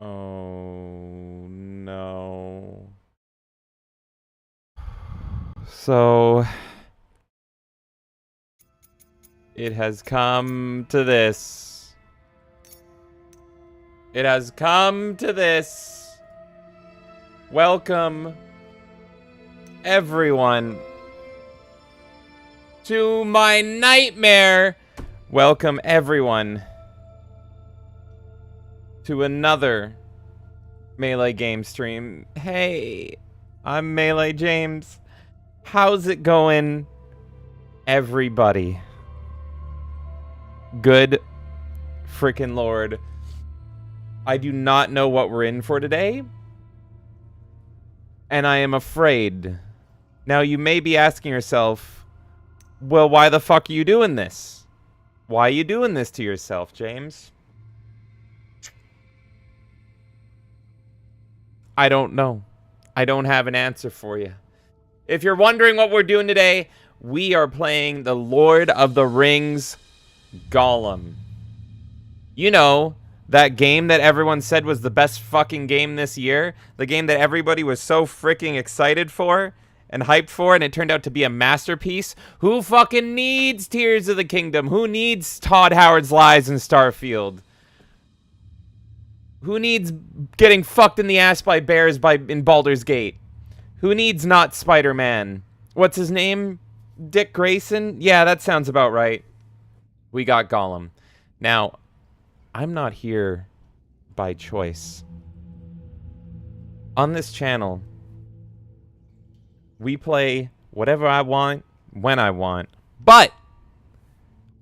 Oh, no. So, it has come to this. It has come to this. Welcome, everyone, to my nightmare. Welcome, everyone, to another Melee game stream. Hey, I'm Melee James. How's it going, everybody? Good freaking Lord. I do not know what we're in for today, and I am afraid. Now, you may be asking yourself, well, why the fuck are you doing this? Why are you doing this to yourself, James? I don't know. I don't have an answer for you. If you're wondering what we're doing today, we are playing the Lord of the Rings Gollum. You know, that game that everyone said was the best fucking game this year? The game that everybody was so freaking excited for and hyped for, and it turned out to be a masterpiece? Who fucking needs Tears of the Kingdom? Who needs Todd Howard's Lies in Starfield? Who needs getting fucked in the ass by bears in Baldur's Gate? Who needs not Spider-Man? What's his name? Dick Grayson? Yeah, that sounds about right. We got Gollum. Now, I'm not here by choice. On this channel, we play whatever I want, when I want. But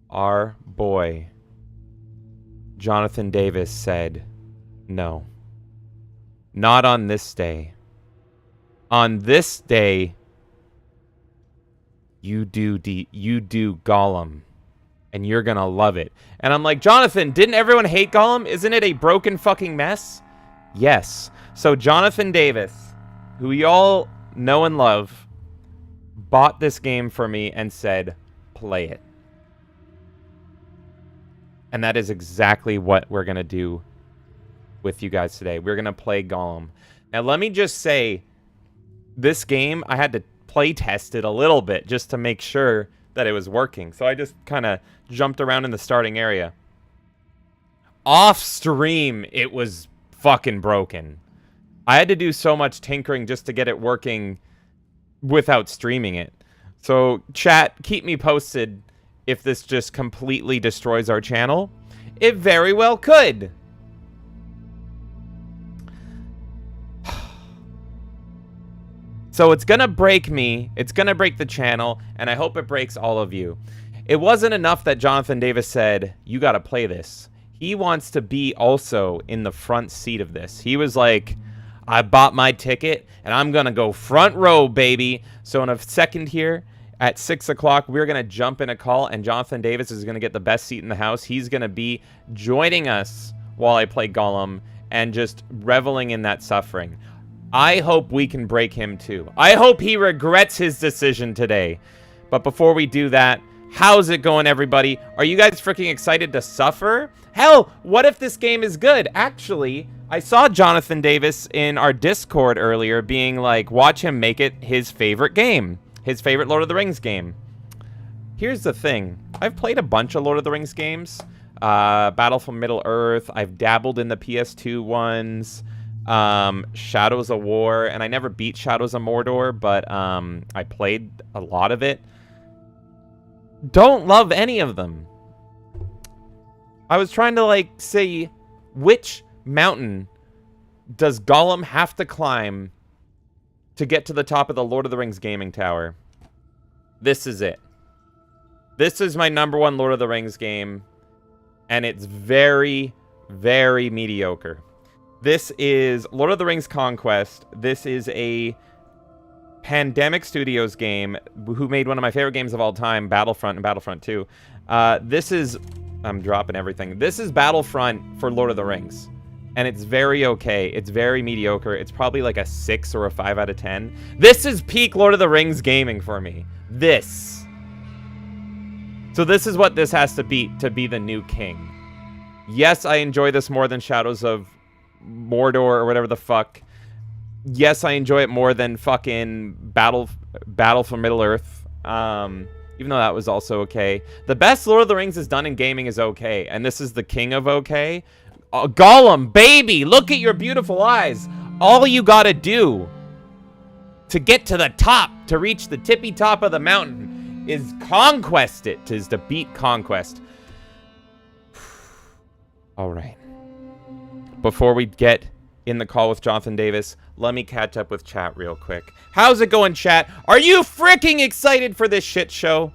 our boy, Jonathan Davis, said, no. Not on this day. On this day, you do Gollum. And you're gonna love it. And I'm like, Jonathan, didn't everyone hate Gollum? Isn't it a broken fucking mess? Yes. So Jonathan Davis, who you all know and love, bought this game for me and said, play it. And that is exactly what we're gonna do with you guys today. We're gonna play Gollum. Now let me just say, this game, I had to play test it a little bit just to make sure that it was working. So I just kind of jumped around in the starting area. Off stream, it was fucking broken. I had to do so much tinkering just to get it working without streaming it. So chat, keep me posted if this just completely destroys our channel. It very well could. So it's going to break me, it's going to break the channel, and I hope it breaks all of you. It wasn't enough that Jonathan Davis said, you got to play this. He wants to be also in the front seat of this. He was like, I bought my ticket, and I'm going to go front row, baby. So in a second here, at 6 o'clock, we're going to jump in a call, and Jonathan Davis is going to get the best seat in the house. He's going to be joining us while I play Gollum and just reveling in that suffering. I hope we can break him too. I hope he regrets his decision today. But before we do that, how's it going, everybody? Are you guys freaking excited to suffer? Hell, what if this game is good? Actually, I saw Jonathan Davis in our Discord earlier being like, watch him make it his favorite game. His favorite Lord of the Rings game. Here's the thing. I've played a bunch of Lord of the Rings games. Battle for Middle-earth. I've dabbled in the PS2 ones. Shadows of War, and I never beat Shadows of Mordor, but I played a lot of it. Don't love any of them. I was trying to like say, which mountain does Gollum have to climb to get to the top of the Lord of the Rings gaming tower? This is it. This is my #1 Lord of the Rings game, and it's very, very mediocre. This is Lord of the Rings Conquest. This is a Pandemic Studios game who made one of my favorite games of all time, Battlefront and Battlefront 2. This is... I'm dropping everything. This is Battlefront for Lord of the Rings. And it's very okay. It's very mediocre. It's probably like a 6 or a 5 out of 10. This is peak Lord of the Rings gaming for me. This. So this is what this has to be the new king. Yes, I enjoy this more than Shadows of Mordor or whatever the fuck. Yes, I enjoy it more than fucking Battle for Middle-earth. Even though that was also okay. The best Lord of the Rings is done in gaming is okay. And this is the king of okay. Gollum, baby, look at your beautiful eyes. All you gotta do to get to the top, to reach the tippy top of the mountain, is conquest it. 'Tis to beat conquest. All right. Before we get in the call with Jonathan Davis, let me catch up with chat real quick. How's it going, chat? Are you freaking excited for this shit show?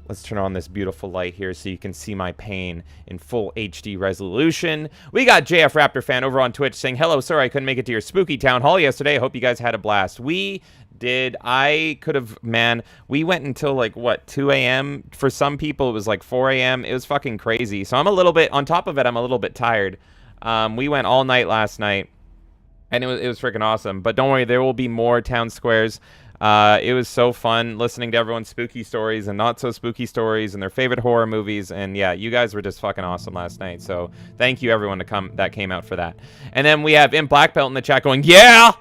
Let's turn on this beautiful light here so you can see my pain in full HD resolution. We got JF Raptor Fan over on Twitch saying, hello, sorry I couldn't make it to your spooky town hall yesterday. I hope you guys had a blast. We did. I could have, man, we went until like, what, 2 a.m.? For some people, it was like 4 a.m. It was fucking crazy. So I'm a little bit, on top of it, I'm a little bit tired. We went all night last night, and it was freaking awesome. But don't worry, there will be more town squares. It was so fun listening to everyone's spooky stories and not so spooky stories and their favorite horror movies. And yeah, you guys were just fucking awesome last night. So thank you everyone that came out for that. And then we have Imp Black Belt in the chat going, yeah!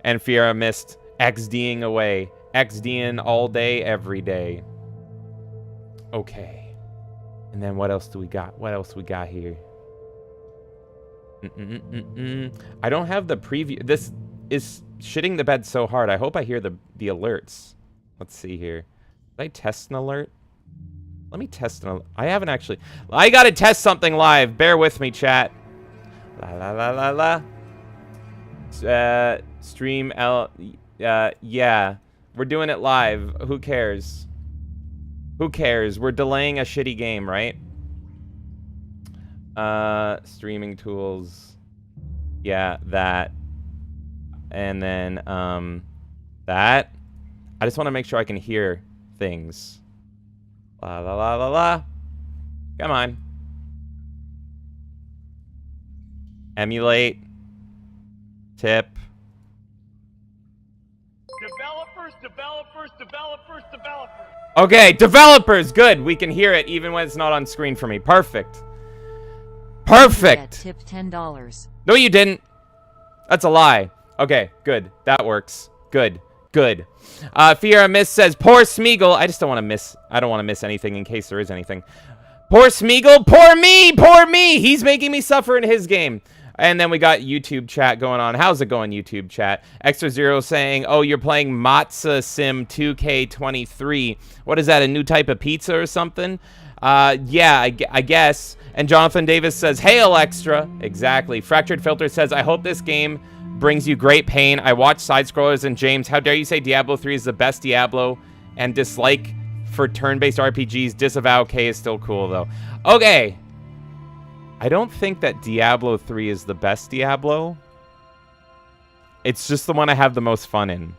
And Fiera missed XDing away. XDing all day, every day. Okay. And then what else do we got? What else we got here? I don't have the preview. This is shitting the bed so hard. I hope I hear the alerts. Let's see here. Did I test an alert? Let me test an alert. I haven't actually. I gotta test something live. Bear with me, chat. La la la la la. Stream L. Yeah. We're doing it live. Who cares? Who cares? We're delaying a shitty game, right? Streaming tools. Yeah, that. And then, that. I just want to make sure I can hear things. La la la la la. Come on. Emulate. Tip. Developers. Okay, developers. Good. We can hear it even when it's not on screen for me. Perfect. Perfect. Tip $10. No, you didn't. That's a lie. Okay, good. That works. Good. Good. Fiera Miss says, poor Smeagol. I just don't want to miss. I don't want to miss anything in case there is anything. Poor Smeagol. Poor me. Poor me. He's making me suffer in his game. And then we got YouTube chat going on. How's it going, YouTube chat? Extra Zero saying, oh, you're playing Matza Sim 2K23. What is that, a new type of pizza or something? Yeah, I guess. And Jonathan Davis says, hail Extra. Exactly. Fractured Filter says, I hope this game brings you great pain. I watch side-scrollers, and James, how dare you say Diablo 3 is the best Diablo, and dislike for turn-based RPGs. Disavow K is still cool, though. Okay. I don't think that Diablo 3 is the best Diablo. It's just the one I have the most fun in.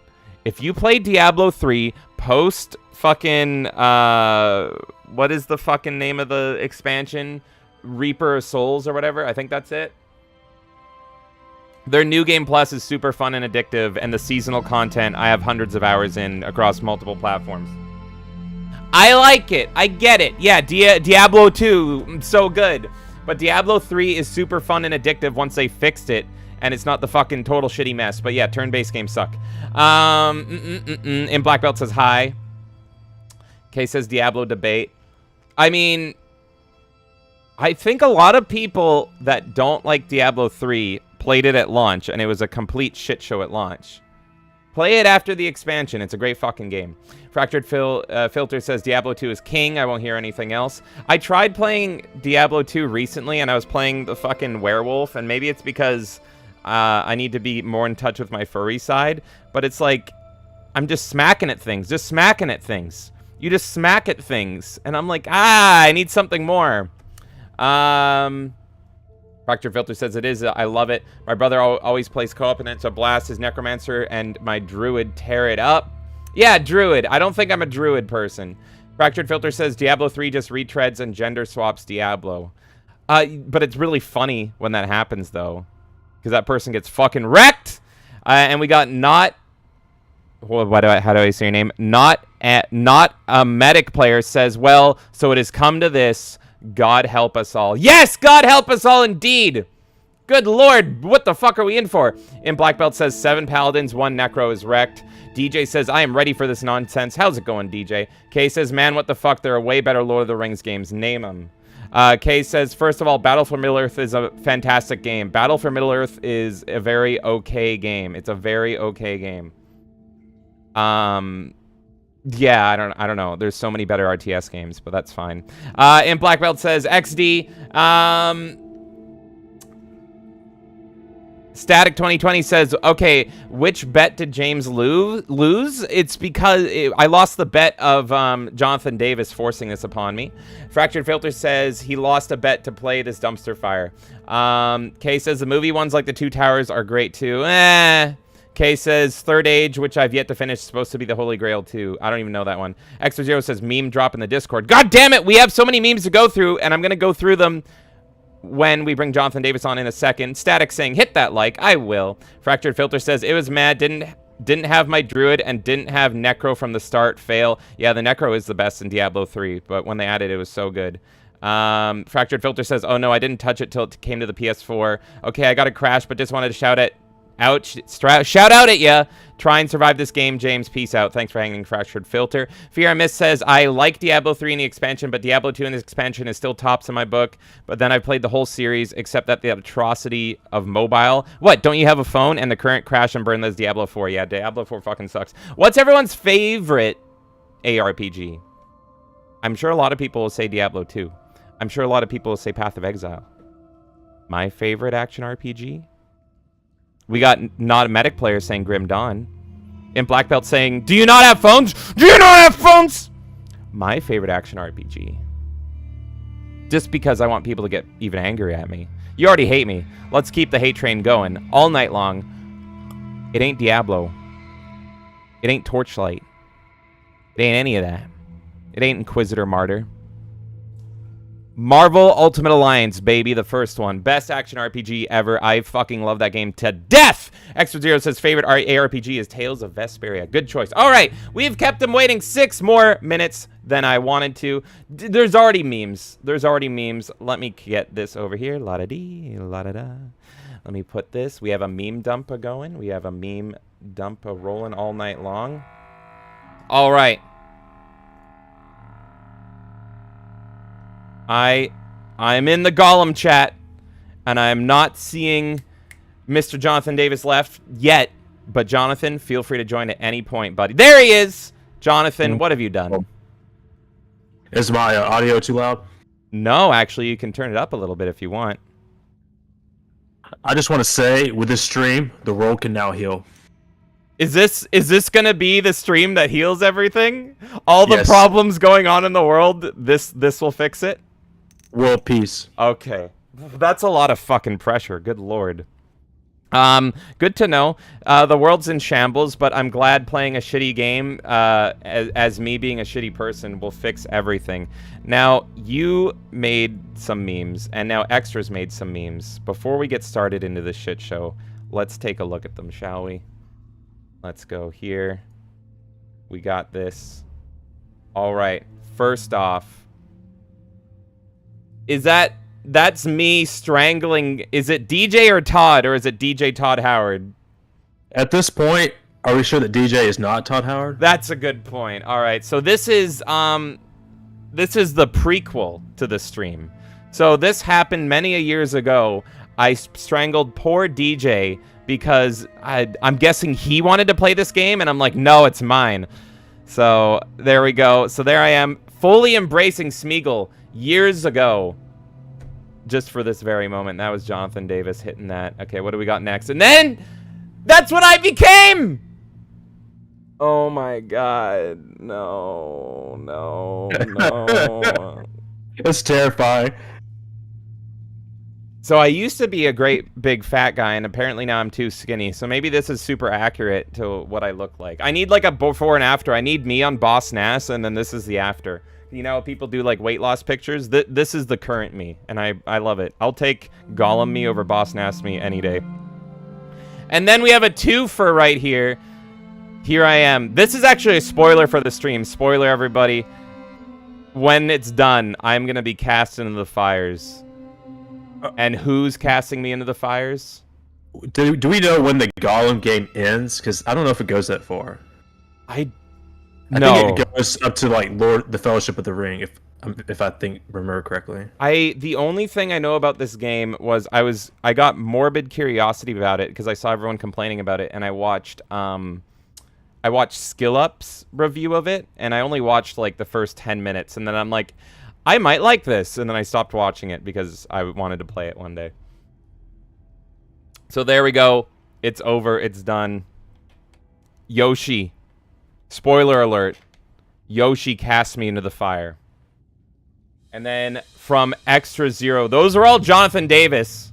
If you play Diablo 3 post fucking, what is the fucking name of the expansion? Reaper of Souls or whatever. I think that's it. Their New Game Plus is super fun and addictive, and the seasonal content I have hundreds of hours in across multiple platforms. I like it. I get it. Yeah, Diablo 2, so good. But Diablo 3 is super fun and addictive once they fixed it, and it's not the fucking total shitty mess. But yeah, turn-based games suck. And Black Belt says hi. Kay says Diablo debate. I mean, I think a lot of people that don't like Diablo 3 played it at launch, and it was a complete shit show at launch. Play it after the expansion. It's a great fucking game. Fractured Filter says Diablo 2 is king. I won't hear anything else. I tried playing Diablo 2 recently, and I was playing the fucking werewolf, and maybe it's because I need to be more in touch with my furry side, but it's like, I'm just smacking at things. Just smacking at things. You just smack at things, and I'm like, I need something more. Fractured Filter says it is. I love it. My brother always plays co-op, and it's a blast. His Necromancer and my Druid tear it up. Yeah, Druid. I don't think I'm a Druid person. Fractured Filter says Diablo 3 just retreads and gender swaps Diablo. But it's really funny when that happens, though. Because that person gets fucking wrecked. And we got not... how do I say your name? Not a medic player says, well, so it has come to this. God help us all. Yes, God help us all indeed. Good lord, what the fuck are we in for? In Black Belt says 7 paladins, 1 necro is wrecked. DJ says, I am ready for this nonsense. How's it going, DJ? Kay says, man, what the fuck? There are way better Lord of the Rings games. Name them. Kay says, first of all, Battle for Middle-earth is a fantastic game. Battle for Middle-earth is a very okay game. It's a very okay game. Yeah, I don't know. There's so many better RTS games, but that's fine. And Black Belt says, XD, Static 2020 says, okay, which bet did James lose? It's because I lost the bet of Jonathan Davis forcing this upon me. Fractured Filter says he lost a bet to play this dumpster fire. Kay says the movie ones like the Two Towers are great too. Kay says Third Age, which I've yet to finish, is supposed to be the Holy Grail too. I don't even know that one. X0 says meme drop in the Discord. God damn it, we have so many memes to go through, and I'm gonna go through them when we bring Jonathan Davis on in a second. Static saying, hit that like. I will. Fractured Filter says, it was mad. Didn't have my Druid and didn't have Necro from the start. Fail. Yeah, the Necro is the best in Diablo 3, but when they added it, it was so good. Fractured Filter says, oh no, I didn't touch it till it came to the PS4. Okay, I got a crash, but just wanted to shout out at ya. Try and survive this game, James. Peace out. Thanks for hanging, Fractured Filter. Fear I Miss says, I like Diablo 3 in the expansion, but Diablo 2 in this expansion is still tops in my book. But then I played the whole series, except that the atrocity of mobile. What, don't you have a phone? And the current crash and burn that's Diablo 4. Yeah, Diablo 4 fucking sucks. What's everyone's favorite ARPG? I'm sure a lot of people will say Diablo 2. I'm sure a lot of people will say Path of Exile. My favorite action RPG? We got not a medic player saying Grim Dawn. In Black Belt saying, do you not have phones? Do you not have phones? My favorite action RPG. Just because I want people to get even angry at me. You already hate me. Let's keep the hate train going all night long. It ain't Diablo. It ain't Torchlight. It ain't any of that. It ain't Inquisitor Martyr. Marvel Ultimate Alliance, baby, the first one. Best action RPG ever. I fucking love that game to death. Extra Zero says favorite ARPG is Tales of Vesperia. Good choice. All right, we've kept them waiting 6 more minutes than I wanted to. There's already memes. There's already memes. Let me get this over here. La-da-dee, la-da-da. Let me put this. We have a meme dump going. We have a meme dump rolling all night long. All right. I'm in the Gollum chat, and I'm not seeing Mr. Jonathan Davis left yet. But Jonathan, feel free to join at any point, buddy. There he is! Jonathan, what have you done? Is my audio too loud? No, actually, you can turn it up a little bit if you want. I just want to say, with this stream, the world can now heal. Is this gonna be the stream that heals everything? All the problems going on in the world, this will fix it? World peace. Okay. That's a lot of fucking pressure. Good lord. Good to know. The world's in shambles, but I'm glad playing a shitty game, as me being a shitty person, will fix everything. Now, you made some memes, and now Extra's made some memes. Before we get started into this shit show, let's take a look at them, shall we? Let's go here. We got this. All right. First off, that's me strangling. Is it DJ or Todd, or is it DJ Todd Howard? At this point, are we sure that DJ is not Todd Howard? That's a good point. All right. So this is the prequel to the stream. So this happened many a years ago. I strangled poor DJ because I'm guessing he wanted to play this game, and I'm like, no, it's mine. So there we go. So there I am, fully embracing Smeagol years ago, just for this very moment. That was Jonathan Davis hitting that. Okay, what do we got next? And then that's what I became. Oh my god, no. It's terrifying. So I used to be a great big fat guy, and apparently now I'm too skinny. So maybe this is super accurate to what I look like. I need like a before and after. I need me on Boss Nass, and then this is the after. You know, people do like weight loss pictures. This is the current me, and I love it. I'll take Gollum me over Boss Nass me any day. And then we have a twofer right here. Here I am. This is actually a spoiler for the stream. Spoiler, everybody. When it's done, I'm going to be cast into the fires. And who's casting me into the fires? Do we know when the Gollum game ends? Because I don't know if it goes that far. I think it goes up to like the Fellowship of the Ring, if I remember correctly. The only thing I know about this game was I got morbid curiosity about it because I saw everyone complaining about it, and I watched Skill Up's review of it, and I only watched like the first 10 minutes, and then I'm like, I might like this, and then I stopped watching it because I wanted to play it one day. So there we go. It's over. It's done. Yoshi. Spoiler alert. Yoshi cast me into the fire. And then from Extra Zero. Those are all Jonathan Davis.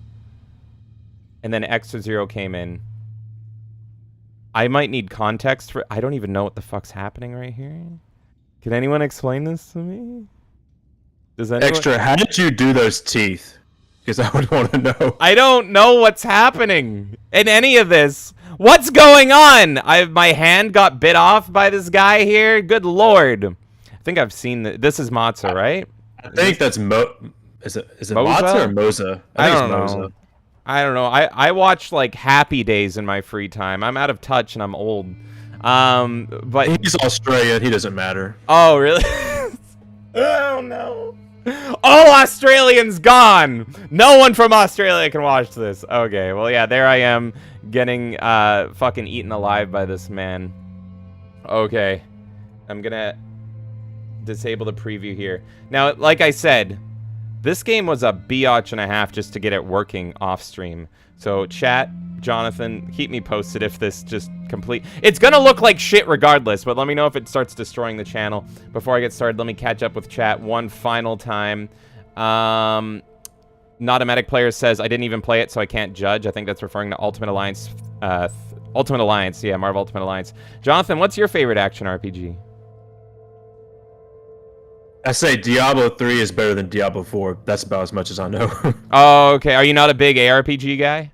And then Extra Zero came in. I might need context for... I don't even know what the fuck's happening right here. Can anyone explain this to me? Does anyone... Extra, how did you do those teeth? Because I would want to know. I don't know what's happening in any of this. What's going on? My hand got bit off by this guy here. Good lord. I think I've seen this is Matza, right? I think that's Is it Matza or Moza? I don't know. I don't know. I watch like Happy Days in my free time. I'm out of touch and I'm old. But he's Australian. He doesn't matter. Oh, really? Oh no. All Australians gone. No one from Australia can watch this. Okay, well, yeah, there I am getting fucking eaten alive by this man. Okay, I'm gonna disable the preview here. Now, like I said, this game was a biatch and a half just to get it working off stream. So chat, Jonathan, keep me posted if this just complete... It's gonna look like shit regardless, but let me know if it starts destroying the channel. Before I get started, let me catch up with chat one final time. Not a medic player says, I didn't even play it, so I can't judge. I think that's referring to Ultimate Alliance. Ultimate Alliance, yeah, Marvel Ultimate Alliance. Jonathan, what's your favorite action RPG? I say Diablo 3 is better than Diablo 4. That's about as much as I know. Oh, okay. Are you not a big ARPG guy?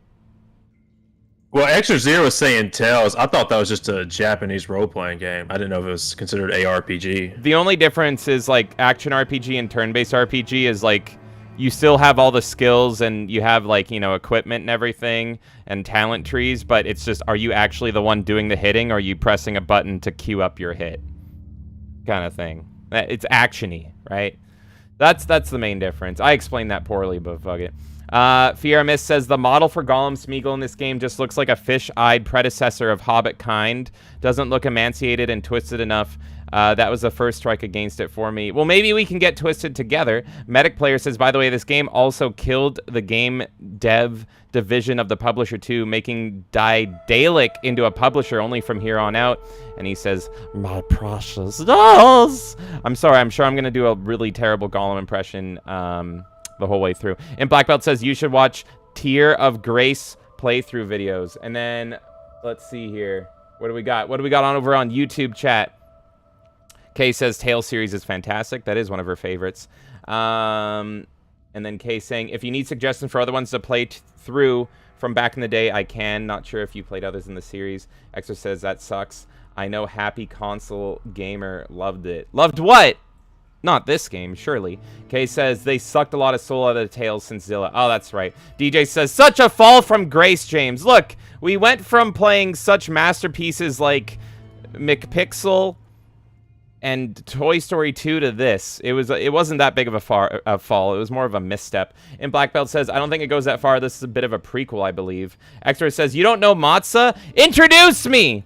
Well, Extra Zero was saying Tales. I thought that was just a Japanese role-playing game. I didn't know if it was considered ARPG. The only difference is, like, action RPG and turn-based RPG is, like, you still have all the skills and you have, like, you know, equipment and everything and talent trees, but it's just, are you actually the one doing the hitting, or are you pressing a button to queue up your hit? Kind of thing. It's action-y, right? That's the main difference. I explained that poorly, but fuck it. Fiera Miss says, the model for Gollum Smeagol in this game just looks like a fish-eyed predecessor of Hobbit kind. Doesn't look emaciated and twisted enough. That was the first strike against it for me. Well, maybe we can get twisted together. Medic Player says, by the way, this game also killed the game dev division of the publisher too, making Daedalic into a publisher only from here on out. And he says, my precious dolls. I'm sorry, I'm sure I'm going to do a really terrible Gollum impression the whole way through. And Black Belt says, you should watch Tier of Grace playthrough videos. And then, let's see here. What do we got? What do we got on over on YouTube chat? Kay says Tale series is fantastic. That is one of her favorites. And then Kay saying, if you need suggestions for other ones to play through from back in the day, I can. Not sure if you played others in the series. Extra says, that sucks. I know Happy Console Gamer loved it. Loved what? Not this game, surely. Kay says, they sucked a lot of soul out of the Tales since Zilla. Oh, that's right. DJ says, such a fall from grace, James. Look, we went from playing such masterpieces like McPixel and Toy Story 2 to this. It wasn't that big of a fall. It was more of a misstep. And Black Belt says, I don't think it goes that far. This is a bit of a prequel, I believe. Extra says, you don't know Matza? Introduce me!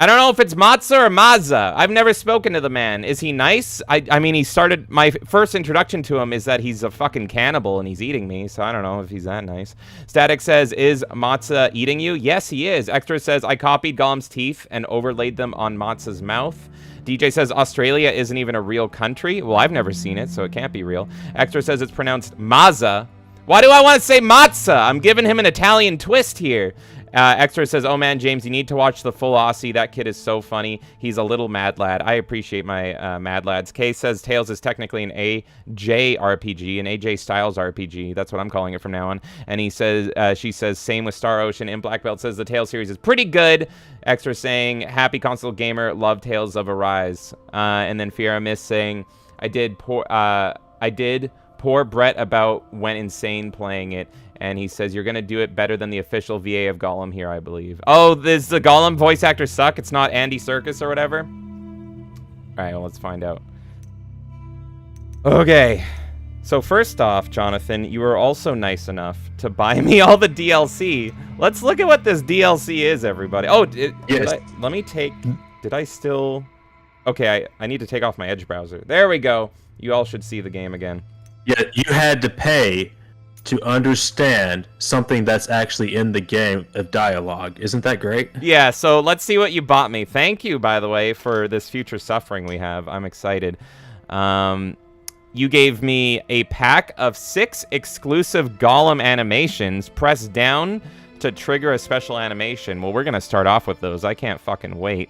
I don't know if it's Matza or Mazza. I've never spoken to the man. Is he nice? I mean, he started... My first introduction to him is that he's a fucking cannibal and he's eating me, so I don't know if he's that nice. Static says, is Matza eating you? Yes, he is. Extra says, I copied Gollum's teeth and overlaid them on Matza's mouth. DJ says, Australia isn't even a real country. Well, I've never seen it, so it can't be real. Extra says it's pronounced Mazza. Why do I want to say Matza? I'm giving him an Italian twist here. Extra says, oh man, James, you need to watch the full Aussie. That kid is so funny. He's a little mad lad. I appreciate my mad lads. Kay says Tales is technically an AJ RPG, an AJ Styles RPG. That's what I'm calling it from now on. And he says, she says, same with Star Ocean. And Black Belt says the Tales series is pretty good. Extra saying, happy console gamer, love Tales of Arise. And then Fiera Miss saying, I did poor Brett about went insane playing it, and he says you're gonna do it better than the official VA of Gollum here, I believe. Oh, does the Gollum voice actor suck? It's not Andy Serkis or whatever? All right, well, let's find out. Okay. So first off, Jonathan, you were also nice enough to buy me all the DLC. Let's look at what this DLC is, everybody. Oh, yes. Let me take... Did I still... Okay, I need to take off my Edge browser. There we go. You all should see the game again. Yeah, you had to pay to understand something that's actually in the game of dialogue. Isn't that great? Yeah, so let's see what you bought me. Thank you, by the way, for this future suffering we have. I'm excited. You gave me a pack of 6 exclusive Gollum animations. Press down to trigger a special animation. Well, we're going to start off with those. I can't fucking wait.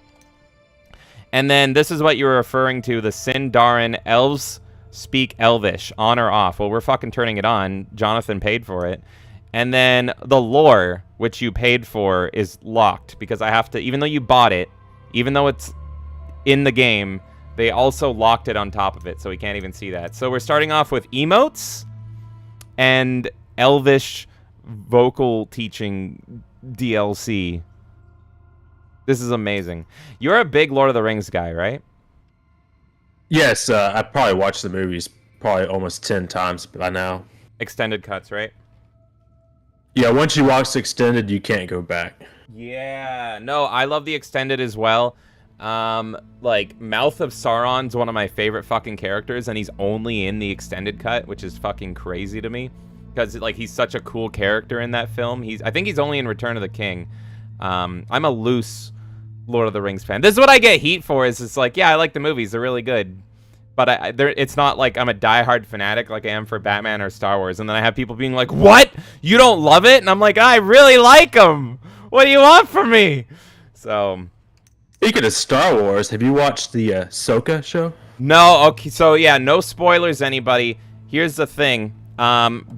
And then this is what you were referring to, the Sindarin Elves Speak Elvish, on or off. Well, we're fucking turning it on. Jonathan paid for it. And then the lore, which you paid for, is locked because I have to, even though you bought it, even though it's in the game, they also locked it on top of it, so we can't even see that. So we're starting off with emotes and Elvish vocal teaching DLC. This is amazing. You're a big Lord of the Rings guy, right? Yes, I probably watched the movies probably almost 10 times by now. Extended cuts, right? Yeah, once you watch the extended, you can't go back. Yeah, no, I love the extended as well. Like, Mouth of Sauron's one of my favorite fucking characters, and he's only in the extended cut, which is fucking crazy to me. Because, like, he's such a cool character in that film. I think he's only in Return of the King. I'm a loose Lord of the Rings fan. This is what I get heat for, is it's like, yeah, I like the movies. They're really good. But it's not like I'm a diehard fanatic like I am for Batman or Star Wars. And then I have people being like, what? You don't love it? And I'm like, I really like them. What do you want from me? So... Speaking of Star Wars, have you watched the Ahsoka show? No, okay, so yeah, no spoilers, anybody. Here's the thing.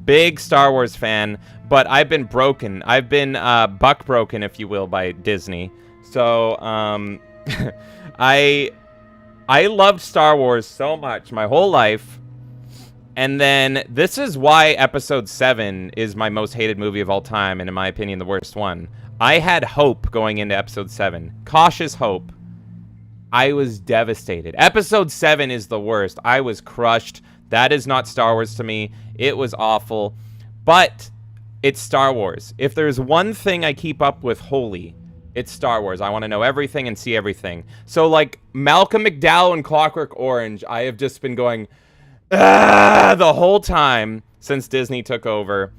Big Star Wars fan, but I've been broken. I've been buck broken, if you will, by Disney. So, I loved Star Wars so much my whole life. And then this is why Episode 7 is my most hated movie of all time, and in my opinion, the worst one. I had hope going into Episode 7. Cautious hope. I was devastated. Episode 7 is the worst. I was crushed. That is not Star Wars to me. It was awful. But it's Star Wars. If there's one thing I keep up with wholly, it's Star Wars. I want to know everything and see everything. So, like, Malcolm McDowell and Clockwork Orange, I have just been going, the whole time since Disney took over.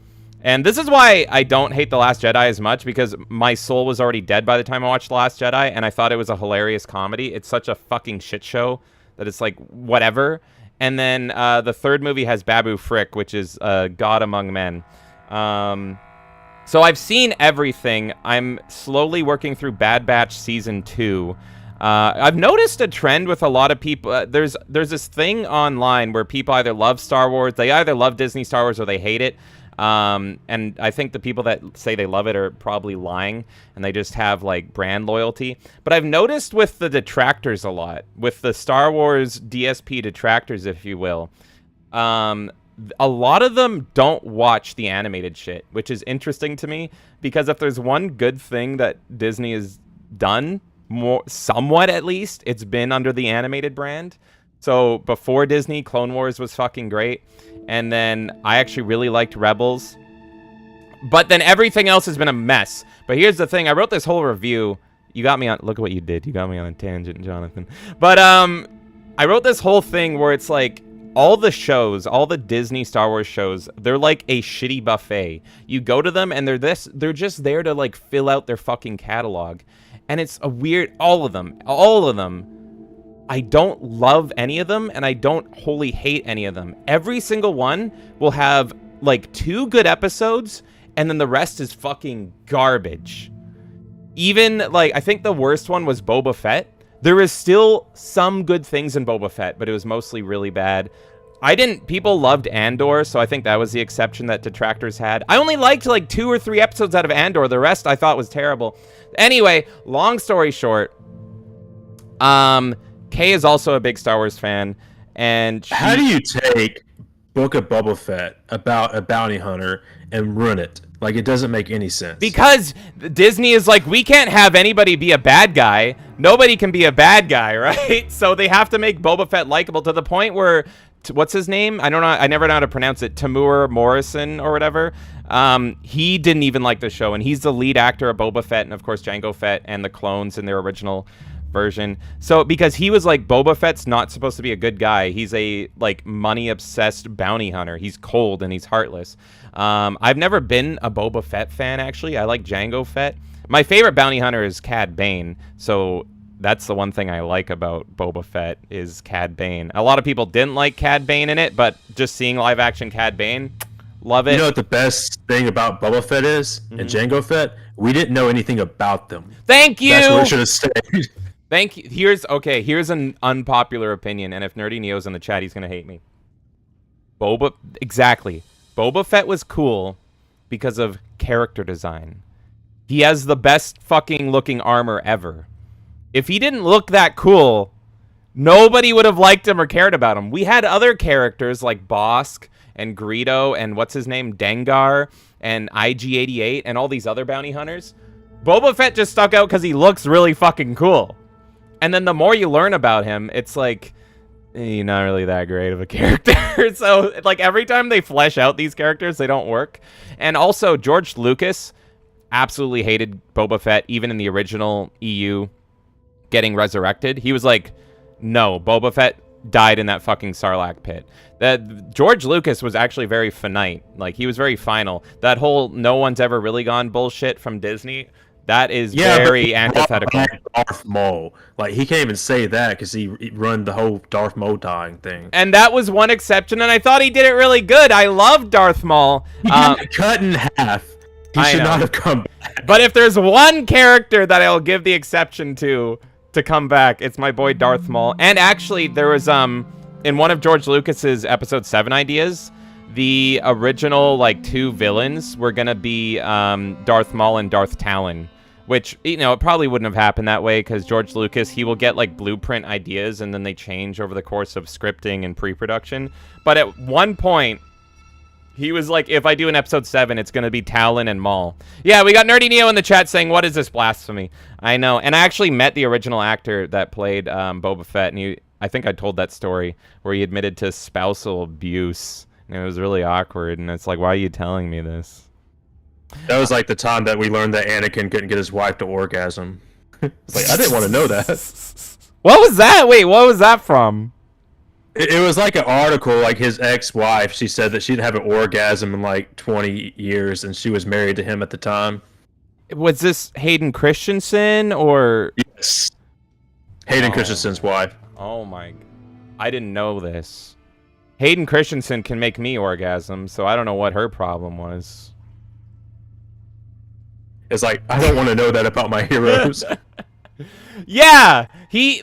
And this is why I don't hate The Last Jedi as much, because my soul was already dead by the time I watched The Last Jedi, and I thought it was a hilarious comedy. It's such a fucking shit show that it's like, whatever. And then the third movie has Babu Frick, which is God Among Men. So I've seen everything. I'm slowly working through Bad Batch Season 2. I've noticed a trend with a lot of people. There's this thing online where people either love Star Wars, they either love Disney Star Wars, or they hate it. And I think the people that say they love it are probably lying, and they just have, like, brand loyalty. But I've noticed with the detractors a lot, with the Star Wars DSP detractors, if you will, a lot of them don't watch the animated shit, which is interesting to me, because if there's one good thing that Disney has done, somewhat at least, it's been under the animated brand. So before Disney, Clone Wars was fucking great. And then I actually really liked Rebels. But then everything else has been a mess. But here's the thing. I wrote this whole review. You got me on... Look at what you did. You got me on a tangent, Jonathan. But I wrote this whole thing where it's like all the shows, all the Disney Star Wars shows, they're like a shitty buffet. You go to them and they're just there to, like, fill out their fucking catalog. And it's a weird... All of them. I don't love any of them, and I don't wholly hate any of them. Every single one will have, like, 2 good episodes, and then the rest is fucking garbage. Even, like, I think the worst one was Boba Fett. There is still some good things in Boba Fett, but it was mostly really bad. People loved Andor, so I think that was the exception that detractors had. I only liked, like, 2 or 3 episodes out of Andor. The rest I thought was terrible. Anyway, long story short, Kay is also a big Star Wars fan, and how do you take Book of Boba Fett about a bounty hunter and ruin it. Like, it doesn't make any sense. Because Disney is like, we can't have anybody be a bad guy. Nobody can be a bad guy, right? So they have to make Boba Fett likable to the point where, what's his name? I don't know. I never know how to pronounce it. Tamur Morrison or whatever. He didn't even like the show, and he's the lead actor of Boba Fett and, of course, Jango Fett and the clones in their original version. So because he was like, Boba Fett's not supposed to be a good guy. He's a like money obsessed bounty hunter. He's cold and he's heartless. I've never been a Boba Fett fan, actually. I like Jango Fett. My favorite bounty hunter is Cad Bane. So that's the one thing I like about Boba Fett is Cad Bane. A lot of people didn't like Cad Bane in it, but just seeing live action Cad Bane, love it. You know what the best thing about Boba Fett is and Jango Fett? We didn't know anything about them. Thank you. That's what we should have said. Thank you. Here's an unpopular opinion, and if Nerdy Neo's in the chat, he's gonna hate me. Exactly. Boba Fett was cool because of character design. He has the best fucking looking armor ever. If he didn't look that cool, nobody would have liked him or cared about him. We had other characters like Bosk and Greedo and what's his name, Dengar and IG-88 and all these other bounty hunters. Boba Fett just stuck out because he looks really fucking cool. And then the more you learn about him, it's like, you're not really that great of a character. So, like, every time they flesh out these characters, they don't work. And also, George Lucas absolutely hated Boba Fett, even in the original EU getting resurrected. He was like, no, Boba Fett died in that fucking Sarlacc pit. That George Lucas was actually very finite. Like, he was very final. That whole no one's ever really gone bullshit from Disney, that is very antithetical. Darth Maul. Like, he can't even say that because he run the whole Darth Maul dying thing. And that was one exception, and I thought he did it really good. I love Darth Maul. He got cut in half. He should not have come back. But if there's one character that I'll give the exception to come back, it's my boy Darth Maul. And actually, there was in one of George Lucas's Episode 7 ideas, the original like two villains were gonna be Darth Maul and Darth Talon. Which, you know, it probably wouldn't have happened that way because George Lucas, he will get, like, blueprint ideas and then they change over the course of scripting and pre-production. But at one point, he was like, if I do an Episode 7, it's going to be Talon and Maul. Yeah, we got Nerdy Neo in the chat saying, what is this blasphemy? I know. And I actually met the original actor that played Boba Fett, and I think I told that story where he admitted to spousal abuse. And it was really awkward, and it's like, why are you telling me this? That was like the time that we learned that Anakin couldn't get his wife to orgasm. It's like, I didn't want to know that. What was that? Wait, what was that from? It was like an article, like his ex-wife, she said that she'd have an orgasm in like 20 years, and she was married to him at the time. Was this Hayden Christensen, or? Yes. Hayden Christensen's wife. Oh my, I didn't know this. Hayden Christensen can make me orgasm, so I don't know what her problem was. It's like, I don't want to know that about my heroes. Yeah, he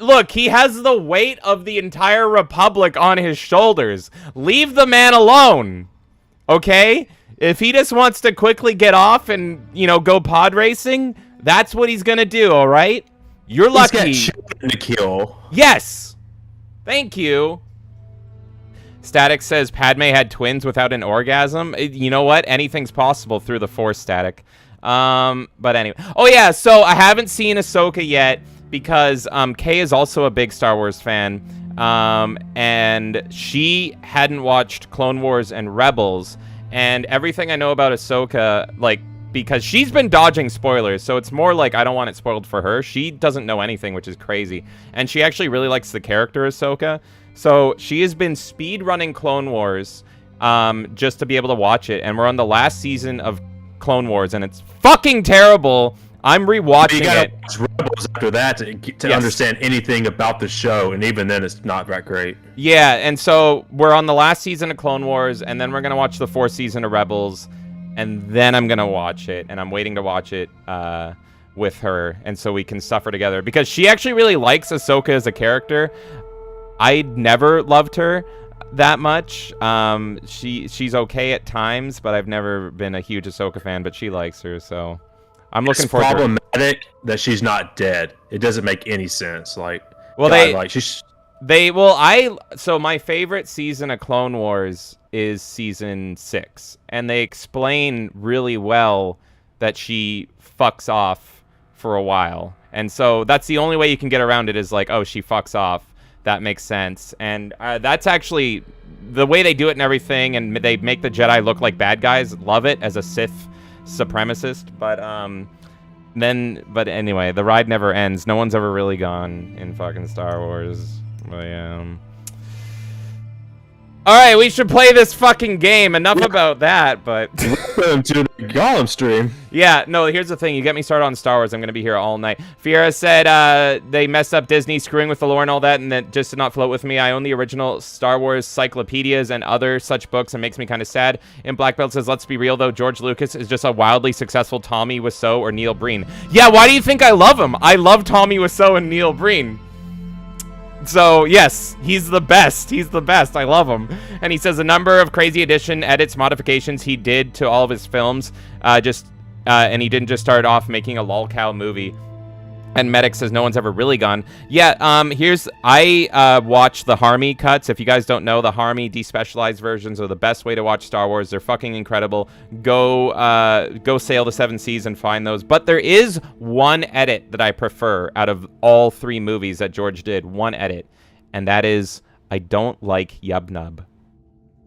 has the weight of the entire Republic on his shoulders. Leave the man alone, okay? If he just wants to quickly get off and, you know, go pod racing, that's what he's gonna do, all right? You're lucky. He's got children to kill. Yes. Thank you. Static says Padme had twins without an orgasm. You know what? Anything's possible through the Force, Static. But anyway. Oh, yeah, so I haven't seen Ahsoka yet because Kay is also a big Star Wars fan. And she hadn't watched Clone Wars and Rebels. And everything I know about Ahsoka, like, because she's been dodging spoilers, so it's more like I don't want it spoiled for her. She doesn't know anything, which is crazy. And she actually really likes the character Ahsoka. So she has been speed running Clone Wars just to be able to watch it. And we're on the last season of Clone Wars, and it's fucking terrible. I'm rewatching you gotta it. watch Rebels after that to understand anything about the show, and even then, it's not that great. Yeah, and so we're on the last season of Clone Wars, and then we're gonna watch the fourth season of Rebels, and then I'm gonna watch it, and I'm waiting to watch it with her, and so we can suffer together because she actually really likes Ahsoka as a character. I never loved her that much. She's okay at times, but I've never been a huge Ahsoka fan, but she likes her, so I'm looking forward to problematic that she's not dead. It doesn't make any sense. Like, well, God, like So my favorite season of Clone Wars is season 6, and they explain really well that she fucks off for a while. And so that's the only way you can get around it is like, oh, she fucks off. That makes sense. And that's actually the way they do it and everything, and they make the Jedi look like bad guys. Love it as a Sith supremacist. But anyway, the ride never ends. No one's ever really gone in fucking Star Wars. But yeah. All right, we should play this fucking game. Enough about that, but... Welcome to the Gollum stream. Yeah, no, here's the thing. You get me started on Star Wars, I'm going to be here all night. Fiera said they messed up Disney, screwing with the lore and all that, and that just did not float with me. I own the original Star Wars cyclopedias and other such books, and makes me kind of sad. And Black Belt says, let's be real, though. George Lucas is just a wildly successful Tommy Wiseau or Neil Breen. Yeah, why do you think I love him? I love Tommy Wiseau and Neil Breen. So, yes, he's the best. He's the best. I love him. And he says a number of crazy addition, edits, modifications he did to all of his films. And he didn't just start off making a lolcow movie. And Medic says no one's ever really gone. Yeah, I watch the Harmy cuts. If you guys don't know, the Harmy despecialized versions are the best way to watch Star Wars. They're fucking incredible. Go sail the 7 seas and find those. But there is one edit that I prefer out of all 3 movies that George did. One edit. And that is, I don't like Yub Nub.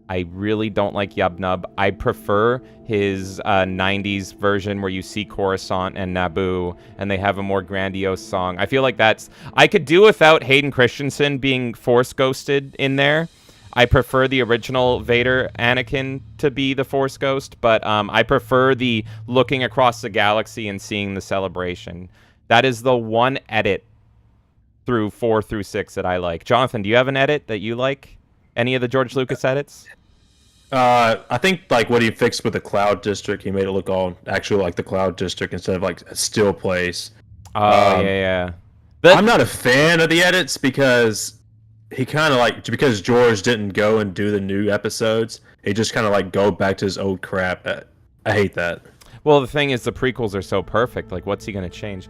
I really don't like Yub Nub. I prefer his 90s version where you see Coruscant and Naboo, and they have a more grandiose song. I feel like I could do without Hayden Christensen being Force ghosted in there. I prefer the original Vader Anakin to be the Force ghost, but I prefer the looking across the galaxy and seeing the celebration. That is the one edit through 4 through 6 that I like. Jonathan, do you have an edit that you like? Any of the George Lucas edits? I think like what he fixed with the Cloud District, he made it look all actually like the Cloud District instead of like a still place. Oh yeah. I'm not a fan of the edits because because George didn't go and do the new episodes. He just kind of like go back to his old crap. I hate that. Well, the thing is, the prequels are so perfect. Like, what's he gonna change?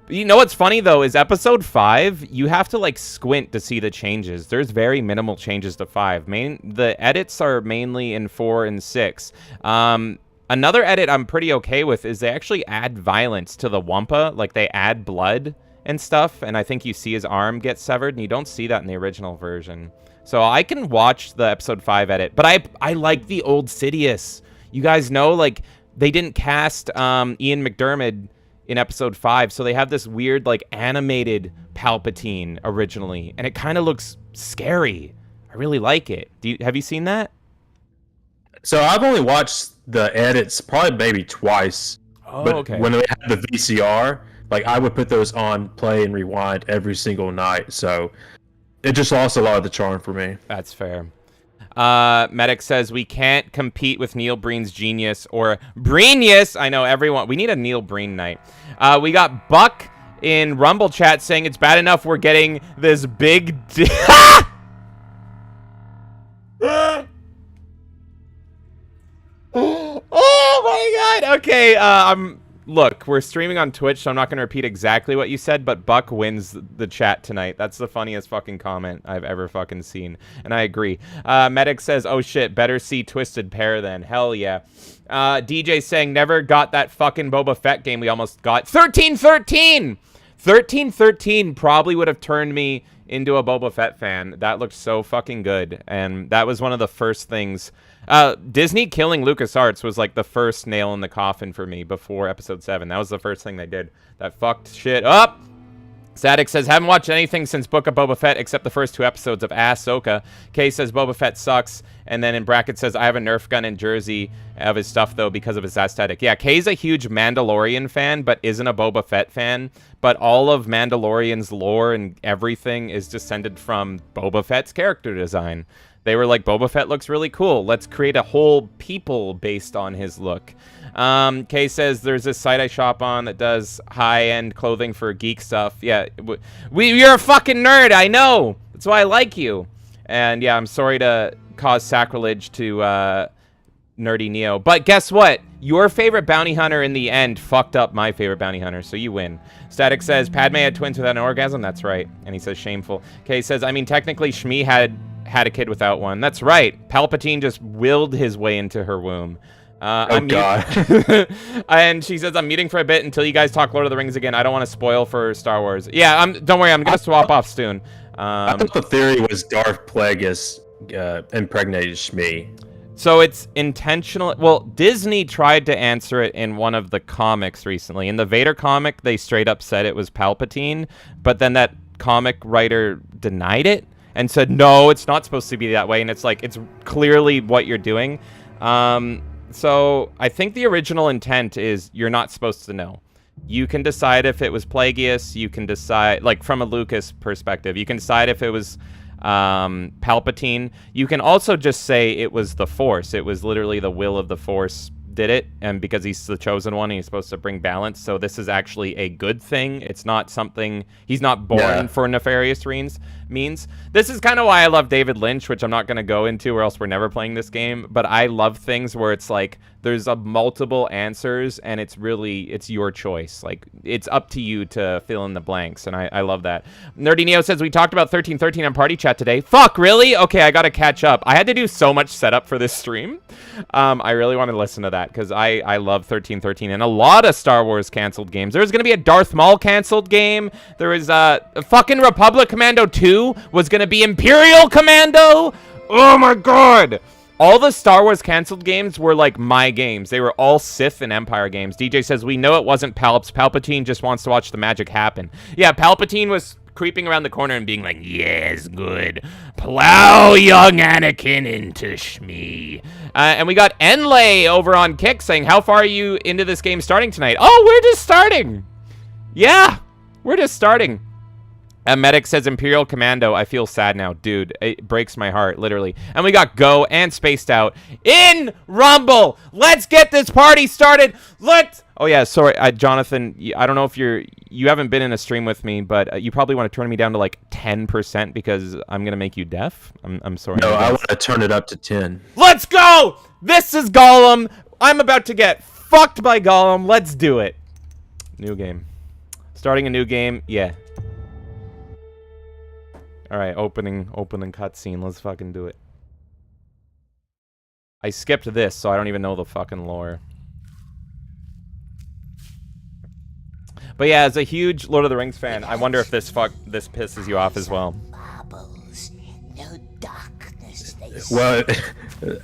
You know what's funny, though, is episode 5, you have to, like, squint to see the changes. There's very minimal changes to 5. The edits are mainly in 4 and 6. Another edit I'm pretty okay with is they actually add violence to the Wampa. Like, they add blood and stuff, and I think you see his arm get severed, and you don't see that in the original version. So I can watch the episode 5 edit, but I like the old Sidious. You guys know, like, they didn't cast Ian McDiarmid in episode 5, so they have this weird like animated Palpatine originally, and it kind of looks scary. I really like it. Have you seen that? So I've only watched the edits probably maybe twice. Oh, but okay. When they had the VCR, like I would put those on, play and rewind every single night, so it just lost a lot of the charm for me. That's fair. Medic says we can't compete with Neil Breen's genius or Breenius. I know everyone. We need a Neil Breen night. We got Buck in Rumble chat saying it's bad enough we're getting this big. Oh my god. Okay. Look, we're streaming on Twitch, so I'm not going to repeat exactly what you said, but Buck wins the chat tonight. That's the funniest fucking comment I've ever fucking seen, and I agree. Medic says, oh shit, better see Twisted Pair then. Hell yeah. DJ saying, never got that fucking Boba Fett game we almost got. 1313! 1313 probably would have turned me into a Boba Fett fan. That looked so fucking good, and that was one of the first things... Disney killing LucasArts was like the first nail in the coffin for me before episode 7. That was the first thing they did. That fucked shit up. Static says, haven't watched anything since Book of Boba Fett except the first 2 episodes of Ahsoka. Kay says, Boba Fett sucks. And then in brackets says, I have a Nerf gun and jersey of his stuff, though, because of his aesthetic. Yeah, Kay's a huge Mandalorian fan, but isn't a Boba Fett fan. But all of Mandalorian's lore and everything is descended from Boba Fett's character design. They were like, Boba Fett looks really cool. Let's create a whole people based on his look. Kay says, there's this site I shop on that does high-end clothing for geek stuff. Yeah, you're a fucking nerd, I know. That's why I like you. And yeah, I'm sorry to cause sacrilege to Nerdy Neo. But guess what? Your favorite bounty hunter in the end fucked up my favorite bounty hunter, so you win. Static says, Padme had twins without an orgasm? That's right. And he says, shameful. Okay, says, I mean, technically, Shmi had a kid without one. That's right. Palpatine just willed his way into her womb. God. And she says, I'm muting for a bit until you guys talk Lord of the Rings again. I don't want to spoil for Star Wars. Yeah, don't worry. I'm going to swap off soon. I thought the theory was Darth Plagueis impregnated Shmi. So it's intentional. Well, Disney tried to answer it in one of the comics recently. In the Vader comic, they straight up said it was Palpatine, but then that comic writer denied it and said, no, it's not supposed to be that way. And it's like, it's clearly what you're doing. So I think the original intent is you're not supposed to know. You can decide if it was Plagueis. You can decide, like from a Lucas perspective, you can decide if it was Palpatine. You can also just say it was the Force. It was literally the will of the Force did it, and because he's the chosen one, he's supposed to bring balance. So this is actually a good thing. It's not something he's not born for nefarious means. This is kind of why I love David Lynch, which I'm not going to go into, or else we're never playing this game. But I love things where it's like there's multiple answers, and it's your choice. Like it's up to you to fill in the blanks, and I love that. Nerdy Neo says we talked about 1313 on Party Chat today. Fuck, really? Okay, I got to catch up. I had to do so much setup for this stream. I really want to listen to that because I love 1313 and a lot of Star Wars canceled games. There's going to be a Darth Maul canceled game. There was fucking Republic Commando 2 was going to be Imperial Commando. Oh my god. All the Star Wars canceled games were like my games. They were all Sith and Empire games. DJ says, we know it wasn't Palpatine just wants to watch the magic happen. Yeah, Palpatine was creeping around the corner and being like, yes, good. Plow young Anakin into Shmi. And we got Enlay over on Kick saying, how far are you into this game starting tonight? Oh, we're just starting. Yeah, we're just starting. Medic says Imperial Commando. I feel sad now. Dude, it breaks my heart, literally. And we got Go and Spaced Out in Rumble. Let's get this party started. Oh, yeah, sorry, Jonathan. I don't know if you haven't been in a stream with me, but you probably want to turn me down to like 10% because I'm going to make you deaf. I'm sorry. No, I want to turn it up to 10. Let's go! This is Gollum. I'm about to get fucked by Gollum. Let's do it. New game. Starting a new game. Yeah. All right, opening cutscene. Let's fucking do it. I skipped this, so I don't even know the fucking lore. But yeah, as a huge Lord of the Rings fan, I wonder if this pisses you off as well. Well,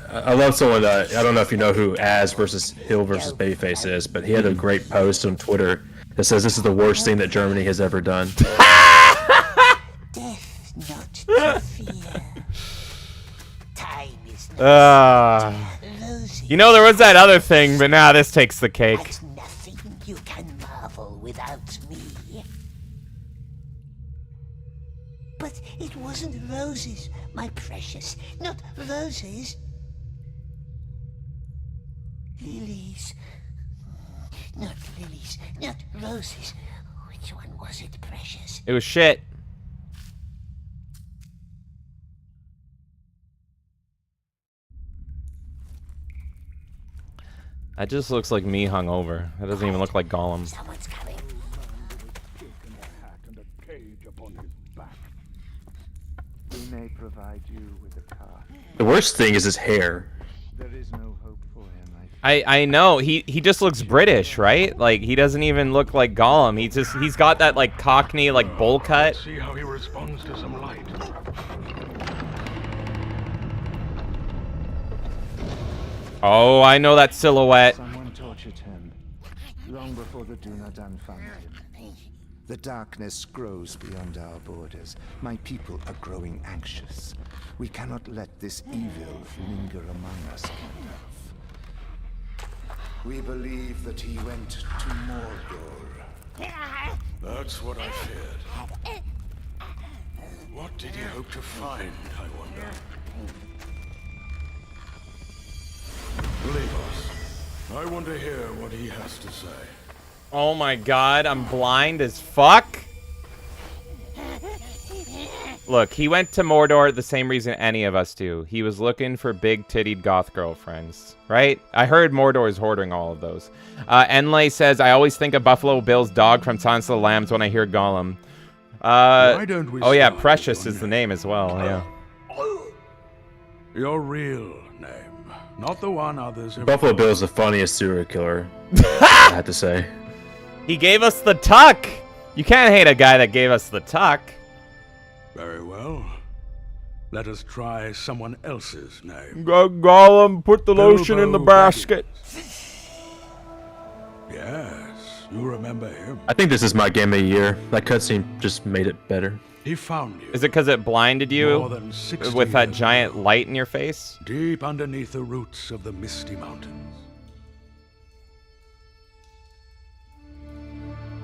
I love someone. I don't know if you know who Az versus Hill versus Bayface is, but he had a great post on Twitter that says this is the worst thing that Germany has ever done. Not to fear. Time is not you know, there was that other thing, but now this takes the cake. At nothing you can marvel without me. But it wasn't roses, my precious. Not roses. Lilies. Not lilies, not roses. Which one was it, precious? It was shit. That just looks like me hungover. That doesn't even look like Gollum. Someone's coming. We may provide you with a car. The worst thing is his hair. There is no hope for him. I know. He just looks British, right? Like he doesn't even look like Gollum. He's got that like Cockney like bowl cut. See how he responds to some light. Oh, I know that silhouette. Someone tortured him long before the Dunedain found him. The darkness grows beyond our borders. My people are growing anxious. We cannot let this evil linger among us, Gandalf. We believe that he went to Mordor. That's what I feared. What did he hope to find, I wonder? Leave us. I want to hear what he has to say. Oh my god, I'm blind as fuck. Look, he went to Mordor the same reason any of us do. He was looking for big-tittied goth girlfriends, right? I heard Mordor is hoarding all of those. Enlay says, I always think of Buffalo Bill's dog from Silence of the Lambs when I hear Gollum. Why don't we Oh yeah, start Precious with is your the name as well, yeah. Your real name, not the one others have. Buffalo Bill's the funniest serial killer. I have to say. He gave us the tuck! You can't hate a guy that gave us the tuck. Very well. Let us try someone else's name. Gollum, put the lotion in the Bilbo basket. Yes, you remember him. I think this is my game of the year. That cutscene just made it better. He found you. Is it because it blinded More you than 60 with that years giant ago, light in your face? deep underneath the roots of the Misty Mountains.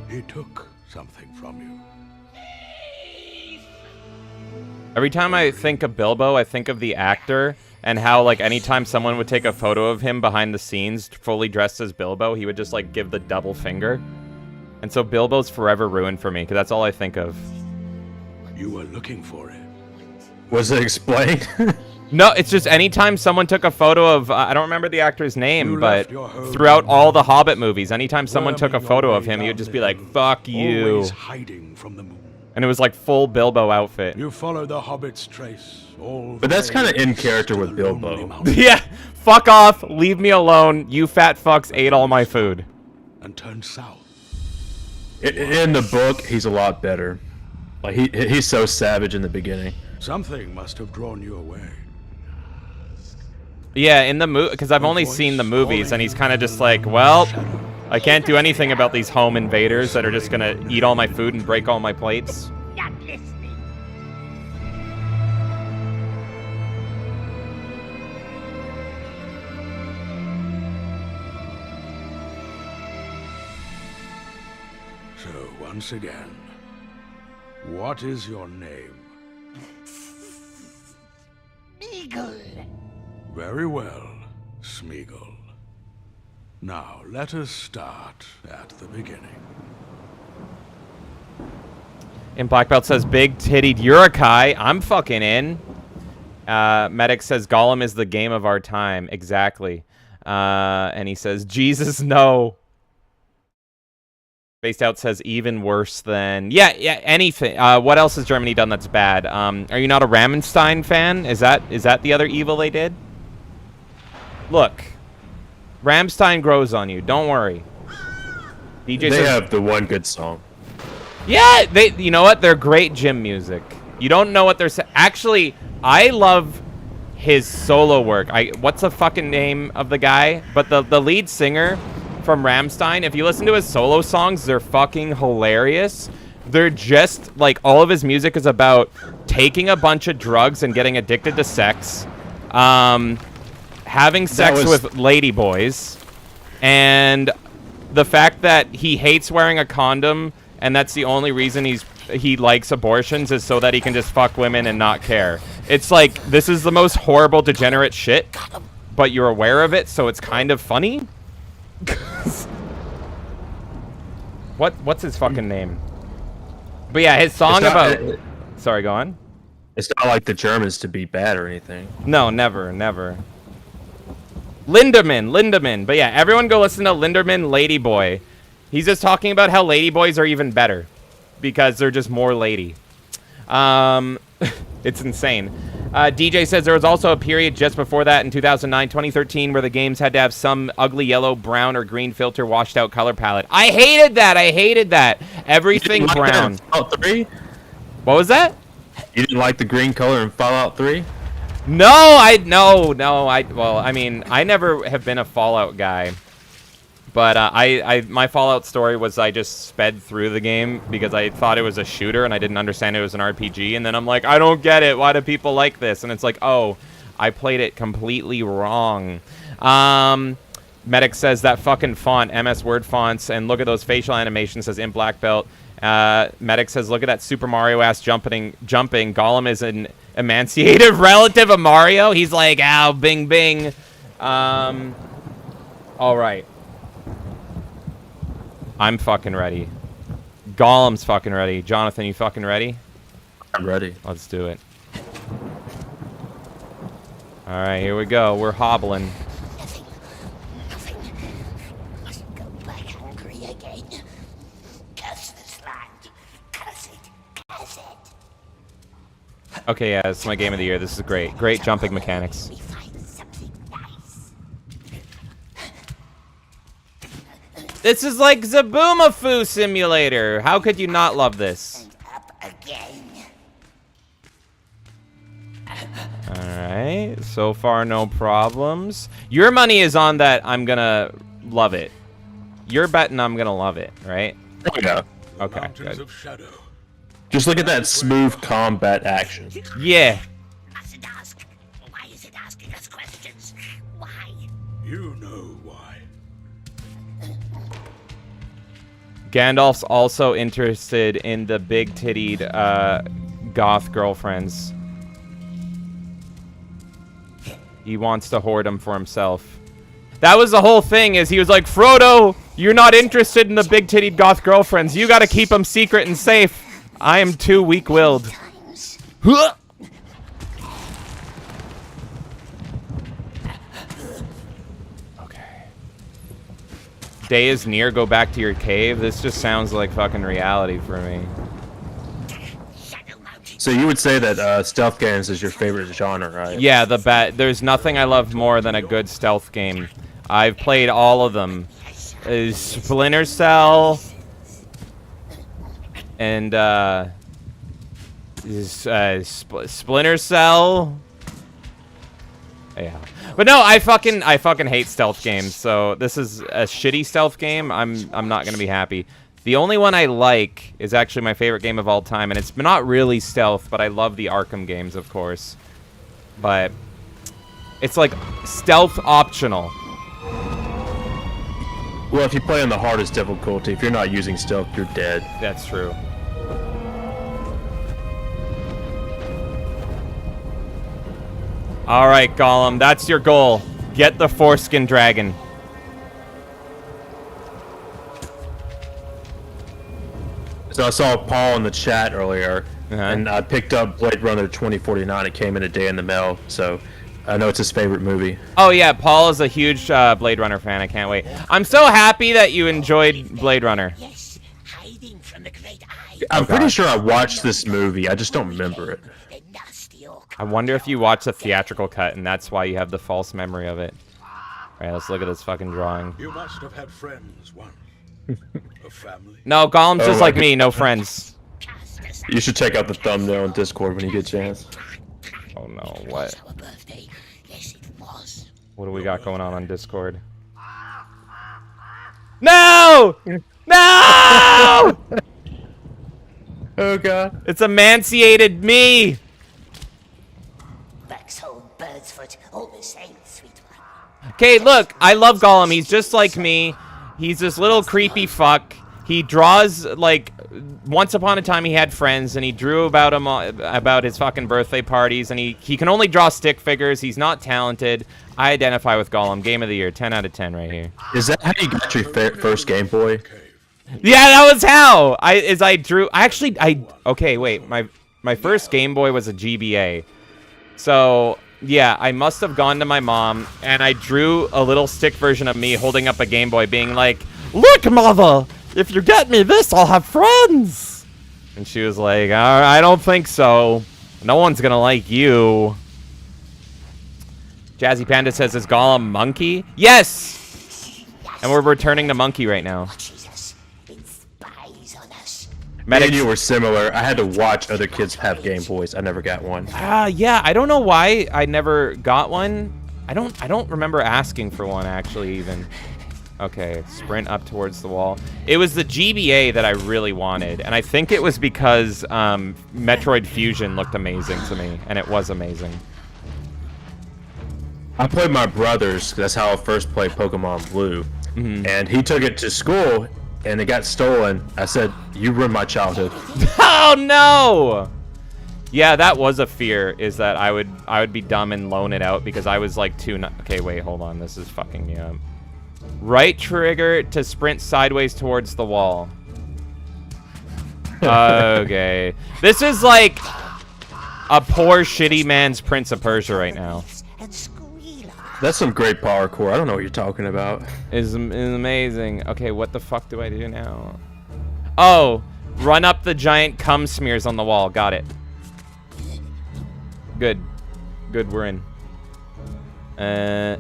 He took something from you. Every time I think of Bilbo, I think of the actor and how, like, anytime someone would take a photo of him behind the scenes fully dressed as Bilbo, he would just, like, give the double finger. And so Bilbo's forever ruined for me, because that's all I think of. You were looking for it. Was it explained? No, it's just anytime someone took a photo of, I don't remember the actor's name, You but left your home throughout in all the Middle-earth, Hobbit movies, anytime someone took a worming photo your of him, way he would down just the be like, hill, fuck you. Always hiding from the moon. And it was like full Bilbo outfit. You follow the Hobbit's trace. All But that's the kind of way in east character to with the Lonely Bilbo. Mountain, Yeah, fuck off, leave me alone, you fat fucks ate all my food. and turn south. In the book, he's a lot better. Like he's so savage in the beginning. Something must have drawn you away. Yeah, in the movie, because I've only seen the movies, and he's kind of just like, well, I can't do anything about these home invaders that are just gonna eat all my food and break all my plates. Not listening. So, once again, what is your name? Eagle. Very well, Smeagol. Now, let us start at the beginning. And Black Belt says, big tittied Urukai. I'm fucking in. Medic says, Gollum is the game of our time. Exactly. And he says, Jesus, no. Spaced Out says, even worse than... Yeah, anything. What else has Germany done that's bad? Are you not a Rammstein fan? Is that the other evil they did? Look. Rammstein grows on you. Don't worry. DJ They says, have the one good song. yeah, you know what? They're great gym music. You don't know what they're saying. Actually, I love his solo work. What's the fucking name of the guy? But the lead singer from Rammstein, if you listen to his solo songs, they're fucking hilarious. They're just, like, all of his music is about taking a bunch of drugs and getting addicted to sex. Having sex with ladyboys. And the fact that he hates wearing a condom, and that's the only reason he likes abortions, is so that he can just fuck women and not care. It's like, this is the most horrible, degenerate shit, but you're aware of it, so it's kind of funny. What's his fucking name? But yeah, his song sorry, go on. It's not like the Germans to be bad or anything. No, never. Lindemann. But yeah, everyone go listen to Lindemann Ladyboy. He's just talking about how ladyboys are even better because they're just more lady. It's insane. DJ says there was also a period just before that in 2009, 2013 where the games had to have some ugly yellow, brown, or green filter washed out color palette. I hated that. Everything You didn't like brown. that in Fallout 3? What was that? You didn't like the green color in Fallout 3? No, well, I mean, I never have been a Fallout guy. But my Fallout story was I just sped through the game because I thought it was a shooter and I didn't understand it was an RPG. And then I'm like, I don't get it. Why do people like this? And it's like, oh, I played it completely wrong. Medic says that fucking font, MS Word fonts, and look at those facial animations, says in Black Belt. Medic says, look at that Super Mario ass jumping. Gollum is an emancipative relative of Mario. He's like, ow, bing, bing. All right. I'm fucking ready. Gollum's fucking ready. Jonathan, you fucking ready? I'm ready. Let's do it. All right, here we go. We're hobbling. Nothing. Must go back hungry again. Curse this land. Curse it. Okay, yeah, this is my game of the year. This is great. Great jumping mechanics. We find something nice. This is like Zaboomafoo Simulator. How could you not love this? And up again. Alright, so far no problems. Your money is on that I'm gonna love it. You're betting I'm gonna love it, right? Oh, yeah. Okay, Mountains good. of shadow. Just look at that smooth combat action. Why Yeah. is it asking us questions? Why? You know why. Gandalf's also interested in the big-tittied goth girlfriends. He wants to hoard them for himself. That was the whole thing, is he was like, Frodo, you're not interested in the big-tittied goth girlfriends. You gotta keep them secret and safe. I am too weak-willed. Times. Okay. Day is near, go back to your cave. This just sounds like fucking reality for me. Shadow Mountain. So you would say that stealth games is your favorite genre, right? Yeah, there's nothing I love more than a good stealth game. I've played all of them. Splinter Cell and Splinter Cell. Yeah, but no, I fucking hate stealth games. So this is a shitty stealth game. I'm not gonna be happy. The only one I like is actually my favorite game of all time, and it's not really stealth, but I love the Arkham games, of course. But it's like stealth optional. Well, if you play on the hardest difficulty, if you're not using stealth, you're dead. That's true. All right, Gollum, that's your goal. Get the foreskin dragon. So I saw Paul in the chat earlier, Uh-huh. and I picked up Blade Runner 2049. It came in a day in the mail, so I know it's his favorite movie. Oh yeah, Paul is a huge Blade Runner fan. I can't wait. I'm so happy that you enjoyed Blade Runner. Yes, hiding from the great eye. I'm pretty sure I watched this movie. I just don't remember it. The nasty orc. I wonder if you watched the theatrical cut and that's why you have the false memory of it. All right, let's look at this fucking drawing. You must have had friends once. A family. No, Gollum's Oh just my like me, no friends. Cast us You should check out the thumbnail on Discord when you get a chance. Oh no, what? our birthday. Yes, it was. What do we got going on Discord? No! No! Oh god. It's emanciated me! Waxhold, Birdsfoot, all the same, sweet one. Okay, look, I love Gollum. He's just like me. He's this little creepy fuck. He draws, like, once upon a time he had friends, and he drew about him, about his fucking birthday parties, and he can only draw stick figures. He's not talented. I identify with Gollum. Game of the year, 10 out of 10 right here. Is that how you got your first Game Boy? Yeah, that was how! Okay, wait, my first Game Boy was a GBA. So, yeah, I must have gone to my mom, and I drew a little stick version of me holding up a Game Boy, being like, "Look, mother, if you get me this, I'll have friends." And she was like, "I don't think so. No one's gonna like you." Jazzy Panda says, "Is Gollum monkey?" Yes! And we're returning to monkey right now. Jesus, been spies on us. Me and you were similar. I had to watch other kids have Game Boys. I never got one. Yeah, I don't know why I never got one. I don't remember asking for one, actually, even. Okay, sprint up towards the wall. It was the GBA that I really wanted, and I think it was because Metroid Fusion looked amazing to me, and it was amazing. I played my brother's. That's how I first played Pokemon Blue. And he took it to school, and it got stolen. I said, "You ruined my childhood." Oh no! Yeah, that was a fear, is that I would be dumb and loan it out because I was like okay, wait, hold on. This is fucking me up. Right trigger to sprint sideways towards the wall. Okay. This is like a poor shitty man's Prince of Persia right now. And squeal. That's some great parkour. I don't know what you're talking about. Is amazing. Okay, what the fuck do I do now? Oh, run up the giant cum smears on the wall. Got it. Good. Good, we're in. Okay.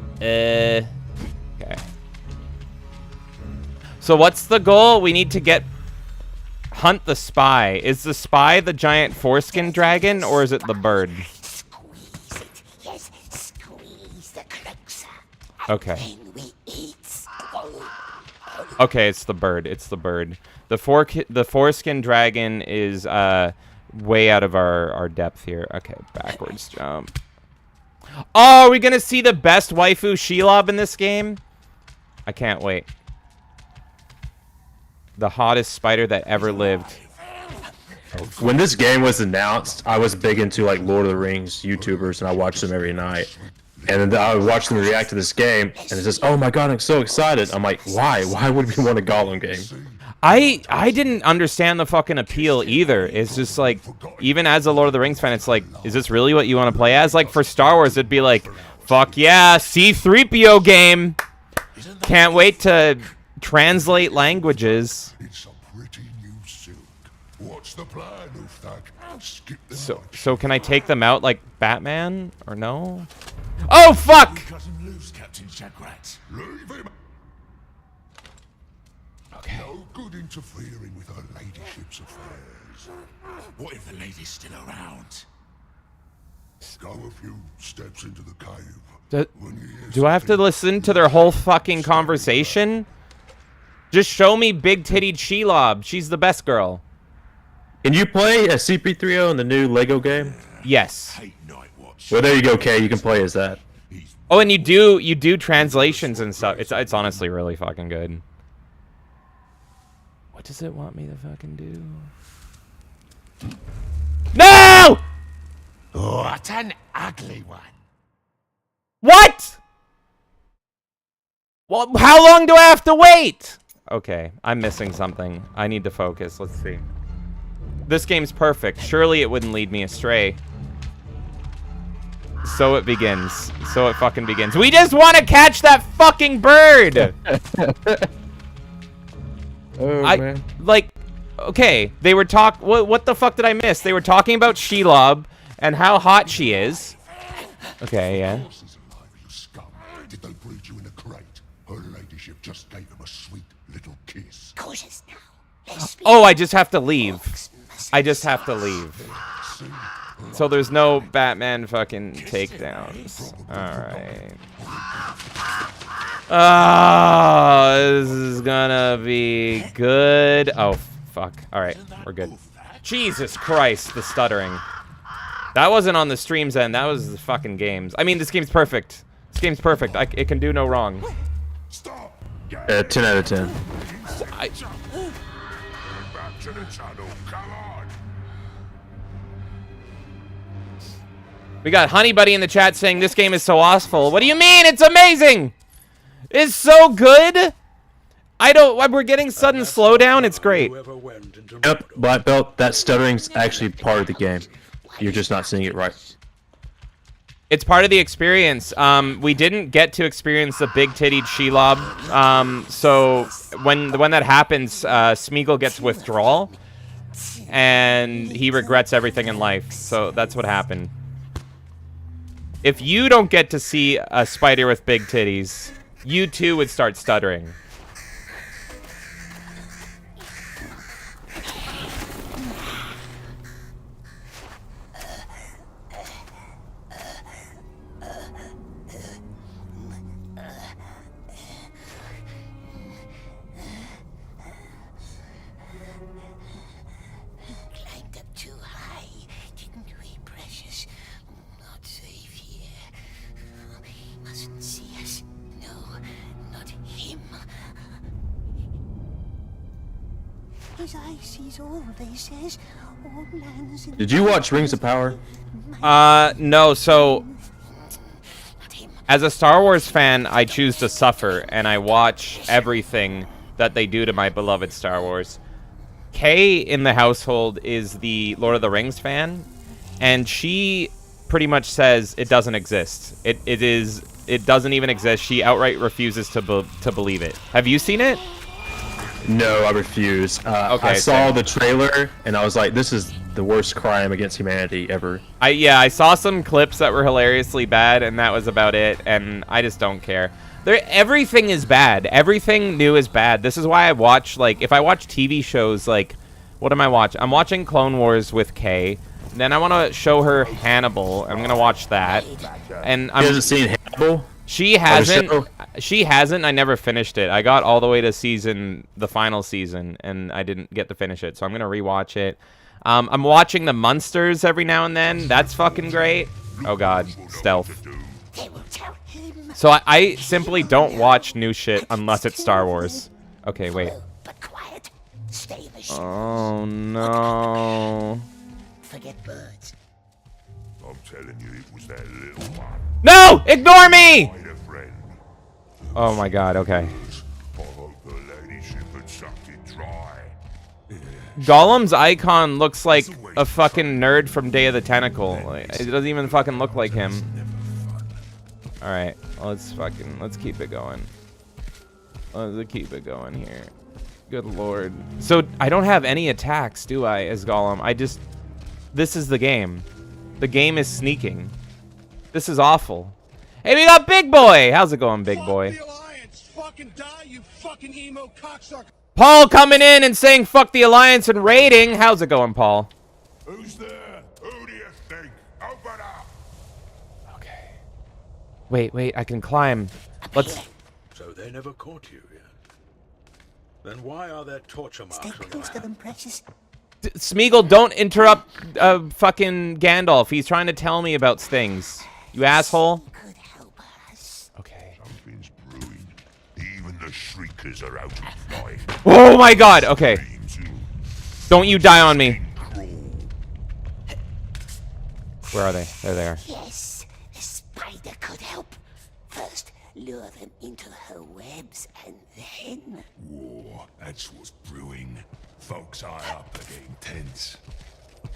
So what's the goal? We need to hunt the spy. Is the spy the giant foreskin dragon, or is it the bird? Squeeze it. Yes, squeeze the closer. Okay. Then we eat. Okay, it's the bird. It's the bird. The foreskin dragon is way out of our depth here. Okay, backwards jump. Oh, are we gonna see the best waifu Shelob in this game? I can't wait. The hottest spider that ever lived. When this game was announced, I was big into like Lord of the Rings YouTubers, and I watched them every night. And then I would watch them react to this game, and it says, "Oh my god, I'm so excited!" I'm like, "Why? Why would we want a Gollum game?" I didn't understand the fucking appeal either. It's just like, even as a Lord of the Rings fan, it's like, is this really what you want to play as? Like for Star Wars, it'd be like, fuck yeah, C-3PO game. Can't wait to translate languages. It's a pretty new silk. What's the plan, Uftak? Skip the So can I take them out like Batman or no? Oh fuck! Cut him loose, Captain Shagrat. Leave him. Okay. No good interfering with her ladyship's affairs. What if the lady's still around? Go a few steps into the cave. Do, do I have to listen to their whole fucking conversation? Just show me big-tittied Shelob. She's the best girl. Can you play a CP3O in the new Lego game? Yes. Hate night watch. Well, there you go, Kay. You can play as that. Oh, and you do translations and stuff. It's honestly really fucking good. What does it want me to fucking do? No! What an ugly one. What? Well, how long do I have to wait? Okay, I'm missing something. I need to focus. Let's see. This game's perfect. Surely it wouldn't lead me astray. So it begins. So it fucking begins. We just want to catch that fucking bird! Oh, man. Like, okay, they were what the fuck did I miss? They were talking about Shelob and how hot she is. Okay, yeah. Horses alive, you scum. Did they breed you in a crate? Her ladyship just gave him a sweet little kiss. Cautious now. Let's speak. Oh, I just have to leave. I just have to leave. See? So there's no Batman fucking takedowns. Alright. Oh, this is gonna be good. Oh, fuck. Alright, we're good. Jesus Christ, the stuttering. That wasn't on the stream's end. That was the fucking game's. I mean, this game's perfect. This game's perfect. It can do no wrong. Stop! 10 out of 10. I, Back to the tunnel, come on! we got Honey Buddy in the chat saying this game is so awful. What do you mean? It's amazing! It's so good! We're getting sudden slowdown. It's great. Yep, Black Belt, that stuttering's actually part of the game. You're just not seeing it right. It's part of the experience. We didn't get to experience the big-tittied Shelob. So when that happens, Smeagol gets withdrawal, and he regrets everything in life. So that's what happened. If you don't get to see a spider with big titties, you too would start stuttering. Climbed up too high, didn't we, precious? Not safe here. He mustn't see us. No, not him. His eye sees all, they says. All lands in Did you watch Rings of Power? No, so not him. as a Star Wars fan, I choose to suffer, and I watch everything that they do to my beloved Star Wars. Kay in the household is the Lord of the Rings fan, and she pretty much says it doesn't exist. It doesn't even exist. She outright refuses to believe it. Have you seen it? No, I refuse. Okay, I saw same. the trailer, and I was like, this is the worst crime against humanity ever. I saw some clips that were hilariously bad, and that was about it, and I just don't care. Everything is bad. Everything new is bad. This is why I watch, like, if I watch TV shows, like, what am I watching? I'm watching Clone Wars with Kay. Then I want to show her Hannibal. I'm going to watch that. And You hasn't seen Hannibal? She hasn't. show? She hasn't. I never finished it. I got all the way to the final season, and I didn't get to finish it. So I'm gonna rewatch it. I'm watching the Munsters every now and then. That's fucking great. Oh god, stealth. They will tell him. So I simply don't watch new shit unless it's Star Wars. Okay, wait. But quiet. Stay in the shadows. Oh no. Forget birds. I'm telling you, it was that little one. No! Ignore me! Quite a friend. Oh my god. Okay. I hope the ladyship had sucked it dry. Gollum's icon looks like a fucking nerd from Day of the Tentacle. Like, it doesn't even fucking look like him. Alright, let's keep it going. Let's keep it going here. Good lord. So, I don't have any attacks, do I, as Gollum? This is the game. The game is sneaking. This is awful. Hey, we got Big Boy! How's it going, Big Boy? Fuck the Alliance! Fucking die, you fucking emo cocksucker! Paul coming in and saying fuck the Alliance and raiding. How's it going, Paul? Who's there? Who do you think? Open up! Okay. Wait, I can climb. Let's... So they never caught you yet? Then why are there torture marks Stay on your close to hand? them, precious. Smeagol, don't interrupt fucking Gandalf. He's trying to tell me about things. You asshole. Could help us. Okay. Something's brewing. Even the shriekers are out of flight. Oh my god, okay. Seems you Don't you die on me. crawl. Where are they? They're there. Yes, the spider could help. First, lure them into her webs, and then... War, that's what's brewing. Folks high up are getting tense.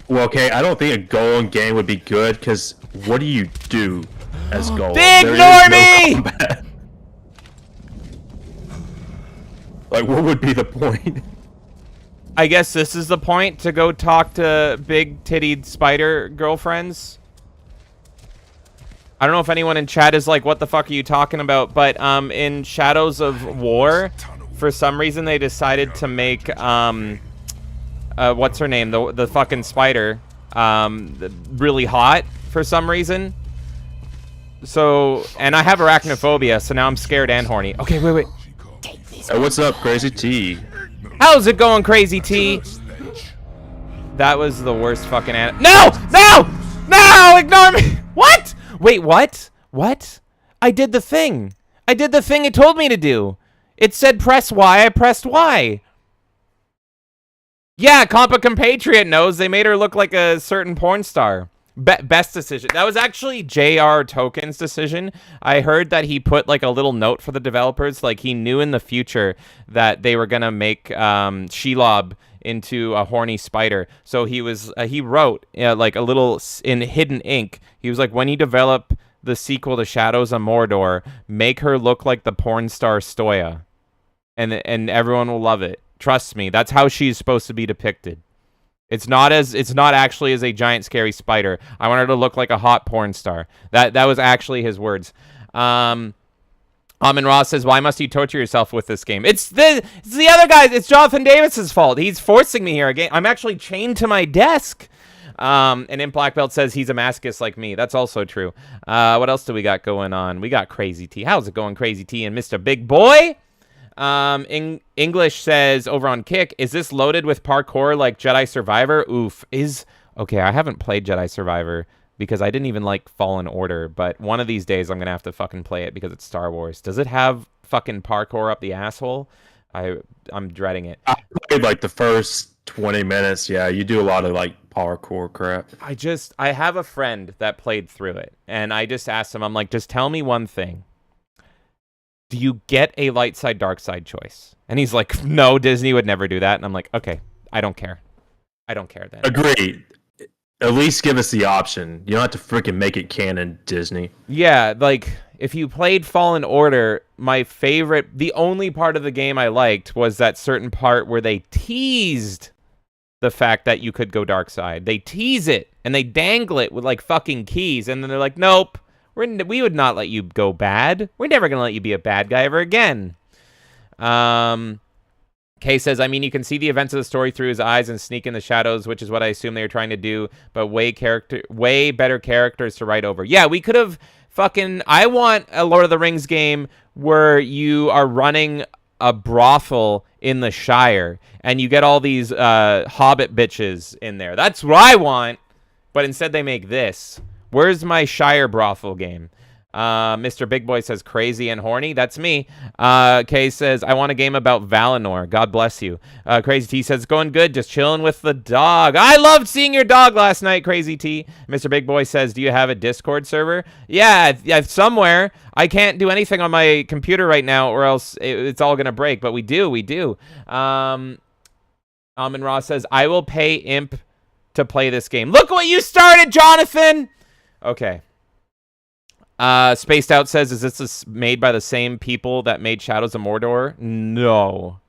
Well, okay, I don't think a Gollum game would be good, because what do you do as Gollum? Ignore There is me! no combat. Like, what would be the point? I guess this is the point to go talk to big-tittied spider girlfriends. I don't know if anyone in chat is like, what the fuck are you talking about? But in Shadows of War, for some reason they decided to make what's her name, the fucking spider, really hot for some reason. So, and I have arachnophobia, so now I'm scared and horny. Okay, wait. Take this. Hey, what's up, Crazy T? How's it going, Crazy T? That was the worst fucking No! Ignore me! What? Wait, what? What? I did the thing. I did the thing it told me to do. It said press Y, I pressed Y. Yeah, Compa Compatriot knows. They made her look like a certain porn star. Best decision. That was actually J.R. Token's decision. I heard that he put like a little note for the developers. Like he knew in the future that they were going to make Shelob into a horny spider. So he was he wrote like a little in hidden ink. He was like, when you develop the sequel to Shadows of Mordor, make her look like the porn star Stoya. And everyone will love it. Trust me, that's how she's supposed to be depicted. It's not actually as a giant scary spider. I want her to look like a hot porn star. That was actually his words. Amin Ross says, "Why must you torture yourself with this game?" It's the other guys. It's Jonathan Davis's fault. He's forcing me here again. I'm actually chained to my desk. And in Black Belt says he's a masochist like me. That's also true. What else do we got going on? We got Crazy T. How's it going, Crazy T and Mr. Big Boy? English says over on Kick, is this loaded with parkour like Jedi Survivor? Oof. Okay, I haven't played Jedi Survivor because I didn't even like Fallen Order, but one of these days I'm gonna have to fucking play it because it's Star Wars. Does it have fucking parkour up the asshole? I'm dreading it. I played like the first 20 minutes. Yeah, you do a lot of like parkour crap. I have a friend that played through it, and I just asked him, I'm like, just tell me one thing. Do you get a light side, dark side choice? And he's like, no, Disney would never do that. And I'm like, okay, I don't care. I don't care then. Agreed. At least give us the option. You don't have to freaking make it canon, Disney. Yeah, like, if you played Fallen Order, the only part of the game I liked was that certain part where they teased the fact that you could go dark side. They tease it, and they dangle it with, like, fucking keys, and then they're like, nope, we would not let you go bad. We're never gonna let you be a bad guy ever again. Kay says, I mean, you can see the events of the story through his eyes and sneak in the shadows, which is what I assume they were trying to do, but way better characters to write over. Yeah, we could have I want a Lord of the Rings game where you are running a brothel in the Shire, and you get all these Hobbit bitches in there. That's what I want, but instead they make this. Where's my Shire brothel game? Mr. Big Boy says crazy and horny. That's me. Kay says I want a game about Valinor. God bless you. Crazy T says going good, just chilling with the dog. I loved seeing your dog last night, Crazy T. Mr. Big Boy says, do you have a Discord server? Yeah, somewhere. I can't do anything on my computer right now, or else it's all gonna break. But we do. Amon Ross says I will pay Imp to play this game. Look what you started, Jonathan. Okay. Spaced Out says, is this made by the same people that made Shadows of Mordor? No,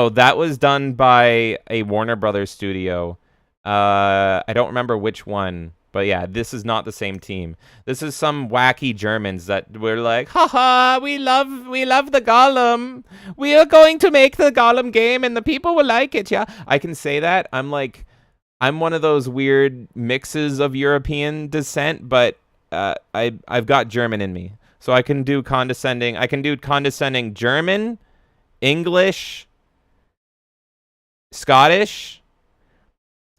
that was done by a Warner Brothers studio. I don't remember which one, but yeah, this is not the same team. This is some wacky Germans that were like, haha, we love the Gollum. We are going to make the Gollum game and the people will like it, yeah. I can say that. I'm one of those weird mixes of European descent, but I've got German in me, so I can do condescending. I can do condescending German, English, Scottish,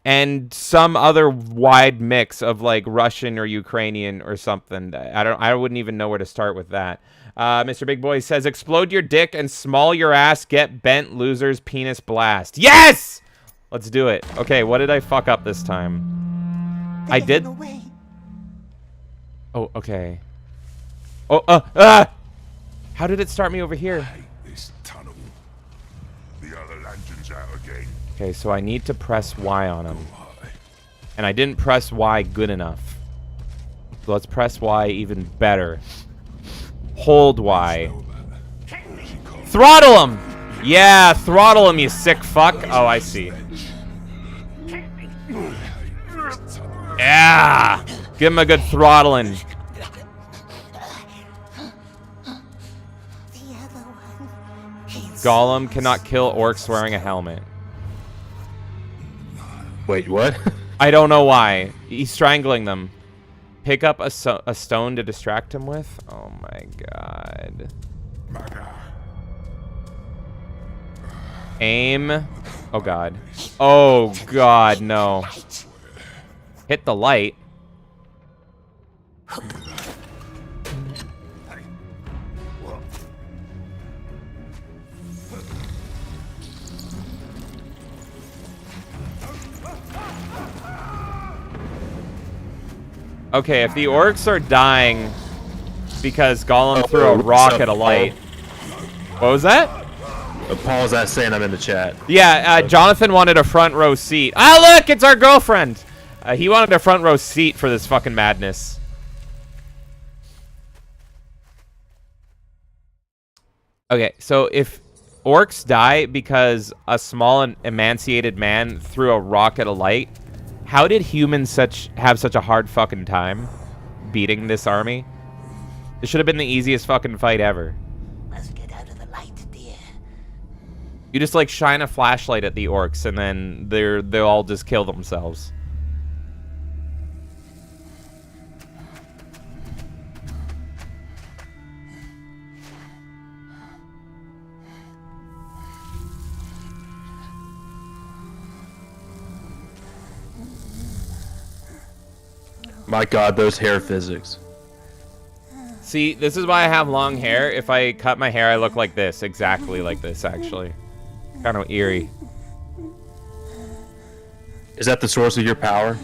and some other wide mix of like Russian or Ukrainian or something. I wouldn't even know where to start with that. Mr. Big Boy says, explode your dick and small your ass, get bent, losers, penis blast. Yes! Let's do it. Okay, what did I fuck up this time? I did. Oh, okay. Oh, how did it start me over here? Hate this tunnel. The other lantern's out again. Okay, so I need to press Y on him. And I didn't press Y good enough. So let's press Y even better. Hold Y. Throttle him! Yeah, throttle him, you sick fuck. Oh, I see. Yeah! Give him a good throttling. Gollum cannot kill orcs wearing a helmet. Wait, what? I don't know why. He's strangling them. Pick up a stone to distract him with? Oh my god. Aim. Oh god. Oh god, no. Hit the light. Okay, if the orcs are dying because Gollum threw a rock at a light. What was that? Paul's not saying I'm in the chat. Yeah, Jonathan wanted a front row seat. Ah, look, it's our girlfriend. He wanted a front row seat for this fucking madness. Okay, so if orcs die because a small and emaciated man threw a rock at a light, how did humans have such a hard fucking time beating this army? This should have been the easiest fucking fight ever. Must get out of the light, dear. You just like shine a flashlight at the orcs and then they'll all just kill themselves. My god, those hair physics. See, this is why I have long hair. If I cut my hair, I look like this. Exactly like this, actually. Kind of eerie. Is that the source of your power?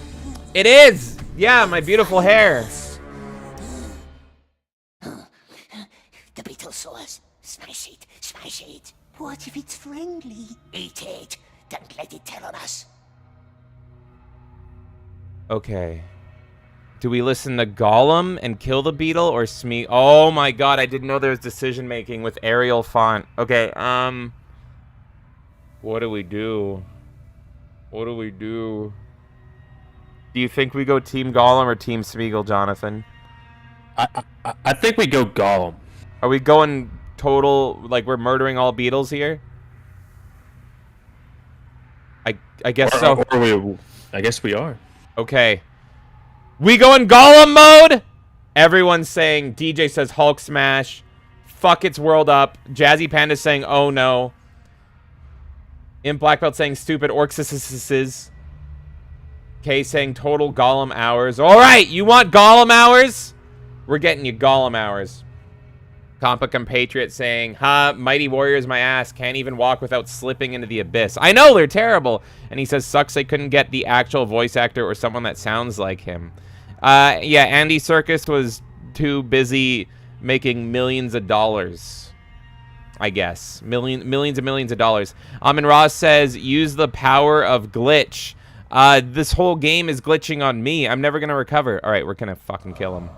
It is! Yeah, my beautiful hair. The beetle saw us. Smash it, smash it. What if it's friendly? Eat it. Don't let it tell on us. Okay. Do we listen to Gollum and kill the beetle or Smee? Oh my god, I didn't know there was decision making with Arial font. Okay, what do we do? What do we do? Do you think we go Team Gollum or Team Smeagol, Jonathan? I think we go Gollum. Are we going total, like we're murdering all beetles here? I guess so. I guess we are. Okay. We going Gollum mode? Everyone's saying, DJ says Hulk smash. Fuck its world up. Jazzy Panda's saying, oh no. Imp Black Belt saying stupid orcs. Kay saying total Gollum hours. Alright, you want Gollum hours? We're getting you Gollum hours. Compa Compatriot saying, Mighty Warrior's my ass. Can't even walk without slipping into the abyss. I know, they're terrible. And he says, sucks they couldn't get the actual voice actor or someone that sounds like him. Yeah, Andy Serkis was too busy making millions of dollars. I guess. Millions and millions of dollars. Amin Ross says, use the power of glitch. This whole game is glitching on me. I'm never going to recover. All right, we're going to fucking kill him.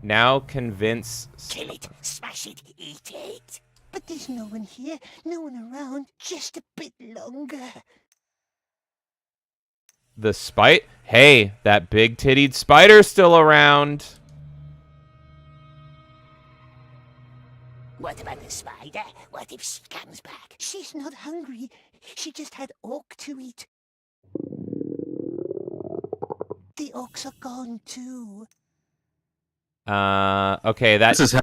Now convince... Kill it, smash it, eat it. But there's no one here, no one around, just a bit longer. The spite? Hey, that big-tittied spider's still around. What about the spider? What if she comes back? She's not hungry. She just had orc to eat. The orcs are gone too. Okay, This is how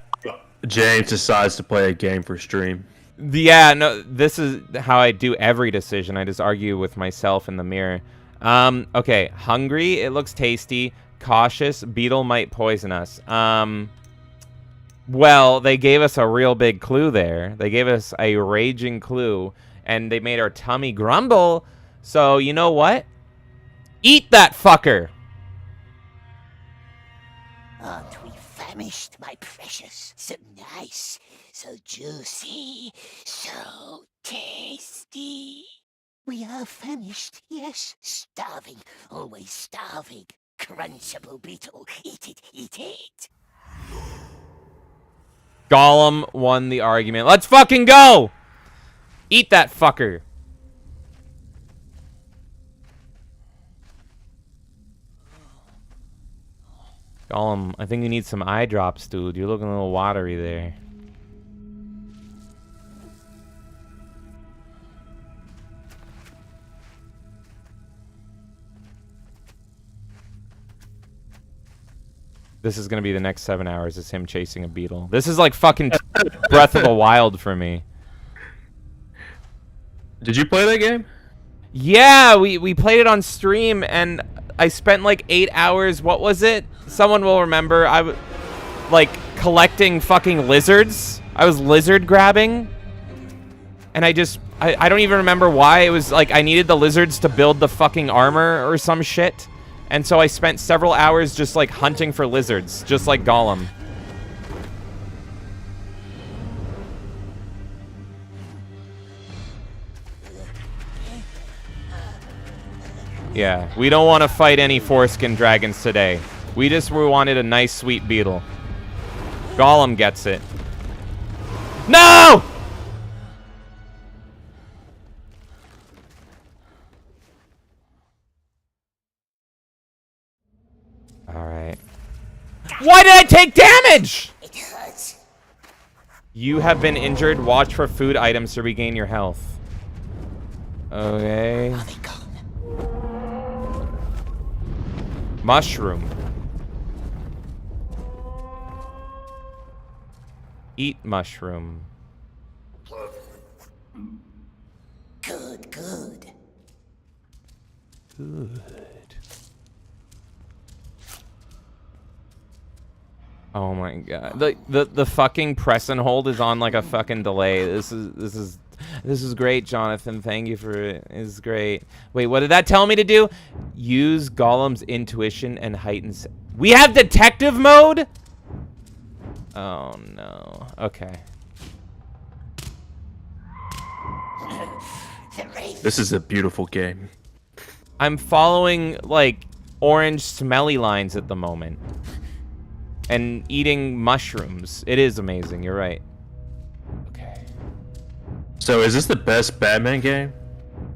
James decides to play a game for stream. Yeah, no, this is how I do every decision. I just argue with myself in the mirror. Okay, hungry, it looks tasty. Cautious, beetle might poison us. Well, they gave us a real big clue there. They gave us a raging clue, and they made our tummy grumble. So, you know what? Eat that fucker! Aren't we famished, my precious? So nice, so juicy, so tasty. We are famished, yes. Starving, always starving. Crunchable beetle, eat it, eat it. Gollum won the argument. Let's fucking go! Eat that fucker. Gollum, I think you need some eye drops, dude. You're looking a little watery there. This is gonna be the next 7 hours. It's him chasing a beetle. This is like fucking Breath of the Wild for me. Did you play that game? Yeah, we played it on stream, and I spent like 8 hours. What was it? Someone will remember. I was like collecting fucking lizards. I was lizard grabbing, and I don't even remember why. It was like I needed the lizards to build the fucking armor or some shit, and so I spent several hours just like hunting for lizards, just like Gollum. Yeah, we don't want to fight any foreskin dragons today. We wanted a nice, sweet beetle. Gollum gets it. No! Alright. Why did I take damage? It hurts. You have been injured. Watch for food items to regain your health. Okay. Are they gone? Mushroom. Eat mushroom. Good, good. Good. Oh my god. The fucking press and hold is on like a fucking delay. This is great, Jonathan. Thank you for it. It's great. Wait, what did that tell me to do? Use Gollum's intuition and heightens. We have detective mode? Oh no. Okay. This is a beautiful game. I'm following like orange smelly lines at the moment. And eating mushrooms. It is amazing, you're right. Okay. So is this the best Batman game?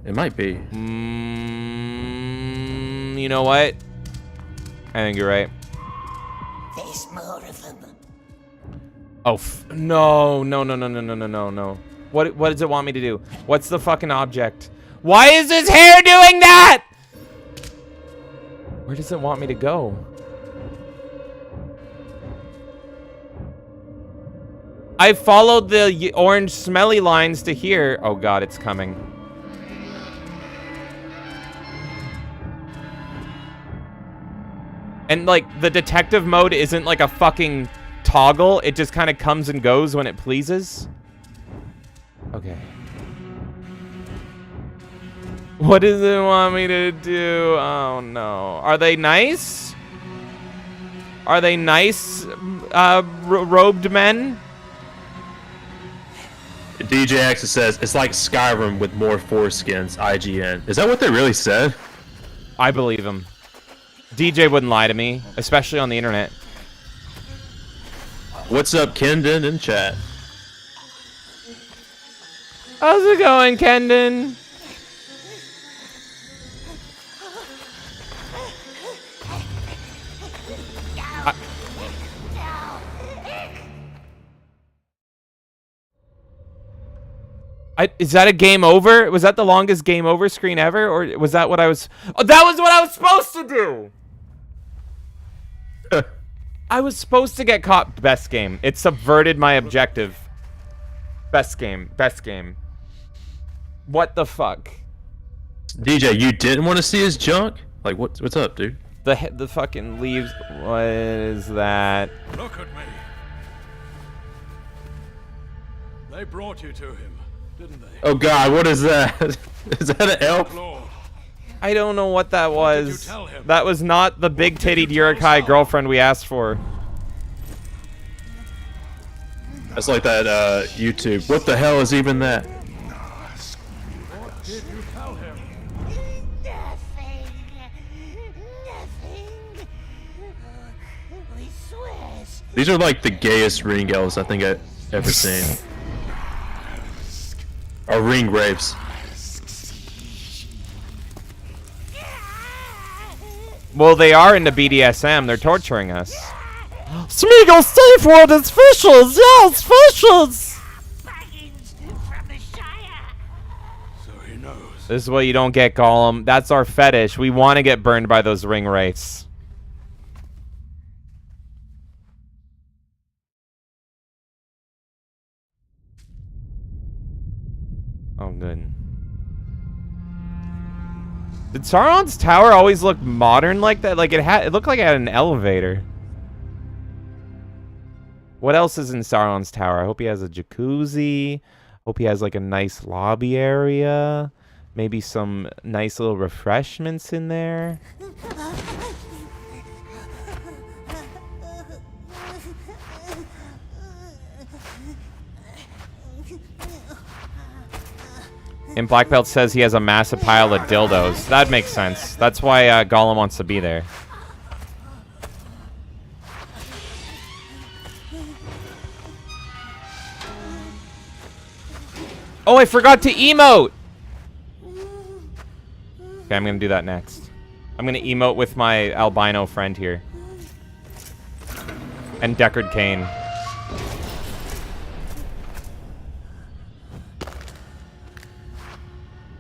It might be. You know what? I think you're right. There's more of them. Oh, no. What does it want me to do? What's the fucking object? Why is his hair doing that? Where does it want me to go? I followed the orange smelly lines to here. Oh god, it's coming. And like the detective mode isn't like a fucking toggle. It just kind of comes and goes when it pleases. Okay. What does it want me to do? Oh no. Are they nice? Are they nice robed men? DJ Axis says it's like Skyrim with more foreskins. IGN. Is that what they really said? I believe him. DJ wouldn't lie to me, especially on the internet. What's up, Kendon in chat? How's it going, Kendon? Is that a game over? Was that the longest game over screen ever? Or was that what I was... Oh, that was what I was supposed to do! I was supposed to get caught. Best game. It subverted my objective. Best game. Best game. What the fuck? DJ, you didn't want to see his junk? Like, what's up, dude? The fucking leaves... What is that? Look at me. They brought you to him, didn't they? Oh god, what is that? Is that an elf? Lord, I don't know what that What did you was. tell him? That was not the big did you tittied tell Urukai Saul? girlfriend we asked for. That's like that YouTube. What the hell is even that? what did you tell him? Nothing. We swear. These are like the gayest ring elves I think I've ever seen. Or ring rapes. Well, they are into BDSM. They're torturing us. Smeagol, safe word is fishes. Yes, fishes. Baggins from the Shire. So he knows. This is what you don't get, Gollum. That's our fetish. We want to get burned by those ring wraiths. Oh, good. Did Sauron's tower always look modern like that? Like it looked like it had an elevator. What else is in Sauron's tower? I hope he has a jacuzzi. Hope he has like a nice lobby area. Maybe some nice little refreshments in there. And Black Belt says he has a massive pile of dildos. That makes sense. That's why Gollum wants to be there. Oh, I forgot to emote! Okay, I'm gonna do that next. I'm gonna emote with my albino friend here. And Deckard Cain.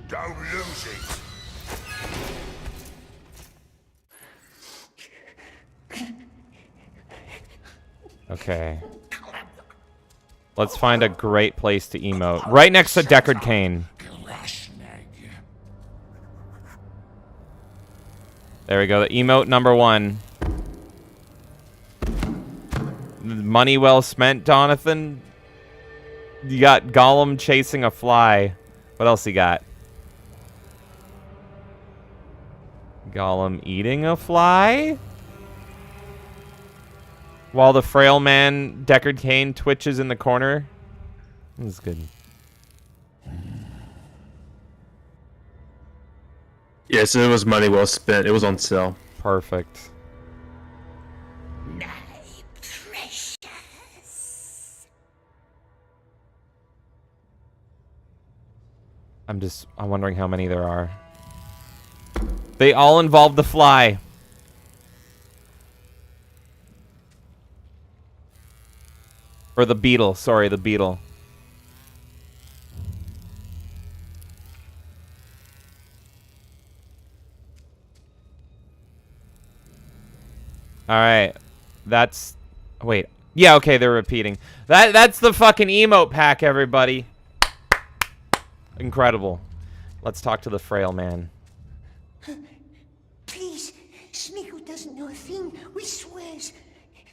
Don't lose it. Okay. Let's find a great place to emote. Right next to Deckard Cain. There we go. The emote number 1. Money well spent, Jonathan. You got Gollum chasing a fly. What else you got? Gollum eating a fly? While the frail man, Deckard Cain, twitches in the corner. This is good. Yes, it was money well spent. It was on sale. Perfect. My precious. I'm wondering how many there are. They all involve the fly. Or the beetle. Sorry, the beetle. Alright. That's... Wait. Yeah, okay, they're repeating. That's the fucking emote pack, everybody. Incredible. Let's talk to the frail man. Please, Smeagol doesn't know a thing. We swears.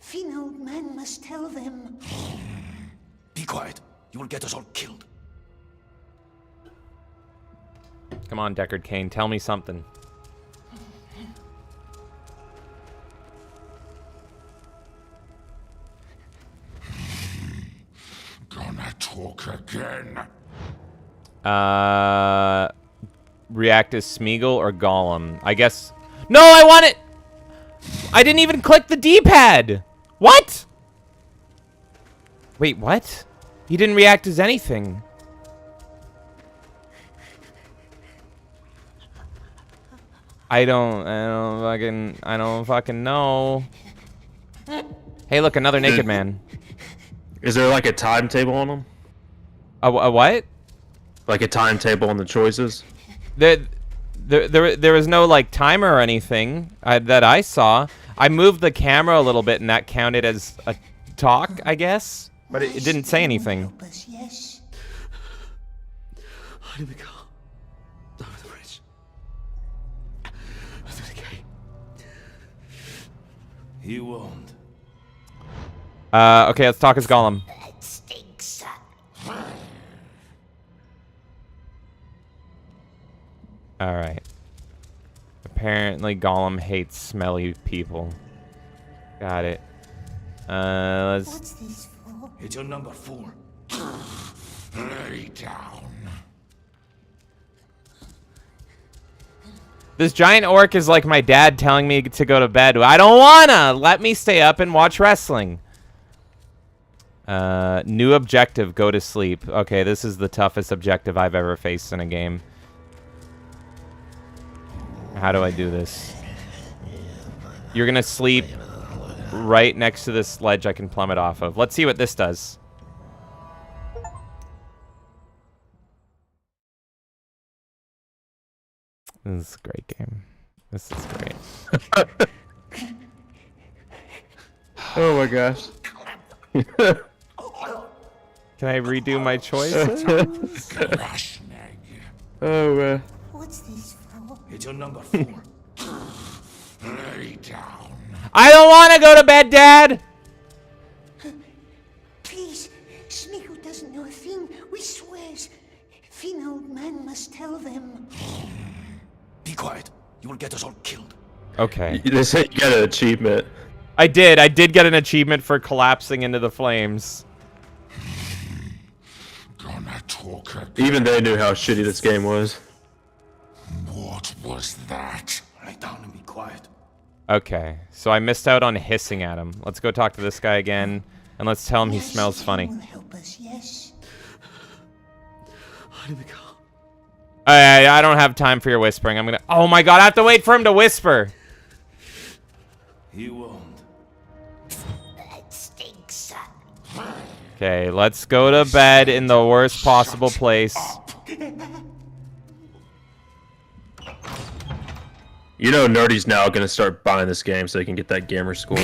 Fin old man must tell them. Be quiet. You will get us all killed. Come on, Deckard Cain, tell me something. Gonna talk again. React as Smeagol or Gollum? I guess... No, I want it! I didn't even click the D-pad! What? Wait, what? He didn't react as anything. I don't fucking know. Hey, look, another naked man. Is there like a timetable on them? A what? Like a timetable on the choices? There was no like timer or anything that I saw. I moved the camera a little bit, and that counted as a talk, I guess. But it didn't say anything. Help us, yes. Hide in the car. Over the bridge. Through the gate. He won't. Okay, let's talk as Gollum. That stinks. Alright. Apparently Gollum hates smelly people. Got it. Let's... What's this for? It's your number 4. Lay down. This giant orc is like my dad telling me to go to bed. I don't wanna! Let me stay up and watch wrestling. New objective, go to sleep. Okay, this is the toughest objective I've ever faced in a game. How do I do this? You're gonna sleep right next to this ledge I can plummet off of. Let's see what this does. This is a great game. This is great. Oh my gosh. Can I redo my choices? Oh man. What's this for? It's your number 4. Lay down. I don't want to go to bed, Dad! Please, Smeagol doesn't know a thing. We swears. Fin old man must tell them. Be quiet. You will get us all killed. Okay. They say you got an achievement. I did get an achievement for collapsing into the flames. Gonna talk again. Even they knew how shitty this game was. What was that? Lay down and be quiet. Okay, so I missed out on hissing at him. Let's go talk to this guy again, and let's tell him he smells funny. Will help us, yes. Hide in the car. I don't have time for your whispering. I'm gonna... Oh my god, I have to wait for him to whisper! He won't. That stinks. Okay, let's go to bed in the worst possible place. You know Nerdy's now gonna start buying this game so he can get that gamer score.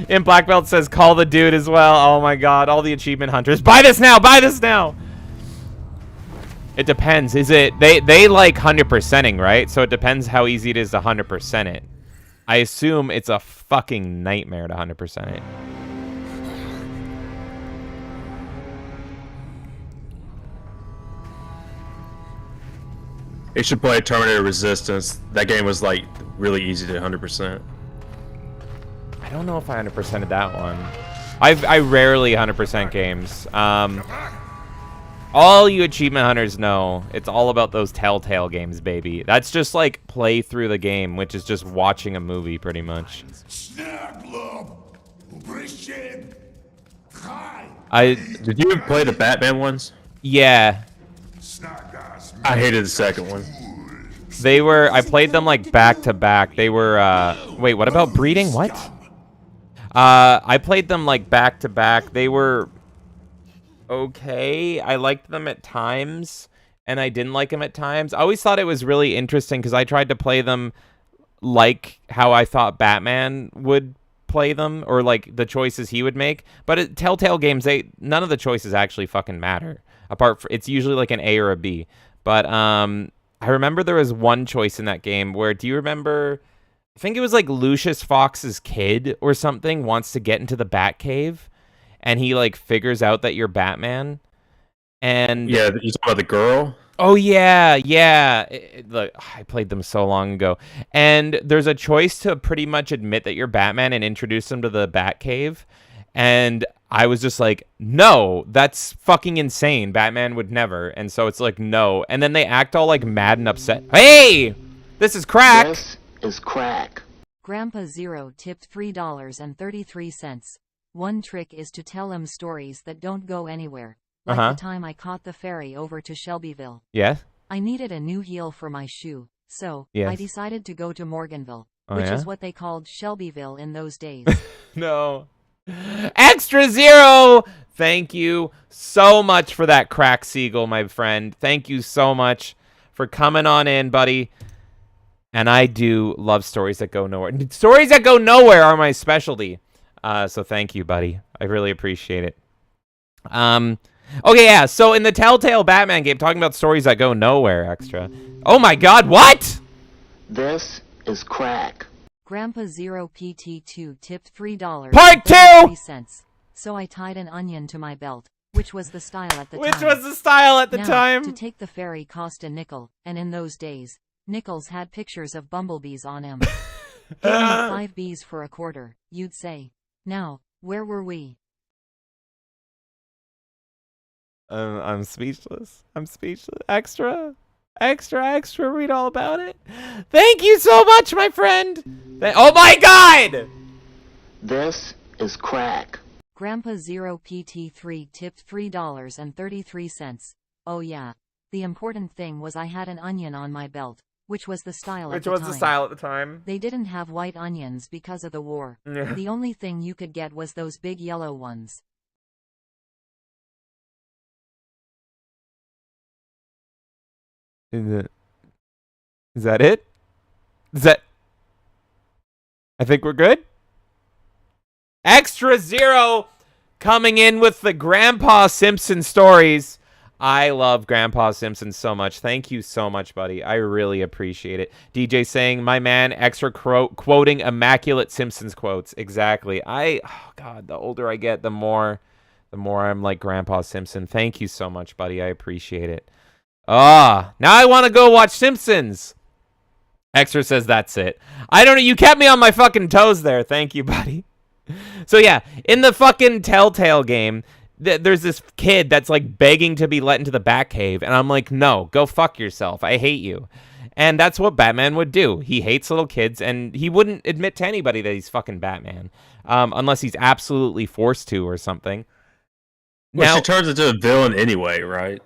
And Black Belt says, call the dude as well. Oh my god, all the achievement hunters. Buy this now! Buy this now! It depends. Is it... They like 100%ing, right? So it depends how easy it is to 100% it. I assume it's a fucking nightmare to 100% it. You should play Terminator Resistance. That game was like really easy to 100%. I don't know if I 100%ed that one. I rarely 100% games. All you achievement hunters know, it's all about those Telltale games, baby. That's just like play through the game, which is just watching a movie, pretty much. Did you even play the Batman ones? Yeah. I hated the second one. I played them like back to back. They were, wait, what about breeding? What? I played them like back to back. They were okay. I liked them at times, and I didn't like them at times. I always thought it was really interesting because I tried to play them like how I thought Batman would play them, or like the choices he would make. But Telltale games, none of the choices actually fucking matter. It's usually like an A or a B. But I remember there was one choice in that game where, do you remember? I think it was like Lucius Fox's kid or something wants to get into the Batcave. And he, like, figures out that you're Batman. And... Yeah, you talking about the girl? Oh, yeah, yeah. Look, I played them so long ago. And there's a choice to pretty much admit that you're Batman and introduce him to the Batcave. And I was just like, no, that's fucking insane. Batman would never. And so it's like, no. And then they act all, like, mad and upset. Hey! This is crack! This is crack. Grandpa Zero tipped $3.33. One trick is to tell him stories that don't go anywhere. Like the time I caught the ferry over to Shelbyville. Yeah? I needed a new heel for my shoe, so I decided to go to Morganville, which is what they called Shelbyville in those days. No. Extra Zero! Thank you so much for that crack, Seagull, my friend. Thank you so much for coming on in, buddy. And I do love stories that go nowhere. Stories that go nowhere are my specialty. So thank you, buddy. I really appreciate it. Okay, yeah. So in the Telltale Batman game, talking about stories that go nowhere, Extra. Oh my God, what? This is crack. Grandpa Zero PT2 tipped $3. Part 2! So I tied an onion to my belt, which was the style at the time. Which was the style at the now, time. To take the ferry cost a nickel, and in those days, nickels had pictures of bumblebees on them. Give me 5 bees for a quarter, you'd say. Now, where were we? I'm speechless. I'm speechless. Extra, read all about it. Thank you so much, my friend. Oh my God! This is crack. Grandpa Zero PT3 tipped $3.33. Oh yeah. The important thing was I had an onion on my belt, which was the style at the time. Which was the style at the time. They didn't have white onions because of the war. Yeah. The only thing you could get was those big yellow ones. Is that it? Is that... I think we're good. Extra Zero coming in with the Grandpa Simpson stories. I love Grandpa Simpson so much. Thank you so much, buddy. I really appreciate it. DJ saying, my man, extra quoting immaculate Simpsons quotes. Exactly. Oh God, the older I get, the more I'm like Grandpa Simpson. Thank you so much, buddy. I appreciate it. Now I want to go watch Simpsons. Extra says that's it. I don't know. You kept me on my fucking toes there. Thank you, buddy. So yeah, in the fucking Telltale game, there's this kid that's like begging to be let into the Batcave, and I'm like, no, go fuck yourself. I hate you. And that's what Batman would do. He hates little kids, and he wouldn't admit to anybody that he's fucking Batman, unless he's absolutely forced to or something. Well, now, she turns into a villain anyway, right?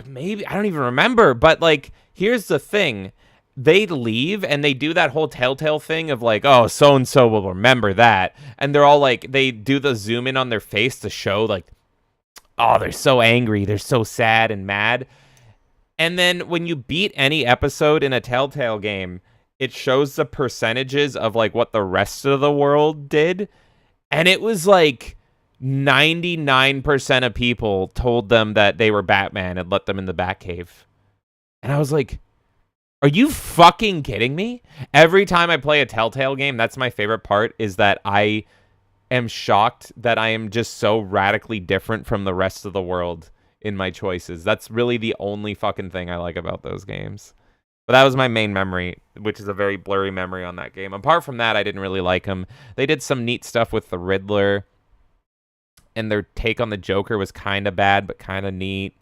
Maybe I don't even remember, but like, here's the thing. They leave and they do that whole Telltale thing of like, oh, so-and-so will remember that. And they're all like, they do the zoom in on their face to show like, oh, they're so angry. They're so sad and mad. And then when you beat any episode in a Telltale game, it shows the percentages of like what the rest of the world did. And it was like 99% of people told them that they were Batman and let them in the Batcave. And I was like, are you fucking kidding me? Every time I play a Telltale game, that's my favorite part, is that I am shocked that I am just so radically different from the rest of the world in my choices. That's really the only fucking thing I like about those games. But that was my main memory, which is a very blurry memory on that game. Apart from that, I didn't really like them. They did some neat stuff with the Riddler, and their take on the Joker was kind of bad, but kind of neat.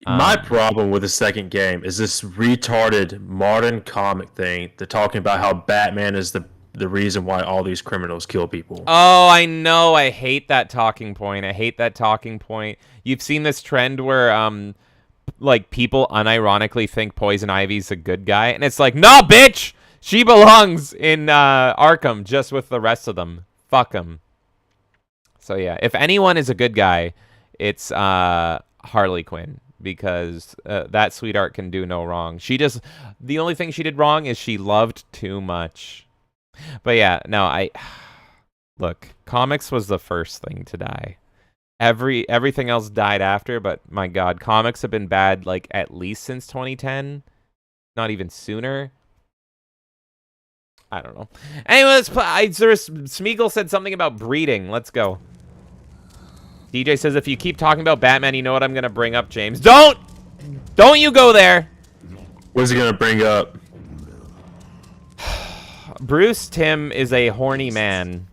My problem with the second game is this retarded modern comic thing. They're talking about how Batman is the reason why all these criminals kill people. Oh, I know. I hate that talking point. I hate that talking point. You've seen this trend where like people unironically think Poison Ivy's a good guy, and it's like, nah, bitch, she belongs in Arkham just with the rest of them. Fuck them. So yeah, if anyone is a good guy, it's Harley Quinn, because that sweetheart can do no wrong. The only thing she did wrong is she loved too much. But yeah, no, look, comics was the first thing to die. Everything else died after, but my God, comics have been bad like at least since 2010, not even sooner. I don't know. Anyways, Smeagol said something about breeding. Let's go. DJ says, if you keep talking about Batman, you know what I'm gonna bring up, James. Don't you go there. What's he gonna bring up? Bruce Timm is a horny man.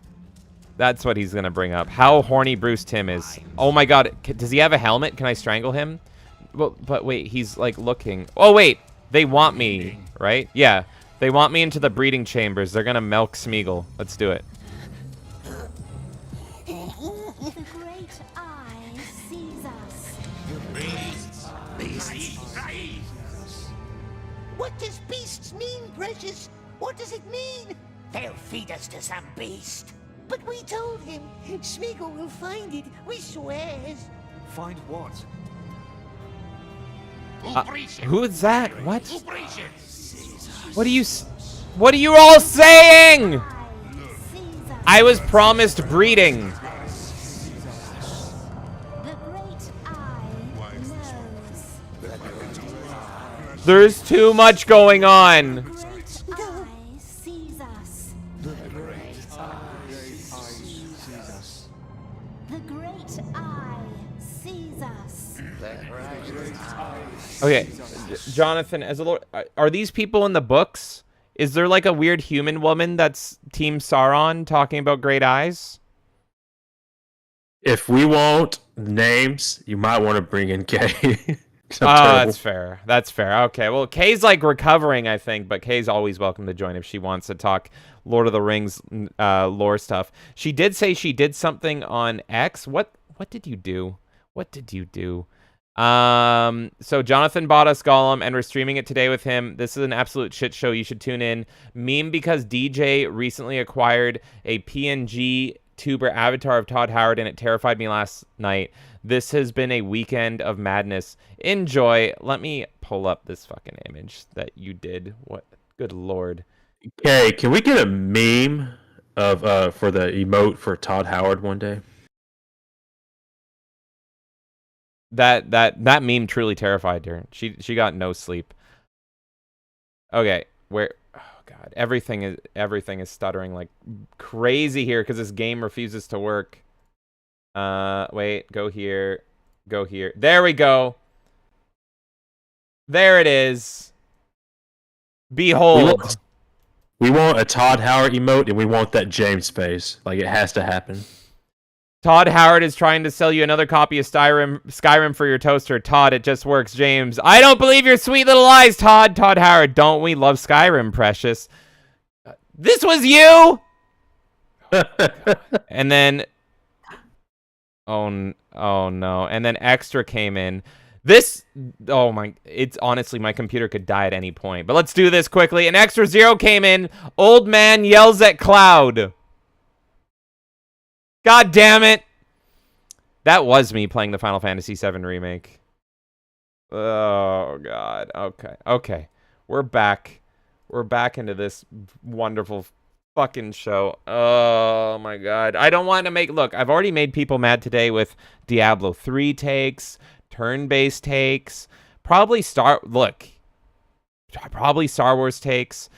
That's what he's gonna bring up. How horny Bruce Timm is. Oh my God, does he have a helmet? Can I strangle him? Well, but wait, he's like looking. Oh wait, they want me, right? Yeah, they want me into the breeding chambers. They're gonna milk Smeagol. Let's do it. The great eye sees us. What does beasts mean, Precious? What does it mean? They'll feed us to some beast. But we told him. Smeagol will find it, we swears. Find what? Who is that? What? What are you all saying? I was promised breeding. The great eye knows. There's too much going on. The great eye sees us. The great eye sees us. The great eye sees us. Okay, Jonathan, as a lord, are these people in the books? Is there like a weird human woman that's Team Sauron talking about great eyes? If we want names, you might want to bring in Kay. Oh, that's fair. That's fair. Okay, well, Kay's like recovering, I think, but Kay's always welcome to join if she wants to talk Lord of the Rings lore stuff. She did say she did something on X. What did you do? What did you do? So Jonathan bought us Gollum, and we're streaming it today with him. This is an absolute shit show. You should tune in. Meme because DJ recently acquired a PNG tuber avatar of Todd Howard, and it terrified me last night. This has been a weekend of madness. Enjoy. Let me pull up this fucking image that you did. What? Good Lord. Kay, can we get a meme of for the emote for Todd Howard one day? That meme truly terrified her. She got no sleep. Okay, where? Oh God, everything is stuttering like crazy here because this game refuses to work. Wait, go here, go here. There we go. There it is. Behold. We want a Todd Howard emote, and we want that James face. Like, it has to happen. Todd Howard is trying to sell you another copy of Skyrim for your toaster. Todd, it just works. James, I don't believe your sweet little eyes, Todd. Todd Howard, don't we love Skyrim, precious? This was you? And then... Oh no. And then Extra came in. Oh my, it's honestly, my computer could die at any point. But let's do this quickly. And Extra Zero came in. Old man yells at Cloud. God damn it. That was me playing the Final Fantasy VII Remake. Oh, God. Okay. We're back. We're back into this wonderful fucking show. Oh, my God. I don't want to make... Look, I've already made people mad today with Diablo 3 takes, turn-based takes, probably Star Wars takes.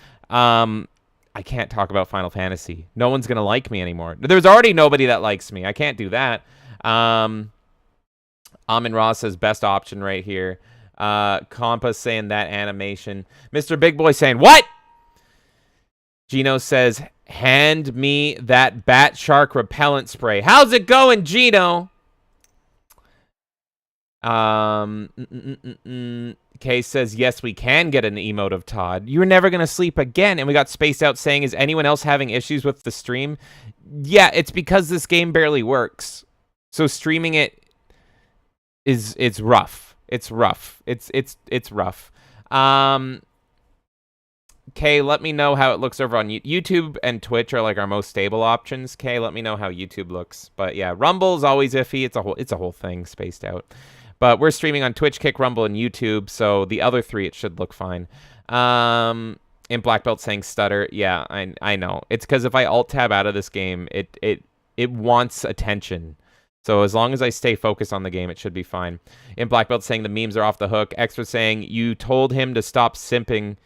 I can't talk about Final Fantasy. No one's going to like me anymore. There's already nobody that likes me. I can't do that. Amin Ross says best option right here. Compass saying that animation. Mr. Big Boy saying, what? Gino says, hand me that bat shark repellent spray. How's it going, Gino? Kay says, yes, we can get an emote of Todd. You're never going to sleep again. And we got Spaced Out saying, is anyone else having issues with the stream? Yeah, it's because this game barely works. So streaming it it's rough. It's rough. It's rough. Kay, let me know how it looks over on YouTube, and Twitch are like our most stable options. Kay, let me know how YouTube looks. But yeah, Rumble's always iffy. It's a whole thing, Spaced Out. But we're streaming on Twitch, Kick, Rumble, and YouTube, so the other three it should look fine. In Black Belt saying stutter, yeah, I know. It's because if I alt tab out of this game, it wants attention. So as long as I stay focused on the game, it should be fine. In Black Belt saying the memes are off the hook. Extra saying you told him to stop simping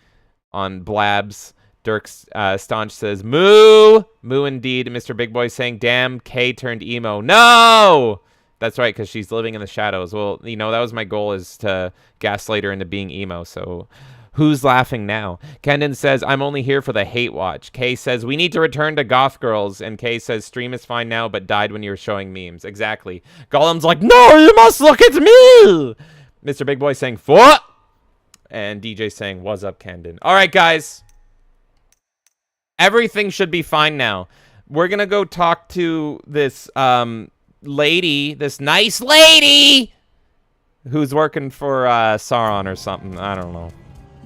on Blabs. Dirk Staunch says, moo! Moo indeed. Mr. Big Boy saying, damn, Kay turned emo. No! That's right, because she's living in the shadows. Well, you know, that was my goal, is to gaslight her into being emo, so who's laughing now? Kendon says, I'm only here for the hate watch. Kay says, we need to return to Goth Girls. And Kay says, stream is fine now, but died when you were showing memes. Exactly. Gollum's like, no, you must look at me! Mr. Big Boy saying, what? And DJ saying, what's up, Kendon? All right, guys. Everything should be fine now. We're going to go talk to this lady, this nice lady, who's working for Sauron or something. I don't know.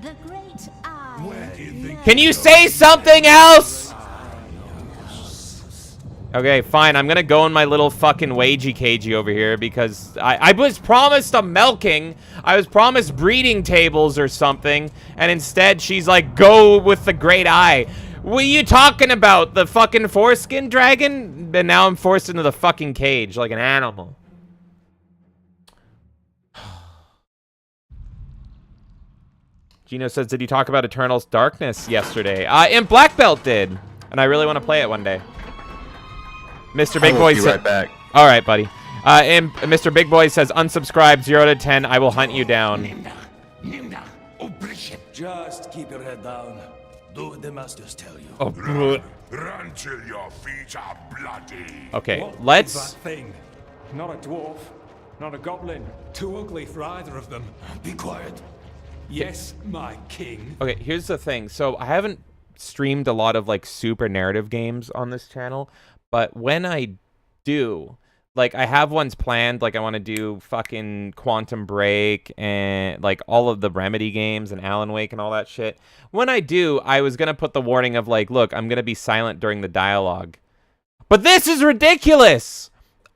The great eye. Can you say something else? Okay, fine. I'm gonna go in my little fucking wagey cagey over here because I was promised a milking. I was promised breeding tables or something, and instead she's like, go with the great eye. What are you talking about? The fucking foreskin dragon? And now I'm forced into the fucking cage like an animal. Gino says, did you talk about Eternal's Darkness yesterday? And Black Belt did. And I really want to play it one day. Mr. Big Boy says, right back. All right, buddy. And Mr. Big Boy says, unsubscribe 0 to 10. I will hunt you down. Just keep your head down. Do what the masters tell you. Oh, Run till your feet are bloody. okay, What let's... is that thing? Not a dwarf, not a goblin. Too ugly for either of them. Be quiet. Yes, my king. Okay, here's the thing. So I haven't streamed a lot of like super narrative games on this channel, but when I do, like I have ones planned, like I want to do fucking Quantum Break and like all of the Remedy games and Alan Wake and all that shit. When I do, I was going to put the warning of like, look, I'm going to be silent during the dialogue. But this is ridiculous.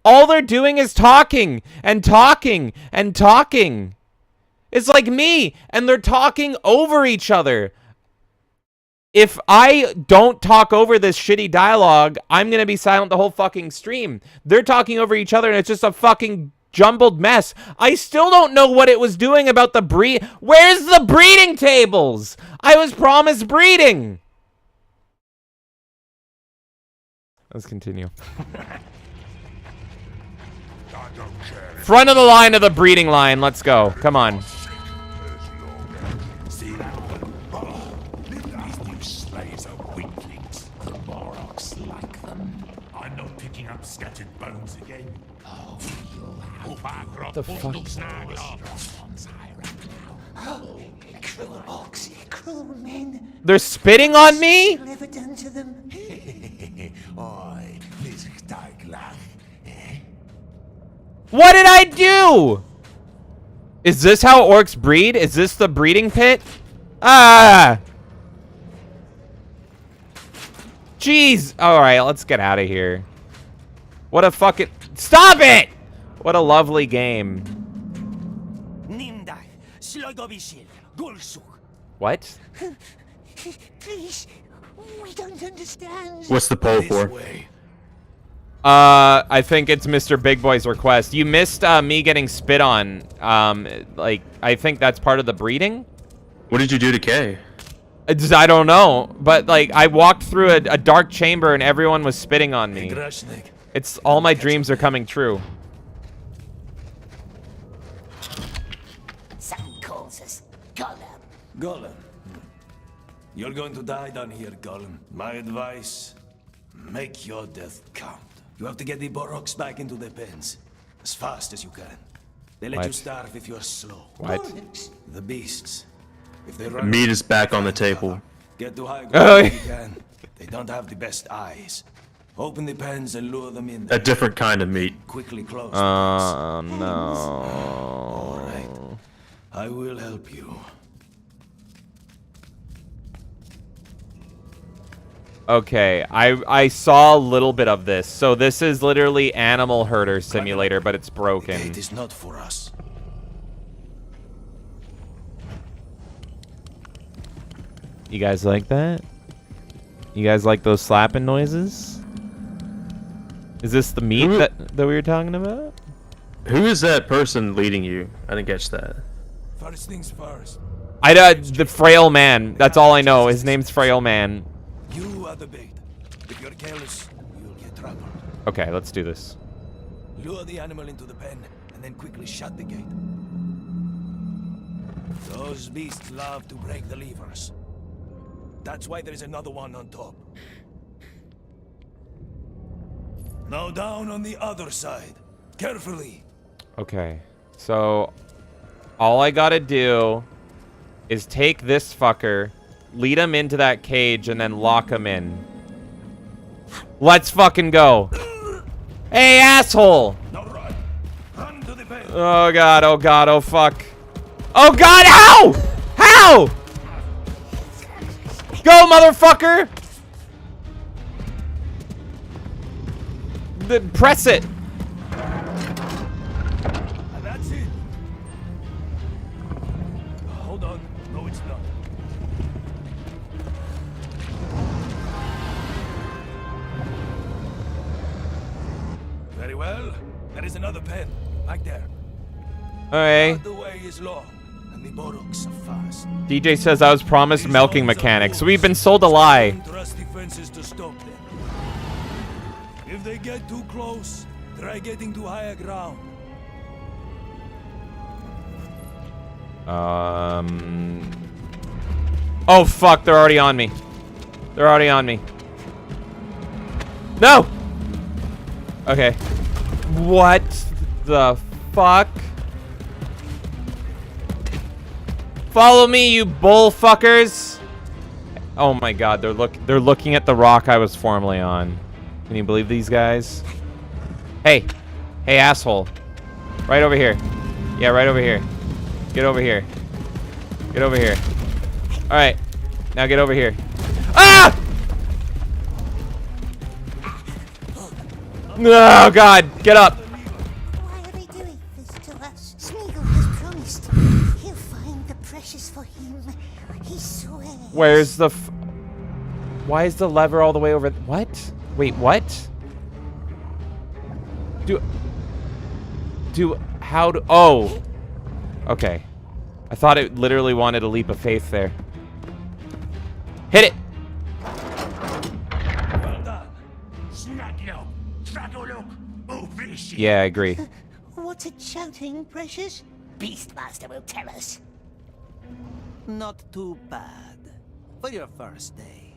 All they're doing is talking and talking and talking. It's like me, and they're talking over each other. If I don't talk over this shitty dialogue, I'm going to be silent the whole fucking stream. They're talking over each other, and it's just a fucking jumbled mess. I still don't know what it was doing about the breed. Where's the breeding tables? I was promised breeding. Let's continue. Front of the line of the breeding line. Let's go. Come on. Scattered bones again. Oh, The fuck? Cruel orcs, cruel men. They're spitting on me? What have I done to them? What did I do? Is this how orcs breed? Is this the breeding pit? Ah! Jeez. Alright, let's get out of here. What a fucking... Stop it! What a lovely game. What? Please, we don't understand. What's the poll for? I think it's Mr. Big Boy's request. You missed me getting spit on. Like, I think that's part of the breeding. What did you do to Kay? I don't know. But, like, I walked through a dark chamber and everyone was spitting on me. It's all my dreams are coming true. Some calls us Gollum. Gollum. You're going to die down here, Gollum. My advice, make your death count. You have to get the Boroks back into their pens as fast as you can. They let What? you starve if you're slow. What? The beasts. If they run Meat is back on the table. get to high Oh, ground if you can. They don't have the best eyes. Open the pens and lure them in there. A different kind of meat. Quickly close the Oh pens. no. All right. I will help you. Okay, I saw a little bit of this. So this is literally Animal Herder Simulator, but it's The broken. gate is not for us. You guys like that? You guys like those slapping noises? Is this the meat Who- that we were talking about? Who is that person leading you? I didn't catch that. First things first. The frail man. That's all I know. His name's Frail Man. You are the bait. If you're careless, you'll get trampled. Okay, let's do this. Lure the animal into the pen and then quickly shut the gate. Those beasts love to break the levers. That's why there's another one on top. Now down on the other side. Carefully. Okay, so all I gotta do is take this fucker, lead him into that cage, and then lock him in. Let's fucking go. Hey, asshole! Now run. Run to the pen. Oh god, oh god, oh fuck. Oh god, how? How? Go, motherfucker! Press it. And that's it. Hold on. No, it's not. Very well. There is another pen. Back there. Okay. The way is long, and the bullocks are fast. DJ says I was promised milking mechanics. We've been sold a lie. Don't trust the fences to stop them. If they get too close, try getting to higher ground. Oh fuck, they're already on me. They're already on me. No! Okay. What the fuck? Follow me, you bullfuckers! Oh my god, they're looking at the rock I was formerly on. Can you believe these guys? Hey. Hey, asshole. Right over here. Yeah, right over here. Get over here. Get over here. Alright. Now get over here. Ah! Oh god, get up. Why are they doing this to us? Smeagol has promised he'll find the precious for him. He swears. Where's the why is the lever all the way over? What? Wait, what? How do, oh. Okay. I thought it literally wanted a leap of faith there. Hit it! Yeah, I agree. What's it shouting, Precious? Beastmaster will tell us. Not too bad. For your first day.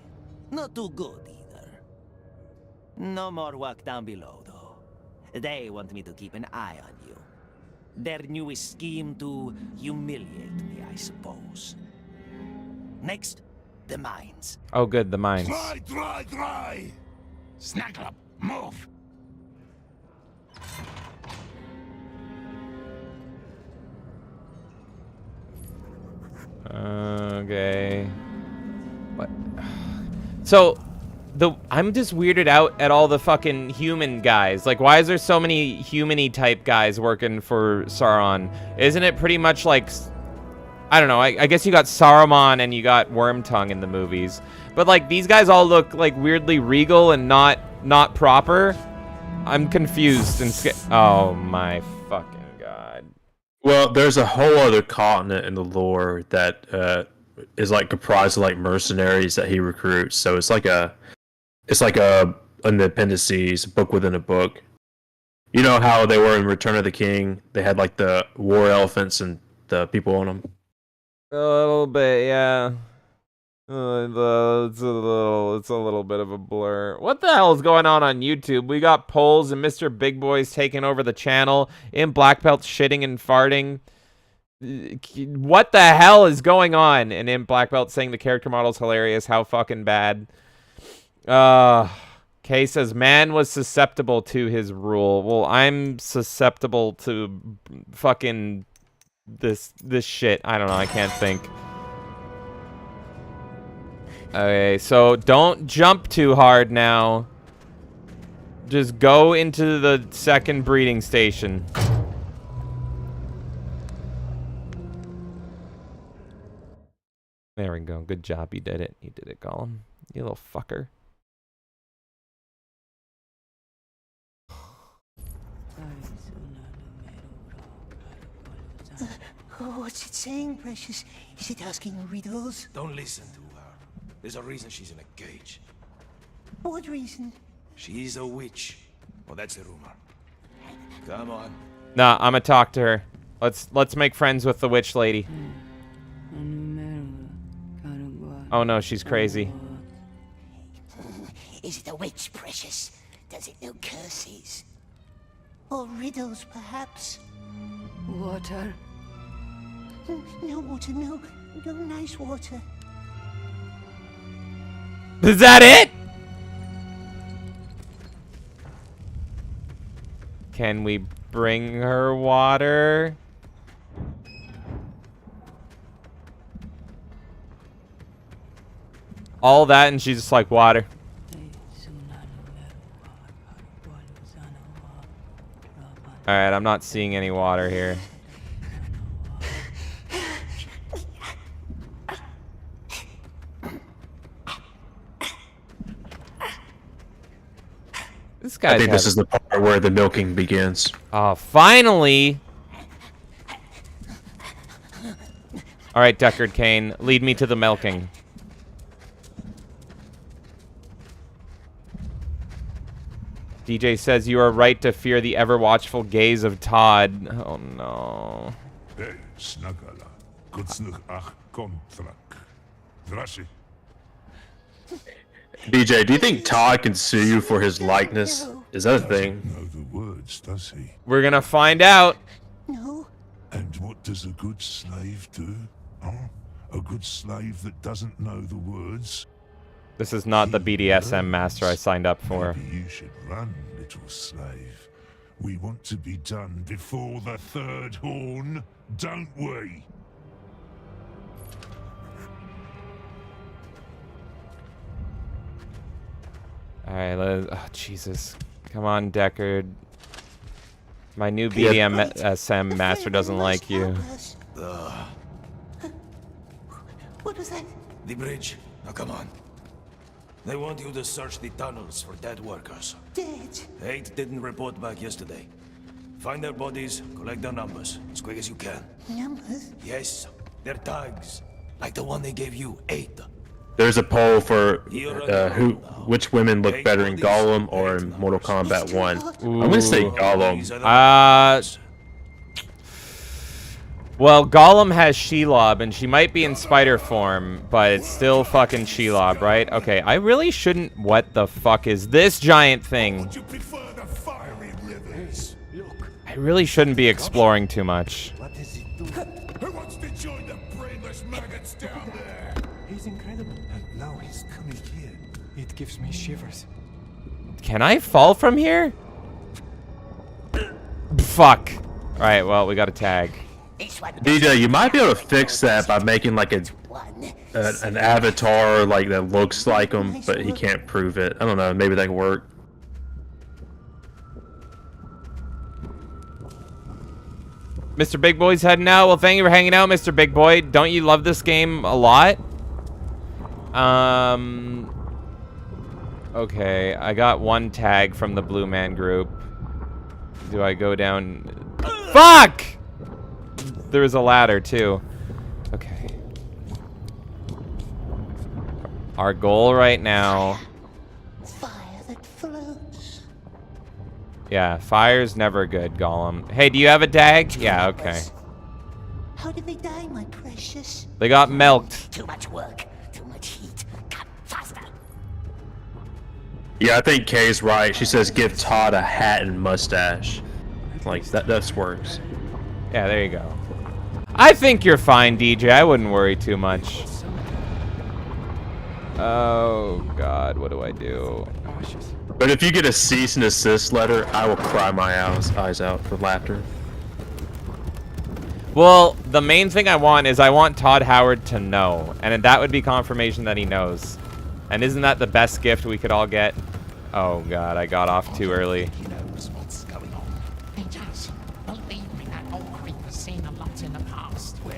Not too good either. No more work down below, though. They want me to keep an eye on you. Their newest scheme to humiliate me, I suppose. Next, the mines. Oh, good, the mines. Dry! Snuggle up, move! Okay. What? So, I'm just weirded out at all the fucking human guys. Like, why is there so many human-y type guys working for Sauron? Isn't it pretty much like, I don't know, I guess you got Saruman and you got Wormtongue in the movies. But, like, these guys all look, like, weirdly regal and not proper. I'm confused and scared. Oh, my fucking God. Well, there's a whole other continent in the lore that is, like, comprised of, like, mercenaries that he recruits. So it's like an appendices, a book within a book. You know how they were in Return of the King? They had, like, the war elephants and the people on them. A little bit, yeah. It's a little bit of a blur. What the hell is going on YouTube? We got polls and Mr. Big Boy's taking over the channel. In Black Belt shitting and farting. What the hell is going on? And in Black Belt saying the character model's hilarious. How fucking bad. Kay says, man was susceptible to his rule. Well, I'm susceptible to fucking this shit. I don't know. I can't think. Okay, so don't jump too hard now. Just go into the second breeding station. There we go. Good job. You did it. You did it, Gollum. You little fucker. What's it saying, Precious? Is it asking riddles? Don't listen to her. There's a reason she's in a cage. What reason? She's a witch. Well, that's the rumor. Come on. Nah, I'm gonna talk to her. Let's make friends with the witch lady. Oh no, she's crazy. Is it a witch, Precious? Does it know curses? Or riddles, perhaps? Water. No water, no nice water. Is that it? Can we bring her water? All that and she's just like, water. Alright, I'm not seeing any water here. This guy. I think this is the part where the milking begins. Oh, finally! Alright, Deckard Cain, lead me to the milking. DJ says you are right to fear the ever-watchful gaze of Todd. Oh no. Hey, Snagala. Kutsnuk ach kontrak. Drashi. DJ, do you think Todd can sue you for his likeness? Is that a thing? Know the words, does he? We're gonna find out. No. And what does a good slave do? Huh? A good slave that doesn't know the words? This is not the BDSM master I signed up for. Maybe you should run, little slave. We want to be done before the third horn, don't we? Alright, oh, Jesus. Come on, Deckard. My new BDSM master doesn't like you. What was that? The bridge. Now come on. They want you to search the tunnels for dead workers. Dead? 8 didn't report back yesterday. Find their bodies, collect their numbers, as quick as you can. Numbers? Yes, their tags. Like the one they gave you, 8. There's a poll for which women look better in Gollum or in Mortal Kombat 1. I'm gonna say Gollum. Well, Gollum has Shelob, and she might be in spider form, but it's still fucking Shelob, right? Okay, I really shouldn't... What the fuck is this giant thing? I really shouldn't be exploring too much. Who wants to join the brainless maggots down there? He's incredible. And now he's coming here. It gives me shivers. Can I fall from here? Fuck. Alright, well, we got a tag. DJ, you might be able to fix that by making like an avatar like that looks like him, but he can't prove it. I don't know. Maybe that can work. Mr. Big Boy's heading out. Well, thank you for hanging out, Mr. Big Boy. Don't you love this game a lot? Okay, I got one tag from the Blue Man group. Do I go down? Fuck! There was a ladder, too. Okay. Our goal right now... Fire that floats. Yeah, fire's never good, Gollum. Hey, do you have a tag? Yeah, okay. How did they die, my precious? They got milked. Too much work. Too much heat. Come faster. Yeah, I think Kay's right. She says give Todd a hat and mustache. Like, that works. Yeah, there you go. I think you're fine, DJ. I wouldn't worry too much. Oh, God. What do I do? But if you get a cease and desist letter, I will cry my eyes out for laughter. Well, the main thing I want is I want Todd Howard to know. And that would be confirmation that he knows. And isn't that the best gift we could all get? Oh, God. I got off too early. He knows what's going on. He does. Believe me, that old creeper's seen a lot in the past where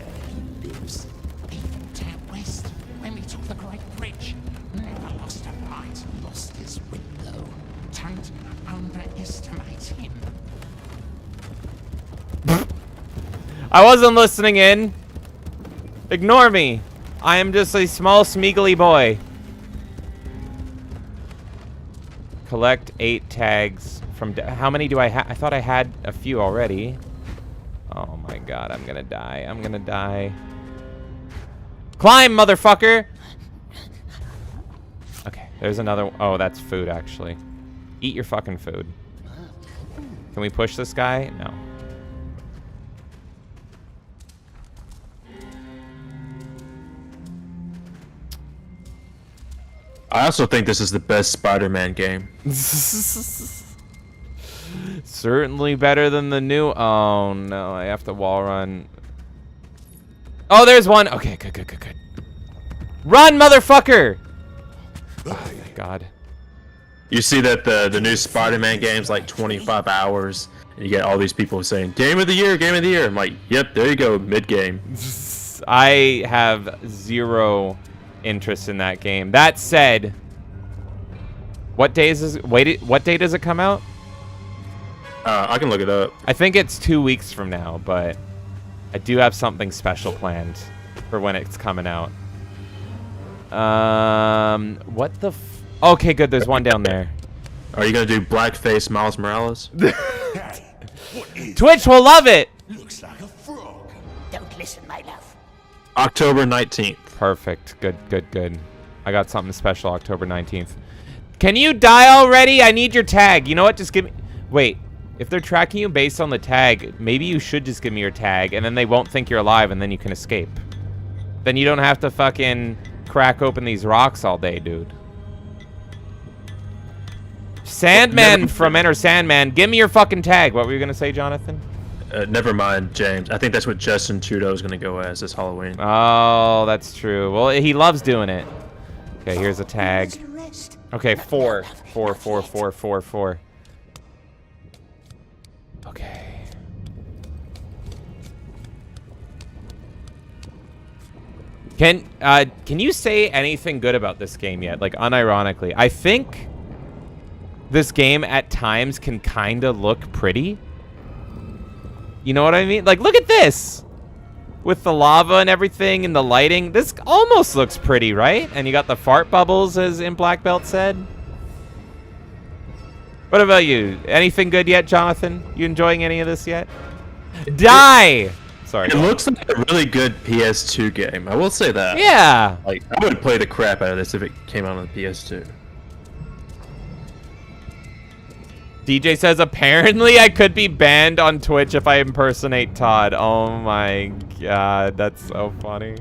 he lives. Even down west, when we took the Great Bridge. Never lost a fight, lost his wit though. Don't underestimate him. I wasn't listening in. Ignore me. I am just a small, smeagly boy. Collect 8 tags from... How many do I have? I thought I had a few already. Oh my God, I'm gonna die. I'm gonna die. Climb, motherfucker! Okay, there's another... Oh, that's food, actually. Eat your fucking food. Can we push this guy? No. I also think this is the best Spider-Man game. Certainly better than the new... Oh, no. I have to wall run. Oh, there's one. Okay, good. Run, motherfucker! Oh, my God. You see that the new Spider-Man game's like 25 hours, and you get all these people saying, Game of the Year, Game of the Year. I'm like, yep, there you go, mid-game. I have zero interest in that game. That said, what day does it come out? I can look it up. I think it's 2 weeks from now, but I do have something special planned for when it's coming out. What the okay, good, there's one down there. Are you gonna do blackface Miles Morales? Twitch will love it! Looks like a frog. Don't listen, my love. October 19th. Perfect. Good. I got something special October 19th. Can you die already? I need your tag. You know what? Just give me... Wait. If they're tracking you based on the tag, maybe you should just give me your tag, and then they won't think you're alive, and then you can escape. Then you don't have to fucking crack open these rocks all day, dude. Sandman from Enter Sandman, give me your fucking tag. What were you going to say, Jonathan? Never mind, James. I think that's what Justin Trudeau is going to go as this Halloween. Oh, that's true. Well, he loves doing it. Okay, here's a tag. Okay, 4. Okay. Can you say anything good about this game yet? Like, unironically. I think this game at times can kind of look pretty. You know what I mean? Like, look at this. With the lava and everything and the lighting. This almost looks pretty, right? And you got the fart bubbles, as in Black Belt said. What about you? Anything good yet, Jonathan? You enjoying any of this yet? Die! Sorry. It looks like a really good PS2 game. I will say that. Yeah. Like, I would play the crap out of this if it came out on the PS2. DJ says, apparently I could be banned on Twitch if I impersonate Todd. Oh my God, that's so funny.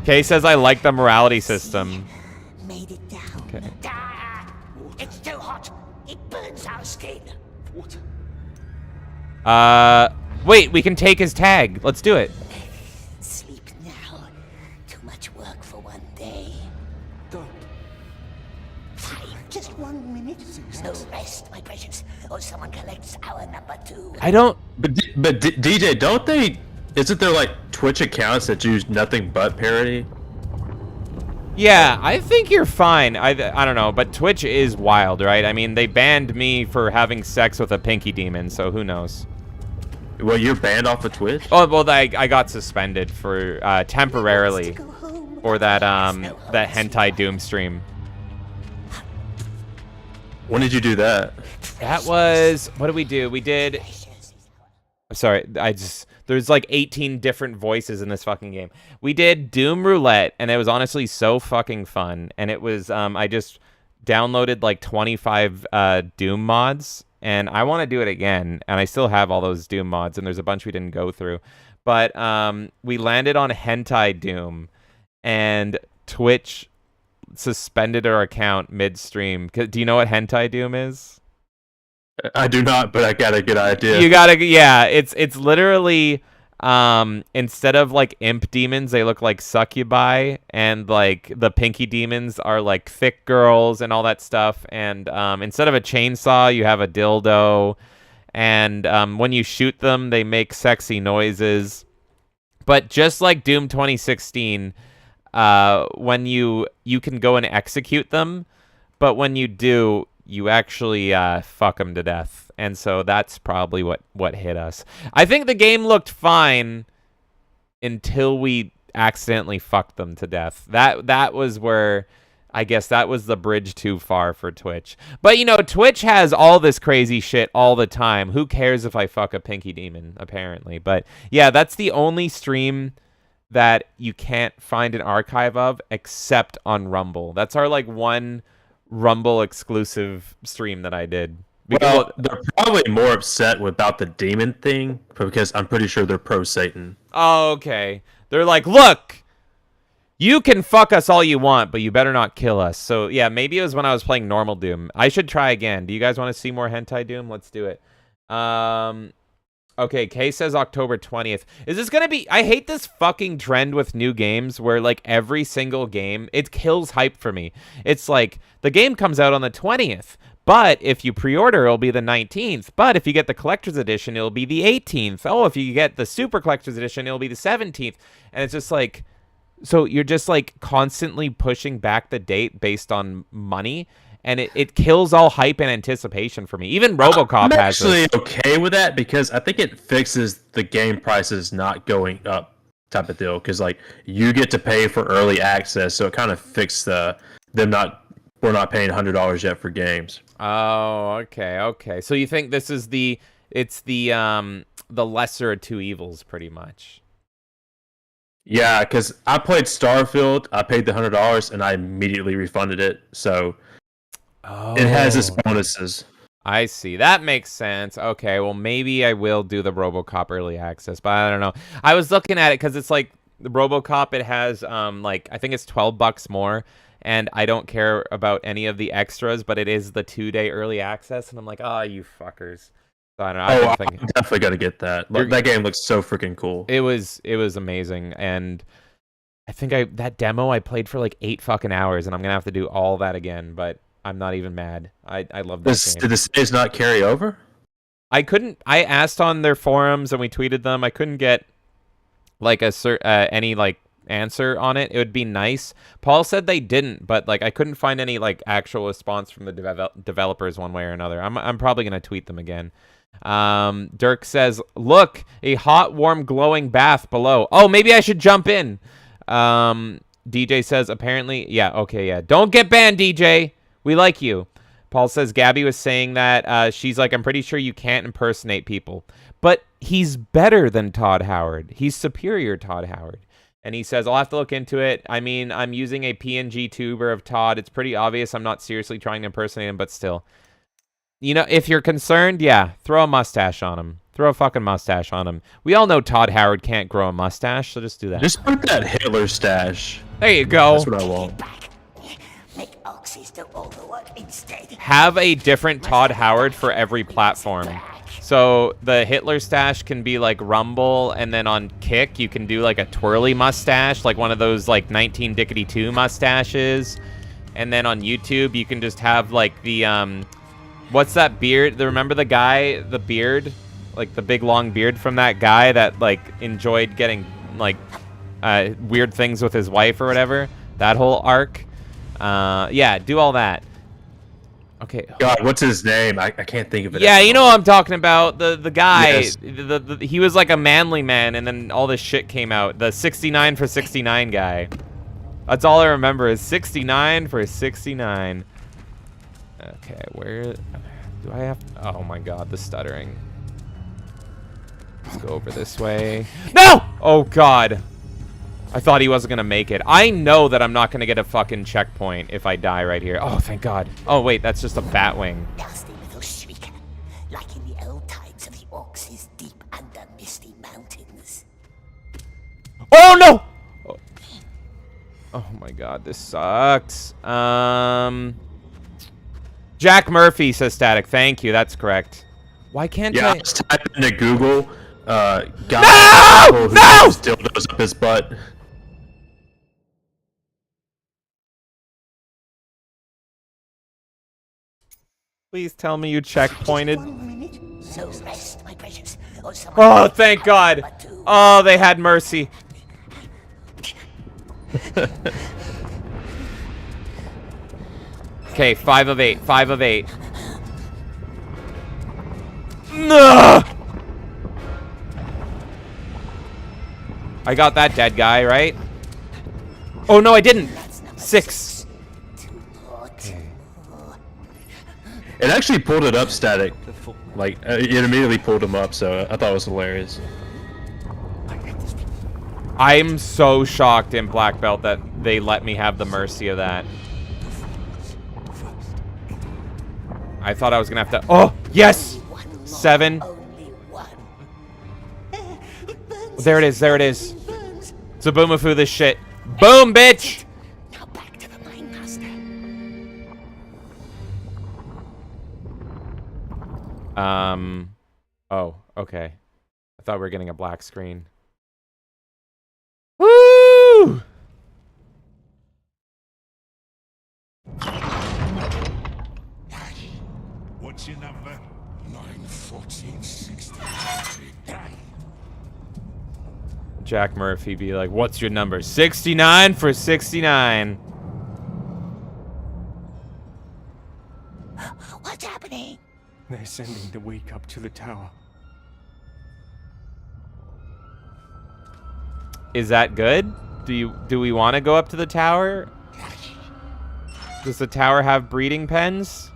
Kay says, I like the morality system. Made it down. Okay. It's too hot. It burns our skin. What? Wait, we can take his tag. Let's do it. Sleep now. Too much work for one day. Don't. 5, just 1 minute. No rest, my precious, or someone collects our number 2. I don't... But DJ, don't they... Isn't there, like, Twitch accounts that use nothing but parody? Yeah, I think you're fine. I don't know, but Twitch is wild, right? I mean, they banned me for having sex with a pinky demon, so who knows? Well, you're banned off of Twitch? Oh, well, I got suspended for temporarily for that that hentai doom stream. When did you do that? That was... What did we do? We did... Sorry, There's like 18 different voices in this fucking game. We did Doom Roulette, and it was honestly so fucking fun. And it was, I just downloaded like 25 Doom mods, and I want to do it again. And I still have all those Doom mods, and there's a bunch we didn't go through. But we landed on Hentai Doom, and Twitch suspended our account midstream. Do you know what Hentai Doom is? I do not, but I got a good idea. You gotta, yeah. It's literally instead of like imp demons, they look like succubi, and like the pinky demons are like thick girls and all that stuff. And instead of a chainsaw, you have a dildo, and when you shoot them, they make sexy noises. But just like Doom 2016, when you can go and execute them, but when you do, you actually fuck them to death. And so that's probably what hit us. I think the game looked fine until we accidentally fucked them to death. That was where, I guess that was the bridge too far for Twitch. But, you know, Twitch has all this crazy shit all the time. Who cares if I fuck a pinky demon, apparently. But, yeah, that's the only stream that you can't find an archive of except on Rumble. That's our, like, one Rumble exclusive stream that I did. Well, they're probably more upset about the demon thing because I'm pretty sure they're pro Satan. Oh, okay. They're like, look, you can fuck us all you want, but you better not kill us. So, yeah, maybe it was when I was playing normal Doom. I should try again. Do you guys want to see more Hentai Doom? Let's do it. Okay, Kay says October 20th. Is this going to be... I hate this fucking trend with new games where, like, every single game, it kills hype for me. It's like, the game comes out on the 20th, but if you pre-order, it'll be the 19th. But if you get the Collector's Edition, it'll be the 18th. Oh, if you get the Super Collector's Edition, it'll be the 17th. And it's just like... So you're just, like, constantly pushing back the date based on money, and it kills all hype and anticipation for me. Even RoboCop has this. I'm actually okay with that because I think it fixes the game prices not going up type of deal. Because, like, you get to pay for early access, so it kind of fixed we're not paying $100 yet for games. Oh, okay. So you think this is the lesser of two evils, pretty much. Yeah, because I played Starfield, I paid the $100, and I immediately refunded it. So it has its bonuses. I see. That makes sense. Okay, well, maybe I will do the RoboCop early access, but I don't know. I was looking at it because it's like the RoboCop. It has like I think it's $12 more, and I don't care about any of the extras, but it is the 2-day early access, and I'm like, oh, you fuckers. So I don't know. I'm definitely gonna get that. That game looks so freaking cool. It was amazing, and I think that demo I played for like 8 fucking hours, and I'm gonna have to do all that again. But I'm not even mad. I love that game. Did the saves not carry over? I couldn't. I asked on their forums and we tweeted them. I couldn't get like any like answer on it. It would be nice. Paul said they didn't, but like I couldn't find any like actual response from the developers one way or another. I'm probably gonna tweet them again. Dirk says, look, a hot, warm, glowing bath below. Oh, maybe I should jump in. DJ says, apparently, yeah, okay, yeah. Don't get banned, DJ. We like you. Paul says, Gabby was saying that she's like, I'm pretty sure you can't impersonate people. But he's better than Todd Howard. He's superior Todd Howard. And he says, I'll have to look into it. I mean, I'm using a PNG tuber of Todd. It's pretty obvious I'm not seriously trying to impersonate him, but still. You know, if you're concerned, yeah, throw a mustache on him. Throw a fucking mustache on him. We all know Todd Howard can't grow a mustache, so just do that. Just put that Hitler stash. There you go. That's what I want. Make Oxys do all the work instead. Have a different Todd Howard for every platform. So the Hitler stash can be like Rumble, and then on Kick you can do like a twirly mustache, like one of those like 19-dickety-2 mustaches. And then on YouTube you can just have like the what's that beard? Remember the guy, the beard? Like the big long beard from that guy that like enjoyed getting like weird things with his wife or whatever? That whole arc. Yeah, do all that. Okay. God, what's his name? I can't think of it. Yeah, you know what I'm talking about. The guy, Yes. He was like a manly man, and then all this shit came out. The 69 for 69 guy. That's all I remember is 69 for 69. Okay, where do I have? Oh my God, the stuttering. Let's go over this way. No! Oh, God. I thought he wasn't going to make it. I know that I'm not going to get a fucking checkpoint if I die right here. Oh, thank God. Oh, wait, that's just a bat wing. Nasty little shrieker, like in the old times of the orcs deep under misty mountains. Oh, no! Oh, my God, this sucks. Jack Murphy says static. Thank you, that's correct. Why can't I... I was typing into Google, guy No! who No! has dildos up his butt. Please tell me you checkpointed. So rest, my precious. Oh, thank God. Oh, they had mercy. Okay, 5 of 8. 5 of 8. No! I got that dead guy, right? Oh, no, I didn't. 6. It actually pulled it up static. Like, it immediately pulled him up, so I thought it was hilarious. I'm so shocked in Black Belt that they let me have the mercy of that. I thought I was gonna have to... Oh, yes! 7. There it is, there it is. Zaboomafoo this shit. Boom, bitch! Now back to the mine master. Oh, okay. I thought we were getting a black screen. Woo! What's your number? 91460. Jack Murphy be like, what's your number? 69 for 69. What's happening? They're sending the weak up to the tower. Is that good? Do we want to go up to the tower? Does the tower have breeding pens?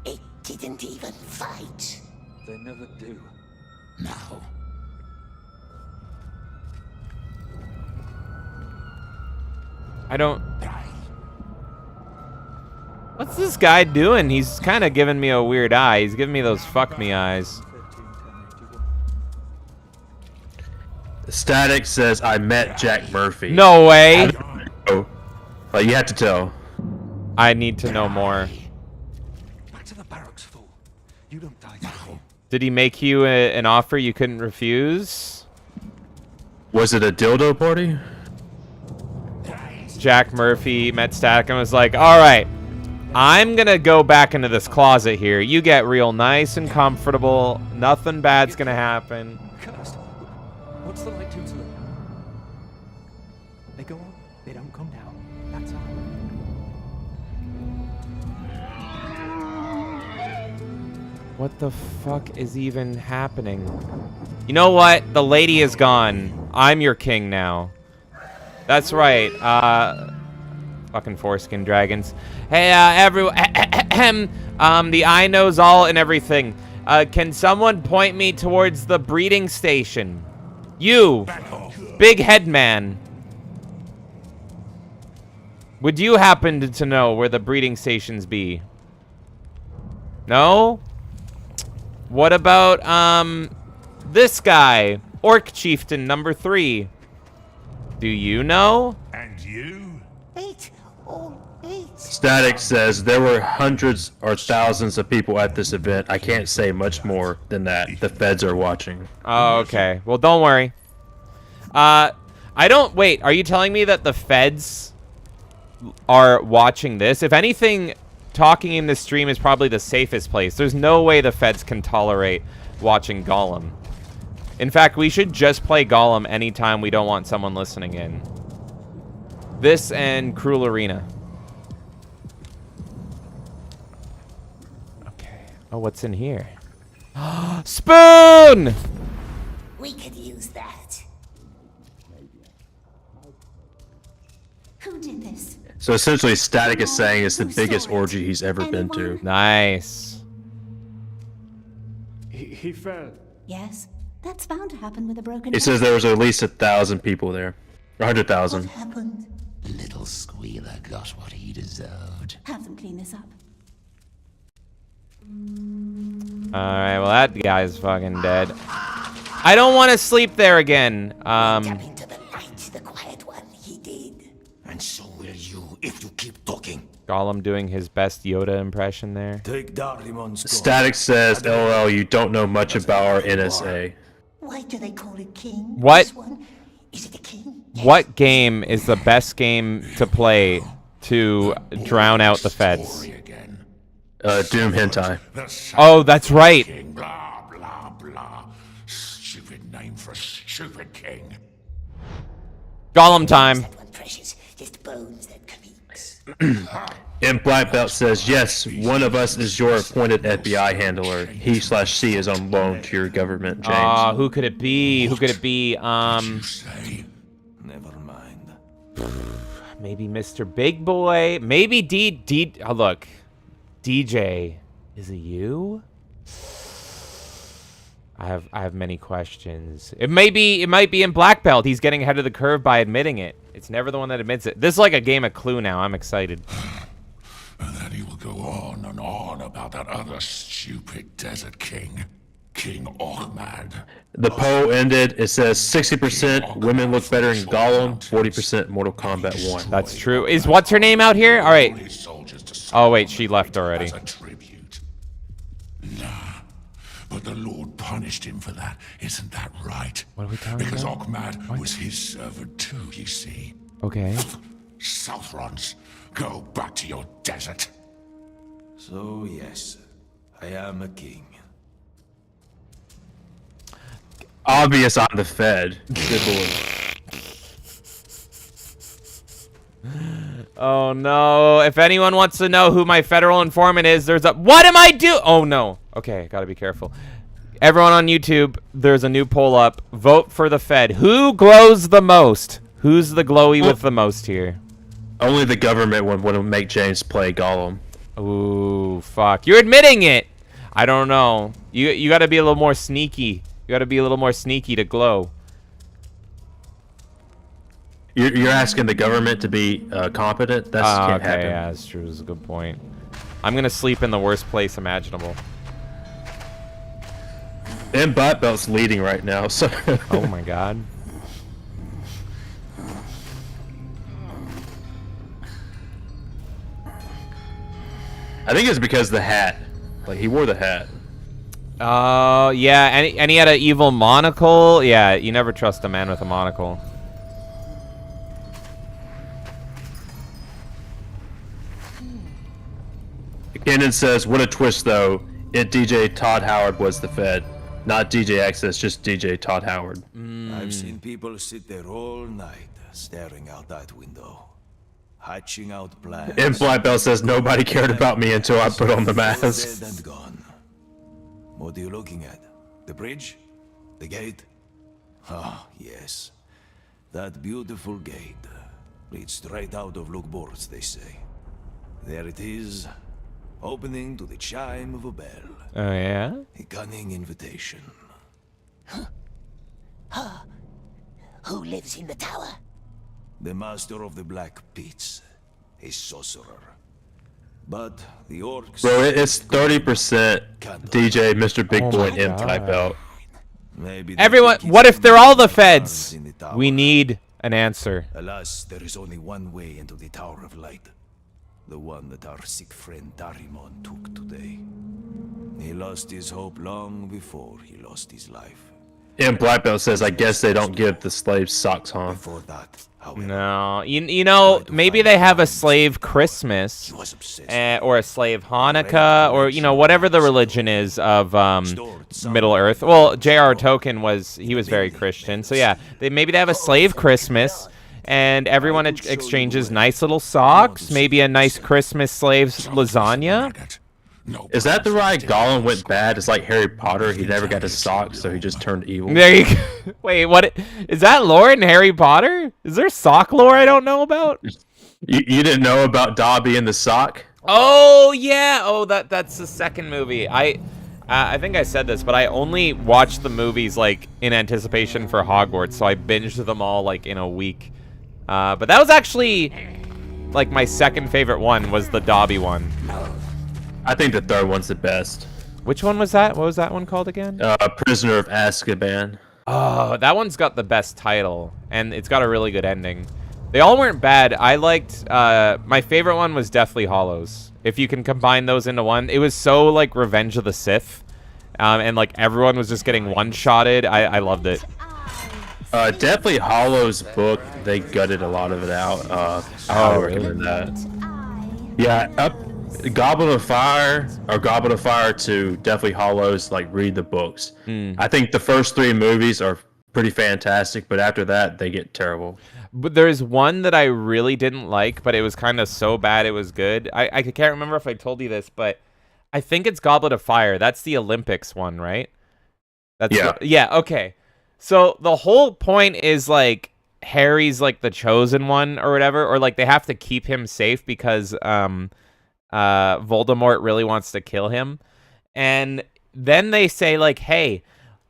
It didn't even fight. They never do. No. I don't... What's this guy doing? He's kind of giving me a weird eye. He's giving me those fuck me eyes. Static says, I met Jack Murphy. No way! Oh, but you have to tell. I need to know more. Back to the barracks, fool. You don't die now. Did he make you an offer you couldn't refuse? Was it a dildo party? Jack Murphy met Static and was like, alright, I'm gonna go back into this closet here. You get real nice and comfortable. Nothing bad's gonna happen. Cursed. What's the light do to them? They go up, they don't come down. That's all. What the fuck is even happening? You know what? The lady is gone. I'm your king now. That's right. Fucking foreskin dragons. Hey, everyone. The eye knows all and everything. Can someone point me towards the breeding station? You, big head man. Would you happen to know where the breeding stations be? No? What about, this guy? Orc Chieftain number 3. Do you know? And you? 8. Oh, 8. Static says there were hundreds or thousands of people at this event. I can't say much more than that. The feds are watching. Oh, okay. Well, don't worry. Wait, are you telling me that the feds are watching this? If anything, talking in this stream is probably the safest place. There's no way the feds can tolerate watching Gollum. In fact, we should just play Gollum anytime we don't want someone listening in. This and Cruel Arena. Okay. Oh, what's in here? Spoon! We could use that. Who did this? So essentially, Static is saying it's the biggest orgy he's ever been to. Nice. He He fell. Yes, that's bound to happen with a broken He says there was at least 1,000 people there. 100,000. What happened? Little squealer got what he deserved. Have them clean this up. Alright, well that guy's fucking dead. I don't want to sleep there again. Into the light, the quiet one, he did. And so will you if you keep talking. Gollum doing his best Yoda impression there. Take Darimon's Static says, LOL, you don't know much about our NSA. Why do they call it king? What? This one? Is it a king? What game is the best game to play to drown out the feds? Doom Hentai. Oh, that's right. Blah, blah, blah. Stupid name for a stupid king. Gollum time. That one precious, just bones that creaks. And Black Belt says, yes, one of us is your appointed FBI handler. He/she is on loan to your government, James. Who could it be? Who could it be? Never mind. Maybe Mr. Big Boy. Maybe oh, look. DJ, is it you? I have many questions. It might be in Black Belt. He's getting ahead of the curve by admitting it. It's never the one that admits it. This is like a game of Clue now. I'm excited. And then he will go on and on about that other stupid desert king, King Ahmad. The poll ended. It says 60% women look better in Gollum, 40% Mortal Kombat 1. That's true. Is what's her name out here? All right. Oh wait, she left already. As a tribute. Nah, but the Lord punished him for that. Isn't that right? What are we talking because about? Ahmad was his servant too, you see. Okay. Southrons, go back to your desert. So yes, I am a king. Obvious I'm the Fed. Good lord. Oh no. If anyone wants to know who my federal informant is, there's a... What am I doing? Oh no. Okay, gotta be careful. Everyone on YouTube, there's a new poll up. Vote for the Fed. Who glows the most? Who's the glowy with the most here? Only the government would make James play Gollum. Ooh, fuck. You're admitting it. I don't know. You gotta be a little more sneaky. You gotta be a little more sneaky to glow. You're asking the government to be competent? That can't okay, happen. yeah, that's true. That's a good point. I'm gonna sleep in the worst place imaginable. And Black Belt's leading right now, so... Oh my god. I think it's because of the hat. Like, he wore the hat. Oh, yeah, and he had an evil monocle. Yeah, you never trust a man with a monocle. Kenan says, what a twist, though. DJ Todd Howard was the Fed. Not DJ Access, just DJ Todd Howard. I've seen people sit there all night, staring out that window, hatching out plans. And Black Belt says, nobody cared about me until I put on the mask. Dead and gone. What are you looking at? The bridge? The gate? Ah, yes. That beautiful gate leads straight out of Lugborz, they say. There it is, opening to the chime of a bell. Oh, yeah? A cunning invitation. Who lives in the tower? The master of the Black Pits, a sorcerer. But the orcs... Bro, it's 30% DJ, Mr. Big Boy, and M-Type Belt. Everyone, what if they're all the Feds? We need an answer. Alas, there is only one way into the Tower of Light. The one that our sick friend Darimon took today. He lost his hope long before he lost his life. And Black Belt says, I guess they don't give the slaves socks, huh? Before that, however, No, you know, maybe they have a slave Christmas, or a slave Hanukkah, or, you know, whatever the religion is of Middle Earth. Well, J.R. Tolkien he was very Christian, so yeah, maybe they have a slave Christmas, and everyone exchanges nice little socks, maybe a nice Christmas slave's lasagna. Is that the why Gollum went bad? It's like Harry Potter. He never got his socks, so he just turned evil. There you go. Wait, what? Is that lore in Harry Potter? Is there sock lore I don't know about? You didn't know about Dobby and the sock? Oh yeah. Oh, that's the second movie. I I think I said this, but I only watched the movies like in anticipation for Hogwarts, so I binged them all like in a week. But that was actually like my second favorite one was the Dobby one. I think the third one's the best. Which one was that? What was that one called again? Prisoner of Azkaban. Oh, that one's got the best title, and it's got a really good ending. They all weren't bad. I liked, my favorite one was Deathly Hallows. If you can combine those into one. It was so, like, Revenge of the Sith. And, like, everyone was just getting one-shotted. I loved it. Deathly Hallows book, they gutted a lot of it out. I highly recommend that. Yeah, Goblet of Fire, or Goblet of Fire to Deathly Hallows, like, read the books. I think the first 3 movies are pretty fantastic, but after that, they get terrible. But there's one that I really didn't like, but it was kind of so bad it was good. I can't remember if I told you this, but I think it's Goblet of Fire. That's the Olympics one, right? That's yeah, okay. So the whole point is, like, Harry's, like, the chosen one or whatever, or, like, they have to keep him safe because Voldemort really wants to kill him. And then they say, like, hey,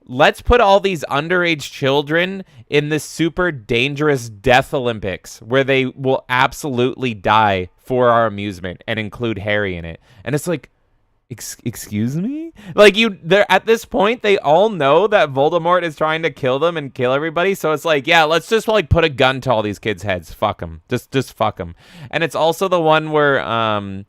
let's put all these underage children in this super dangerous death Olympics where they will absolutely die for our amusement and include Harry in it. And it's like, excuse me? Like, they're at this point, they all know that Voldemort is trying to kill them and kill everybody. So it's like, yeah, let's just, like, put a gun to all these kids' heads. Fuck them. Just fuck them. And it's also the one where,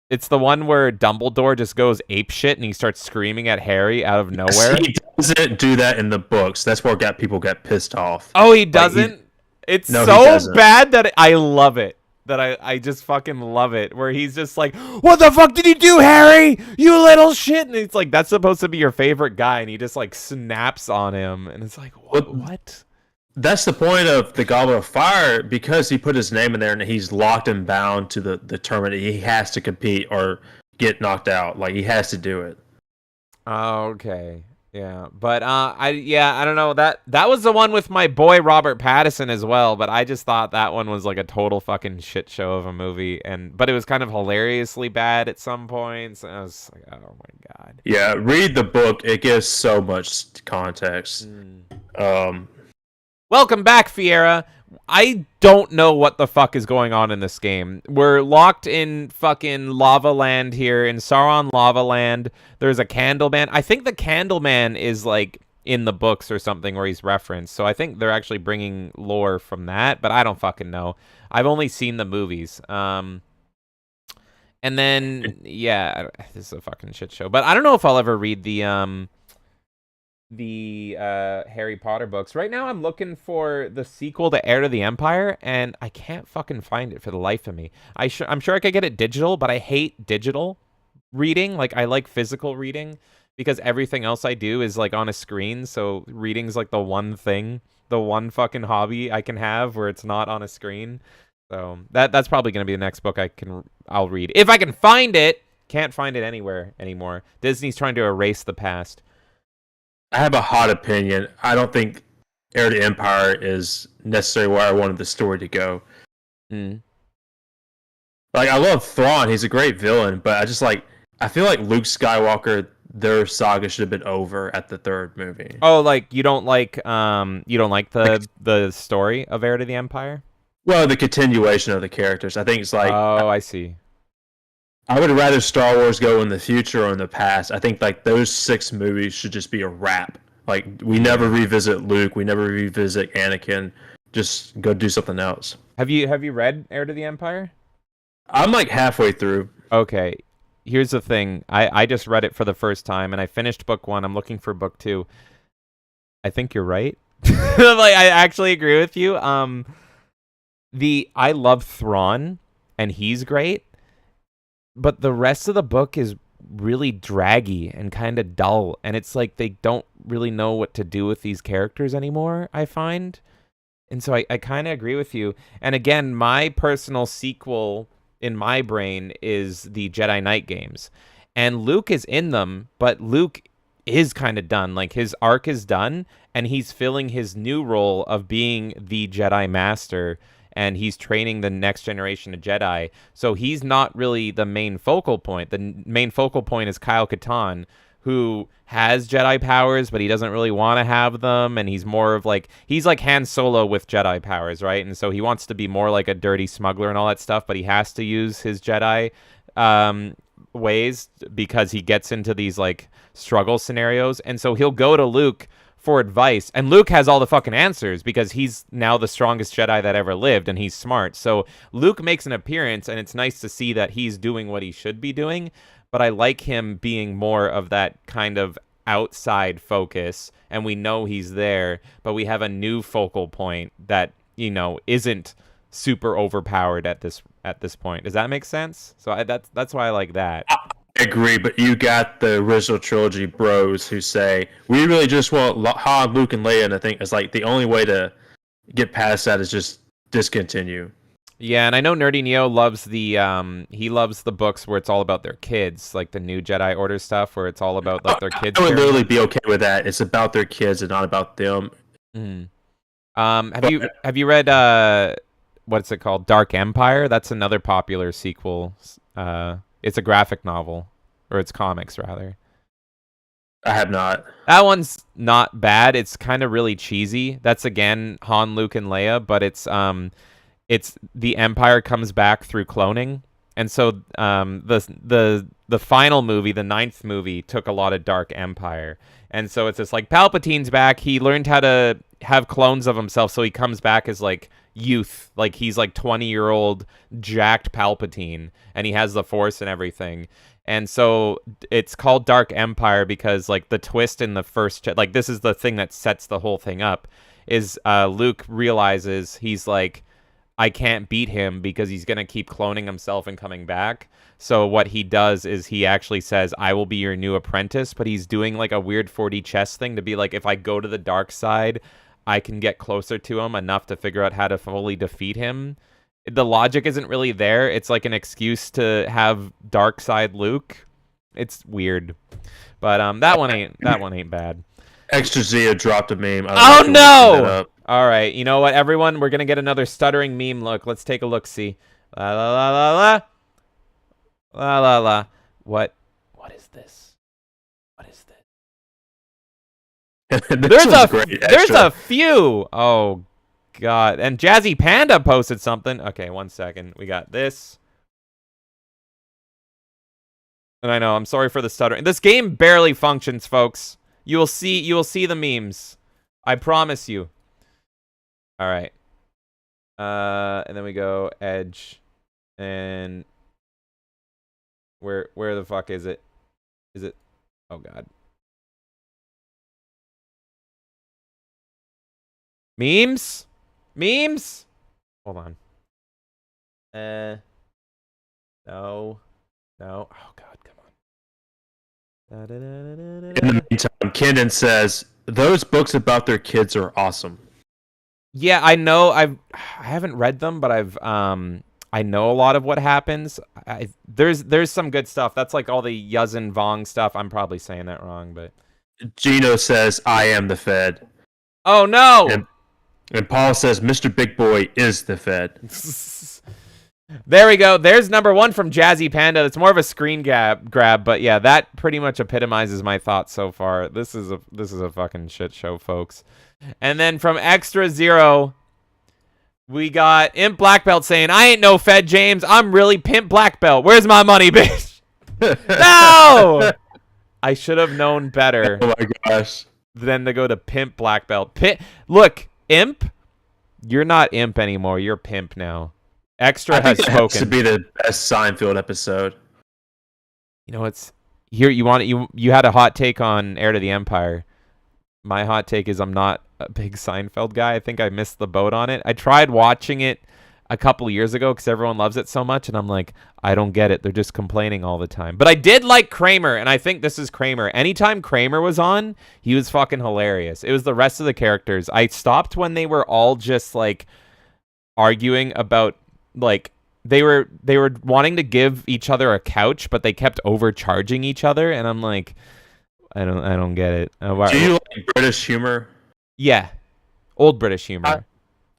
it's the one where Dumbledore just goes apeshit and he starts screaming at Harry out of nowhere. He doesn't do that in the books. That's where people get pissed off. Oh, he doesn't? Like it's so bad that I love it. That I just fucking love it. Where he's just like, what the fuck did you do, Harry? You little shit. And it's like, that's supposed to be your favorite guy. And he just like snaps on him. And it's like, what? That's the point of the Goblet of Fire, because he put his name in there and he's locked and bound to the tournament. He has to compete or get knocked out. Like, he has to do it. Oh, okay. Yeah. But I don't know. That was the one with my boy Robert Pattinson as well, but I just thought that one was like a total fucking shit show of a movie, but it was kind of hilariously bad at some points. And I was like, oh my god. Yeah, read the book. It gives so much context. Welcome back, Fiera. I don't know what the fuck is going on in this game. We're locked in fucking Lava Land here, in Sauron Lava Land. There's a Candleman. I think the Candleman is, like, in the books or something where he's referenced. So I think they're actually bringing lore from that, but I don't fucking know. I've only seen the movies. And then, yeah, this is a fucking shit show. But I don't know if I'll ever read the Harry Potter books. Right now I'm looking for the sequel to Heir to the Empire, and I can't fucking find it for the life of me. I'm sure I could get it digital, but I hate digital reading. Like, I like physical reading because everything else I do is like on a screen, so reading's like the one fucking hobby I can have where it's not on a screen. So that's probably going to be the next book I'll read. If I can find it. Can't find it anywhere anymore. Disney's trying to erase the past. I have a hot opinion. I don't think Heir to the Empire is necessarily where I wanted the story to go. Like, I love Thrawn. He's a great villain, but I feel like Luke Skywalker, their saga should have been over at the 3rd movie. Oh, like you don't like the story of Heir to the Empire? Well, the continuation of the characters. I think it's like, oh, I see. I would rather Star Wars go in the future or in the past. I think like those 6 movies should just be a wrap. Like, we never revisit Luke, we never revisit Anakin. Just go do something else. Have you read Heir to the Empire? I'm like halfway through. Okay. Here's the thing. I just read it for the first time and I finished book 1. I'm looking for book 2. I think you're right. Like, I actually agree with you. I love Thrawn and he's great. But the rest of the book is really draggy and kind of dull. And it's like they don't really know what to do with these characters anymore, I find. And so I kind of agree with you. And again, my personal sequel in my brain is the Jedi Knight games. And Luke is in them, but Luke is kind of done. Like, his arc is done, and he's filling his new role of being the Jedi Master. and he's training the next generation of Jedi. So he's not really the main focal point. The main focal point is Kyle Katarn, who has Jedi powers, but he doesn't really want to have them, and he's more of like, he's like Han Solo with Jedi powers, right? And so he wants to be more like a dirty smuggler and all that stuff, but he has to use his Jedi ways because he gets into these like struggle scenarios, and so he'll go to Luke for advice, and Luke has all the fucking answers because he's now the strongest Jedi that ever lived, and he's smart. So Luke makes an appearance, and it's nice to see that he's doing what he should be doing, but I like him being more of that kind of outside focus, and we know he's there, but we have a new focal point that, you know, isn't super overpowered at this point. Does that make sense? So that's why I like that. I agree, but you got the original trilogy bros who say we really just want Han, Luke, and Leia, and I think it's like the only way to get past that is just discontinue. Yeah, and I know Nerdy Neo loves he loves the books where it's all about their kids, like the new Jedi Order stuff, where it's all about like their kids. I would literally be okay with that. It's about their kids and not about them. Have you read what's it called? Dark Empire? That's another popular sequel. It's a graphic novel, or it's comics rather. I have not. That one's not bad. It's kind of really cheesy. That's again Han, Luke, and Leia, but it's the Empire comes back through cloning, and so the final movie, the 9th movie, took a lot of Dark Empire, and so it's just like Palpatine's back. He learned how to have clones of himself, so he comes back as like youth, like he's like 20-year-old jacked Palpatine, and he has the Force and everything. And so it's called Dark Empire because like the twist in the first, like this is the thing that sets the whole thing up, is Luke realizes he's like, I can't beat him because he's going to keep cloning himself and coming back. So what he does is he actually says, I will be your new apprentice, but he's doing like a weird 4D chess thing to be like, if I go to the dark side, I can get closer to him enough to figure out how to fully defeat him. The logic isn't really there. It's like an excuse to have dark side Luke. It's weird. But that one ain't bad. Extra Zia dropped a meme. Oh no! All right, you know what, everyone? We're gonna get another stuttering meme look. Let's take a look. See, la la la la la, la la la. What is this? What is this? There's a few. Oh god! And Jazzy Panda posted something. Okay, 1 second. We got this. And I know, I'm sorry for the stuttering. This game barely functions, folks. You will see the memes. I promise you. All right. And then we go Edge, and where the fuck is it? Is it? Oh god. Memes? Hold on. No. Oh god, come on. In the meantime, Kendon says those books about their kids are awesome. Yeah, I know. I haven't read them, but I know a lot of what happens. There's some good stuff. That's like all the Yuzin Vong stuff. I'm probably saying that wrong, but Gino says I am the Fed. Oh no! And Paul says Mr. Big Boy is the Fed. There we go. There's number 1 from Jazzy Panda. It's more of a screen grab, but yeah, that pretty much epitomizes my thoughts so far. This is a fucking shit show, folks. And then from Extra Zero, we got Imp Black Belt saying, I ain't no Fed, James. I'm really Pimp Black Belt. Where's my money, bitch? No! I should have known better. Oh my gosh. Than to go to Pimp Black Belt. Look, Imp, you're not Imp anymore. You're Pimp now. Extra has spoken. This would be the best Seinfeld episode. You know, it's here. You had a hot take on Heir to the Empire. My hot take is I'm not a big Seinfeld guy. I think I missed the boat on it. I tried watching it a couple years ago because everyone loves it so much, and I'm like, I don't get it. They're just complaining all the time. But I did like Kramer, and I think this is Kramer. Anytime Kramer was on, he was fucking hilarious. It was the rest of the characters. I stopped when they were all just like arguing about like they were wanting to give each other a couch, but they kept overcharging each other, and I'm like, I don't get it. Do you like British humor? Yeah, old British humor.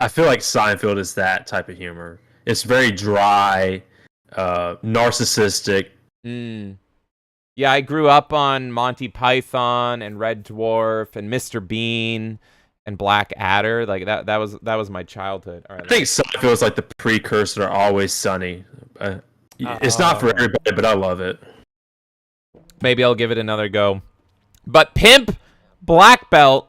I feel like Seinfeld is that type of humor. It's very dry, narcissistic. Yeah, I grew up on Monty Python and Red Dwarf and Mr. Bean and Black Adder. Like that was my childhood. All right, I think Seinfeld is like the precursor to Always Sunny. It's not for everybody, but I love it. Maybe I'll give it another go. But Pimp Black Belt,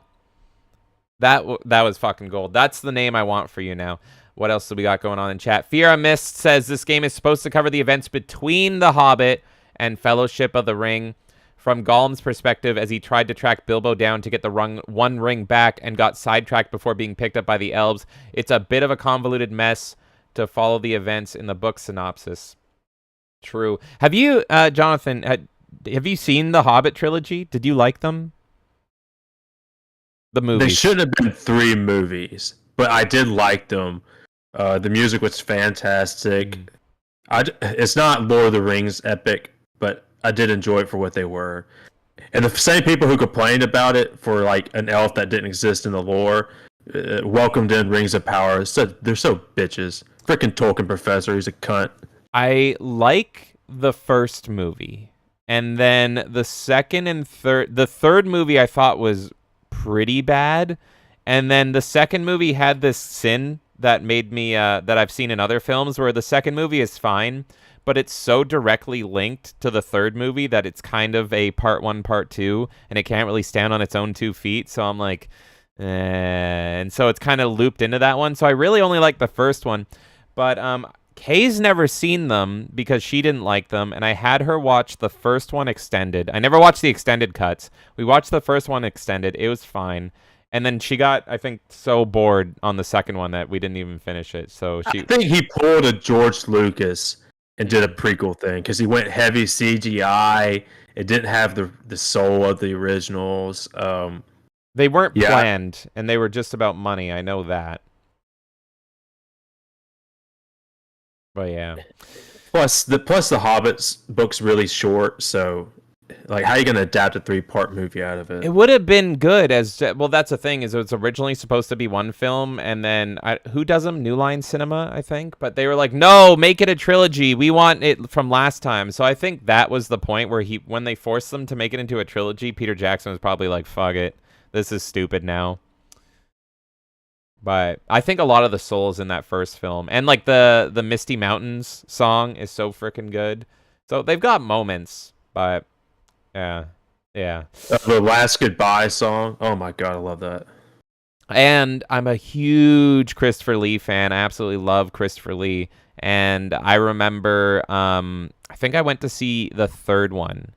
that was fucking gold. That's the name I want for you now. What else do we got going on in chat? Fiera Mist says this game is supposed to cover the events between The Hobbit and Fellowship of the Ring from Gollum's perspective as he tried to track Bilbo down to get the one ring back and got sidetracked before being picked up by the elves. It's a bit of a convoluted mess to follow the events in the book synopsis. True. Have you, Jonathan, have you seen the Hobbit trilogy? Did you like them? The movies. They shouldn't have been 3 movies, but I did like them. The music was fantastic. It's not Lord of the Rings epic, but I did enjoy it for what they were. And the same people who complained about it for like an elf that didn't exist in the lore welcomed in Rings of Power. They're so bitches. Freaking Tolkien professor, he's a cunt. I like the first movie. And then the second and third... The third movie I thought was pretty bad. And then the second movie had this sin that made me... that I've seen in other films where the second movie is fine, but it's so directly linked to the third movie that it's kind of a part 1, part 2, and it can't really stand on its own 2 feet. So I'm like... And so it's kind of looped into that one. So I really only like the first one. But Kay's never seen them because she didn't like them, and I had her watch the first one extended. I never watched the extended cuts. We watched the first one extended. It was fine. And then she got, I think, so bored on the second one that we didn't even finish it. So I think he pulled a George Lucas and did a prequel thing because he went heavy CGI. It didn't have the soul of the originals. They weren't planned, and they were just about money. I know that. But yeah. Plus the Hobbit's book's really short, so like how are you gonna adapt a 3-part movie out of it? It would have been good as well. That's the thing is it was originally supposed to be one film, and then who does them? New Line Cinema, I think. But they were like, no, make it a trilogy. We want it from last time. So I think that was the point where when they forced them to make it into a trilogy, Peter Jackson was probably like, fuck it, this is stupid now. But I think a lot of the soul is in that first film. And like the Misty Mountains song is so freaking good. So they've got moments, but yeah. The Last Goodbye song. Oh my god, I love that. And I'm a huge Christopher Lee fan. I absolutely love Christopher Lee. And I remember I think I went to see the third one,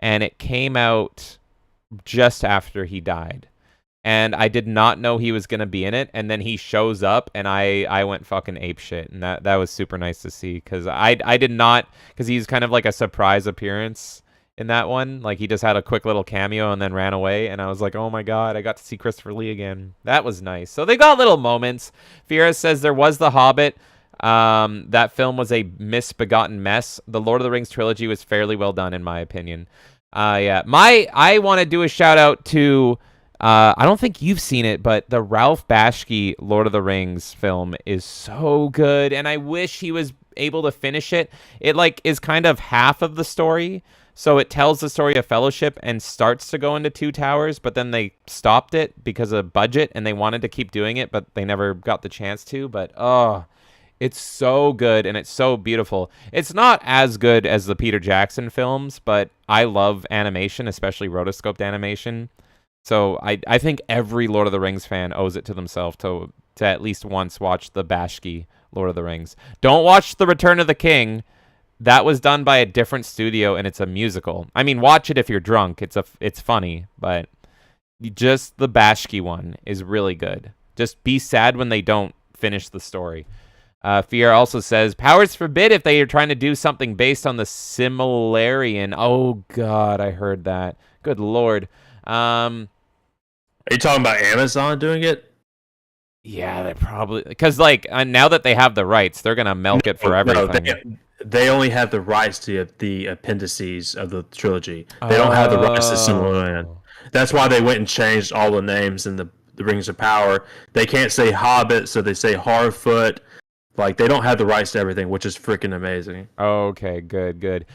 and it came out just after he died. And I did not know he was going to be in it. And then he shows up, and I went fucking apeshit. And that was super nice to see. Because I did not... Because he's kind of like a surprise appearance in that one. Like, he just had a quick little cameo and then ran away. And I was like, oh my god, I got to see Christopher Lee again. That was nice. So they got little moments. Fiera says there was The Hobbit. That film was a misbegotten mess. The Lord of the Rings trilogy was fairly well done, in my opinion. Yeah. I want to do a shout out to... I don't think you've seen it, but the Ralph Bakshi Lord of the Rings film is so good, and I wish he was able to finish it. It like is kind of half of the story, so it tells the story of Fellowship and starts to go into Two Towers, but then they stopped it because of budget, and they wanted to keep doing it, but they never got the chance to. But it's so good, and it's so beautiful. It's not as good as the Peter Jackson films, but I love animation, especially rotoscoped animation. So I think every Lord of the Rings fan owes it to themselves to at least once watch the Bakshi Lord of the Rings. Don't watch The Return of the King. That was done by a different studio, and it's a musical. I mean, watch it if you're drunk. It's funny, but just the Bakshi one is really good. Just be sad when they don't finish the story. Fiera also says, powers forbid if they are trying to do something based on the Similarian. Oh, God, I heard that. Good Lord. Are you talking about Amazon doing it? Yeah, they probably... Because, like, now that they have the rights, they're going to milk it for everything. No, they only have the rights to the appendices of the trilogy. They don't have the rights to Silmarillion. That's why they went and changed all the names in the Rings of Power. They can't say Hobbit, so they say Harfoot. Like, they don't have the rights to everything, which is freaking amazing. Okay, good.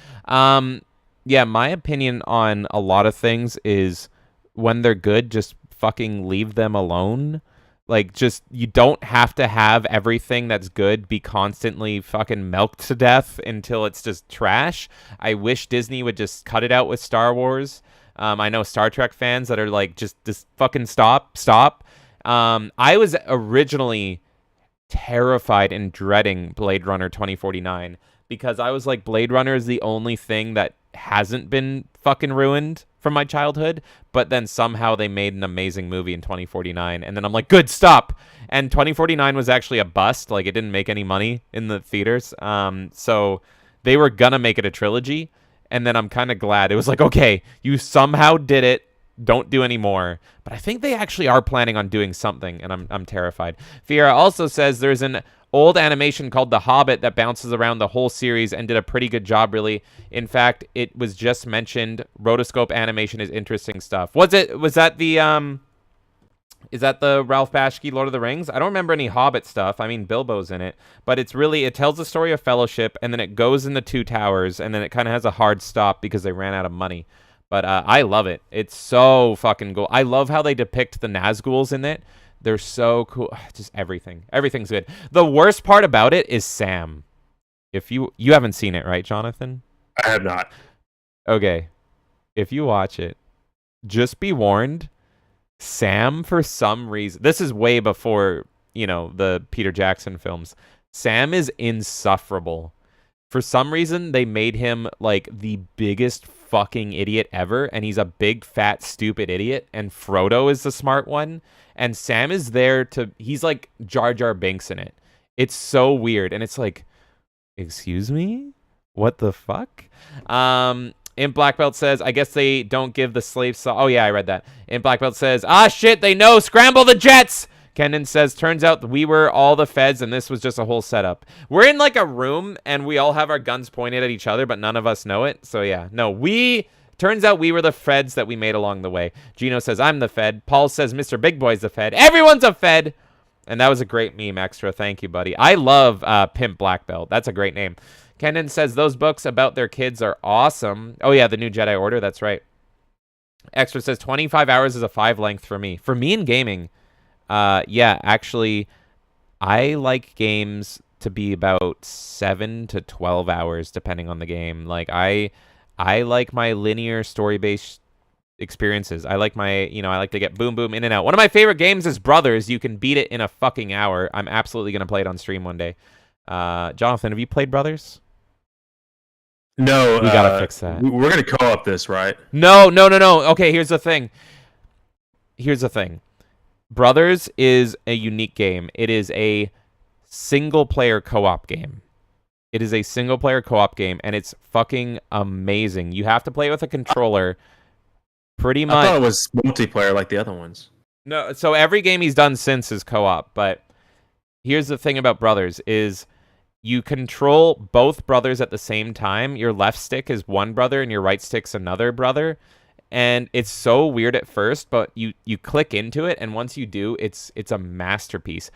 Yeah, my opinion on a lot of things is when they're good, just fucking leave them alone. Like, just, you don't have to have everything that's good be constantly fucking milked to death until it's just trash. I wish Disney would just cut it out with Star Wars. I know Star Trek fans that are like, just fucking stop. I was originally terrified and dreading Blade Runner 2049 because I was like, Blade Runner is the only thing that hasn't been fucking ruined from my childhood, but then somehow they made an amazing movie in 2049, and then I'm like, good, stop. And 2049 was actually a bust. Like, it didn't make any money in the theaters, so they were gonna make it a trilogy, and then I'm kind of glad it was like, okay, you somehow did it, don't do any more. But I think they actually are planning on doing something, and I'm terrified. Fiera also says there's an old animation called The Hobbit that bounces around the whole series and did a pretty good job, really. In fact, it was just mentioned. Rotoscope animation is interesting stuff. Was that the is that the Ralph Bakshi Lord of the Rings? I don't remember any Hobbit stuff. I mean, Bilbo's in it, but it tells the story of Fellowship, and then it goes in the Two Towers, and then it kind of has a hard stop because they ran out of money. But I love it. It's so fucking cool. I love how they depict the Nazguls in it. They're so cool. Just everything. Everything's good. The worst part about it is Sam. If you haven't seen it, right, Jonathan? I have not. Okay. If you watch it, just be warned. Sam, for some reason, this is way before, the Peter Jackson films. Sam is insufferable. For some reason, they made him like the biggest fucking idiot ever, and he's a big, fat, stupid idiot, and Frodo is the smart one, and Sam is there he's like Jar Jar Binks in it. It's so weird, and it's like, excuse me? What the fuck? Imp Black Belt says, I guess they don't give the slaves... Oh, yeah, I read that. Imp Black Belt says, shit, they know! Scramble the jets! Kendon says, turns out we were all the feds and this was just a whole setup. We're in like a room and we all have our guns pointed at each other, but none of us know it. So yeah, no, turns out we were the feds that we made along the way. Gino says, I'm the fed. Paul says, Mr. Big Boy's the fed. Everyone's a fed. And that was a great meme, Extra. Thank you, buddy. I love Pimp Black Belt. That's a great name. Kendon says, those books about their kids are awesome. Oh yeah, the new Jedi Order. That's right. Extra says, 25 hours is a 5 length for me. For me in gaming, yeah, actually, I like games to be about 7 to 12 hours, depending on the game. Like, I like my linear story-based experiences. I like I like to get boom, boom, in and out. One of my favorite games is Brothers. You can beat it in a fucking hour. I'm absolutely going to play it on stream one day. Jonathan, have you played Brothers? No. We got to fix that. We're going to co-op this, right? No. Okay, here's the thing. Brothers is a unique game. It is a single-player co-op game. And it's fucking amazing. You have to play it with a controller. Pretty much. I thought it was multiplayer like the other ones. No, so every game he's done since is co-op, but here's the thing about Brothers is you control both brothers at the same time. Your left stick is one brother and your right stick's another brother. And it's so weird at first, but you click into it, and once you do, it's a masterpiece.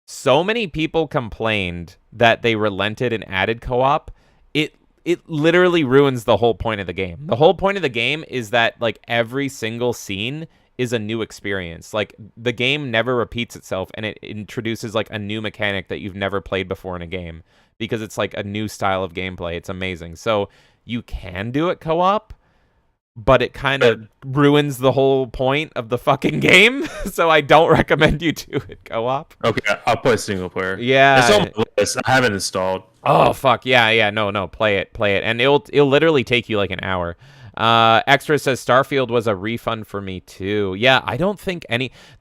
So many people complained that they relented and added co-op. It literally ruins the whole point of the game. The whole point of the game is that like every single scene is a new experience. Like the game never repeats itself, and it introduces like a new mechanic that you've never played before in a game because it's like a new style of gameplay. It's amazing. So you can do it co-op, but it kind of ruins the whole point of the fucking game. So I don't recommend you do it co-op. Okay, I'll play single player. Yeah. It's on my list. I haven't installed. Oh, fuck. Yeah. No. Play it. And it'll literally take you like an hour. Extra says Starfield was a refund for me too. Yeah, I don't think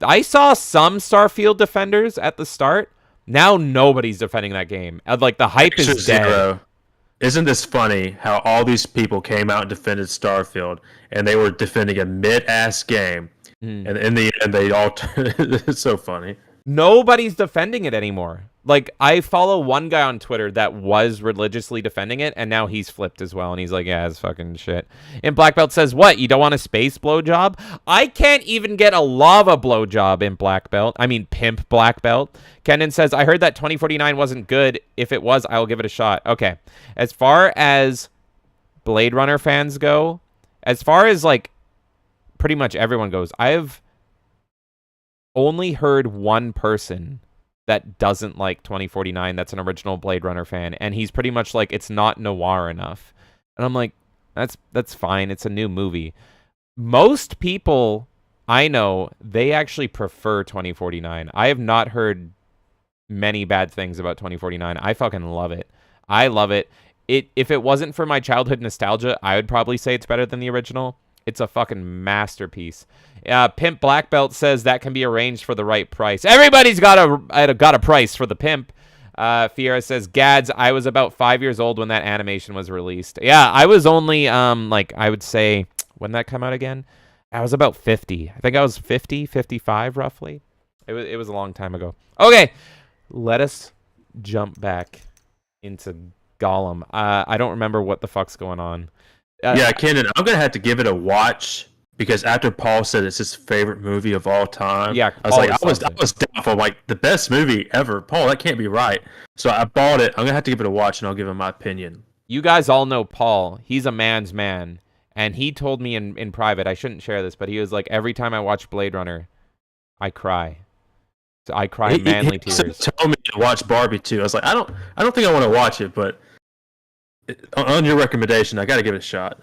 I saw some Starfield defenders at the start. Now nobody's defending that game. Like the hype is dead. Isn't this funny how all these people came out and defended Starfield, and they were defending a mid-ass game, and in the end they all it's so funny. Nobody's defending it anymore. Like, I follow one guy on Twitter that was religiously defending it, and now he's flipped as well, and he's like, yeah, it's fucking shit. And Black Belt says, what, you don't want a space blowjob? I can't even get a lava blowjob in Black Belt. I mean, pimp Black Belt. Kendon says, I heard that 2049 wasn't good. If it was, I'll give it a shot. Okay. As far as Blade Runner fans go, as far as, like, pretty much everyone goes, I've only heard one person that doesn't like 2049 that's an original Blade Runner fan, and he's pretty much like, it's not noir enough. And I'm like, that's fine, it's a new movie. Most people I know, they actually prefer 2049. I have not heard many bad things about 2049. I fucking love it. I love it. If it wasn't for my childhood nostalgia, I would probably say it's better than the original. It's a fucking masterpiece. Pimp Black Belt says that can be arranged for the right price. Everybody's got a price for the pimp. Fiera says, Gads, I was about 5 years old when that animation was released. Yeah, I was only, like, I would say, when that came out again? I was about 50. I think I was 50, 55, roughly. It was a long time ago. Okay, let us jump back into Gollum. I don't remember what the fuck's going on. Yeah, Kenan, I'm going to have to give it a watch because after Paul said it's his favorite movie of all time, yeah, I was doubtful. I'm like, the best movie ever. Paul, that can't be right. So I bought it. I'm going to have to give it a watch, and I'll give him my opinion. You guys all know Paul. He's a man's man. And he told me in private, I shouldn't share this, but he was like, every time I watch Blade Runner, I cry. So I cry manly tears. He told me to watch Barbie, too. I was like, I don't think I want to watch it, but on your recommendation, I got to give it a shot.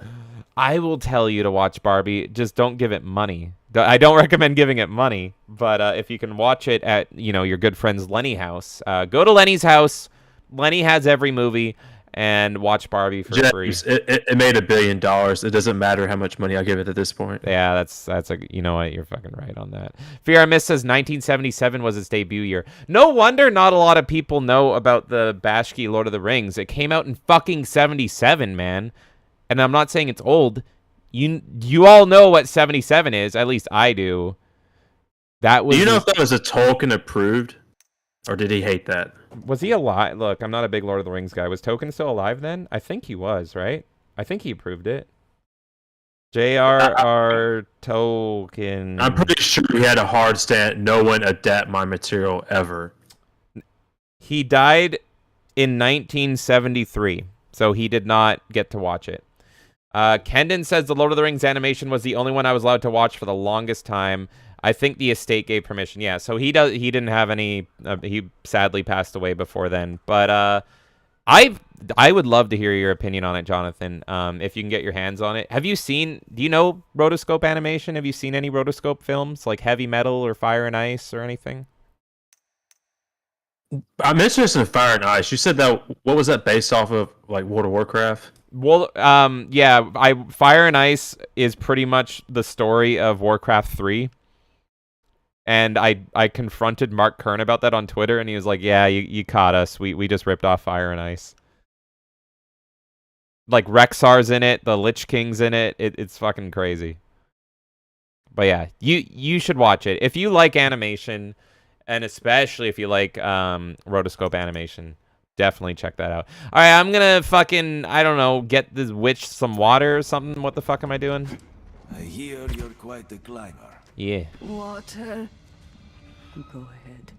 I will tell you to watch Barbie. Just don't give it money. I don't recommend giving it money, but if you can watch it at your good friend's Lenny house, go to Lenny's house. Lenny has every movie, and watch Barbie for free. It made $1 billion. It doesn't matter how much money I give it at this point. Yeah, that's you know what, you're fucking right on that. Fear Miss says 1977 was its debut year. No wonder not a lot of people know about the Bashki Lord of the Rings. It came out in fucking 77, man. And I'm not saying it's old. You all know what 77 is. At least I do. That was. Do you know if that was a Tolkien approved, or did he hate that? Was he alive? Look, I'm not a big Lord of the Rings guy. Was Tolkien still alive then? I think he was, right? I think he approved it. J.R.R. Tolkien. I'm pretty sure he had a hard stand. No one adapt my material ever. He died in 1973, so he did not get to watch it. Kendon says the Lord of the Rings animation was the only one I was allowed to watch for the longest time. I think the estate gave permission. Yeah, so he didn't have any. He sadly passed away before then. But I would love to hear your opinion on it, Jonathan. If you can get your hands on it. Do you know rotoscope animation? Have you seen any rotoscope films like Heavy Metal or Fire and Ice or anything? I'm interested in Fire and Ice. You said that. What was that based off of? Like World of Warcraft? Well, yeah. Fire and Ice is pretty much the story of Warcraft 3. And I confronted Mark Kern about that on Twitter, and he was like, yeah, you caught us. We just ripped off Fire and Ice. Like, Rexar's in it, the Lich King's in it. It's fucking crazy. But yeah, you should watch it. If you like animation, and especially if you like rotoscope animation, definitely check that out. All right, I'm going to fucking, I don't know, get this witch some water or something. What the fuck am I doing? I hear you're quite a climber. Yeah. Water. Go ahead.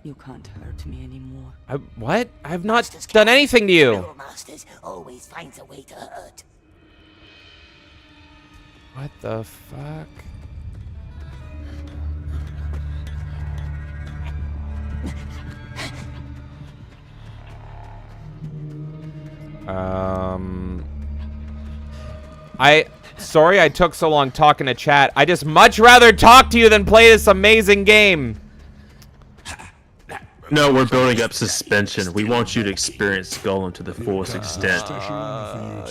You can't hurt me anymore. What? I've not done anything to you. Masters always finds a way to hurt. What the fuck? Sorry I took so long talking to chat. I just much rather talk to you than play this amazing game. No, we're building up suspension. We want you to experience Gollum to the fullest extent.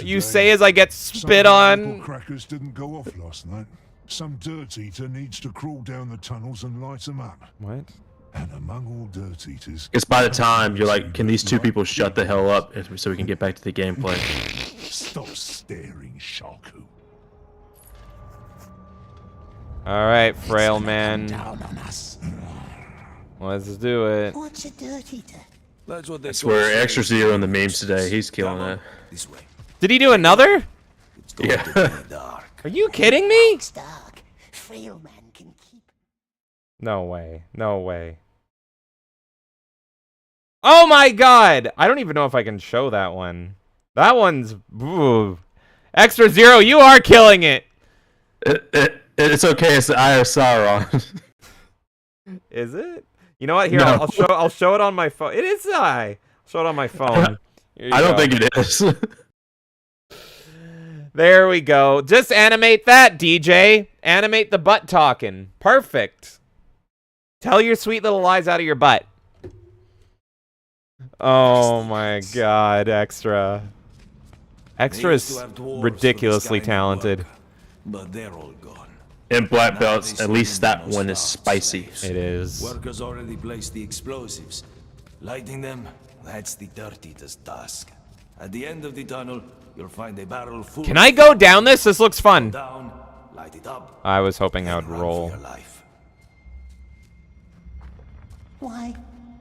You say as I get spit on. Crackers didn't go off last night. Some dirt eater needs to crawl down the tunnels and light them up. What? And among all dirt eaters... Because by the time you're like, can these two people shut the hell up so we can get back to the gameplay? Stop staring, Shaku. Alright, frail man. Let's do it. What's a dirt eater? That's what they That's where Extra Zero in the memes today. He's killing it. This way. Did he do another? Yeah. Are you kidding me? It's dark. Frail man can keep. No way. No way. Oh my god! I don't even know if I can show that one. That one's... Ooh. Extra Zero, you are killing it! It's okay, it's the Eye of Sauron. Is it? You know what? Here, No. I'll show it on my phone. It is the eye. I'll show it on my phone. I don't think it is. There we go. Just animate that, DJ. Animate the butt talking. Perfect. Tell your sweet little lies out of your butt. Oh my god, Extra. Extra is ridiculously talented. But they're all gone. And black belts, at least that one is spicy. It is. Workers already placed the explosives. Lighting them, that's the Dirt Eater's task. At the end of the tunnel, you'll find a barrel full. Can I go down this? This looks fun. Down, light it up. I was hoping I would roll. Why?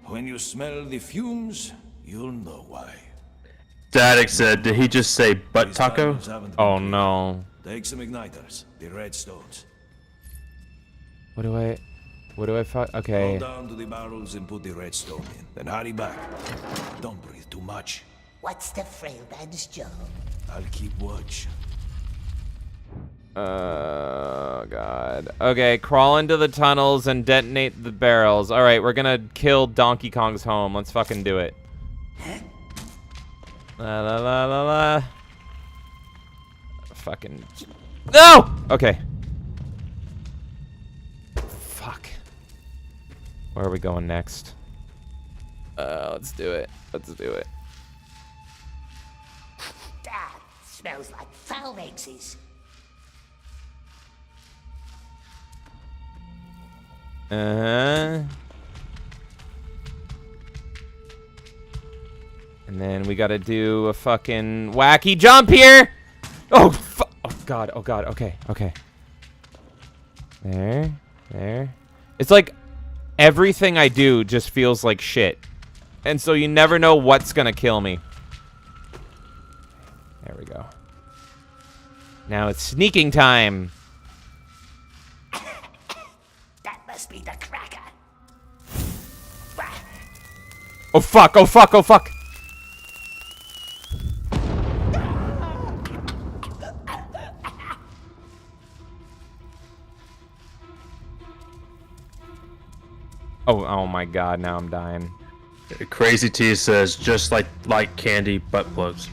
When you smell the fumes, you'll know why. Static said, did he just say butt taco? Oh no. Take some igniters, the red stones. What do I fuck? Okay. Go down to the barrels and put the redstone in. Then hurry back. Don't breathe too much. What's the frail man's job? I'll keep watch. Oh god. Okay, crawl into the tunnels and detonate the barrels. Alright, we're gonna kill Donkey Kong's home. Let's fucking do it. La la la la la. Fucking... No! Okay. Fuck. Where are we going next? Let's do it. Let's do it. That smells like foul exes. Uh-huh. And then we gotta do a fucking wacky jump here! Oh, oh god, oh god, okay, okay. There, there. It's like everything I do just feels like shit. And so you never know what's gonna kill me. There we go. Now it's sneaking time. That must be the cracker. Oh fuck, oh fuck, oh fuck! Oh my god, now I'm dying. Crazy T says, just like candy butt plugs.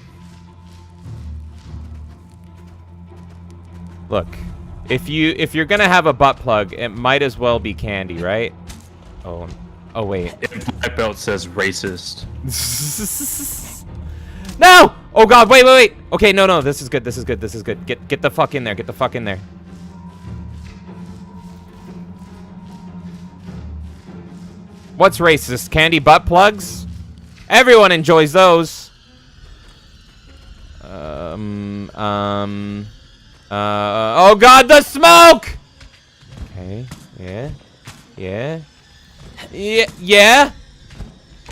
Look, if you're gonna have a butt plug, it might as well be candy, right? Oh wait. Black belt says racist. No! Oh god, wait. Okay, no, this is good. This is good. Get the fuck in there. Get the fuck in there. What's racist? Candy butt plugs? Everyone enjoys those. Oh god, the smoke! Okay, yeah.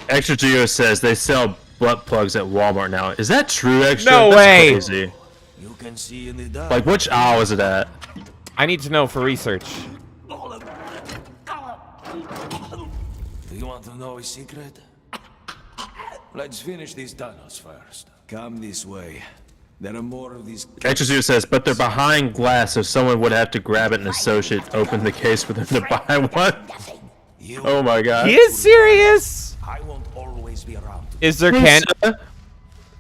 Extra Geo says they sell butt plugs at Walmart now. Is that true, Extra? No That's way. Crazy. You can see in the dark. Like, which aisle is it at? I need to know for research. Do you want to know a secret? Let's finish these tunnels first. Come this way. There are more of these. Extra Geo says, but they're behind glass, so someone would have to grab it and associate open the case for them to buy one. Oh my god. He is serious? I won't always be around. Is there Hey, sir,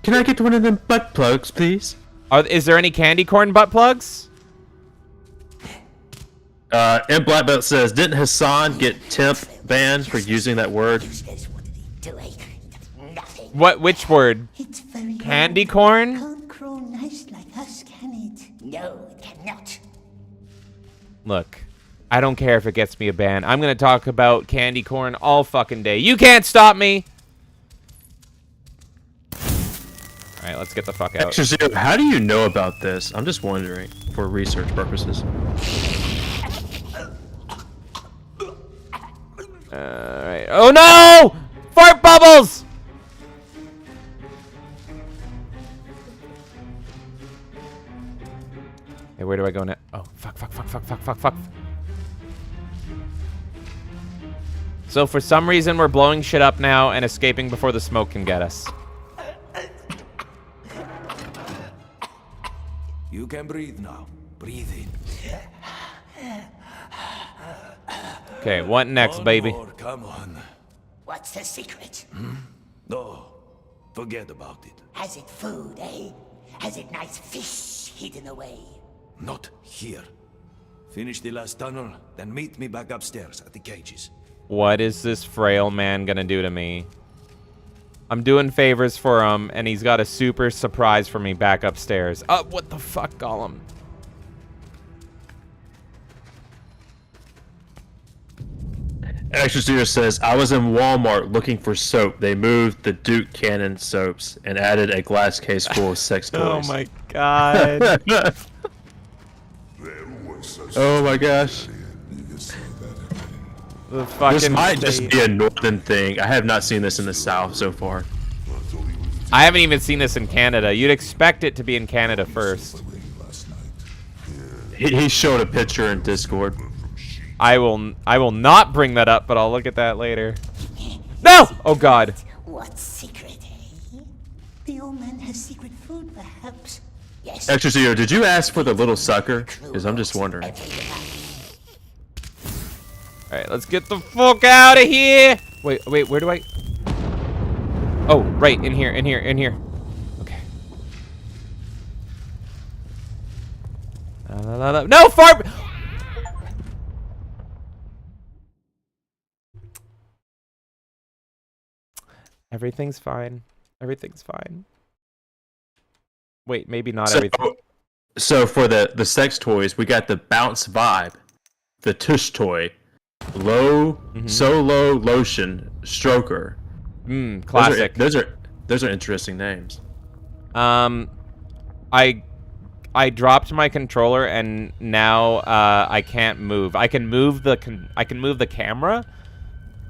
can I get one of them butt plugs, please? Is there any candy corn butt plugs? And Black Belt says, didn't Hassan get temp banned for using that word? Which word? It's very Candy corn? Can't grow nice like us, can it? No, it cannot. Look, I don't care if it gets me a ban. I'm gonna talk about candy corn all fucking day. You can't stop me! Alright, let's get the fuck out. Extra Zero, how do you know about this? I'm just wondering, for research purposes. Alright. Oh no! Fart bubbles! Hey, where do I go now? Oh, fuck. So for some reason, we're blowing shit up now and escaping before the smoke can get us. You can breathe now. Breathe in. Okay, what next, One baby? more, come on. What's the secret? No, forget about it. Has it food, eh? Has it nice fish hidden away? Not here. Finish the last tunnel, then meet me back upstairs at the cages. What is this frail man gonna do to me? I'm doing favors for him, and he's got a super surprise for me back upstairs. Oh, what the fuck, Gollum? Extra Studio says, I was in Walmart looking for soap. They moved the Duke Cannon soaps and added a glass case full of sex toys. Oh my god. Oh my gosh. The fucking This might state. just be a northern thing. I have not seen this in the South so far. I haven't even seen this in Canada. You'd expect it to be in Canada first. He showed a picture in Discord. I will not bring that up, but I'll look at that later. No! Oh god. What secret, eh? The old man has secret food, perhaps. Yes. Extra Studio, did you ask for the little sucker? Because I'm just wondering. Alright, let's get the fuck out of here! Wait, where do I... Oh, right, in here. Okay. No, fart! Everything's fine. Wait, maybe not everything. So for the sex toys, we got the Bounce Vibe, the Tush Toy, Solo Lotion, Stroker. Classic. Those are interesting names. I dropped my controller and now I can't move. I can move the camera,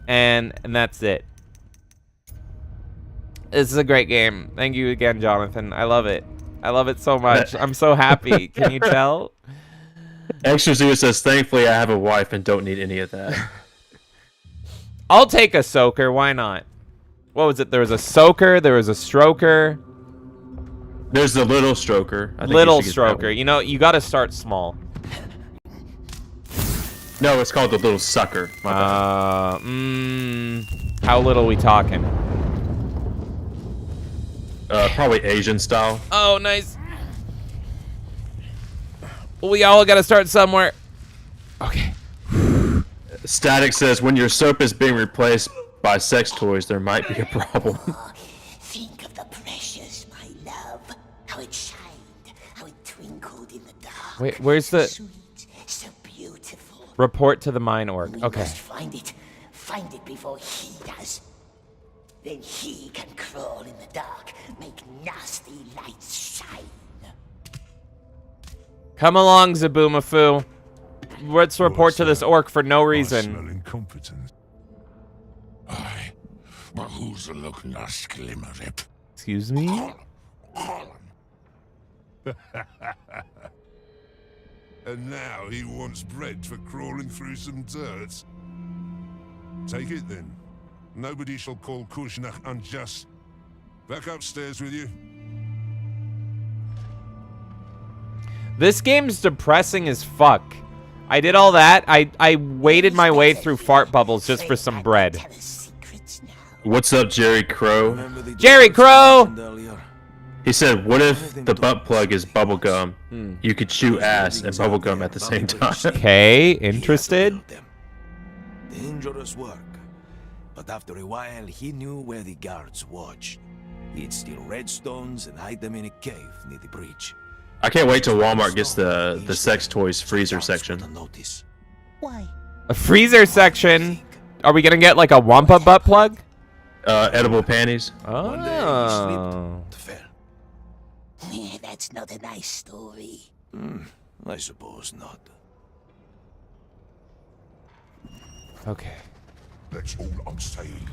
and that's it. This is a great game. Thank you again, Jonathan. I love it. I love it so much. I'm so happy. Can you tell? Extra Zero says, thankfully I have a wife and don't need any of that. I'll take a soaker. Why not? What was it? There was a soaker. There was a stroker. There's the little stroker. I think Little you should get that stroker. one. You know, you got to start small. No, it's called the little sucker. My bad. How little we talking? Probably Asian style. Oh, nice. We all got to start somewhere. Okay. Static says, when your soap is being replaced by sex toys, there might be a problem. Think of the precious, my love. How it shined, how it twinkled in the dark. Wait, where's the... Sweet, so beautiful. Report to the mine org. We Okay. must find it before he does. Then he can crawl in the dark, make nasty lights shine. Come along, Zaboomafoo. Let's report to this orc for no reason. Incompetent. Aye, but who's a looking at Sklimmerip? Excuse me? And now he wants bread for crawling through some dirt. Take it then. Nobody shall call Kushnach unjust. Back upstairs with you. This game's depressing as fuck. I did all that. I waded my way through fart bubbles just for some bread. What's up, Jerry Crow? Jerry Crow! He said, what if the butt plug is bubblegum? You could chew ass and bubblegum at the same time. Okay, interested? Dangerous work. But after a while, he knew where the guards watched. He'd steal redstones and hide them in a cave near the breach. I can't wait till Walmart gets the sex toys freezer section. Why? A freezer section? Are we gonna get like a Wampa butt plug? Edible panties. Oh. That's not a nice story. I suppose not. Okay. That's all I'm saying.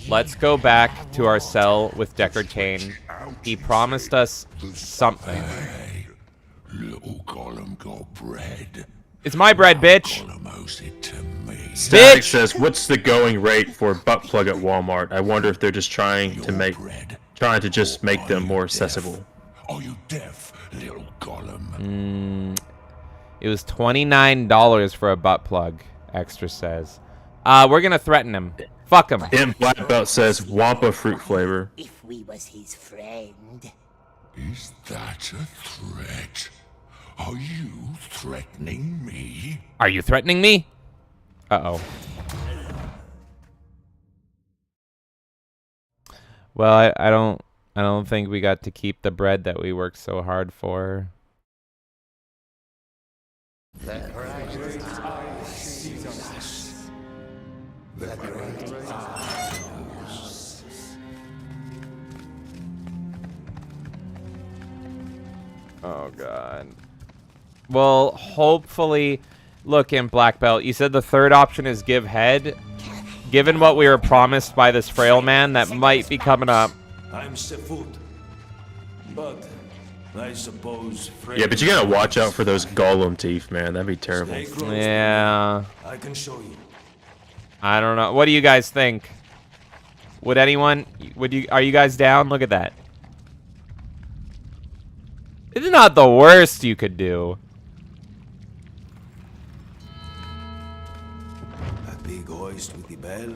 Let's go back to our cell with Deckard Cain. He promised us something. Hey, little Gollum got bread. It's my bread, bitch. Gollum owes it to me. Static says, "What's the going rate for a butt plug at Walmart? I wonder if they're just trying to make them more accessible." Are you deaf, little Gollum? It was $29 for a butt plug. Extra says. We're gonna threaten him. Fuck him. And Black Belt says Wampa fruit flavor. If we was his friend. Is that a threat? Are you threatening me? Are you threatening me? Uh-oh. Well, I don't think we got to keep the bread that we worked so hard for. Oh god. Well, hopefully, look, in Black Belt, you said the third option is give head. Given what we were promised by this frail man, that might be coming up. I'm Sefut, but I suppose. Yeah, but you gotta watch out for those Gollum teeth, man. That'd be terrible. Yeah. I can show you. I don't know. What do you guys think? Would anyone? Are you guys down? Look at that. It's not the worst you could do. That big hoist with the bell,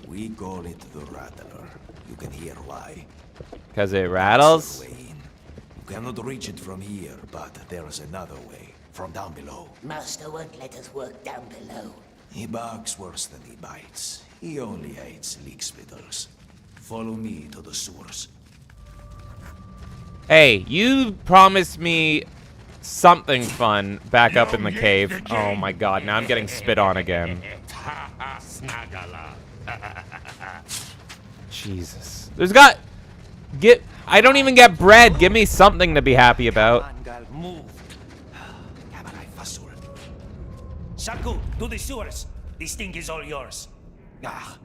we call it the Rattler. You can hear why. Because it rattles? You cannot reach it from here, but there is another way. From down below. Master won't let us work down below. He barks worse than he bites. He only hates leak spitters. Follow me to the sewers. Hey, you promised me something fun back up in the cave. Oh my god, now I'm getting spit on again. Jesus. I don't even get bread. Give me something to be happy about. Shaku, to the sewers. This thing is all yours. Ah,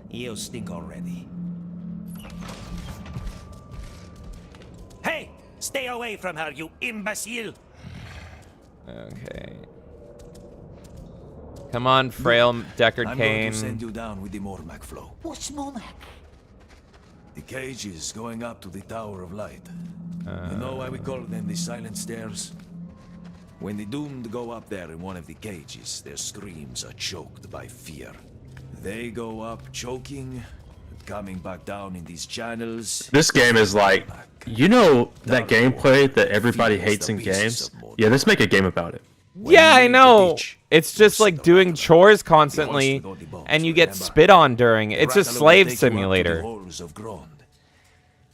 you stink already. Hey, stay away from her, you imbecile. Okay. Come on, frail Deckard I'm Cain. going to send you down with the Mormac flow. What's Mormac? The cages going up to the Tower of Light. You know why we call them the Silent Stairs? When the doomed go up there in one of the cages, their screams are choked by fear. They go up choking, coming back down in these channels. This game is like, you know that gameplay that everybody hates in games? Yeah, let's make a game about it. Yeah, I know. It's just like doing chores constantly, and you get spit on during. It's a slave simulator.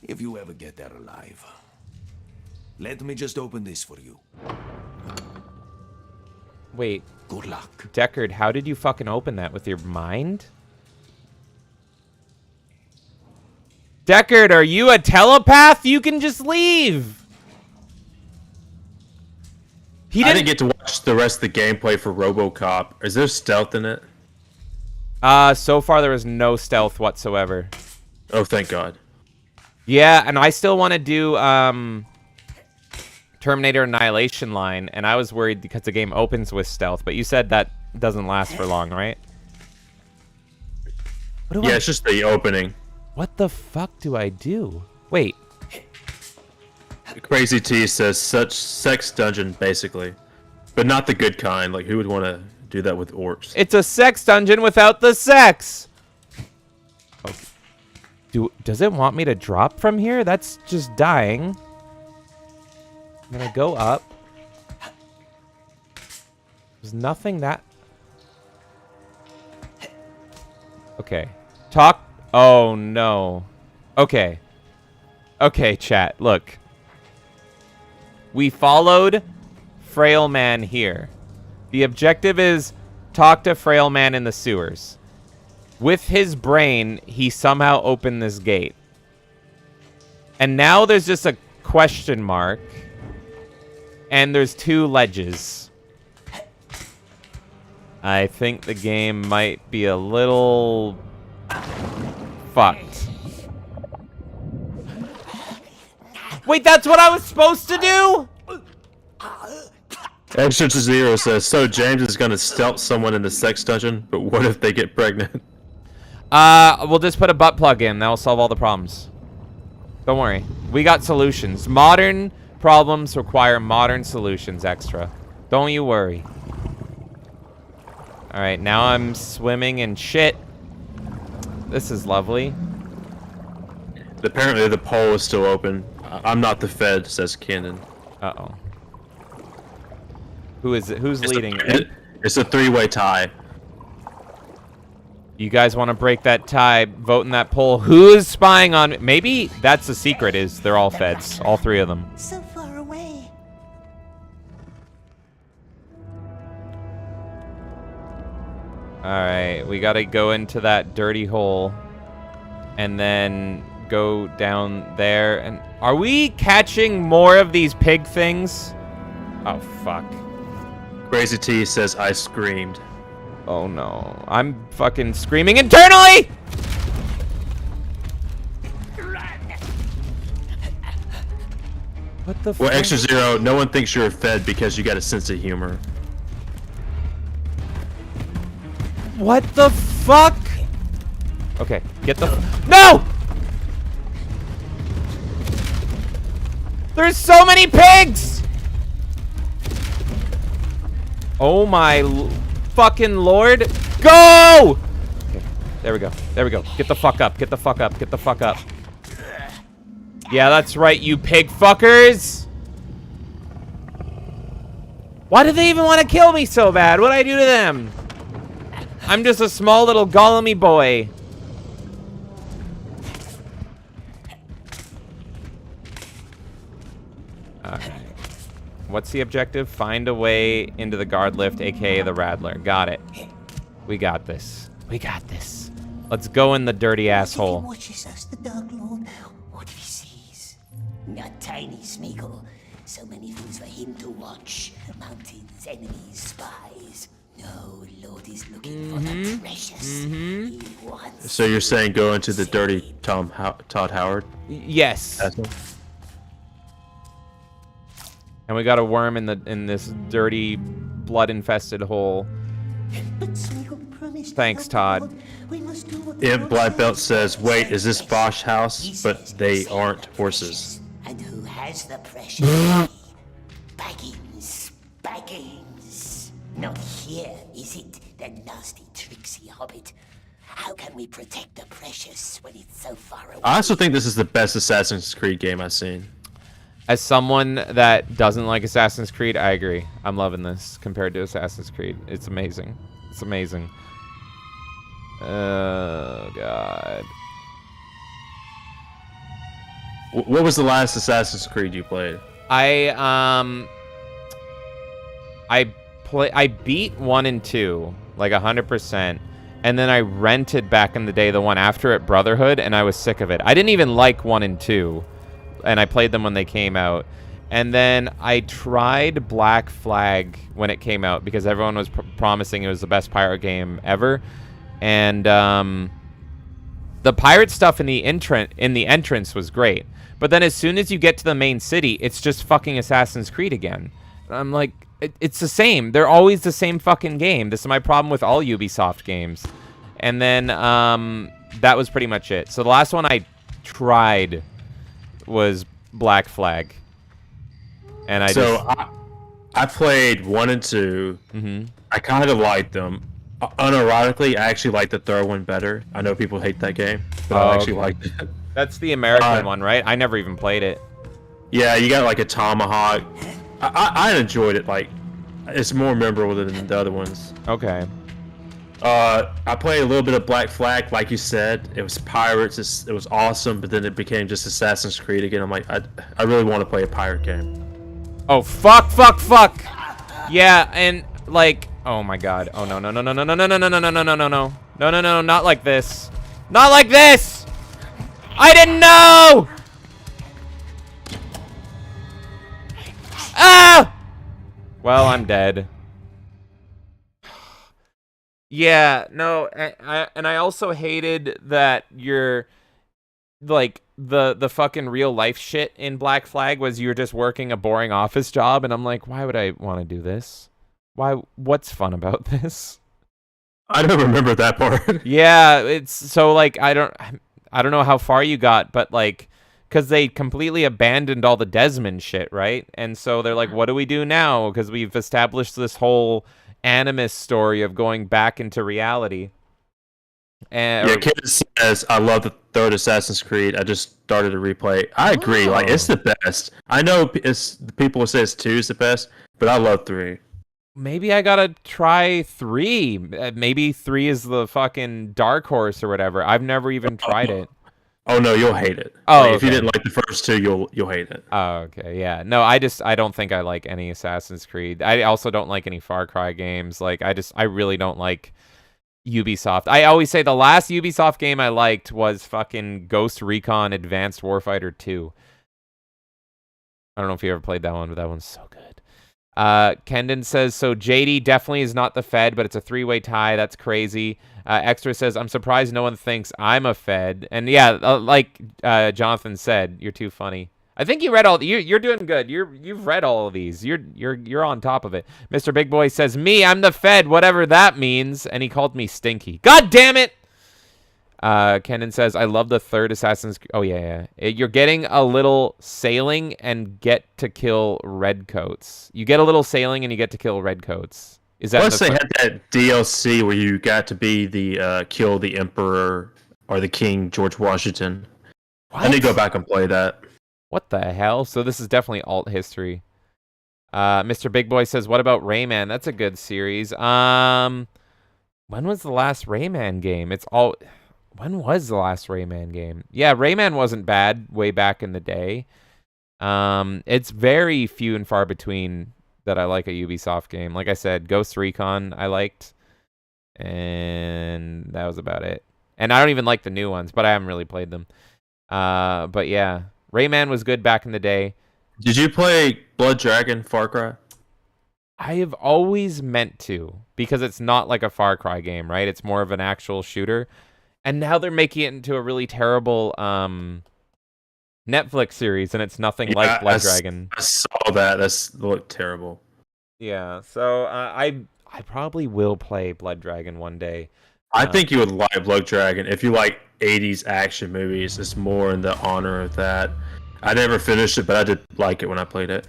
If you ever get there alive. Let me just open this for you. Wait. Good luck. Deckard, how did you fucking open that? With your mind? Deckard, are you a telepath? You can just leave. I didn't get to watch the rest of the gameplay for RoboCop. Is there stealth in it? So far there was no stealth whatsoever. Oh, thank God. Yeah, and I still want to do Terminator Annihilation line, and I was worried because the game opens with stealth, but you said that doesn't last for long, right? Yeah, it's just the opening. What the fuck do I do? Wait. Crazy T says such sex dungeon, basically. But not the good kind. Like, who would want to do that with orcs? It's a sex dungeon without the sex! Okay. Does it want me to drop from here? That's just dying. I'm gonna go up. There's nothing that... Okay. Talk... Oh, no. Okay. Okay, chat. Look. We followed Frail Man here. The objective is talk to Frail Man in the sewers. With his brain, he somehow opened this gate. And now there's just a question mark. And there's two ledges. I think the game might be a little fucked. Wait, that's what I was supposed to do? Extra to Zero says, so James is gonna stealth someone in the sex dungeon, but what if they get pregnant? We'll just put a butt plug in. That'll solve all the problems. Don't worry. We got solutions. Modern problems require modern solutions, Extra. Don't you worry. Alright, now I'm swimming in shit. This is lovely. Apparently the poll is still open. I'm not the Fed, says Cannon. Uh-oh. Who is it? Who's leading? It's a three-way tie. You guys want to break that tie, vote in that poll. Who is spying on me? Maybe that's the secret, is they're all feds. All three of them. So far away. Alright, we gotta go into that dirty hole. And then go down there. And are we catching more of these pig things? Oh, fuck. Crazy T says, I screamed. Oh no. I'm fucking screaming internally! What the fuck? Well, Extra Zero, no one thinks you're a Fed because you got a sense of humor. What the fuck? Okay, get the... No! There's so many pigs! Oh my fucking lord. Go! Okay, there we go. There we go. Get the fuck up. Get the fuck up. Get the fuck up. Yeah, that's right, you pig fuckers! Why do they even want to kill me so bad? What'd I do to them? I'm just a small little Gollum-y boy. Alright. What's the objective? Find a way into the guard lift, aka the Rattler. Got it. We got this. We got this. Let's go in the dirty asshole. Watches us, the Dark Lord. What he sees. Not tiny Smeagol. So many things for him to watch. Mountains, enemies, spies. No, Lord is looking for the precious. He wants. So you're saying go into the dirty Todd Howard? Yes. Asshole? And we got a worm in this dirty, blood-infested hole. Thanks, Todd. Imp Black Belt says, wait, is this Bosch house? But they aren't horses. And who has the precious? Baggins. Baggins. Not here, is it? The nasty, tricksy hobbit. How can we protect the precious when it's so far away? I also think this is the best Assassin's Creed game I've seen. As someone that doesn't like Assassin's Creed, I agree. I'm loving this compared to Assassin's Creed. It's amazing. It's amazing. Oh, God. What was the last Assassin's Creed you played? I beat 1 and 2, like 100%. And then I rented back in the day the one after it, Brotherhood, and I was sick of it. I didn't even like 1 and 2. And I played them when they came out. And then I tried Black Flag when it came out because everyone was promising it was the best pirate game ever. And the pirate stuff in the entrance was great. But then as soon as you get to the main city, it's just fucking Assassin's Creed again. I'm like, it's the same. They're always the same fucking game. This is my problem with all Ubisoft games. And then that was pretty much it. So the last one I tried was Black Flag, and I played 1 and 2. I kind of liked them. Unironically, I actually like the third one better. I know people hate that game, but I actually liked it. That's the American one, right? I never even played it. Yeah, you got like a tomahawk. I enjoyed it. Like, it's more memorable than the other ones. Okay. I played a little bit of Black Flag, like you said. It was pirates. It was awesome, but then it became just Assassin's Creed again. I'm like, I really want to play a pirate game. Oh, fuck, fuck, fuck. Yeah, and like, oh my God. Oh, no, no, no, no, no, no, no, no, no, no, no, no, no, no, no, no, no, no, not like this. Not like this. I didn't know. Ah! Well, I'm dead. Yeah, no, and I also hated that you're like the fucking real life shit in Black Flag was you're just working a boring office job, and I'm like, why would I want to do this? What's fun about this? I don't remember that part. Yeah, it's so like I don't know how far you got, but like because they completely abandoned all the Desmond shit, right? And so they're like, what do we do now? Because we've established this whole animus story of going back into reality. And Yeah, Kid says, I love the third Assassin's Creed. I just started to replay. I agree. Like, it's the best. I know people will say it's 2 is the best, but I love 3. maybe I gotta try 3. Maybe 3 is the fucking dark horse or whatever. I've never even tried it. Oh no, you'll hate it. Oh, like, okay. If you didn't like the first 2, you'll hate it. Oh, okay, yeah. No, I don't think I like any Assassin's Creed. I also don't like any Far Cry games. Like, I really don't like Ubisoft. I always say the last Ubisoft game I liked was fucking Ghost Recon Advanced Warfighter 2. I don't know if you ever played that one, but that one's so good. Kendon says, so JD definitely is not the Fed, but it's a 3-way tie. That's crazy. Extra says, I'm surprised no one thinks I'm a Fed. And yeah, like Jonathan said, you're too funny. I think you read all. You're doing good. You've read all of these. You're on top of it. Mr. Big Boy says, me, I'm the Fed, whatever that means. And he called me Stinky. God damn it! Kenan says, I love the third Assassin's Creed. Oh, yeah. You're getting a little sailing and get to kill redcoats. You get a little sailing and you get to kill redcoats. Is that Plus, they had that DLC where you got to be the kill the Emperor or the King George Washington. What? I need to go back and play that. What the hell? So this is definitely alt history. Mr. Big Boy says, what about Rayman? That's a good series. When was the last Rayman game? When was the last Rayman game? Yeah, Rayman wasn't bad way back in the day. It's very few and far between that I like a Ubisoft game. Like I said, Ghost Recon I liked, and that was about it. And I don't even like the new ones, but I haven't really played them. But yeah, Rayman was good back in the day. Did you play Blood Dragon Far Cry? I have always meant to, because it's not like a Far Cry game, right? It's more of an actual shooter. And now they're making it into a really terrible Netflix series, and it's nothing like Blood Dragon. I saw that. That looked terrible. Yeah, so I probably will play Blood Dragon one day. I think you would like Blood Dragon. If you like 80s action movies, it's more in the honor of that. I never finished it, but I did like it when I played it.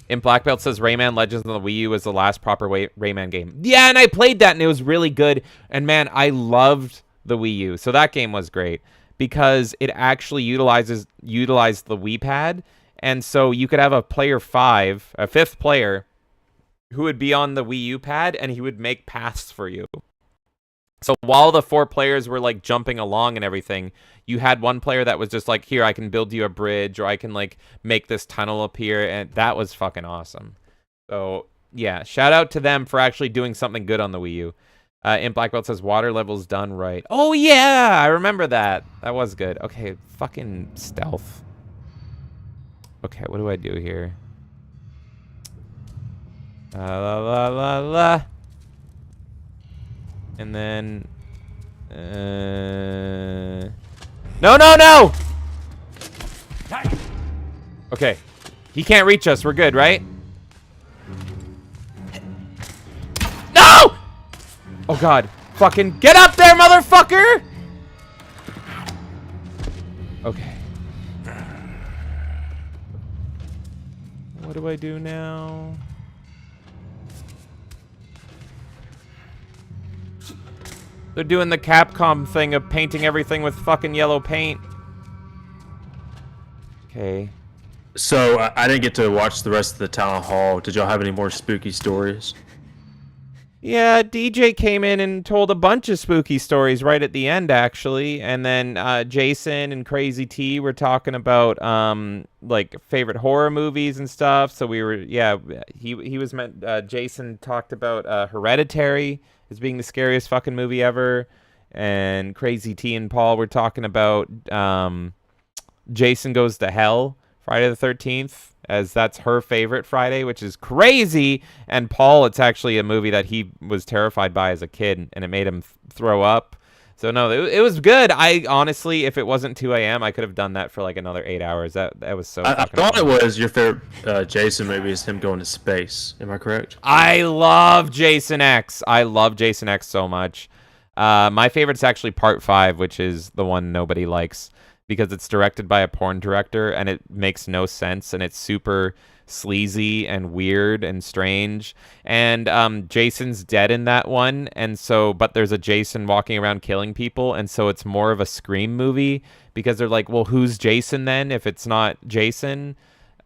And Black Belt says Rayman Legends on the Wii U was the last proper Rayman game. Yeah, and I played that, and it was really good. And man, I loved the Wii U. So that game was great because it actually utilized the Wii pad, and so you could have a fifth player who would be on the Wii U pad, and he would make paths for you. So while the 4 players were like jumping along and everything, you had one player that was just like, here, I can build you a bridge, or I can like make this tunnel appear, and that was fucking awesome. So yeah, shout out to them for actually doing something good on the Wii U. And Black Belt says water level's done right. Oh yeah, I remember that. That was good. Okay, fucking stealth. Okay, what do I do here? And then No! Okay. He can't reach us. We're good, right? No! Oh god. Fucking get up there, motherfucker! Okay. What do I do now? They're doing the Capcom thing of painting everything with fucking yellow paint. Okay. So, I didn't get to watch the rest of the town hall. Did y'all have any more spooky stories? Yeah, DJ came in and told a bunch of spooky stories right at the end, actually. And then Jason and Crazy T were talking about like favorite horror movies and stuff. So we were, yeah, Jason talked about Hereditary as being the scariest fucking movie ever. And Crazy T and Paul were talking about Jason Goes to Hell Friday the 13th, as that's her favorite Friday, which is crazy. And Paul, it's actually a movie that he was terrified by as a kid, and it made him throw up. So no, it was good. I honestly, if it wasn't 2 a.m., I could have done that for like another 8 hours. That was so. I thought fun. it was your favorite Jason movie is him going to space. Am I correct? I love Jason X. I love Jason X so much. My favorite's actually Part 5, which is the one nobody likes because it's directed by a porn director and it makes no sense and it's super sleazy and weird and strange. And Jason's dead in that one, and so but there's a Jason walking around killing people, and so it's more of a Scream movie because they're like, well, who's Jason then if it's not Jason?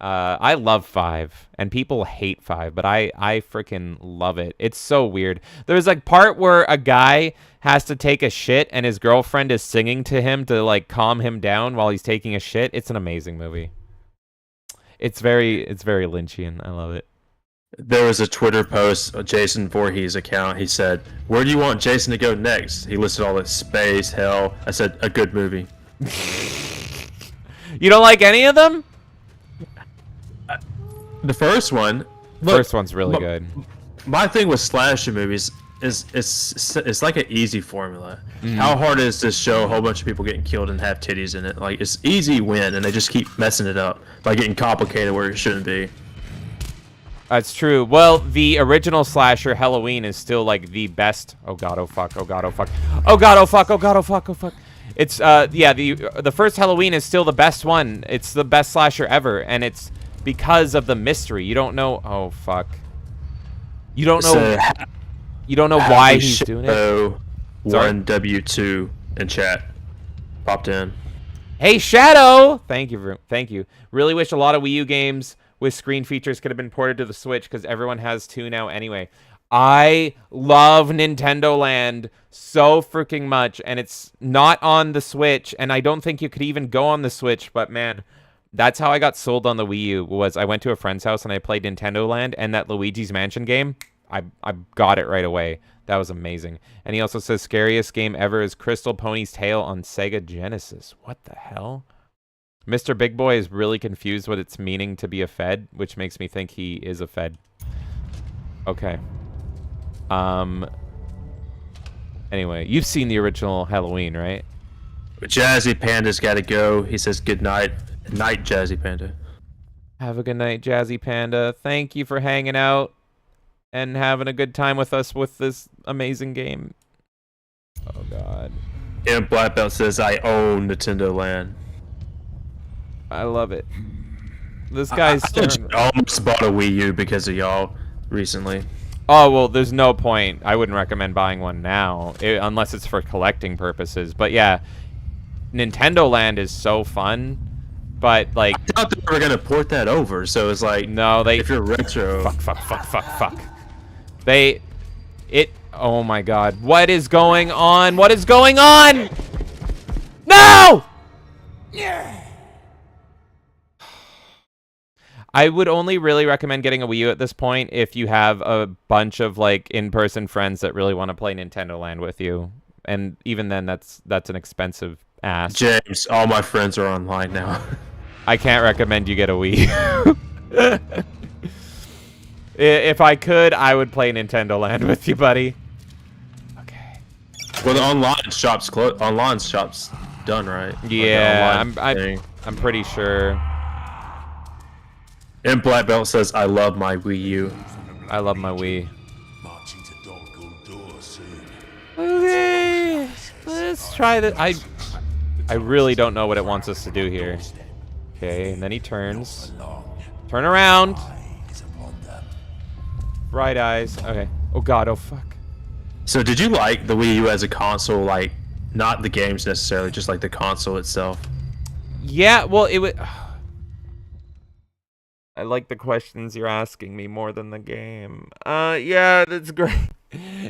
I love 5, and people hate 5, but I freaking love it. It's so weird. There's like part where a guy has to take a shit and his girlfriend is singing to him to like calm him down while he's taking a shit. It's an amazing movie. It's very Lynchian. I love it. There was a Twitter post, Jason Voorhees account. He said, "Where do you want Jason to go next?" He listed all this space, hell. I said, "A good movie." You don't like any of them? The first one. First one's really good. My thing with slasher movies is it's like an easy formula. How hard is to show a whole bunch of people getting killed and have titties in it? Like, it's easy win, and they just keep messing it up by getting complicated where it shouldn't be. That's true. Well, the original slasher Halloween is still like the best. Oh god, oh fuck, oh god, oh fuck. Oh god, oh fuck, oh god, oh fuck, oh fuck. It's yeah, the first Halloween is still the best one. It's the best slasher ever, and it's because of the mystery. You don't know. Oh fuck. You don't know. You don't know why he's doing it. 1W2 in chat popped in. Hey Shadow, thank you. Really wish a lot of Wii U games with screen features could have been ported to the Switch because everyone has 2 now anyway. I love Nintendo Land so freaking much, and it's not on the Switch, and I don't think you could even go on the Switch, but man, that's how I got sold on the Wii U. Was I went to a friend's house and I played Nintendo Land, and that Luigi's Mansion game, I got it right away. That was amazing. And he also says scariest game ever is Crystal Pony's Tale on Sega Genesis. What the hell? Mr. Big Boy is really confused what it's meaning to be a Fed, which makes me think he is a Fed. Okay. Anyway, you've seen the original Halloween, right? Jazzy Panda's got to go. He says good night. Night, Jazzy Panda. Have a good night, Jazzy Panda. Thank you for hanging out and having a good time with us with this amazing game. Oh, God. And Black Belt says, I own Nintendo Land. I love it. This guy's... I almost bought a Wii U because of y'all recently. Oh, well, there's no point. I wouldn't recommend buying one now, unless it's for collecting purposes. But yeah, Nintendo Land is so fun. But, like... I thought they were going to port that over, so it's like... No, they... If you're retro... Fuck. Oh my god. What is going on? What is going on? No! I would only really recommend getting a Wii U at this point if you have a bunch of like in-person friends that really want to play Nintendo Land with you. And even then, that's an expensive ass. James, all my friends are online now. I can't recommend you get a Wii U. If I could, I would play Nintendo Land with you, buddy. Okay. Well, the online shop's done, right? Yeah, I'm pretty sure. And Black Belt says, I love my Wii U. I love my Wii. Okay, let's try that. I really don't know what it wants us to do here. Okay, and then he turns. Turn around. Bright eyes. Okay. Oh god, oh fuck. So did you like the Wii U as a console, like, not the games necessarily, just like the console itself? Yeah, well, it would... I like the questions you're asking me more than the game. Yeah, that's great.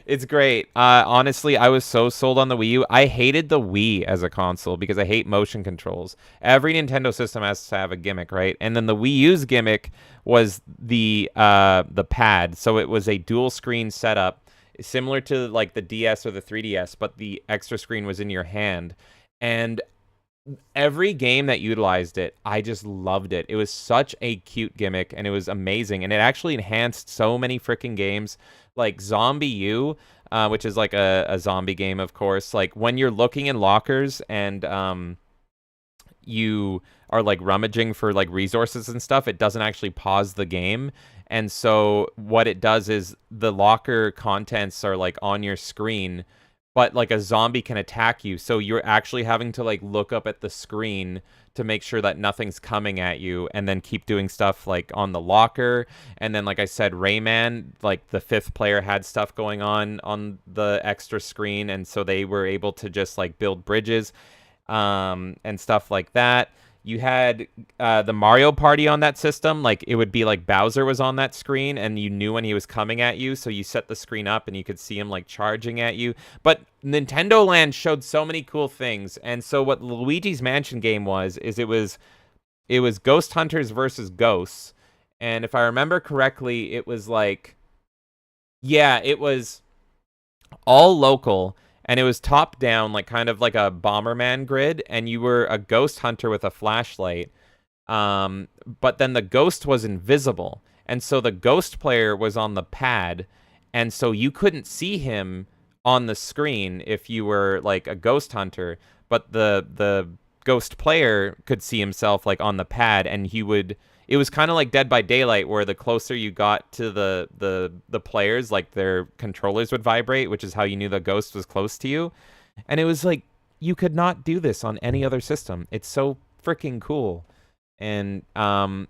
It's great. Honestly, I was so sold on the Wii U. I hated the Wii as a console because I hate motion controls. Every Nintendo system has to have a gimmick, right? And then the Wii U's gimmick was the pad. So it was a dual screen setup, similar to like the DS or the 3DS, but the extra screen was in your hand. And every game that utilized it, I just loved it. It was such a cute gimmick, and it was amazing, and it actually enhanced so many freaking games, like Zombie U, which is like a zombie game, of course. Like when you're looking in lockers and you are like rummaging for like resources and stuff, it doesn't actually pause the game. And so what it does is the locker contents are like on your screen, but like a zombie can attack you. So you're actually having to like look up at the screen to make sure that nothing's coming at you, and then keep doing stuff like on the locker. And then, like I said, Rayman, like the 5th player had stuff going on the extra screen. And so they were able to just like build bridges and stuff like that. You had the Mario Party on that system. Like it would be like Bowser was on that screen, and you knew when he was coming at you. So you set the screen up, and you could see him like charging at you. But Nintendo Land showed so many cool things. And so what Luigi's Mansion game was, is it was Ghost Hunters versus Ghosts. And if I remember correctly, it was like, yeah, it was all local. And it was top down, like kind of like a Bomberman grid, and you were a ghost hunter with a flashlight. But then the ghost was invisible, and so the ghost player was on the pad, and so you couldn't see him on the screen if you were like a ghost hunter. But the ghost player could see himself like on the pad, and he would. It was kind of like Dead by Daylight, where the closer you got to the players, like their controllers would vibrate, which is how you knew the ghost was close to you. And it was like, you could not do this on any other system. It's so freaking cool. And a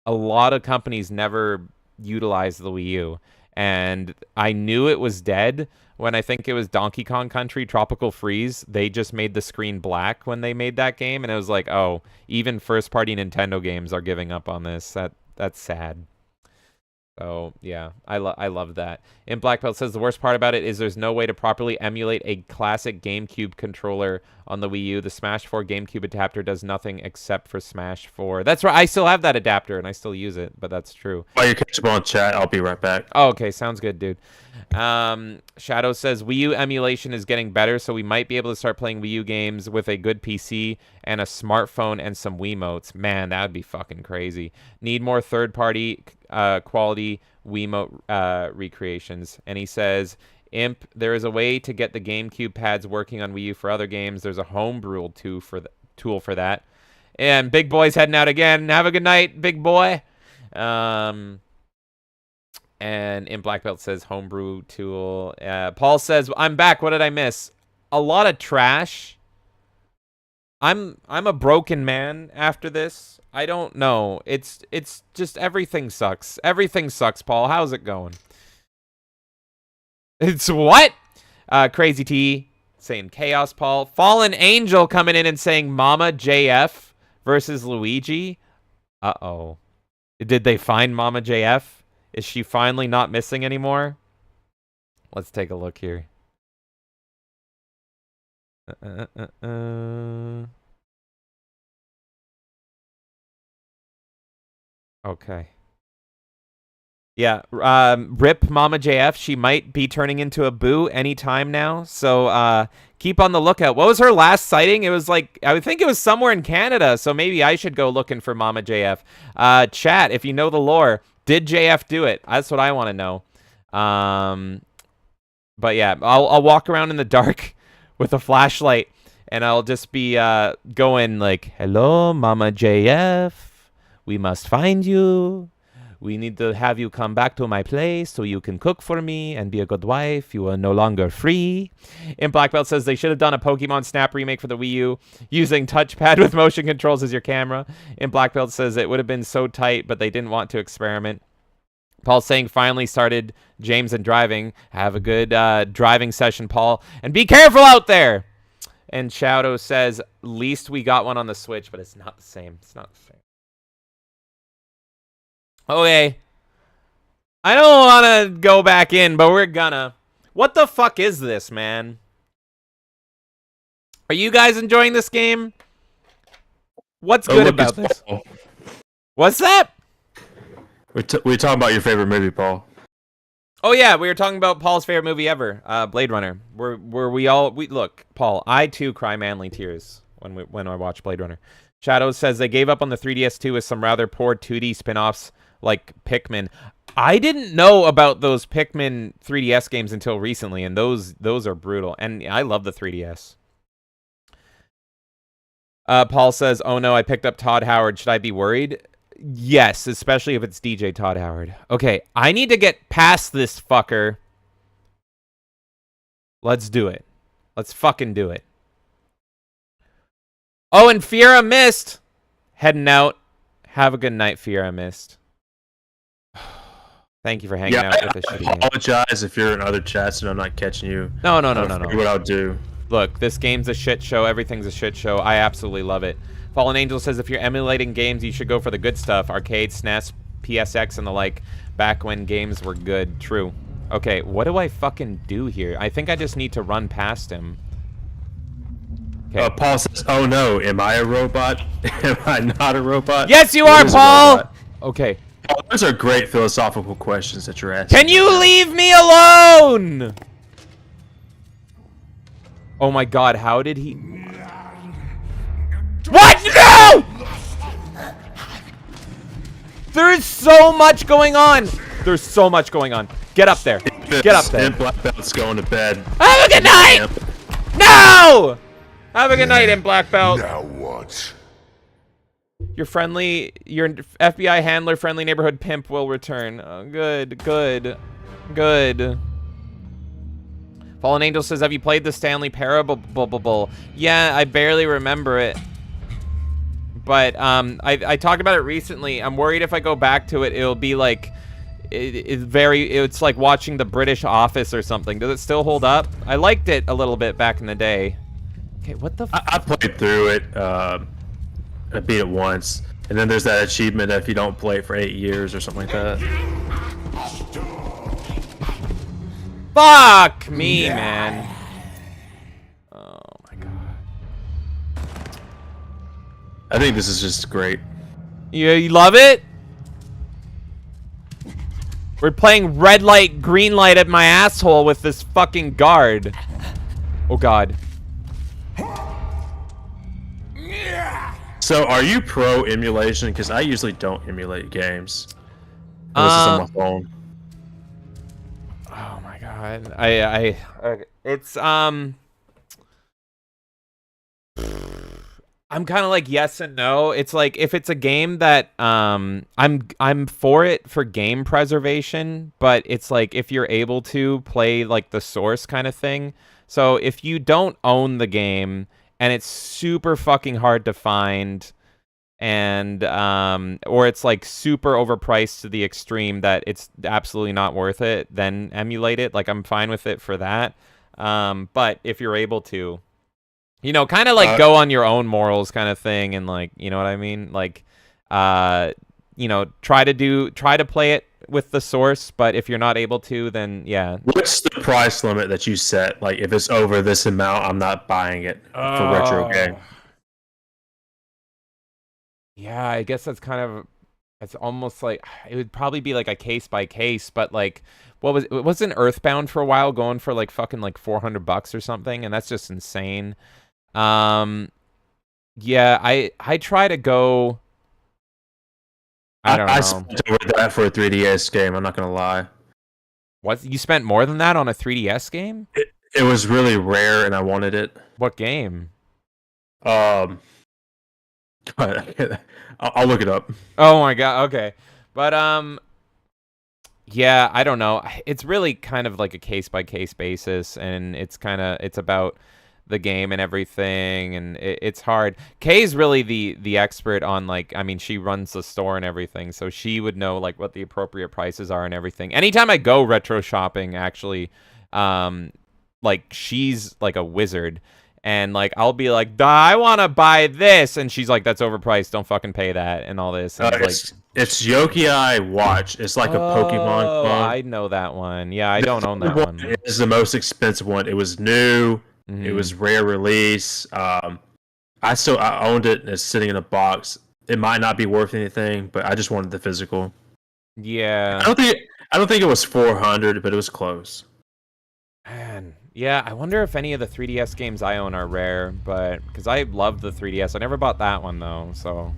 lot of companies never utilized the Wii U. And I knew it was dead when I think it was Donkey Kong Country Tropical Freeze. They just made the screen black when they made that game, and it was like, oh, even first-party Nintendo games are giving up on this. That's sad. So yeah, I love that. And Black Belt says the worst part about it is there's no way to properly emulate a classic GameCube controller on the Wii U. The Smash 4 GameCube adapter does nothing except for Smash 4. That's right. I still have that adapter and I still use it, but that's true. While you catch up on chat, I'll be right back. Oh, okay, sounds good, dude. Shadow says Wii U emulation is getting better, so we might be able to start playing Wii U games with a good PC and a smartphone and some Wiimotes. Man, that would be fucking crazy. Need more third-party quality Wiimote recreations. And he says, Imp, there is a way to get the GameCube pads working on Wii U for other games. There's a homebrew tool for that. And Big Boy's heading out again. Have a good night, Big Boy. And in Black Belt says homebrew tool. Paul says, I'm back. What did I miss? A lot of trash. I'm a broken man after this. I don't know. It's just everything sucks. Everything sucks, Paul. How's it going? It's what? Crazy T saying chaos, Paul. Fallen Angel coming in and saying Mama JF versus Luigi. Uh-oh. Did they find Mama JF? Is she finally not missing anymore? Let's take a look here. Okay. Yeah, rip Mama JF. She might be turning into a boo anytime now. So keep on the lookout. What was her last sighting? It was like, I would think it was somewhere in Canada. So maybe I should go looking for Mama JF. Chat, if you know the lore, did JF do it? That's what I want to know. But yeah, I'll walk around in the dark with a flashlight, and I'll just be going like, hello, Mama JF. We must find you. We need to have you come back to my place so you can cook for me and be a good wife. You are no longer free. And Black Belt says they should have done a Pokemon Snap remake for the Wii U using touchpad with motion controls as your camera. And Black Belt says it would have been so tight, but they didn't want to experiment. Paul's saying finally started James and driving. Have a good driving session, Paul. And be careful out there. And Shadow says, least we got one on the Switch, but it's not the same. It's not the same. Okay. I don't want to go back in, but we're gonna. What the fuck is this, man? Are you guys enjoying this game? What's good about this? Paul. What's that? We're talking about your favorite movie, Paul. Oh yeah, we were talking about Paul's favorite movie ever, Blade Runner. Where we look, Paul. I too cry manly tears when I watch Blade Runner. Shadows says they gave up on the 3DS 2 with some rather poor 2D spin-offs like Pikmin. I didn't know about those Pikmin 3DS games until recently, and those are brutal. And I love the 3DS. Paul says, "Oh no, I picked up Todd Howard. Should I be worried?" Yes, especially if it's DJ Todd Howard. Okay, I need to get past this fucker. Let's do it. Let's fucking do it. Oh, and Fiera missed. Heading out. Have a good night, Fiera missed. Thank you for hanging out with us. I apologize if you're in other chats and I'm not catching you. No. What I'll do. Look, this game's a shit show. Everything's a shit show. I absolutely love it. Fallen Angel says if you're emulating games, you should go for the good stuff. Arcade, SNES, PSX, and the like. Back when games were good. True. Okay, what do I fucking do here? I think I just need to run past him. Okay. Paul says, "Oh no, am I a robot? Am I not a robot?" Yes, you are, Paul! Okay. Oh, those are great philosophical questions that you're asking. Can you leave me alone? Oh my god, how did he... What? No! There is so much going on. There's so much going on. Get up there. Get up there. And Black Belt's going to bed. Have a good night! No! Have a good night, in Black Belt. Now what? Your FBI handler, friendly neighborhood pimp will return. Oh, good. Fallen Angel says, have you played the Stanley Parable? Yeah, I barely remember it. But I talked about it recently. I'm worried if I go back to it, it'll be like... It's like watching the British Office or something. Does it still hold up? I liked it a little bit back in the day. Okay, what the I played through it. I beat it once. And then there's that achievement if you don't play it for 8 years or something like that. Fuck me, man. Oh my god. I think this is just great. Yeah, you love it? We're playing red light, green light at my asshole with this fucking guard. Oh god. So, are you pro emulation? Because I usually don't emulate games. Unless it's on my phone. Oh my god. It's I'm kind of like yes and no. It's like if it's a game that I'm for it for game preservation, but it's like if you're able to play like the source kind of thing. So if you don't own the game and it's super fucking hard to find, and or it's like super overpriced to the extreme that it's absolutely not worth it, then emulate it. Like I'm fine with it for that. But if you're able to, you know, kind of like go on your own morals kind of thing, and like, you know what I mean? Like, you know, try to play it with the source, but if you're not able to, then yeah. What's the price limit that you set? Like, if it's over this amount, I'm not buying it for retro game. Yeah, I guess that's kind of, it's almost like, it would probably be like a case by case, but like, wasn't Earthbound for a while going for like fucking like $400 or something, and that's just insane. Yeah, I try to go. I don't know. I spent over that for a 3DS game. I'm not gonna lie. What, you spent more than that on a 3DS game? It was really rare, and I wanted it. What game? I'll look it up. Oh my god. Okay, but yeah, I don't know. It's really kind of like a case by case basis, and it's about the game and everything, and it's hard. Kay's really the expert on, like, I mean, she runs the store and everything, so she would know like what the appropriate prices are and everything. Anytime I go retro shopping, actually, like, she's like a wizard, and like I'll be like, duh, I want to buy this, and she's like, that's overpriced, don't fucking pay that, and all this. And it's Yoki Watch. It's like a Pokemon phone. I know that one. Yeah, I don't own that one. It's the most expensive one. It was new. Mm-hmm. It was rare release. I owned it, and it's sitting in a box. It might not be worth anything, but I just wanted the physical. Yeah. I don't think it was 400, but it was close. Man, Yeah, I wonder if any of the 3DS games I own are rare, but because I love the 3DS. I never bought that one though, so.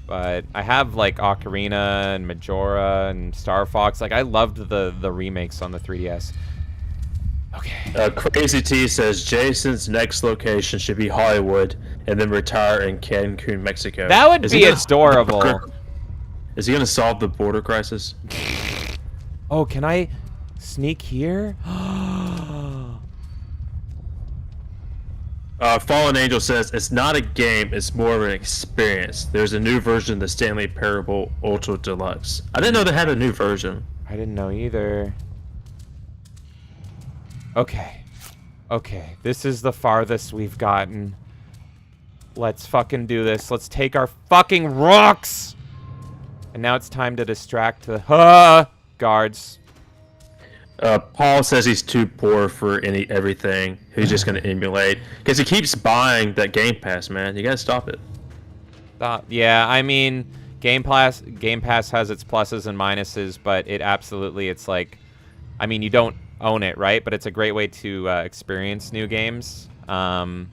But I have like Ocarina and Majora and Star Fox. Like I loved the remakes on the 3DS. Okay. Crazy T says Jason's next location should be Hollywood and then retire in Cancun, Mexico. That would be adorable. Is he gonna solve the border crisis? Oh, can I sneak here? Fallen Angel says it's not a game, it's more of an experience. There's a new version of the Stanley Parable Ultra Deluxe. I didn't know they had a new version. I didn't know either. Okay. Okay, this is the farthest we've gotten. Let's fucking do this. Let's take our fucking rocks! And now it's time to distract the guards. Paul says he's too poor for everything. He's just gonna emulate because he keeps buying that Game Pass, man. You gotta stop it. Yeah, I mean, Game Pass has its pluses and minuses, but it's like, I mean, you don't own it, right? But it's a great way to experience new games. But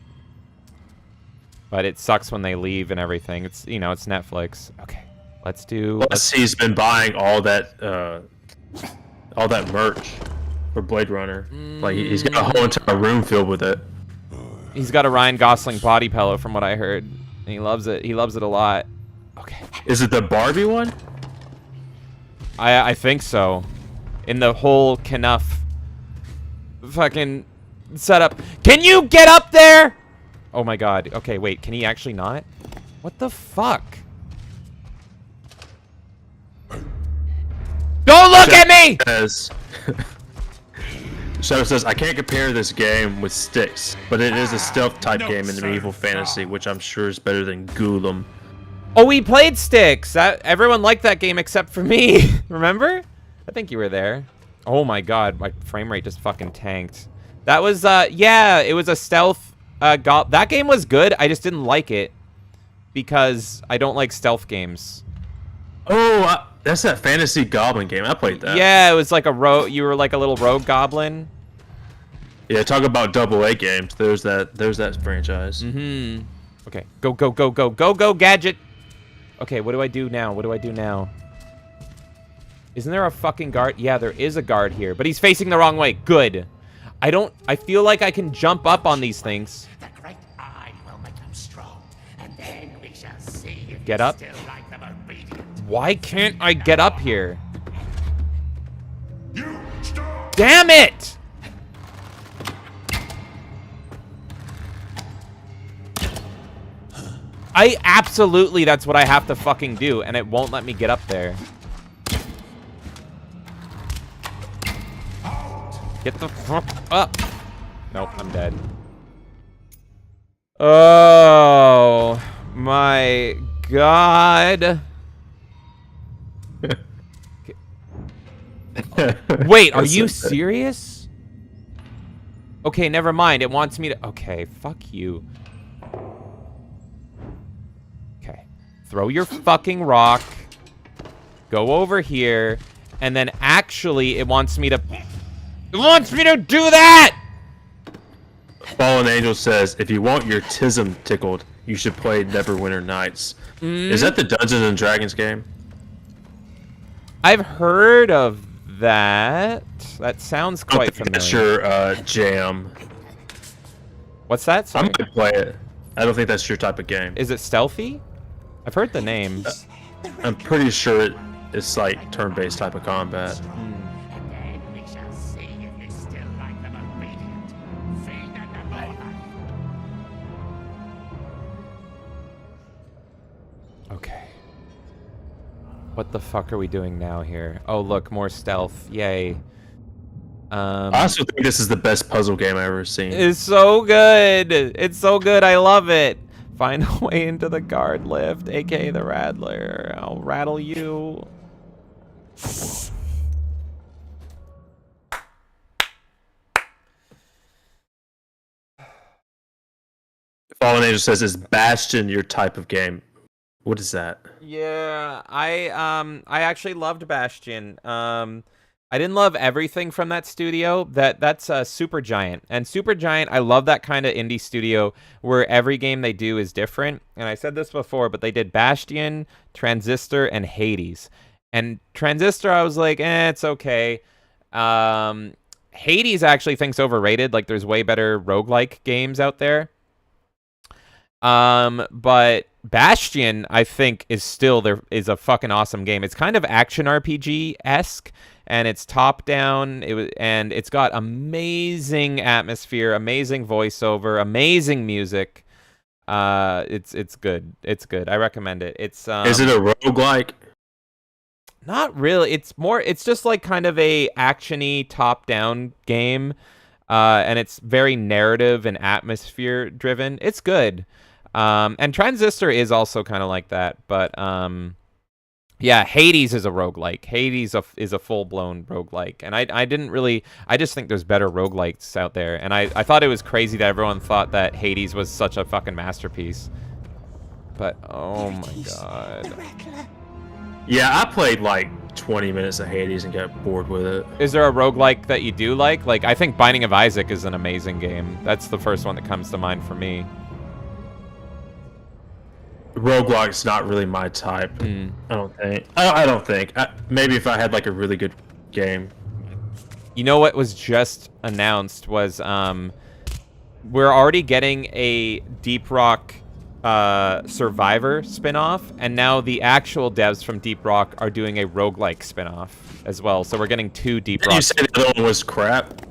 it sucks when they leave and everything. It's it's Netflix. Okay, let's do. Plus, he's been buying all that merch for Blade Runner. Like he's got a whole entire room filled with it. He's got a Ryan Gosling body pillow, from what I heard, and he loves it. He loves it a lot. Okay. Is it the Barbie one? I think so. In the whole Knuff fucking setup. Can you get up there? Oh my god. Okay, wait. Can he actually not? What the fuck? Don't look at me! Shadow says, I can't compare this game with Styx, but it is a stealth type game in medieval fantasy, which I'm sure is better than Gollum. Oh, we played Styx. Everyone liked that game except for me. Remember? I think you were there. Oh my god, my frame rate just fucking tanked. That was, yeah, it was a stealth, that game was good. I just didn't like it because I don't like stealth games. Oh, that's that fantasy goblin game. I played that. Yeah, it was like a rogue. You were like a little rogue goblin. Yeah, talk about AA games. There's that franchise. Mm-hmm. Okay, go, go, go, go, go, go, gadget. Okay, what do I do now? What do I do now? Isn't there a fucking guard? Yeah, there is a guard here, but he's facing the wrong way. Good. I feel like I can jump up on these things. The great eye will make them strong, and then we shall see if Get up. still like them obedient. Why can't I get up here? Damn it! That's what I have to fucking do, and it won't let me get up there. Get the fuck up. Nope, I'm dead. Oh my god. Wait, are you serious? Okay, never mind. It wants me to... Okay, fuck you. Okay. Throw your fucking rock. Go over here. And then actually, it wants me to... It wants me to do that! Fallen Angel says, if you want your tism tickled, you should play Neverwinter Nights. Is that the Dungeons and Dragons game? I've heard of that. That sounds quite familiar. That's your jam. What's that? Sorry. I'm gonna play it. I don't think that's your type of game. Is it stealthy? I've heard the name. I'm pretty sure it's like turn-based type of combat. And then we shall see if you still like them obedient. Feed them the more life. Okay. What the fuck are we doing now here? Oh, look, more stealth. Yay. I also think this is the best puzzle game I've ever seen. It's so good. It's so good. I love it. Find a way into the guard lift, aka the Rattler. I'll rattle you. Fallen Angel says, is Bastion your type of game? What is that? Yeah, I actually loved Bastion. I didn't love everything from that studio. That's Supergiant. And Supergiant, I love that kind of indie studio where every game they do is different. And I said this before, but they did Bastion, Transistor, and Hades. And Transistor, I was like, it's okay. Hades actually thinks overrated. Like, there's way better roguelike games out there. But Bastion, I think, is still a fucking awesome game. It's kind of action RPG-esque, and it's top down. And it's got amazing atmosphere, amazing voiceover, amazing music. It's good. It's good. I recommend it. It's Is it a roguelike? Not really. It's just like kind of a actiony top down game. And it's very narrative and atmosphere driven. It's good. And Transistor is also kind of like that, but yeah, Hades is a roguelike. Hades is a full-blown roguelike, and I just think there's better roguelikes out there, and I thought it was crazy that everyone thought that Hades was such a fucking masterpiece. But oh my god. Yeah, I played like 20 minutes of Hades and got bored with it. Is there a roguelike that you do like? Like, I think Binding of Isaac is an amazing game. That's the first one that comes to mind for me. Roguelike's not really my type. I don't think. I don't think. Maybe if I had like a really good game. You know what was just announced was we're already getting a Deep Rock Survivor spinoff, and now the actual devs from Deep Rock are doing a roguelike spinoff as well. So we're getting 2 Deep Rock. You said the other one was crap?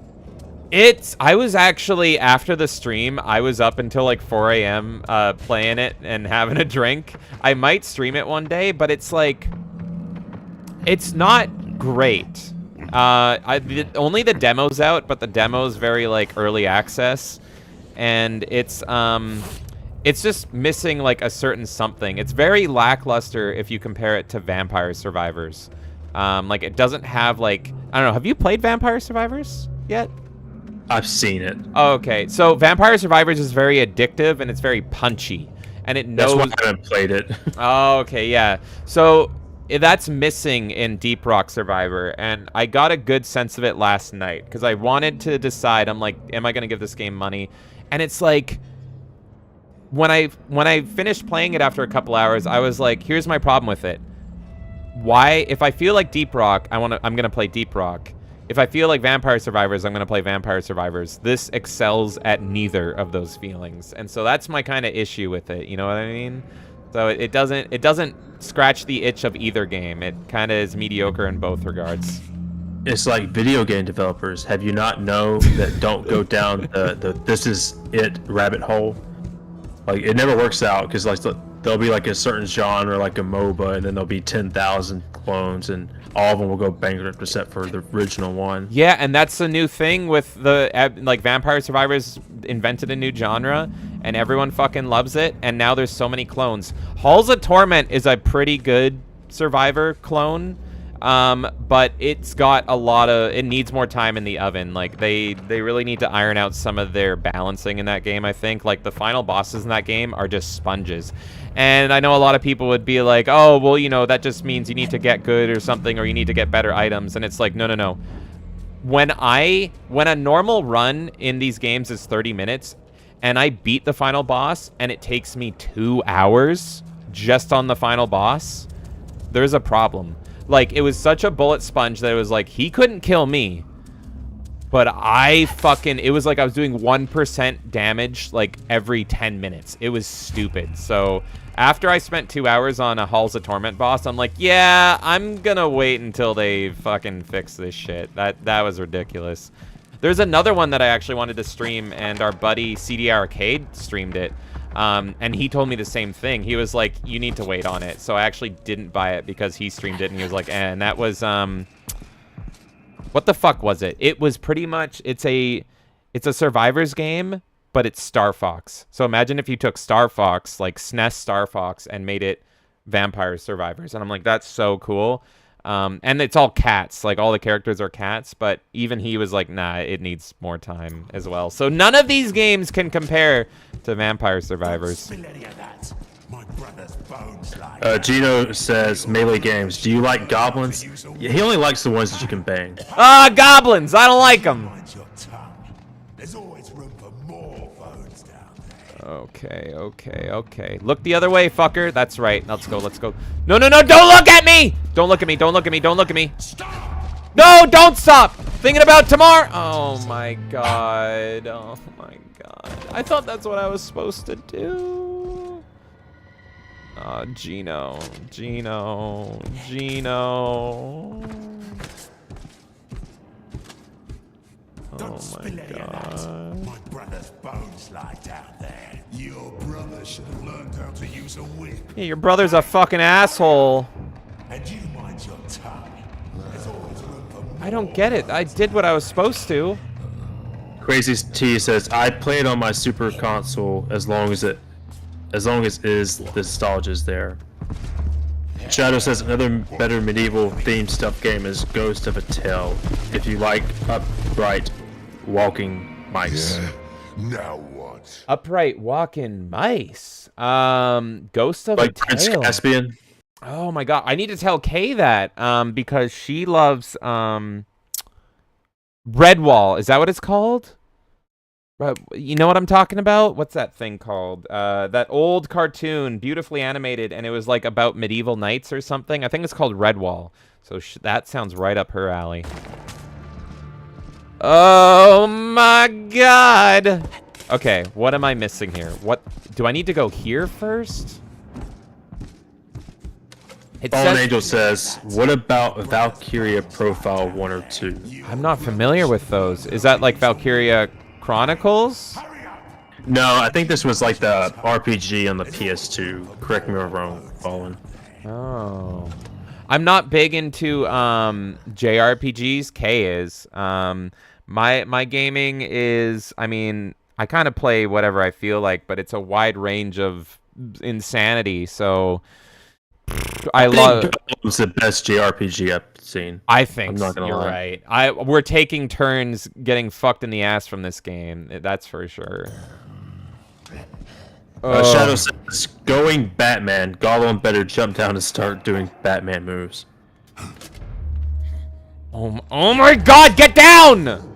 I was actually, after the stream, I was up until like 4 a.m. Playing it and having a drink. I might stream it one day, but it's like, it's not great. Only the demo's out, but the demo's very like early access, and it's just missing like a certain something. It's very lackluster if you compare it to Vampire Survivors. Like, it doesn't have like, I don't know. Have you played Vampire Survivors yet? I've seen it. Oh, okay. So Vampire Survivors is very addictive and it's very punchy, and it knows. That's why I haven't played it. Oh, okay, yeah. So that's missing in Deep Rock Survivor, and I got a good sense of it last night because I wanted to decide. I'm like, am I going to give this game money? And it's like, when I finished playing it after a couple hours, I was like, here's my problem with it. Why? If I feel like Deep Rock, I'm gonna play Deep Rock. If I feel like Vampire Survivors, I'm going to play Vampire Survivors. This excels at neither of those feelings. And so that's my kind of issue with it. You know what I mean? So it doesn't scratch the itch of either game. It kind of is mediocre in both regards. It's like video game developers. Have you not know that don't go down the this is it rabbit hole? Like, it never works out because like there'll be like a certain genre, like a MOBA, and then there'll be 10,000 clones, and all of them will go bankrupt except for the original one. Yeah, and that's the new thing with like Vampire Survivors invented a new genre, and everyone fucking loves it, and now there's so many clones. Halls of Torment is a pretty good Survivor clone, but it's got it needs more time in the oven. Like, they really need to iron out some of their balancing in that game, I think. Like, the final bosses in that game are just sponges. And I know a lot of people would be like, oh, well, you know, that just means you need to get good or something, or you need to get better items. And it's like, no. When a normal run in these games is 30 minutes, and I beat the final boss, and it takes me 2 hours just on the final boss, there's a problem. Like, it was such a bullet sponge that it was like, he couldn't kill me, but it was like I was doing 1% damage, like, every 10 minutes. It was stupid. So after I spent 2 hours on a Halls of Torment boss, I'm like, yeah, I'm gonna wait until they fucking fix this shit. That was ridiculous. There's another one that I actually wanted to stream, and our buddy CD Arcade streamed it. And he told me the same thing. He was like, you need to wait on it. So I actually didn't buy it because he streamed it, and he was like, and that was, what the fuck was it? It was pretty much, it's a Survivors game, but it's Star Fox. So imagine if you took Star Fox, like SNES Star Fox, and made it Vampire Survivors. And I'm like, that's so cool. And it's all cats. Like, all the characters are cats, but even he was like, nah, it needs more time as well. So none of these games can compare to Vampire Survivors. Gino says, melee games, do you like goblins? Yeah, he only likes the ones that you can bang. Ah, goblins! I don't like them! Okay. Look the other way, fucker. That's right. Let's go. No, don't look at me! Don't look at me. No, don't stop! Thinking about tomorrow! Oh my god. I thought that's what I was supposed to do. Gino. Oh my god. My brother's bones lie down there. Your brother should have learned how to use a whip. Yeah, your brother's a fucking asshole. And you mind your tongue. There's always room for more. I don't get it. I did what I was supposed to. Crazy T says, I played on my Super Console as long as the nostalgia is there. Shadow says another better medieval themed stuff game is Ghost of a Tale. If you like upright walking mice. Yeah. Now what? Upright walking mice. Ghost of a Prince Tale. Caspian. Oh my god, I need to tell Kay that because she loves Redwall. Is that what it's called? You know what I'm talking about? What's that thing called? That old cartoon, beautifully animated, and it was like about medieval knights or something. I think it's called Redwall. So that sounds right up her alley. Oh my god. Okay, what am I missing here? What do I need to go here first? Fallen Angel says, what about Valkyria Profile 1 or 2? I'm not familiar with those. Is that like Valkyria Chronicles? No, I think this was like the RPG on the PS2. Correct me if I'm wrong, Fallen. Oh. I'm not big into JRPGs. Kay is. My gaming is, I mean, I kind of play whatever I feel like, but it's a wide range of insanity, so I love It's the best JRPG I've seen. I think I'm not gonna you're lie. right. We're taking turns getting fucked in the ass from this game. That's for sure. Shadow says, going Batman. Gollum better jump down and start doing Batman moves. Oh my god, get down!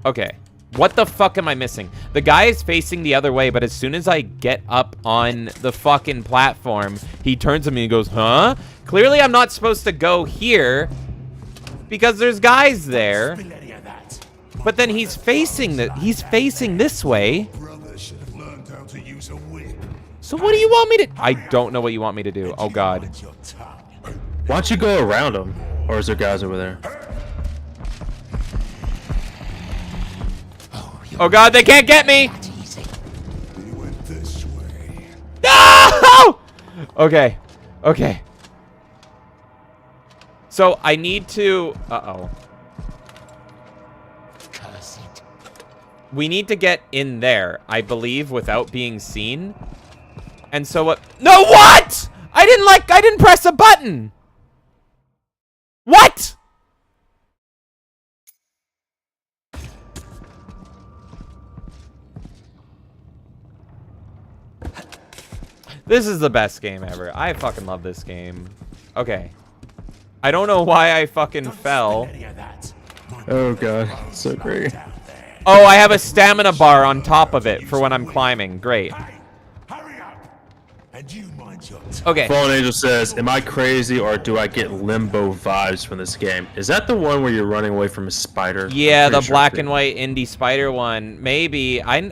Okay. What the fuck am I missing? The guy is facing the other way, but as soon as I get up on the fucking platform, he turns to me and goes, huh? Clearly I'm not supposed to go here because there's guys there. But then he's facing this way. So what do you want me to... I don't know what you want me to do. Oh god. Why don't you go around him? Or is there guys over there? Oh god, they can't get me! No! Okay. So I need to... Uh-oh. We need to get in there, I believe, without being seen. And so what... No, what?! I didn't press a button! What?! This is the best game ever. I fucking love this game. Okay. I don't know why I fucking fell. Oh god, so great. Oh, I have a stamina bar on top of it for when I'm climbing. Great. Okay. Fallen Angel says, am I crazy or do I get Limbo vibes from this game? Is that the one where you're running away from a spider? Yeah, the black and white indie spider one. Maybe. I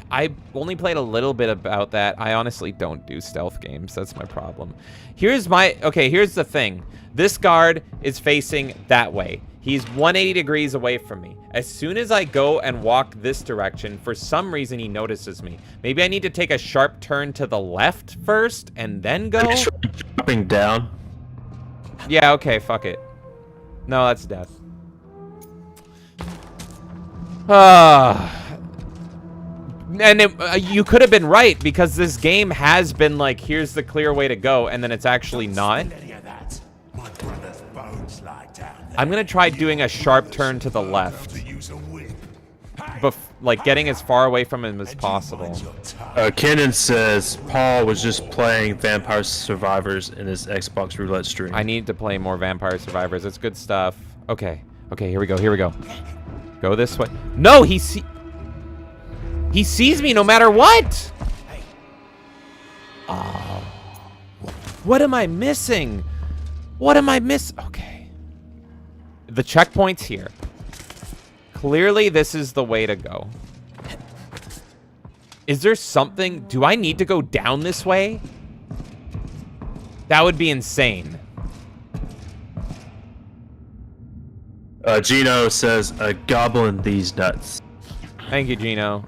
only played a little bit about that. I honestly don't do stealth games. That's my problem. Here's the thing. This guard is facing that way. He's 180 degrees away from me. As soon as I go and walk this direction, for some reason he notices me. Maybe I need to take a sharp turn to the left first and then go? Jumping down. Yeah, okay, fuck it. No, that's death. And you could have been right, because this game has been like, here's the clear way to go, and then it's actually not. I'm gonna try doing a sharp turn to the left. Like getting as far away from him as possible. Kenan says Paul was just playing Vampire Survivors in his Xbox Roulette stream. I need to play more Vampire Survivors. It's good stuff. Okay. Okay, here we go. Here we go. Go this way. No, he sees me no matter what. Oh. What am I missing? What am I missing? Okay. The checkpoint's here. Clearly, this is the way to go. Is there something? Do I need to go down this way? That would be insane. Gino says, a goblin these nuts. Thank you, Gino.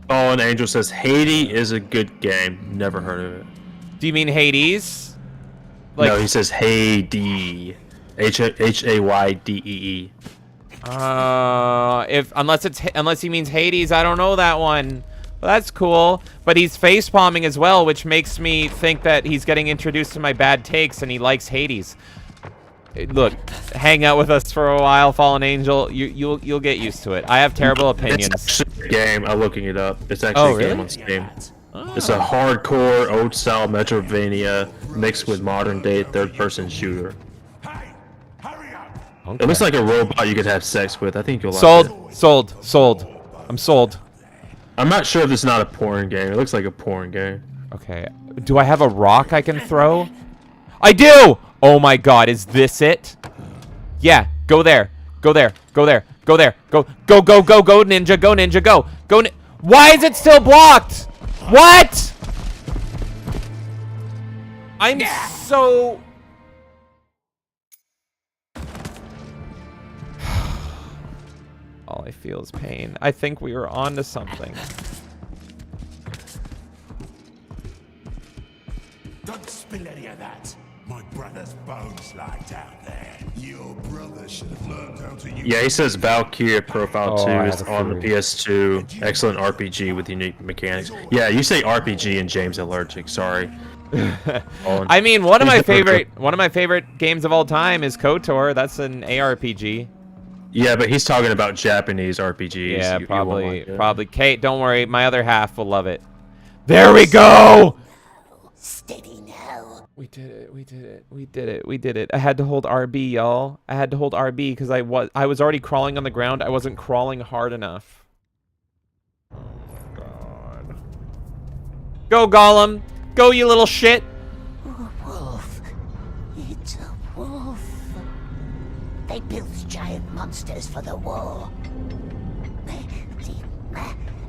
Fallen Angel says, Haiti is a good game. Never heard of it. Do you mean Hades? Like, no, he says Haiti. Haydee. Unless he means Hades, I don't know that one. Well, that's cool. But he's face palming as well, which makes me think that he's getting introduced to my bad takes and he likes Hades. Look, hang out with us for a while, Fallen Angel. You'll get used to it. I have terrible opinions. It's actually a game. I'm looking it up. It's actually a game on Steam. It's a hardcore, old-style Metrovania mixed with modern-day third-person shooter. Okay. It looks like a robot you could have sex with. I think you'll like it. Sold. I'm sold. I'm not sure if it's not a porn game. It looks like a porn game. Okay. Do I have a rock I can throw? I do! Oh my god, is this it? Yeah, go there. Go there. Go there. Go there. Go ninja. Go ninja. Go. Why is it still blocked? What? I'm so... All I feel is pain. I think we were on to something. Don't spill any of that. My brother's bones lie down there. Your brother should have learned how to use... Yeah, he says Valkyria Profile 2 I is have a on the theory. PS2. Excellent RPG with unique mechanics. Yeah, you say RPG and James allergic. Sorry. I mean, one of my favorite games of all time is KOTOR. That's an ARPG. Yeah, but he's talking about Japanese RPGs. Yeah, You won't like it. probably. Kate, don't worry. My other half will love it. There we go! Steady now. We did it. I had to hold RB, y'all. I had to hold RB because I was already crawling on the ground. I wasn't crawling hard enough. Oh my god. Go, Gollum. Go, you little shit. Wolf. It's a wolf. They built giant monsters for the war.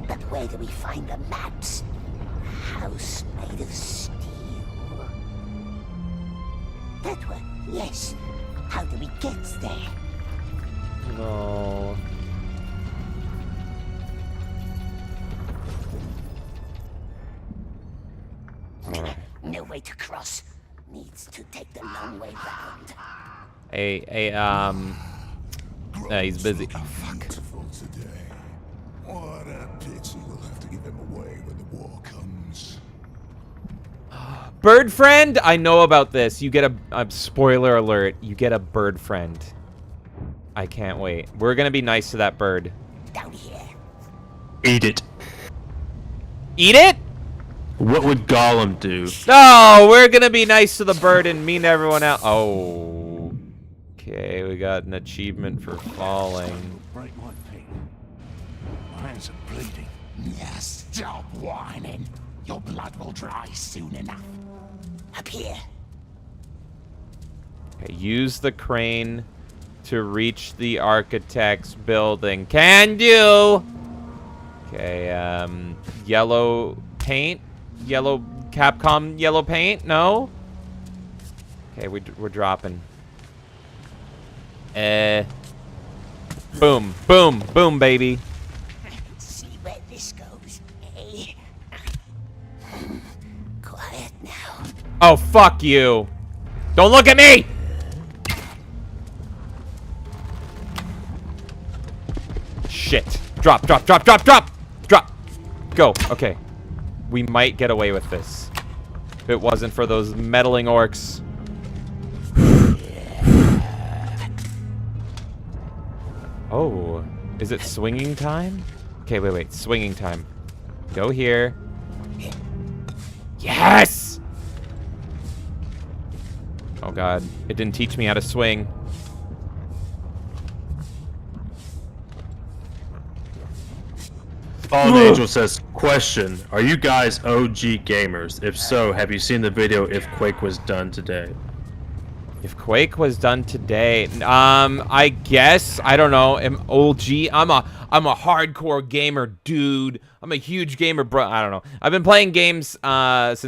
But where do we find the maps? A house made of steel. That one, yes. How do we get there? No. No way to cross. Needs to take the long way round. He's busy. Oh, fuck. What a pity we'll have to give him away when the war comes. Bird friend? I know about this. You get a spoiler alert. You get a bird friend. I can't wait. We're gonna be nice to that bird. Down here. Eat it. Eat it? What would Gollum do? No, we're gonna be nice to the bird and mean everyone else. Oh. Okay, we got an achievement for falling. Break my feet. My hands are bleeding. Yeah, stop whining. Your blood will dry soon enough. Up here. Okay, use the crane to reach the architect's building. Can do. Okay, yellow paint. Yellow Capcom yellow paint? No? Okay, we're dropping. Boom, boom, boom, baby. See where this goes. Hey. Quiet now. Oh, fuck you. Don't look at me! Shit. Drop, drop, drop, drop, drop! Drop! Go. Okay. We might get away with this. If it wasn't for those meddling orcs. Oh, is it swinging time? Okay, wait. Swinging time. Go here. Yes! Oh god, it didn't teach me how to swing. Fallen Angel says, question, are you guys OG gamers? If so, have you seen the video if Quake was done today? If Quake was done today, I guess, I don't know, OG, I'm a hardcore gamer, dude. I'm a huge gamer, bro. I don't know. I've been playing games since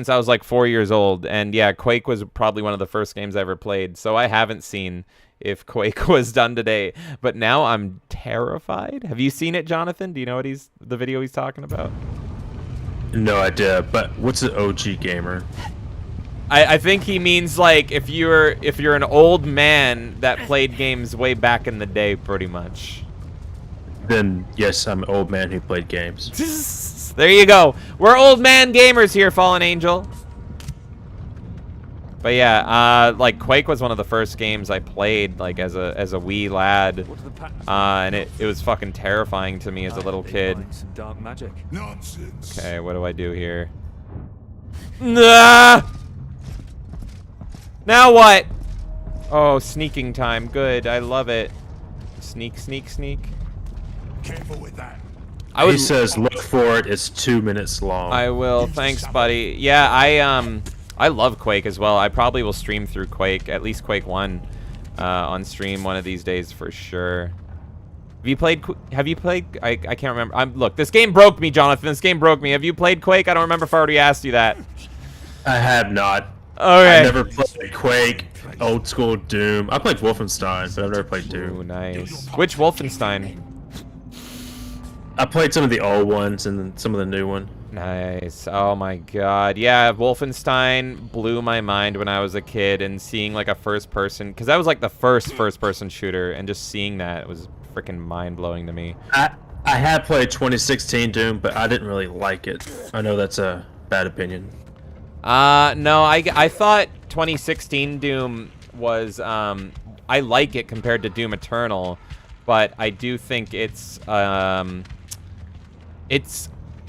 I was like 4 years old, and yeah, Quake was probably one of the first games I ever played, so I haven't seen if Quake was done today, but now I'm terrified. Have you seen it, Jonathan? Do you know what the video he's talking about? No idea, but what's an OG gamer? I think he means like if you're an old man that played games way back in the day, pretty much. Then yes, I'm an old man who played games. There you go. We're old man gamers here, Fallen Angel. But yeah, like Quake was one of the first games I played like as a wee lad, and it was fucking terrifying to me as a little kid. Some dark magic. Nonsense. Okay, what do I do here? Nah! Now what? Oh, sneaking time. Good. I love it. Sneak, sneak, sneak. Careful with that. He says, look for it. It's 2 minutes long. I will. Thanks, buddy. Yeah, I love Quake as well. I probably will stream through Quake, at least Quake 1, on stream one of these days for sure. Have you played? I can't remember. Look, this game broke me, Jonathan. This game broke me. Have you played Quake? I don't remember if I already asked you that. I have not. Okay. I never played Quake, old school Doom. I played Wolfenstein, but I've never played Doom. Ooh, nice. Which Wolfenstein? I played some of the old ones and some of the new one. Nice. Oh my god. Yeah, Wolfenstein blew my mind when I was a kid, and seeing like a first person, because that was like the first person shooter, and just seeing that was freaking mind blowing to me. I have played 2016 Doom, but I didn't really like it. I know that's a bad opinion. No, I thought 2016 Doom was, I like it compared to Doom Eternal, but I do think it's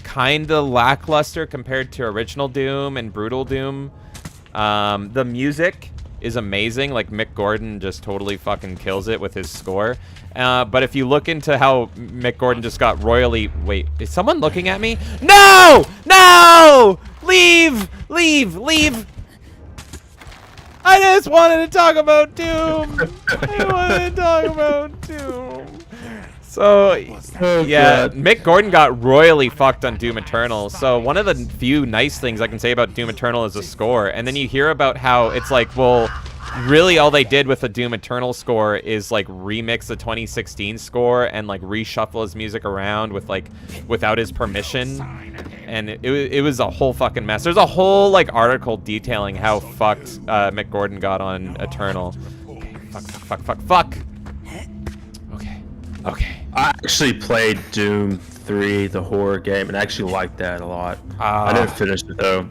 kind of lackluster compared to original Doom and Brutal Doom. The music is amazing. Like, Mick Gordon just totally fucking kills it with his score. But if you look into how Mick Gordon just got royally... Wait, is someone looking at me? No! No! Leave! Leave! Leave! I just wanted to talk about Doom! I wanted to talk about Doom! So, yeah, Mick Gordon got royally fucked on Doom Eternal. So one of the few nice things I can say about Doom Eternal is the score. And then you hear about how it's like, well, really all they did with the Doom Eternal score is like remix the 2016 score and like reshuffle his music around with like without his permission. And it was a whole fucking mess. There's a whole like article detailing how fucked Mick Gordon got on Eternal. Okay, fuck. Okay. I actually played Doom 3, the horror game, and I actually liked that a lot. I didn't finish it though.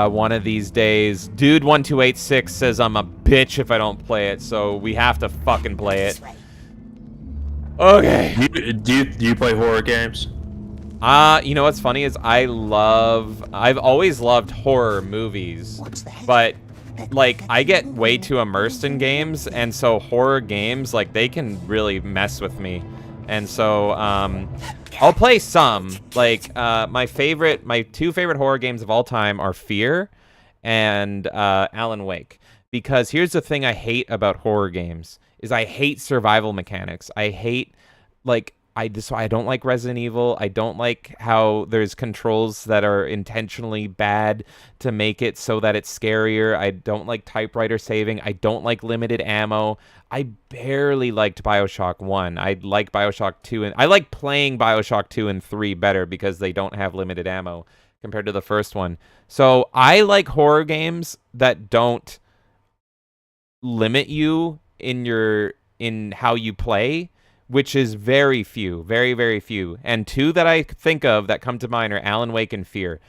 One of these days, Dude1286 says I'm a bitch if I don't play it, so we have to fucking play it. Okay. Do you play horror games? You know what's funny is I've always loved horror movies, but like I get way too immersed in games, and so horror games, like, they can really mess with me. And so I'll play some. Like my two favorite horror games of all time are Fear and Alan Wake. Because here's the thing I hate about horror games is I hate survival mechanics. I hate, like, I don't like Resident Evil. I don't like how there's controls that are intentionally bad to make it so that it's scarier. I don't like typewriter saving. I don't like limited ammo. I barely liked BioShock 1. I like BioShock 2, and I like playing BioShock 2 and 3 better because they don't have limited ammo compared to the first one. So I like horror games that don't limit you in how you play, which is very few, very, very few. And two that I think of that come to mind are Alan Wake and Fear.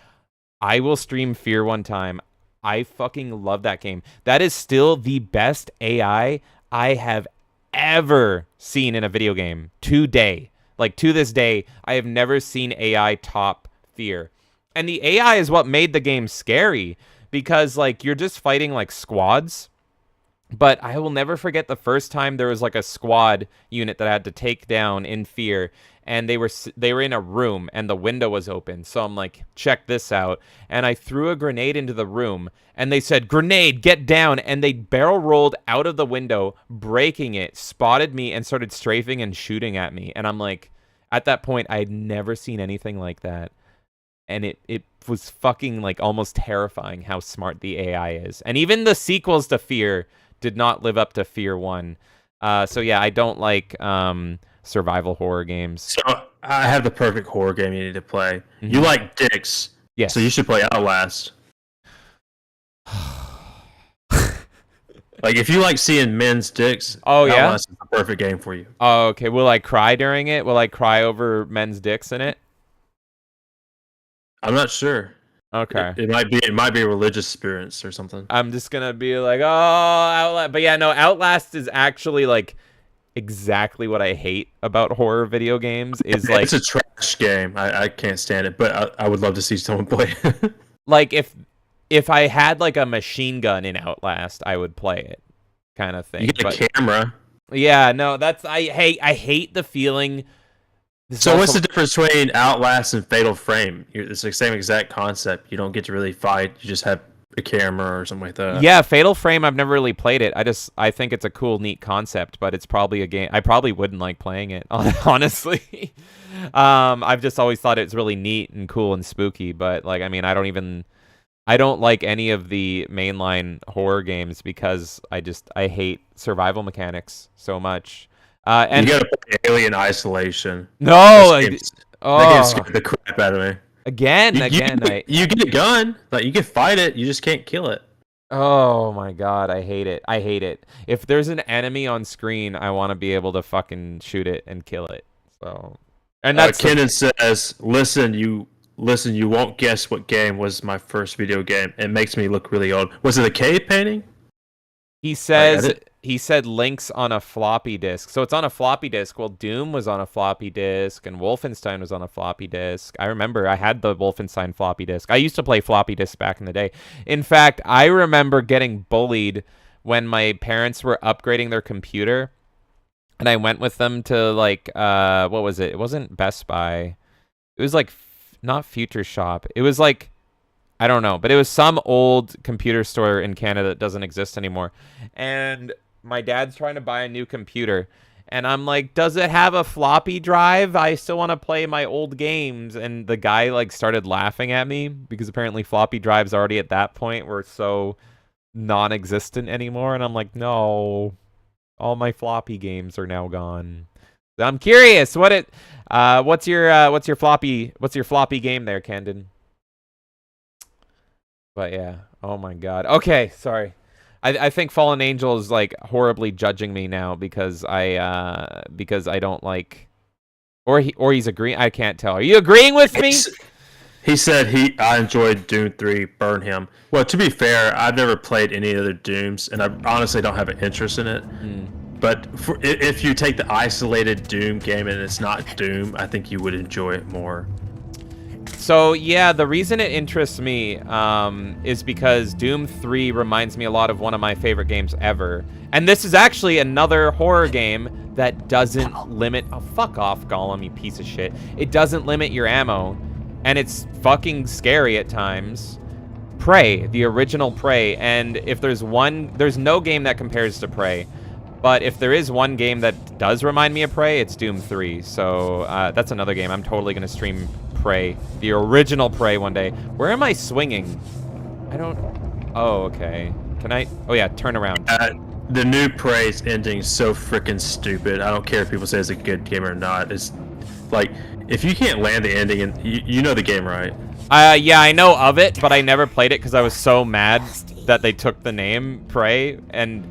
I will stream Fear one time. I fucking love that game. That is still the best AI I have ever seen in a video game today. Like, to this day, I have never seen AI top fear. And the AI is what made the game scary, because, like, you're just fighting, like, squads. But I will never forget the first time there was, like, a squad unit that I had to take down in fear, and they were in a room, and the window was open. So I'm like, check this out. And I threw a grenade into the room, and they said, "Grenade, get down!" And they barrel rolled out of the window, breaking it, spotted me, and started strafing and shooting at me. And I'm like, at that point, I had never seen anything like that. And it was fucking, like, almost terrifying how smart the AI is. And even the sequels to Fear did not live up to Fear 1. So yeah, I don't like survival horror games. So I have the perfect horror game you need to play. Mm-hmm. You like dicks. Yes. So you should play Outlast. Like, if you like seeing men's dicks, Outlast is the perfect game for you. Oh, okay. Will I cry during it? Will I cry over men's dicks in it? I'm not sure. Okay. It might be a religious experience or something. I'm just gonna be like, oh, Outlast. But yeah, no, Outlast is actually, like, exactly what I hate about horror video games. Is like, it's a trash game. I can't stand it, but I would love to see someone play it. Like, if I had, like, a machine gun in Outlast, I would play it, kind of thing. You get a camera. Yeah, no, I hate the feeling. So what's the difference between Outlast and Fatal Frame? It's the same exact concept. You don't get to really fight. You just have a camera or something like that. Yeah, Fatal Frame, I've never really played it. I think it's a cool, neat concept, but it's probably a game I probably wouldn't like playing it, honestly. I've just always thought it's really neat and cool and spooky, but, like, I mean, I don't like any of the mainline horror games because I hate survival mechanics so much. And you gotta play Alien Isolation. No, that game scared the crap out of me. Again, you get a gun, like, you can fight it, you just can't kill it. Oh my god, I hate it. If there's an enemy on screen, I want to be able to fucking shoot it and kill it. So, and that's Kenan says, listen, you won't guess what game was my first video game. It makes me look really old. Was it a cave painting? He said links on a floppy disk. So it's on a floppy disk. Well, Doom was on a floppy disk, and Wolfenstein was on a floppy disk. I remember I had the Wolfenstein floppy disk. I used to play floppy disks back in the day. In fact, I remember getting bullied when my parents were upgrading their computer, and I went with them to, like, what was it? It wasn't Best Buy. It was, like, not Future Shop. It was, like, I don't know, but it was some old computer store in Canada that doesn't exist anymore. And my dad's trying to buy a new computer, and I'm like, does it have a floppy drive? I still want to play my old games. And the guy, like, started laughing at me because apparently floppy drives already at that point were so non-existent anymore. And I'm like, no, all my floppy games are now gone. I'm curious, what's your floppy game there, Camden? But yeah, oh my god. Okay, sorry. I think Fallen Angel is, like, horribly judging me now because I don't like, or he's agreeing. I can't tell. Are you agreeing with me? He said I enjoyed Doom 3. Burn him. Well, to be fair, I've never played any other Dooms, and I honestly don't have an interest in it. But if you take the isolated Doom game and it's not Doom, I think you would enjoy it more. So yeah, the reason it interests me is because Doom 3 reminds me a lot of one of my favorite games ever. And this is actually another horror game that doesn't limit... Oh, fuck off, Gollum, you piece of shit. It doesn't limit your ammo, and it's fucking scary at times. Prey, the original Prey, and if there's no game that compares to Prey. But if there is one game that does remind me of Prey, it's Doom 3. So that's another game. I'm totally going to stream Prey, the original Prey, one day. Where am I swinging? I don't... Oh, okay. Can I... Oh, yeah, turn around. The new Prey's ending is so freaking stupid. I don't care if people say it's a good game or not. It's like, if you can't land the ending, and you know the game, right? Yeah, I know of it, but I never played it because I was so mad that they took the name Prey. And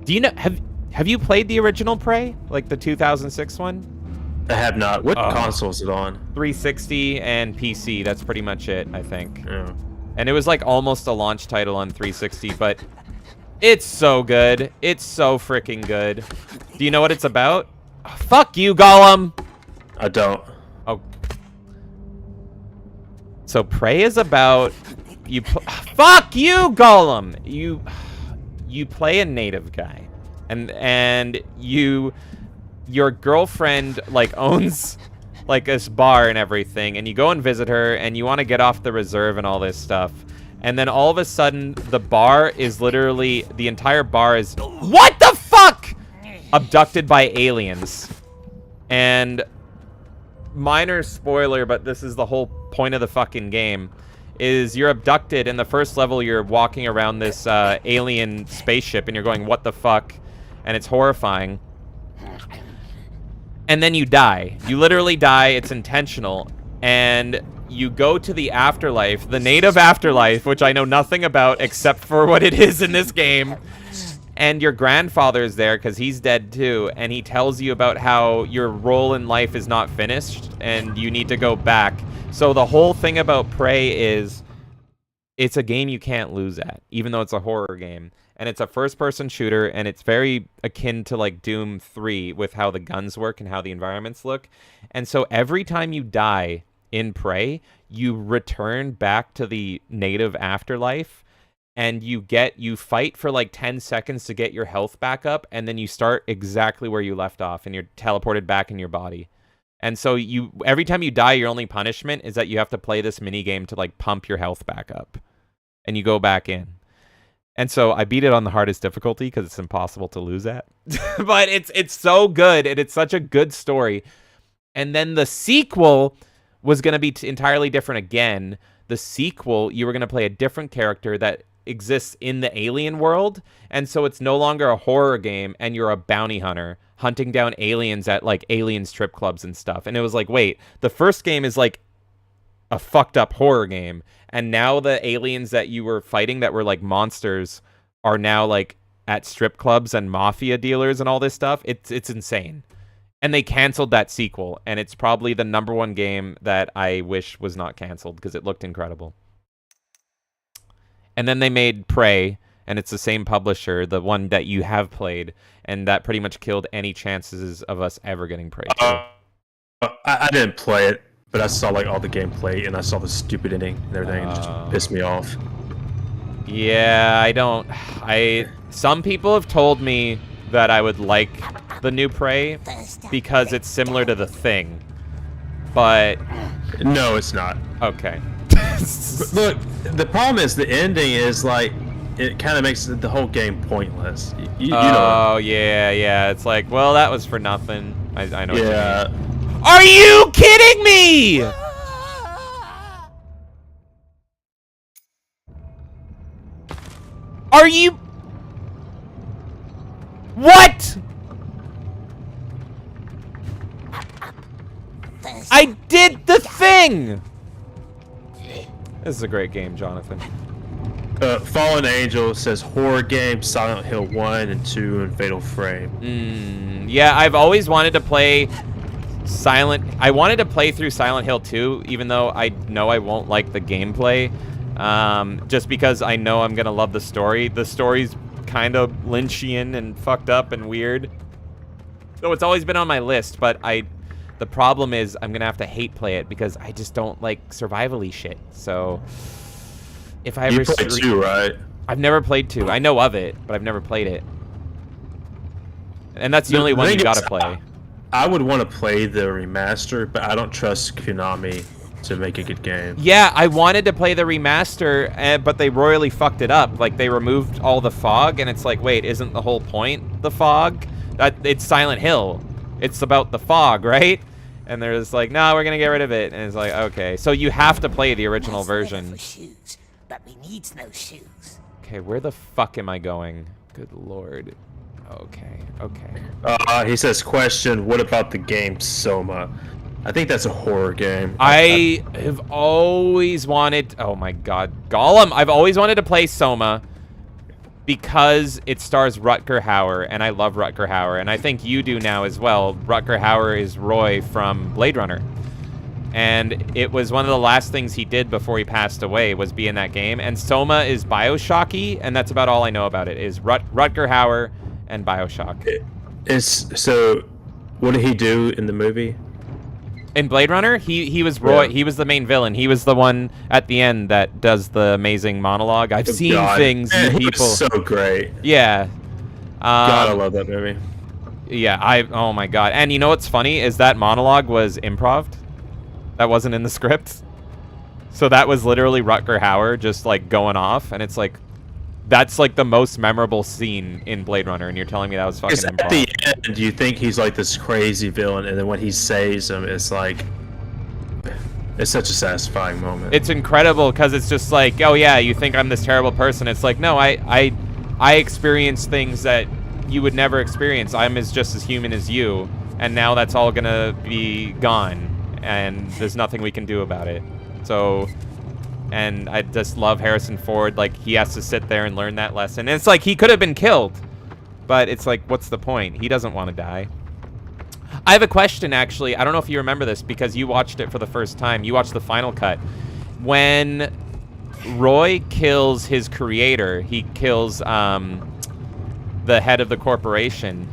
do you know... Have you played the original Prey? Like the 2006 one? I have not. What console is it on? 360 and PC. That's pretty much it, I think. Yeah. And it was like almost a launch title on 360, but It's so good. It's so freaking good. Do you know what it's about? Oh, fuck you, Gollum. I don't. Oh. So Prey is about you. Fuck you, Gollum. You play a native guy, and your girlfriend like owns like this bar and everything, and you go and visit her, and you want to get off the reserve and all this stuff. And then all of a sudden, the bar is literally, the entire bar is, what the fuck? Abducted by aliens. And minor spoiler, but this is the whole point of the fucking game, is you're abducted. In the first level, you're walking around this alien spaceship, and you're going, what the fuck? And it's horrifying. And then you die. You literally die. It's intentional. And you go to the afterlife, the native afterlife, which I know nothing about except for what it is in this game. And your grandfather is there because he's dead too. And he tells you about how your role in life is not finished and you need to go back. So the whole thing about Prey is it's a game you can't lose at, even though it's a horror game. And it's a first-person shooter, and it's very akin to, like, Doom 3 with how the guns work and how the environments look. And so every time you die in Prey, you return back to the native afterlife, and you fight for, like, 10 seconds to get your health back up, and then you start exactly where you left off, and you're teleported back in your body. And so every time you die, your only punishment is that you have to play this minigame to, like, pump your health back up. And you go back in. And so I beat it on the hardest difficulty because it's impossible to lose at. But it's so good, and it's such a good story. And then the sequel was going to be entirely different again. The sequel, you were going to play a different character that exists in the alien world. And so it's no longer a horror game, and you're a bounty hunter hunting down aliens at, like, alien strip clubs and stuff. And it was like, wait, the first game is, like, a fucked up horror game. And now the aliens that you were fighting that were like monsters are now like at strip clubs and mafia dealers and all this stuff. It's insane. And they canceled that sequel. And it's probably the #1 game that I wish was not canceled because it looked incredible. And then they made Prey, and it's the same publisher, the one that you have played. And that pretty much killed any chances of us ever getting Prey 2. I didn't play it. But I saw like all the gameplay and I saw the stupid ending and everything and it just pissed me off. Yeah, some people have told me that I would like the new Prey because it's similar to The Thing. But no, it's not. Okay. Look, the problem is the ending is like it kind of makes the whole game pointless. You know. Oh, yeah. It's like, well, that was for nothing. I know what you mean. Are you kidding me? Are you... What? I did the thing! This is a great game, Jonathan. Fallen Angel says horror game, Silent Hill 1 and 2, and Fatal Frame. Yeah, I've always wanted to play... I wanted to play through Silent Hill 2, even though I know I won't like the gameplay, just because I know I'm gonna love the story. The story's kind of Lynchian and fucked up and weird, so it's always been on my list. But the problem is I'm gonna have to hate play it because I just don't like survival-y shit. So if I ever... You played 2, right? I've never played 2. I know of it, but I've never played it, and that's the only one you gotta play. I would want to play the remaster, but I don't trust Konami to make a good game. Yeah, I wanted to play the remaster, but they royally fucked it up. Like, they removed all the fog, and it's like, wait, isn't the whole point the fog? It's Silent Hill. It's about the fog, right? And they're just like, no, we're going to get rid of it. And it's like, okay. So you have to play the original version. Shoes, but we needs no shoes. Okay, where the fuck am I going? Good lord. Okay. He says, question, what about the game Soma? I think that's a horror game. I have always wanted... Oh my god. Gollum! I've always wanted to play Soma because it stars Rutger Hauer, and I love Rutger Hauer, and I think you do now as well. Rutger Hauer is Roy from Blade Runner. and it was one of the last things he did before he passed away was be in that game. And Soma is Bioshocky, and that's about all I know about it, is Rutger Hauer and Bioshock. So, what did he do in the movie? In Blade Runner, he was Roy. Yeah. He was the main villain. He was the one at the end that does the amazing monologue. I've seen things. Man, people. He was so great. Yeah. God, I love that movie. Yeah, oh my god. And you know what's funny is that monologue was improv. That wasn't in the script. So that was literally Rutger Hauer just like going off, and it's like that's like the most memorable scene in Blade Runner, and you're telling me that was fucking improv. At the end, you think he's like this crazy villain, and then when he saves him, it's like it's such a satisfying moment. It's incredible because it's just like, oh yeah, you think I'm this terrible person. It's like, no, I experience things that you would never experience. I'm just as human as you, and now that's all gonna be gone, and there's nothing we can do about it. So, and I just love Harrison Ford. Like, he has to sit there and learn that lesson. And it's like, he could have been killed, but it's like, what's the point? He doesn't want to die. I have a question, actually. I don't know if you remember this because you watched it for the first time. You watched the final cut. When Roy kills his creator, he kills the head of the corporation.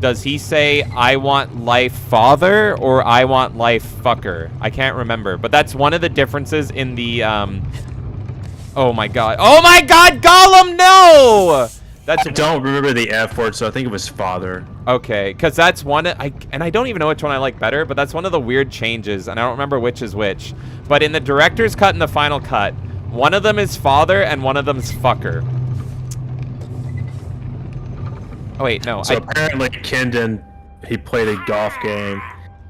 Does he say, I want life father, or I want life fucker? I can't remember, but that's one of the differences in the, oh my god. Oh my god, Gollum, no! I don't remember the F word, so I think it was father. Okay, because that's one, and I don't even know which one I like better, but that's one of the weird changes, and I don't remember which is which. But in the director's cut and the final cut, one of them is father, and one of them is fucker. Oh, wait, no. So apparently Kendon, he played a golf game,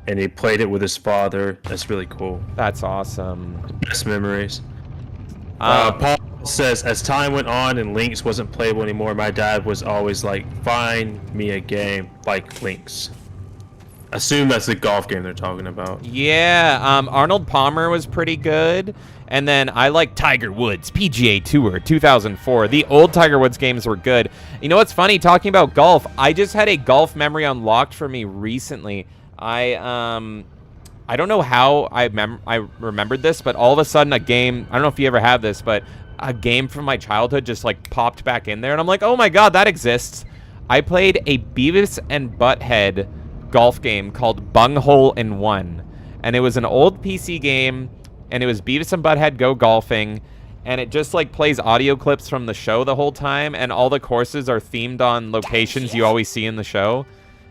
and he played it with his father. That's really cool. That's awesome. Best memories. Paul says, as time went on and Lynx wasn't playable anymore, my dad was always like, find me a game like Lynx. Assume that's the golf game they're talking about. Yeah, Arnold Palmer was pretty good. And then I like Tiger Woods, PGA Tour, 2004. The old Tiger Woods games were good. You know what's funny? Talking about golf, I just had a golf memory unlocked for me recently. I don't know how I remembered this, but all of a sudden a game, I don't know if you ever have this, but a game from my childhood just like popped back in there. And I'm like, oh my god, that exists. I played a Beavis and Butthead golf game called Bunghole in One. And it was an old PC game. And it was Beavis and Butthead Go Golfing, and it just like plays audio clips from the show the whole time, and all the courses are themed on locations you always see in the show.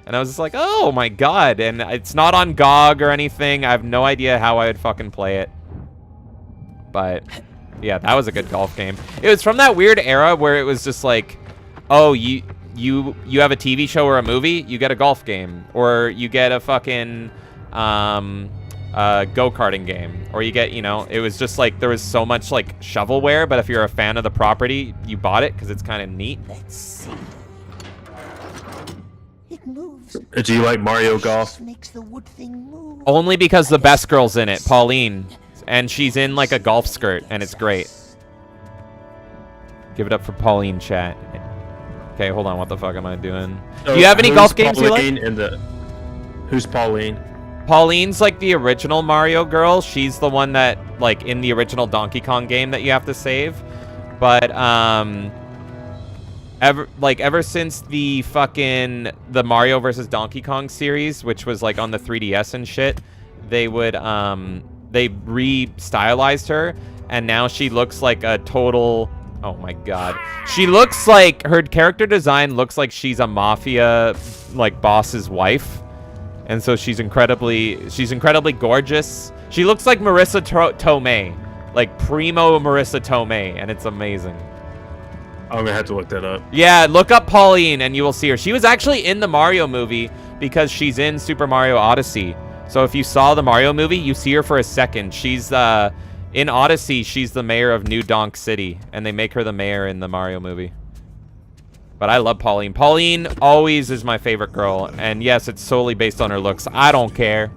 And I was just like, oh my god, and it's not on GOG or anything. I have no idea how I would fucking play it. But yeah, that was a good golf game. It was from that weird era where it was just like, oh, you have a TV show or a movie, you get a golf game, or you get a fucking go-karting game, or you get, you know, it was just like there was so much like shovelware, but if you're a fan of the property, you bought it because it's kind of neat. Let's see. It moves. Do you like Mario Golf? Makes the wood thing move. Only because the best girl's in it, Pauline, and she's in like a golf skirt, and it's great. Give it up for Pauline, chat. Okay, hold on. What the fuck am I doing? So do you have any golf games you like? Who's Pauline? Pauline's like the original Mario girl. She's the one that, like, in the original Donkey Kong game that you have to save. But, ever since the Mario vs. Donkey Kong series, which was, like, on the 3DS and shit, they re-stylized her, and now she looks like a total... Oh my god. She looks like... Her character design looks like she's a mafia, like, boss's wife. And so she's incredibly gorgeous. She looks like Marissa Tomei, like primo Marissa Tomei, and it's amazing. I'm gonna have to look that up. Yeah, look up Pauline and you will see her. She was actually in the Mario movie because she's in Super Mario Odyssey. So if you saw the Mario movie, you see her for a second. She's in Odyssey, she's the mayor of New Donk City, and they make her the mayor in the Mario movie. But I love Pauline. Pauline always is my favorite girl. And yes, it's solely based on her looks. I don't care.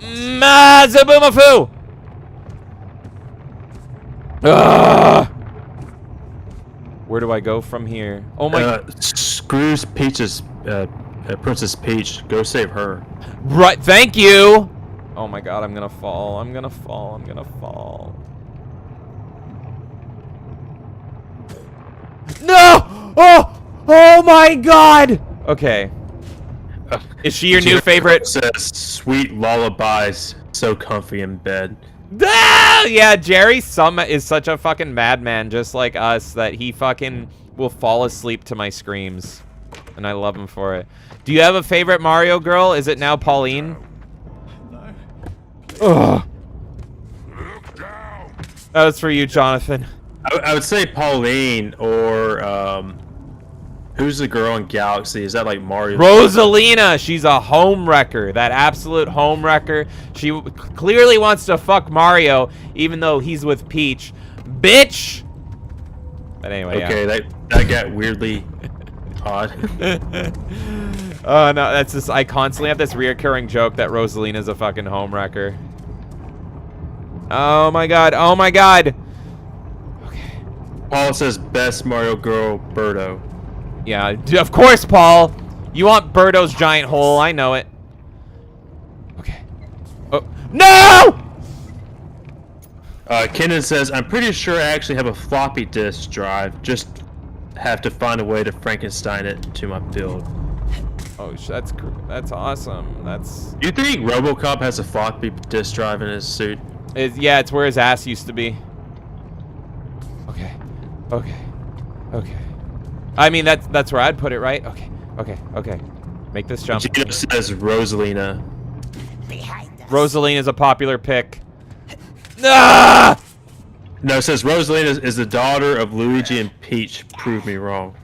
Zaboomafoo! Where do I go from here? Oh my... Screws Peach's... Princess Peach. Go save her. Right, thank you! Oh my god, I'm gonna fall. I'm gonna fall. I'm gonna fall. No! Oh! Oh my god! Okay. Is she your new favorite? Says sweet lullabies, so comfy in bed. Ah! Yeah, Jerry is such a fucking madman, just like us, that he fucking will fall asleep to my screams. And I love him for it. Do you have a favorite Mario girl? Is it now Pauline? Ugh. That was for you, Jonathan. I would say Pauline or who's the girl in Galaxy? Is that like Mario? Rosalina. She's a home wrecker. That absolute home wrecker. She clearly wants to fuck Mario, even though he's with Peach. Bitch. But anyway, okay, yeah. that got weirdly odd. Oh no, that's just I constantly have this reoccurring joke that Rosalina's a fucking home wrecker. Oh my god. Oh my god. Paul says best Mario girl, Birdo. Yeah, of course, Paul. You want Birdo's giant hole. I know it. Okay. Oh, no! Kenan says, I'm pretty sure I actually have a floppy disk drive. Just have to find a way to Frankenstein it to my build. Oh, that's awesome. That's. You think RoboCop has a floppy disk drive in his suit? Yeah, it's where his ass used to be. Okay. Okay. Okay. I mean, that's where I'd put it, right? Okay. Okay. Okay. Make this jump. Gino says Rosalina. Rosalina's a popular pick. Ah! No, it says Rosalina is the daughter of Luigi and Peach. Prove me wrong.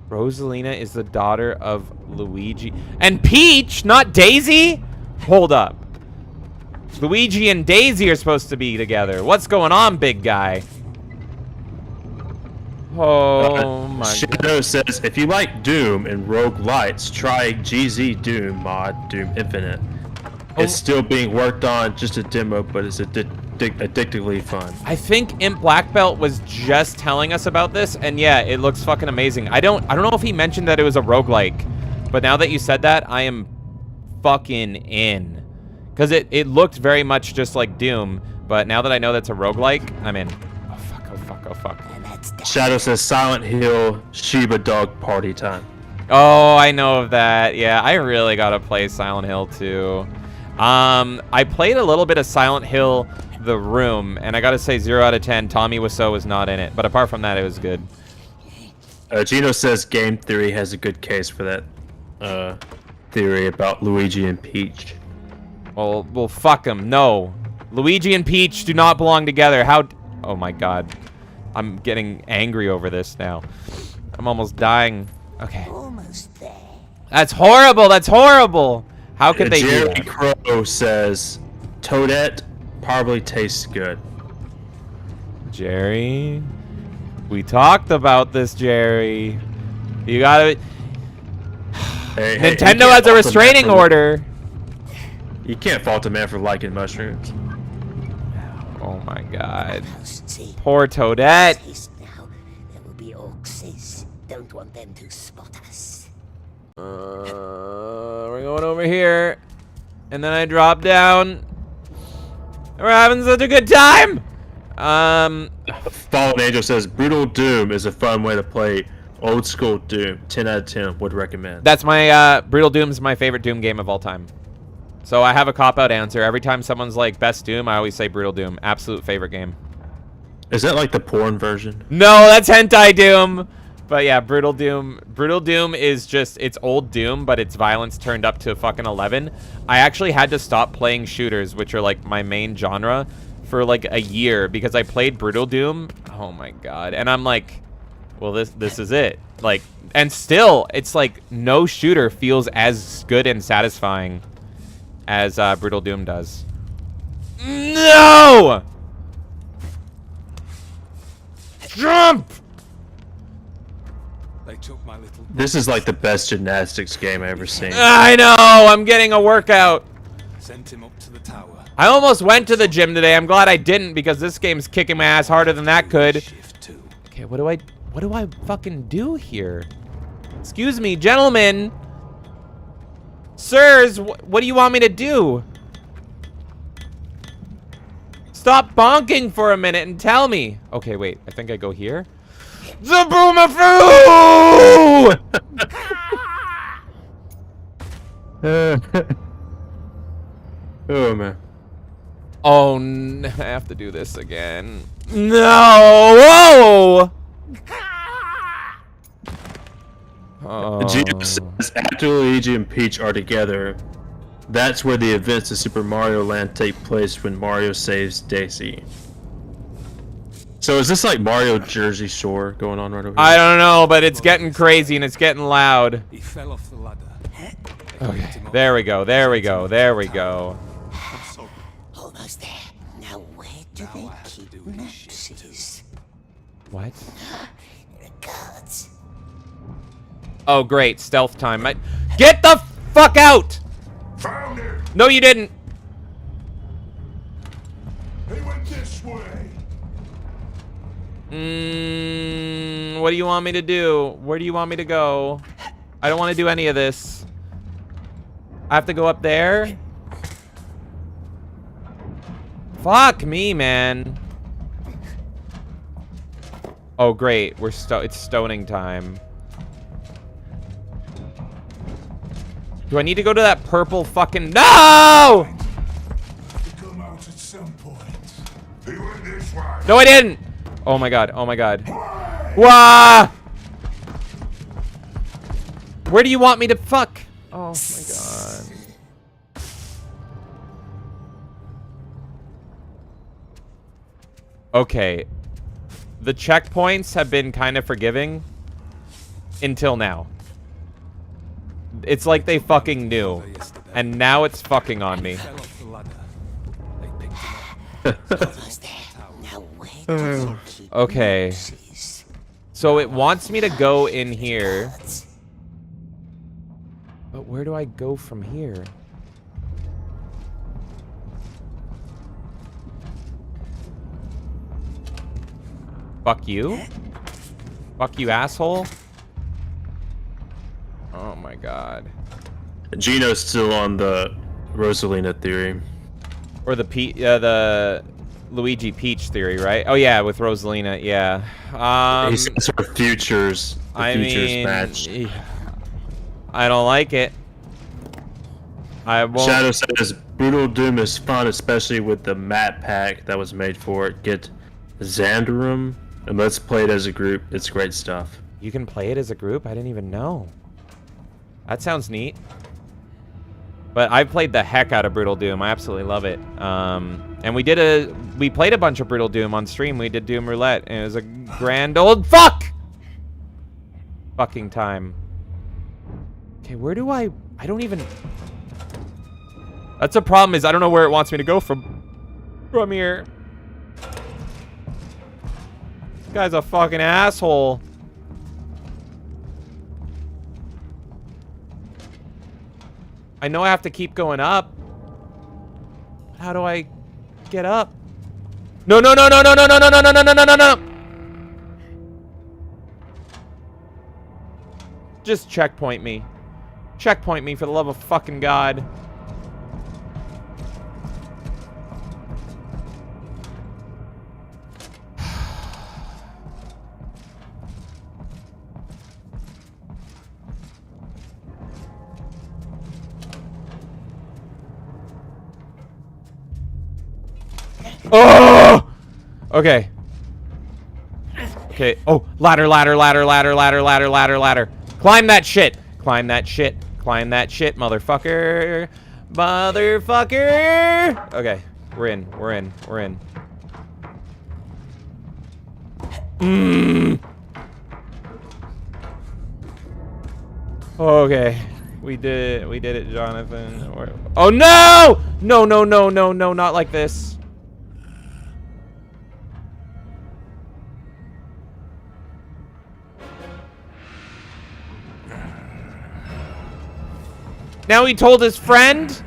Rosalina is the daughter of Luigi and Peach, not Daisy? Hold up. Luigi and Daisy are supposed to be together. What's going on, big guy? Oh my god. Shadow says, if you like Doom and roguelites, try GZ Doom mod, Doom Infinite. It's still being worked on, just a demo, but it's addictively fun. I think Imp Black Belt was just telling us about this, and yeah, it looks fucking amazing. I don't know if he mentioned that it was a roguelike, but now that you said that, I am fucking in. Because it looked very much just like Doom, but now that I know that's a roguelike, I'm in. Oh fuck, oh fuck, oh fuck. Shadow says Silent Hill, Shiba Dog Party Time. Oh, I know of that. Yeah, I really gotta play Silent Hill too. I played a little bit of Silent Hill The Room, and I gotta say 0 out of 10, Tommy Wiseau was not in it. But apart from that, it was good. Gino says Game Theory has a good case for that theory about Luigi and Peach. Well, fuck him. No. Luigi and Peach do not belong together. How... Oh my god. I'm getting angry over this now. I'm almost dying. Okay. Almost there. That's horrible. That's horrible. How could they do Jerry that? Crow says Toadette probably tastes good. Jerry, we talked about this, Jerry. You gotta... Hey, Nintendo has a restraining order. You can't fault a man for liking mushrooms. Oh my god. Poor Toadette. Now, there will be orcs. Don't want them to spot us. We're going over here. And then I drop down. We're having such a good time. Fallen Angel says Brutal Doom is a fun way to play old school Doom. 10 out of 10 would recommend. That's my Brutal Doom's my favorite Doom game of all time. So I have a cop-out answer. Every time someone's like best Doom, I always say Brutal Doom. Absolute favorite game. Is that like the porn version? No, that's hentai Doom. But yeah, Brutal Doom. Brutal Doom is just, it's old Doom, but its violence turned up to fucking 11. I actually had to stop playing shooters, which are like my main genre, for like a year because I played Brutal Doom. Oh my god. And I'm like, well, this is it. Like, and still, it's like no shooter feels as good and satisfying as Brutal Doom does. No! Jump! They took my little... This is like the best gymnastics game I've ever seen. I know! I'm getting a workout. Sent him up to the tower. I almost went to the gym today. I'm glad I didn't because this game's kicking my ass harder than that could. Okay, what do I fucking do here? Excuse me, gentlemen. Sirs, what do you want me to do? Stop bonking for a minute and tell me. Okay, wait. I think I go here. Zaboomafoo! Oh, man. Oh, I have to do this again. No! Whoa! Gino says, after Luigi and Peach are together, that's where the events of Super Mario Land take place when Mario saves Daisy. So is this like Mario Jersey Shore going on right over here? I don't know, but it's getting crazy and it's getting loud. He fell off the ladder. Okay, there we go, there we go, there we go. Almost there. Now where do they keep Napsies? What? Regards. Oh, great, stealth time. Get the fuck out! Found it! No, you didn't. He went this way. What do you want me to do? Where do you want me to go? I don't want to do any of this. I have to go up there? Fuck me, man. Oh, great. It's stoning time. Do I need to go to that purple fucking... No! Come out at some point. He went this way. No, I didn't! Oh my god, oh my god. Wah! Where do you want me to fuck? Oh my god. Okay. The checkpoints have been kind of forgiving until now. It's like they fucking knew. And now it's fucking on me. Okay. So it wants me to go in here. But where do I go from here? Fuck you? Fuck you, asshole? Oh my god. Gino's still on the Rosalina theory. Or the Luigi Peach theory, right? Oh yeah, with Rosalina, yeah. He says her futures. Match. I don't like it. I won't. Shadow says Brutal Doom is fun, especially with the map pack that was made for it. Get Xandarum and let's play it as a group. It's great stuff. You can play it as a group? I didn't even know. That sounds neat. But I've played the heck out of Brutal Doom. I absolutely love it. And we played a bunch of Brutal Doom on stream. We did Doom Roulette, and it was a grand old fucking time. Okay, where do I don't even... That's a problem, is I don't know where it wants me to go from here. This guy's a fucking asshole. I know I have to keep going up. How do I get up? No, no, no, no, no, no, no, no, no, no, no, no, no, no, no. Just checkpoint me. Checkpoint me for the love of fucking God. Oh! Okay. Okay. Oh, ladder, ladder, ladder, ladder, ladder, ladder, ladder, ladder. Climb that shit. Climb that shit. Climb that shit, motherfucker. Motherfucker! Okay. We're in. We're in. We're in. Okay. We did it, Jonathan. Oh no! No, no, no, no, no, not like this. Now he told his friend?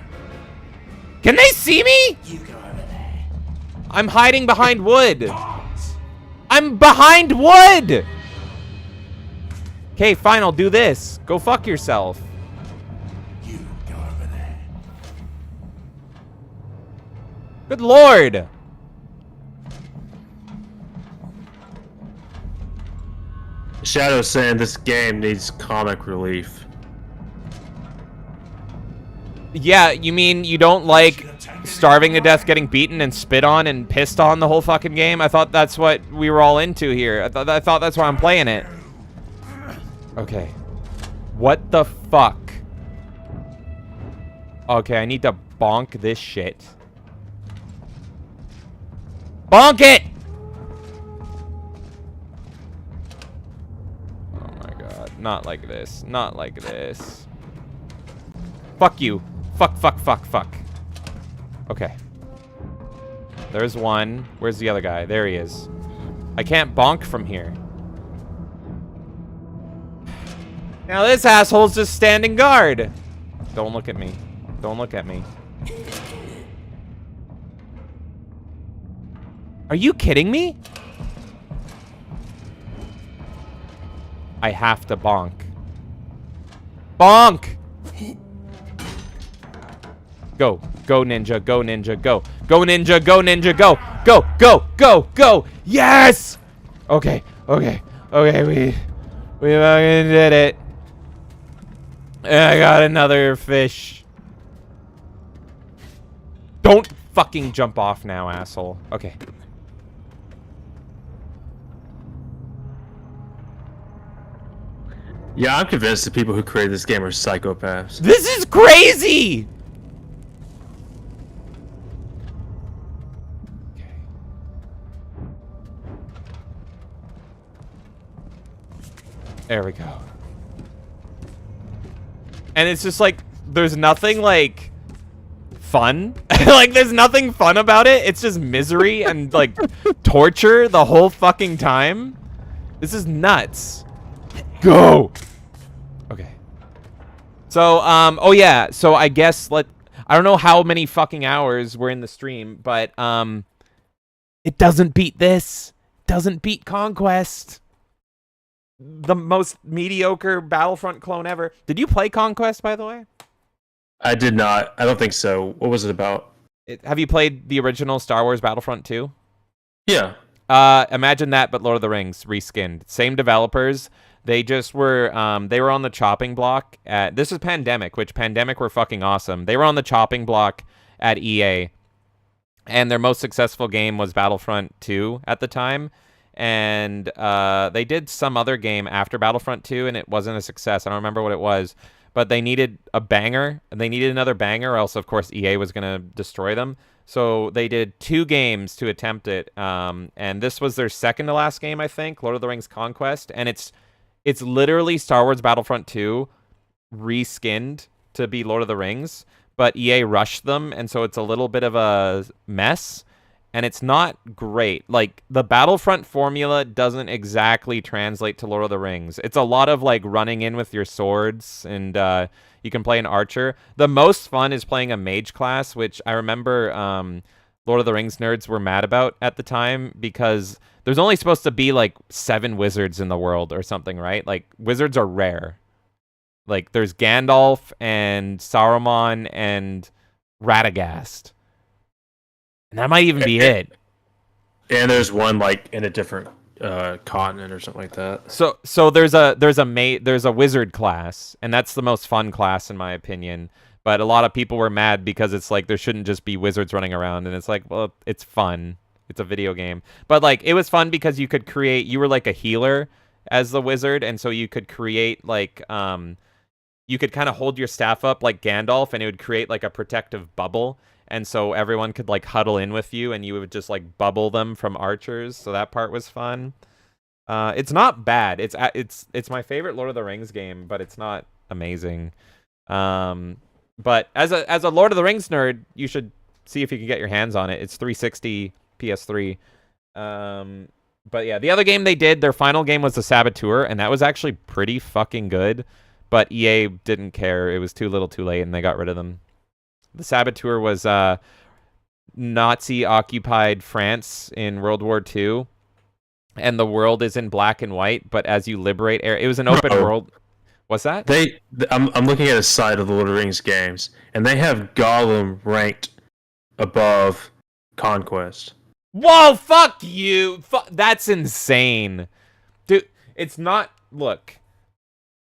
Can they see me? You go over there. I'm hiding behind wood. I'm behind wood! Okay, fine, I'll do this. Go fuck yourself. You go over there. Good lord. Shadow's saying this game needs comic relief. Yeah, you mean you don't like starving to death, getting beaten and spit on and pissed on the whole fucking game? I thought that's what we were all into here. I thought that's why I'm playing it. Okay. What the fuck? Okay, I need to bonk this shit. Bonk it! Oh my god. Not like this. Not like this. Fuck you. Fuck, fuck, fuck, fuck. Okay. There's one. Where's the other guy? There he is. I can't bonk from here. Now this asshole's just standing guard. Don't look at me. Don't look at me. Are you kidding me? I have to bonk. Bonk! Go. Go, ninja. Go, ninja. Go. Go, ninja. Go, ninja. Go. Go. Go. Go. Go. Yes! Okay. Okay. Okay. We fucking did it. I got another fish. Don't fucking jump off now, asshole. Okay. Yeah, I'm convinced the people who created this game are psychopaths. This is crazy! There we go. And it's just like, there's nothing like fun. Like, there's nothing fun about it. It's just misery and like torture the whole fucking time. This is nuts. Go. Okay. So, oh yeah. So I guess I don't know how many fucking hours we're in the stream, but it doesn't beat this. Doesn't beat Conquest. The most mediocre Battlefront clone ever. Did you play Conquest, by the way? I did not. I don't think so. What was it about? Have you played the original Star Wars Battlefront 2? Yeah. Imagine that, but Lord of the Rings reskinned. Same developers. They just were, they were on the chopping block at, this is Pandemic, which Pandemic were fucking awesome. They were on the chopping block at EA, and their most successful game was Battlefront 2 at the time. And they did some other game after Battlefront 2, and it wasn't a success. I don't remember what it was, but they needed a banger. They needed another banger, or else, of course, EA was going to destroy them. So they did 2 games to attempt it, and this was their second to last game, I think, Lord of the Rings Conquest, and it's literally Star Wars Battlefront 2 reskinned to be Lord of the Rings, but EA rushed them, and so it's a little bit of a mess. And it's not great. Like, the Battlefront formula doesn't exactly translate to Lord of the Rings. It's a lot of, like, running in with your swords, and you can play an archer. The most fun is playing a mage class, which I remember Lord of the Rings nerds were mad about at the time, because there's only supposed to be, like, 7 wizards in the world or something, right? Like, wizards are rare. Like, there's Gandalf and Saruman and Radagast. And that might even be it. And there's one like in a different continent or something like that. So there's a wizard class, and that's the most fun class in my opinion. But a lot of people were mad because it's like there shouldn't just be wizards running around, and it's like, well, it's fun. It's a video game. But like it was fun because you were like a healer as the wizard, and so you could create like you could kind of hold your staff up like Gandalf, and it would create like a protective bubble. And so everyone could like huddle in with you, and you would just like bubble them from archers. So that part was fun. It's not bad. It's my favorite Lord of the Rings game, but it's not amazing. But as a Lord of the Rings nerd, you should see if you can get your hands on it. It's 360 PS3. But yeah, the other game they did, their final game was the Saboteur, and that was actually pretty fucking good. But EA didn't care. It was too little too late, and they got rid of them. The Saboteur was Nazi-occupied France in World War II, and the world is in black and white, but as you liberate area, it was an open world. What's that? I'm looking at a side of the Lord of the Rings games, and they have Gollum ranked above Conquest. Whoa, fuck you! That's insane. Dude, it's not look.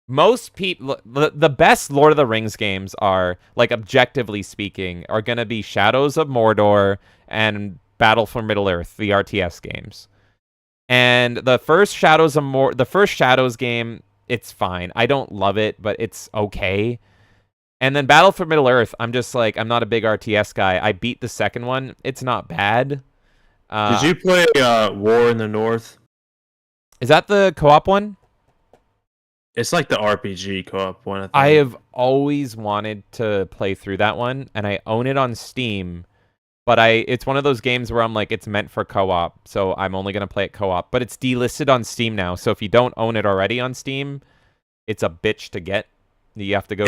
Most people, the best Lord of the Rings games are, like, objectively speaking, are going to be Shadows of Mordor and Battle for Middle-earth, the RTS games. And the first Shadows game, it's fine. I don't love it, but it's okay. And then Battle for Middle-earth, I'm just like, I'm not a big RTS guy. I beat the second one. It's not bad. Did you play War in the North? Is that the co-op one? It's like the RPG co-op one, I think. I have always wanted to play through that one, and I own it on Steam. But it's one of those games where I'm like, it's meant for co-op, so I'm only going to play it co-op. But it's delisted on Steam now, so if you don't own it already on Steam, it's a bitch to get. You have to go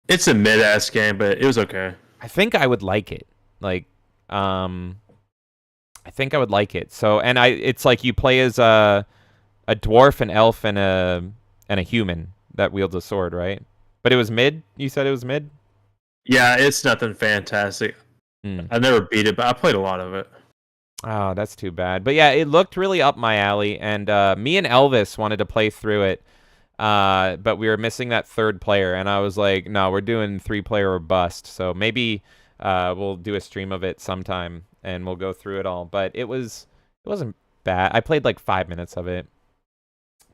It's a mid-ass game, but it was okay. I think I would like it. Like, I think I would like it. So, and it's like you play as a dwarf, an elf, and a human that wields a sword, right? But it was mid? You said it was mid? Yeah, it's nothing fantastic. I never beat it, but I played a lot of it. Oh, that's too bad. But yeah, it looked really up my alley, and me and Elvis wanted to play through it, but we were missing that third player, and I was like, no, we're doing 3-player or bust. So maybe we'll do a stream of it sometime, and we'll go through it all. But it wasn't bad. I played like 5 minutes of it.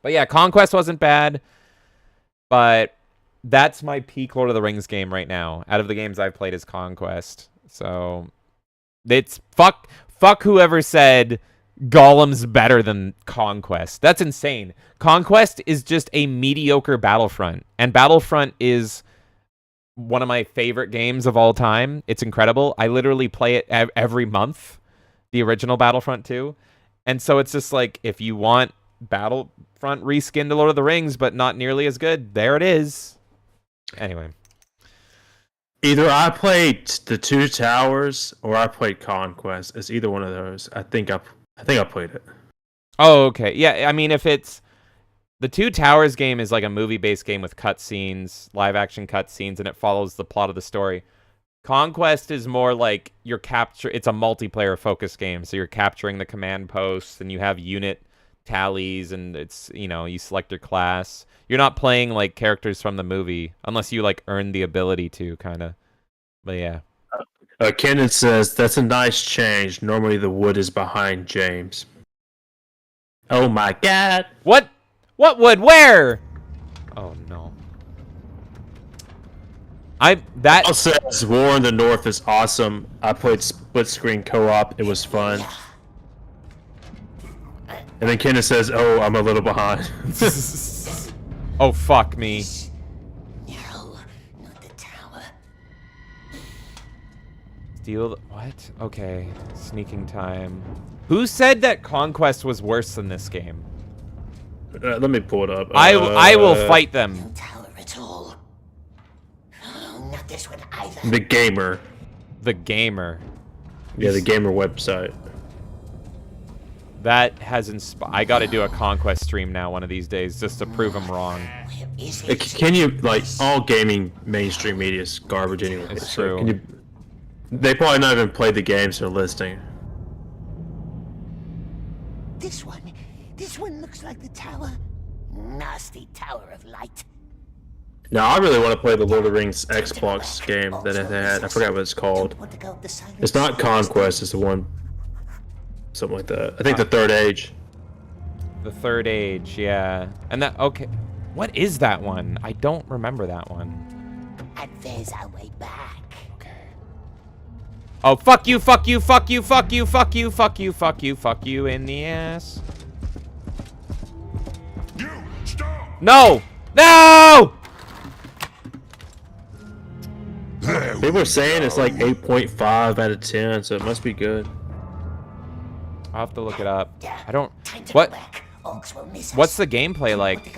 But yeah, Conquest wasn't bad, but that's my peak Lord of the Rings game right now. Out of the games I've played is Conquest. So it's fuck whoever said Gollum's better than Conquest. That's insane. Conquest is just a mediocre Battlefront, and Battlefront is one of my favorite games of all time. It's incredible. I literally play it every month, the original Battlefront 2. And so it's just like, if you want Battlefront reskin to Lord of the Rings, but not nearly as good, there it is. Anyway. Either I played the Two Towers or I played Conquest. It's either one of those. I think I played it. Oh, okay. Yeah, I mean, if it's the Two Towers game is like a movie-based game with cutscenes, live-action cutscenes, and it follows the plot of the story. Conquest is more like it's a multiplayer-focused game, so you're capturing the command posts, and you have unit tallies, and it's, you select your class. You're not playing like characters from the movie unless you like earn the ability to, kind of. But yeah. Kenan says that's a nice change. Normally the wood is behind James. Oh my god! What wood? Where? Oh no. That says War in the North is awesome. I played split screen co-op. It was fun. And then Kenan says, "Oh, I'm a little behind." Oh, fuck me. No, not the tower. Steal what? Okay. Sneaking time. Who said that Conquest was worse than this game? Let me pull it up. I will fight them. No tower at all. Oh, not this one either. The Gamer. The Gamer. Yeah, the Gamer website. That has inspired. I got to do a Conquest stream now one of these days just to prove them wrong. Can you, like, all gaming mainstream media is garbage anyway. It's so true. They probably not even played the games they're listing. This one looks like the tower. Nasty Tower of Light. Now, I really want to play the Lord of the Rings Xbox game that it had. I forgot what it's called. It's not Conquest, it's the one... Something like that. I think the Third Age. The Third Age, yeah. And that, okay. What is that one? I don't remember that one. And there's our way back. Okay. Oh, fuck you, fuck you, fuck you, fuck you, fuck you, fuck you, fuck you, fuck you in the ass. You stop! No! No! People are saying it's like 8.5 out of 10, so it must be good. I'll have to look it up. I don't... What? What's the gameplay like?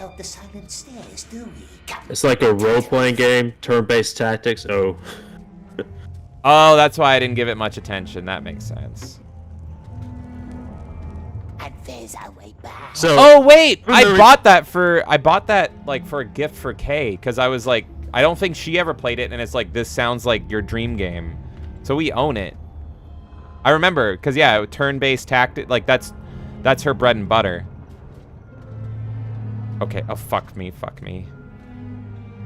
It's like a role-playing game, turn-based tactics. Oh. Oh, that's why I didn't give it much attention. That makes sense. And there's our way back. So, oh, wait! I bought that like for a gift for Kay, because I was like, I don't think she ever played it, and it's like, this sounds like your dream game. So we own it. I remember, because yeah, turn-based tactic, like that's her bread and butter. Okay. Oh, fuck me.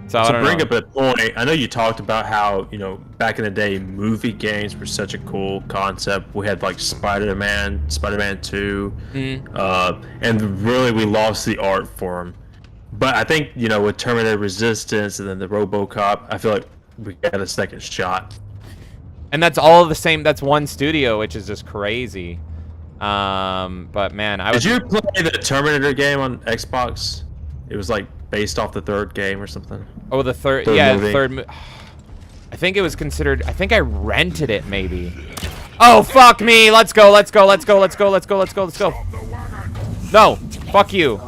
So I To don't bring know. up a point, I know you talked about how, back in the day, movie games were such a cool concept. We had like Spider-Man 2, and really we lost the art form. But I think, with Terminator Resistance and then the RoboCop, I feel like we got a second shot. And that's all the same. That's one studio, which is just crazy. But man, Did you play the Terminator game on Xbox? It was like based off the third game or something. Oh, the third movie. the third. I think it was considered. I think I rented it, maybe. Oh, fuck me! Let's go! No, fuck you.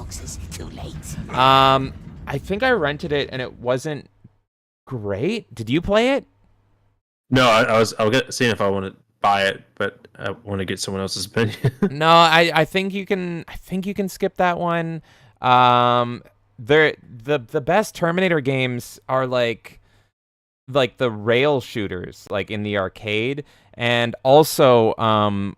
I think I rented it and it wasn't great. Did you play it? No, I was seeing if I want to buy it, but I want to get someone else's opinion. No, I think you can. I think you can skip that one. The best Terminator games are like the rail shooters, like in the arcade, and also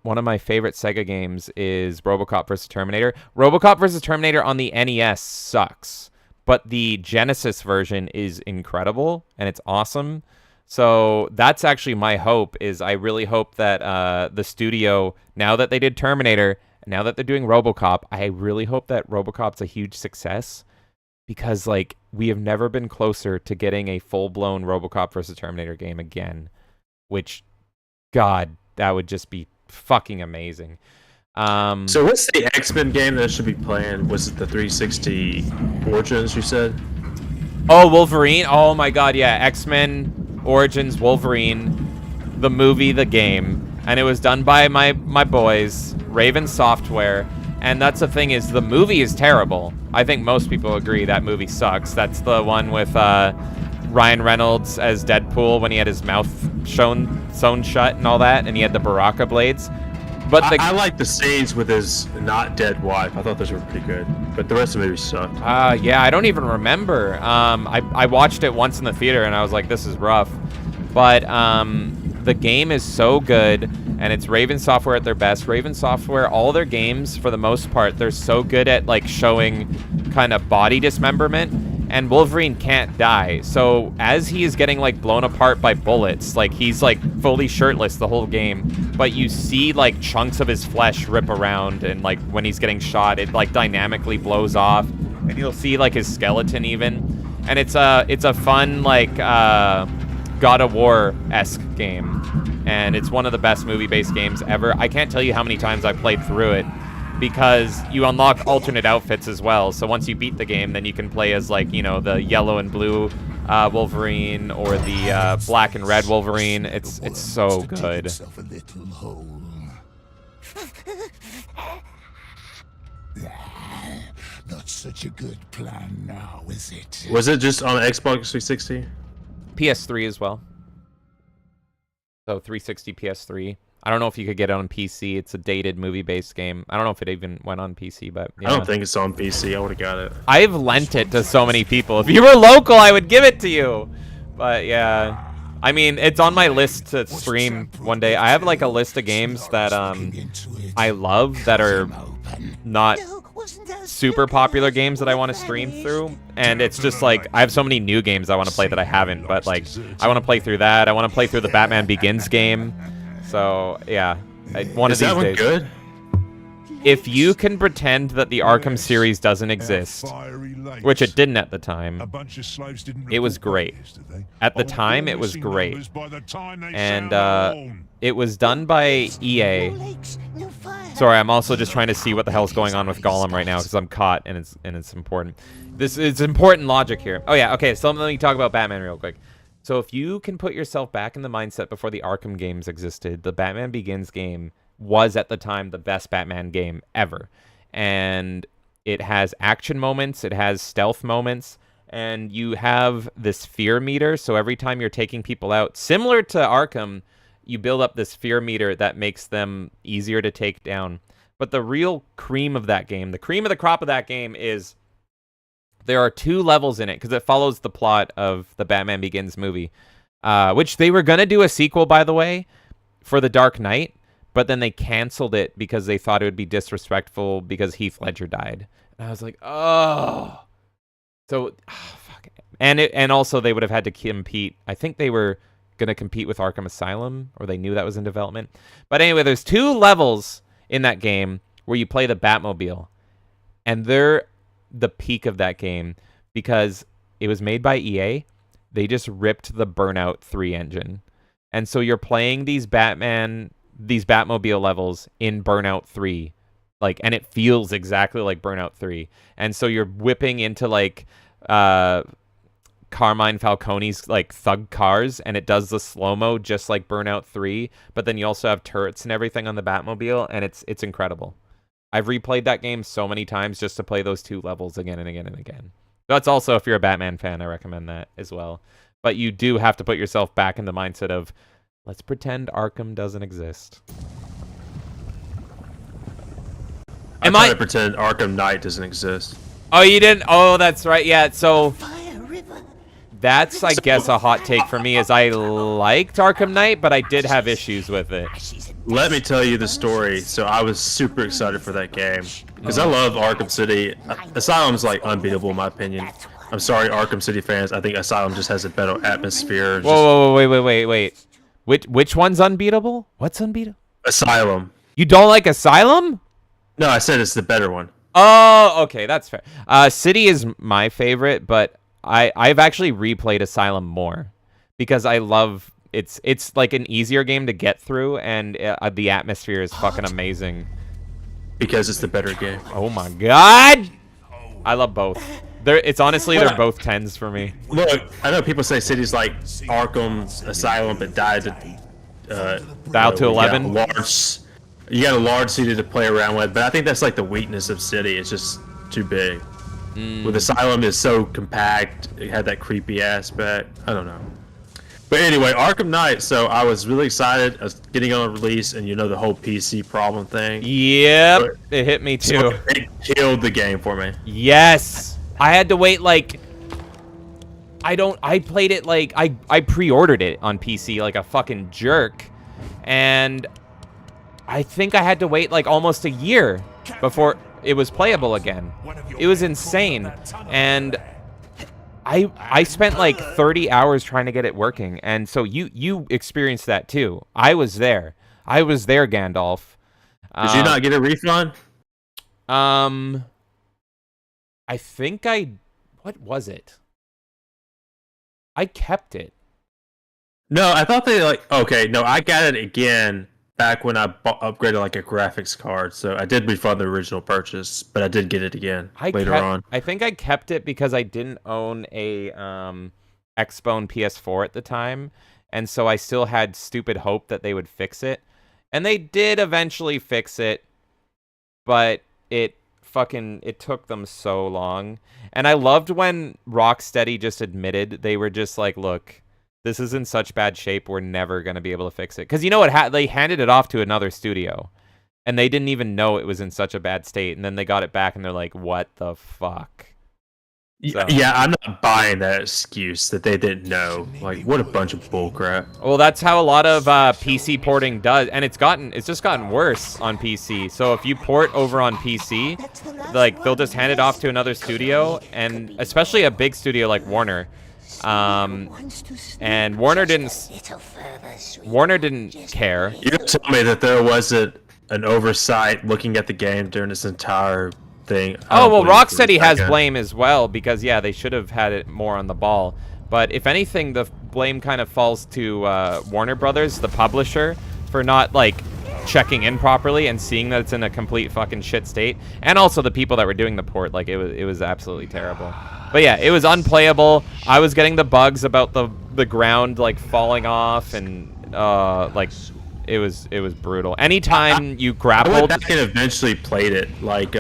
one of my favorite Sega games is RoboCop vs. Terminator. RoboCop vs. Terminator on the NES sucks, but the Genesis version is incredible and it's awesome. So that's actually my hope. Is I really hope that the studio, now that they did Terminator, now that they're doing RoboCop, I really hope that RoboCop's a huge success, because like we have never been closer to getting a full-blown RoboCop versus Terminator game again, which, God, that would just be fucking amazing. So what's the X-Men game that I should be playing? Was it the 360 Origins you said? Oh, Wolverine. Oh my God, yeah, X-Men Origins Wolverine, the movie, the game, and it was done by my boys, Raven Software. And that's the thing, is the movie is terrible. I think most people agree that movie sucks. That's the one with Ryan Reynolds as Deadpool when he had his mouth sewn shut and all that, and he had the Baraka blades. But I like the scenes with his not dead wife. I thought those were pretty good, but the rest of the movie sucked. Yeah, I don't even remember. I watched it once in the theater and I was like, this is rough. But the game is so good, and it's Raven Software at their best. Raven Software, all their games, for the most part, they're so good at like showing kind of body dismemberment, and Wolverine can't die. So as he is getting like blown apart by bullets, like he's like fully shirtless the whole game, but you see like chunks of his flesh rip around, and like when he's getting shot, it like dynamically blows off, and you'll see like his skeleton even. And it's a fun like God of War-esque game, and it's one of the best movie-based games ever. I can't tell you how many times I played through it, because you unlock alternate outfits as well. So once you beat the game, then you can play as like, the yellow and blue Wolverine, or the black and red Wolverine. It's so good. Not such a good plan now, is it? Was it just on Xbox 360? PS3 as well. So 360, PS3. I don't know if you could get it on PC. It's a dated movie-based game. I don't know if it even went on PC, but yeah. I don't think it's on PC. I would have got it. I've lent it to so many people. If you were local, I would give it to you. But yeah, I mean, it's on my list to stream one day. I have like a list of games that I love that are not super popular games that I want to stream through, and it's just like I have so many new games I want to play that I haven't, but like I want to play through that. I want to play through the Batman Begins game. So yeah, one of these days. Is that one good? If you can pretend that the Arkham series doesn't exist, which it didn't at the time, it was great. At the time, it was great. And it was done by EA. Sorry, I'm also just trying to see what the hell's going on with Gollum right now, because I'm caught, and it's important. It's important logic here. Oh yeah, okay, so let me talk about Batman real quick. So if you can put yourself back in the mindset before the Arkham games existed, the Batman Begins game was at the time the best Batman game ever. And it has action moments, it has stealth moments, and you have this fear meter. So every time you're taking people out, similar to Arkham, you build up this fear meter that makes them easier to take down. But the real cream of that game, the cream of the crop of that game, is there are 2 levels in it, because it follows the plot of the Batman Begins movie, which they were going to do a sequel, by the way, for The Dark Knight. but then they canceled it because they thought it would be disrespectful because Heath Ledger died. And I was like, oh. So, fuck. And also they would have had to compete. I think they were going to compete with Arkham Asylum, or they knew that was in development. But anyway, there's 2 levels in that game where you play the Batmobile. And they're the peak of that game because it was made by EA. They just ripped the Burnout 3 engine. And so you're playing these Batmobile levels in Burnout 3. Like, and it feels exactly like Burnout 3. And so you're whipping into like Carmine Falcone's like thug cars, and it does the slow-mo just like Burnout 3, but then you also have turrets and everything on the Batmobile, and it's incredible. I've replayed that game so many times just to play those 2 levels again and again and again. That's also, if you're a Batman fan, I recommend that as well. But you do have to put yourself back in the mindset of, let's pretend Arkham doesn't exist. I'm trying to pretend Arkham Knight doesn't exist. Oh, you didn't? Oh, that's right. Yeah, so that's, I guess, a hot take for me, is I liked Arkham Knight, but I did have issues with it. Let me tell you the story. So I was super excited for that game because I love Arkham City. Asylum's like unbeatable in my opinion. I'm sorry, Arkham City fans. I think Asylum just has a better atmosphere. Whoa, wait. Which one's unbeatable? What's unbeatable? Asylum. You don't like Asylum? No, I said it's the better one. Oh, okay, that's fair. City is my favorite, but I've actually replayed Asylum more because I love it's like an easier game to get through, and the atmosphere is fucking amazing. Because it's the better game. Oh my god! I love both. It's honestly they're both 10s for me. Look, I know people say City's like Arkham's Asylum, but died to dial to 11. You got a large city to play around with, but I think that's like the weakness of City. It's just too big. With Asylum, is so compact. It had that creepy aspect. I don't know. But anyway, Arkham Knight. So I was really excited. I was getting on release, and you know the whole PC problem thing. Yep, it hit me too. So it killed the game for me. Yes, I had to wait like. I played it like I pre-ordered it on PC like a fucking jerk, and I think I had to wait like almost a year before it was playable again. It was insane, and I spent like 30 hours trying to get it working, and so you experienced that too. I was there, Gandalf. Did you not get a refund? I think what was it? I kept it. No, I thought they okay, no, I got it again back when I upgraded like a graphics card, so I did refund the original purchase, but I did get it again later on. I think I kept it because I didn't own a Xbone PS4 at the time, and so I still had stupid hope that they would fix it. And they did eventually fix it, but it took them so long. And I loved when Rocksteady just admitted, they were just like, look, this is in such bad shape, we're never going to be able to fix it. Because you know what? They handed it off to another studio, and they didn't even know it was in such a bad state. And then they got it back, and they're like, what the fuck? So. Yeah, I'm not buying that excuse that they didn't know. Like, what a bunch of bullcrap. Well, that's how a lot of PC porting does, and it's just gotten worse on PC. So if you port over on PC, like they'll just hand it off to another studio, and especially a big studio like Warner. And Warner didn't care. You tell me that there wasn't an oversight looking at the game during this entire thing. Oh, well, Rocksteady has blame as well, because yeah, they should have had it more on the ball. But if anything, the blame kind of falls to Warner Brothers, the publisher, for not like checking in properly and seeing that it's in a complete fucking shit state, and also the people that were doing the port. Like it was absolutely terrible. But yeah, it was unplayable. I was getting the bugs about the ground like falling off, and like it was brutal. Anytime you grappled, I went back and eventually played it. Like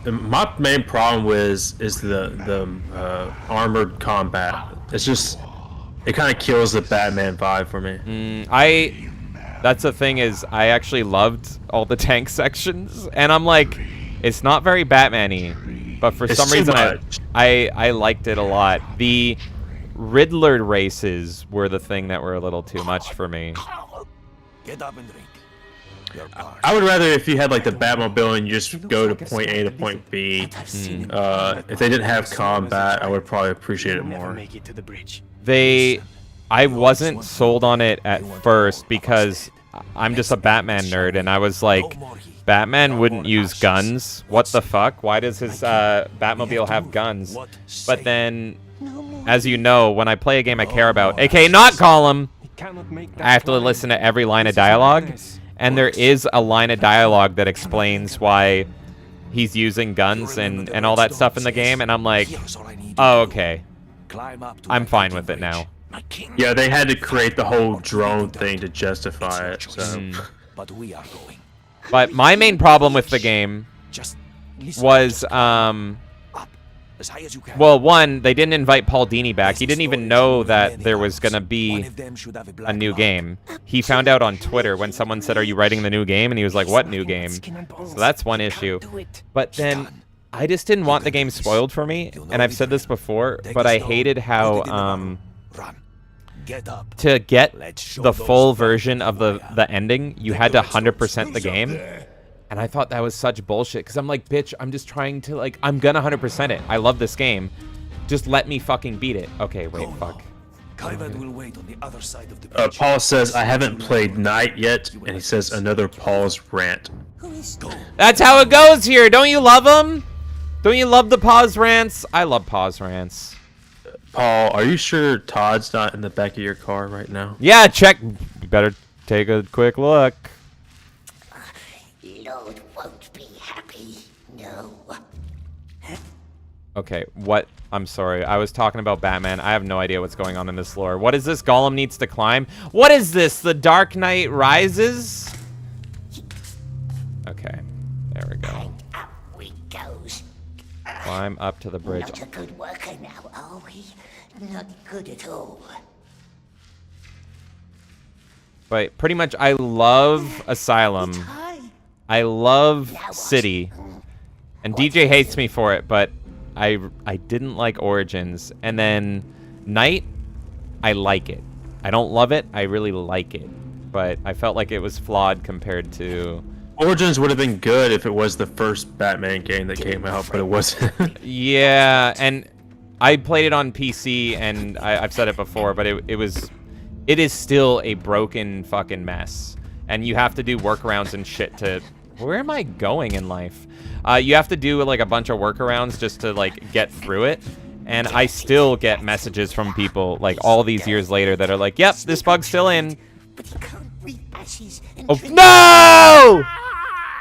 my main problem is the armored combat. It's just it kind of kills the Batman vibe for me. That's the thing, is I actually loved all the tank sections, and I'm like, it's not very Batman-y. But for some reason, I liked it a lot. The Riddler races were the thing that were a little too much for me. Get up and drink. I would rather if you had like the Batmobile and you just go to point A to point B. If they didn't have combat, I would probably appreciate it more. I wasn't sold on it at first because I'm just a Batman nerd, and I was like, Batman wouldn't use guns. What the fuck? Why does his Batmobile have guns? But then, as you know, when I play a game I care about, aka not Gollum, I have to listen to every line of dialogue, and there is a line of dialogue that explains why he's using guns and all that stuff in the game, and I'm like, oh, okay. I'm fine with it now. Yeah, they had to create the whole drone thing to justify it, so... But my main problem with the game was, well, one, they didn't invite Paul Dini back. He didn't even know that there was going to be a new game. He found out on Twitter when someone said, are you writing the new game? And he was like, what new game? So that's one issue. But then I just didn't want the game spoiled for me. And I've said this before, but I hated how to get the full version of the ending, you had to 100% the game. And I thought that was such bullshit, because I'm like, bitch, I'm just trying to, like, I'm gonna 100% it. I love this game. Just let me fucking beat it. Okay, wait, fuck. Paul says, I haven't played Night yet, and he says, another Paul's rant. That's how it goes here. Don't you love them? Don't you love the pause rants? I love pause rants. Paul, are you sure Todd's not in the back of your car right now? Yeah, check. You better take a quick look. Lord won't be happy. No. Okay, what? I'm sorry. I was talking about Batman. I have no idea what's going on in this lore. What is this? Gollum needs to climb? What is this? The Dark Knight Rises? Okay, there we go. Up we goes. Climb up to the bridge. Not a good worker now, are we? Not good at all. But pretty much, I love Asylum. I love City. And DJ hates me for it, but I didn't like Origins. And then Night, I like it. I don't love it. I really like it. But I felt like it was flawed compared to... Origins would have been good if it was the first Batman game that came out, but it wasn't. Yeah, and I played it on PC, and I've said it before, but it is still a broken fucking mess. And you have to do workarounds and shit to... Where am I going in life? You have to do like a bunch of workarounds just to like get through it. And I still get messages from people like all these years later that are like, yep, this bug's still in. Oh, no!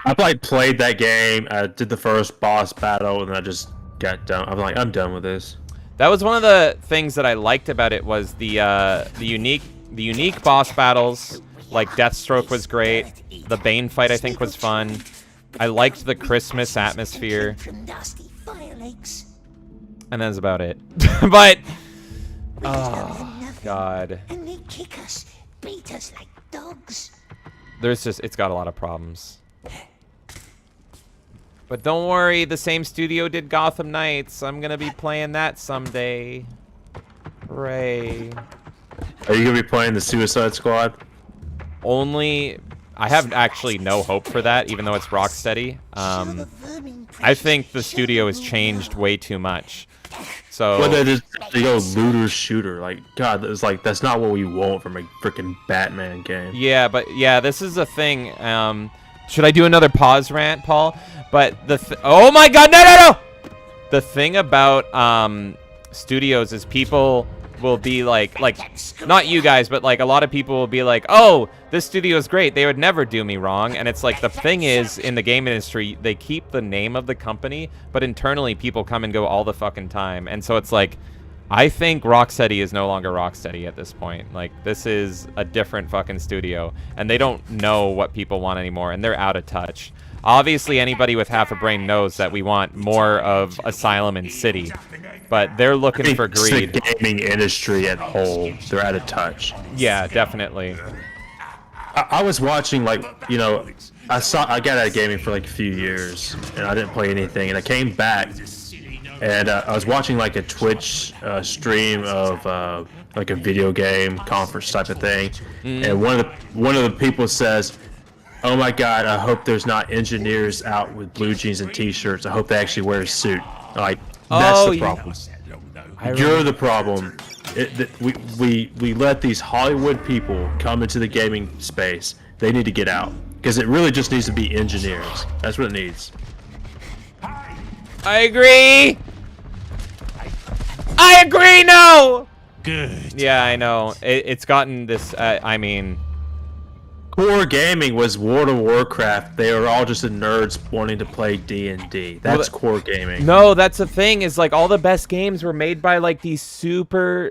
I like played that game, I did the first boss battle, and I just got done. I'm like, I'm done with this. That was one of the things that I liked about it was the unique boss battles. Like Deathstroke was great. The Bane fight I think was fun. I liked the Christmas atmosphere. And that's about it. But oh god. And they kick us, beat us like dogs. It's got a lot of problems. But don't worry, the same studio did Gotham Knights. I'm gonna be playing that someday. Hooray. Are you gonna be playing the Suicide Squad? Only, I have actually no hope for that, even though it's Rocksteady. I think the studio has changed way too much. So well, they go looter shooter. Like, God, it's like that's not what we want from a freaking Batman game. Yeah, but yeah, this is a thing. Should I do another pause rant, Paul? But oh my God, no! The thing about studios is people will be like not you guys, but like a lot of people will be like, oh, this studio is great, they would never do me wrong. And it's like, the thing is, in the game industry, they keep the name of the company, but internally people come and go all the fucking time. And so it's like, I think Rocksteady is no longer Rocksteady at this point. Like, this is a different fucking studio, and they don't know what people want anymore, and they're out of touch. Obviously, anybody with half a brain knows that we want more of Asylum and City, but they're looking for greed. The gaming industry at whole, they're out of touch. Yeah, definitely. I was watching, like, you know, I got out of gaming for like a few years, and I didn't play anything, and I came back, and I was watching like a Twitch stream of like a video game conference type of thing, and one of the people says, oh my god, I hope there's not engineers out with blue jeans and t-shirts. I hope they actually wear a suit. Like, that's the problem. You're the problem. We let these Hollywood people come into the gaming space. They need to get out. Because it really just needs to be engineers. That's what it needs. I agree! I agree, no! Good. Yeah, I know. It's gotten this, I mean... Core gaming was World of Warcraft. They were all just the nerds wanting to play D&D. That's core gaming. No, that's the thing, is like all the best games were made by like these super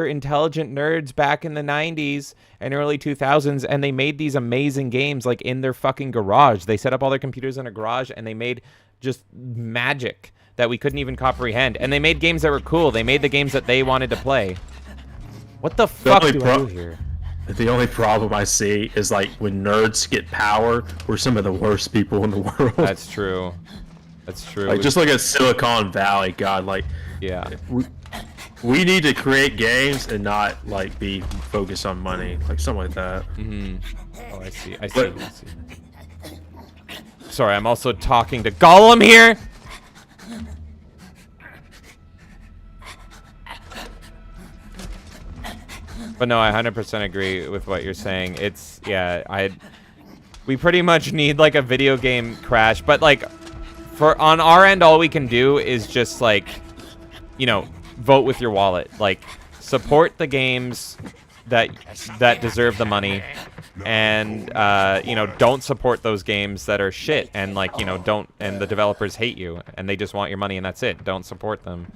intelligent nerds back in the 90s and early 2000s, and they made these amazing games like in their fucking garage. They set up all their computers in a garage and they made just magic that we couldn't even comprehend. And they made games that were cool. They made the games that they wanted to play. What the fuck do I do here? The only problem I see is like when nerds get power, we're some of the worst people in the world. That's true. That's true. Like just look at Silicon Valley, God, like yeah. We need to create games and not like be focused on money, like something like that. Oh, I see. I see. Sorry, I'm also talking to Gollum here. But no, I 100% agree with what you're saying. It's, yeah, we pretty much need like a video game crash, but like on our end, all we can do is just like, you know, vote with your wallet. Like support the games that deserve the money, and you know, don't support those games that are shit and like, you know, and the developers hate you and they just want your money and that's it. Don't support them.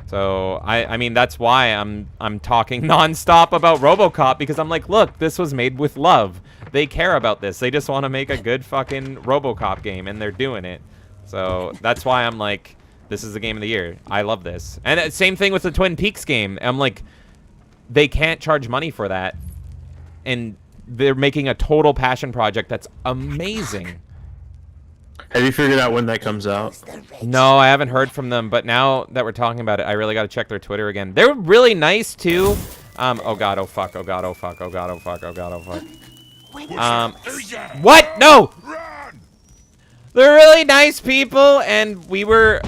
So I mean, that's why I'm talking nonstop about RoboCop, because I'm like, look, this was made with love. They care about this. They just want to make a good fucking RoboCop game, and they're doing it. So that's why I'm like, this is the game of the year. I love this. And same thing with the Twin Peaks game. I'm like, they can't charge money for that, and they're making a total passion project that's amazing. Have you figured out when that comes out? No, I haven't heard from them, but now that we're talking about it, I really got to check their Twitter again. They're really nice too. Oh god, oh fuck, oh god, oh fuck, oh god, oh fuck, oh god, oh fuck. What? No! They're really nice people, and we were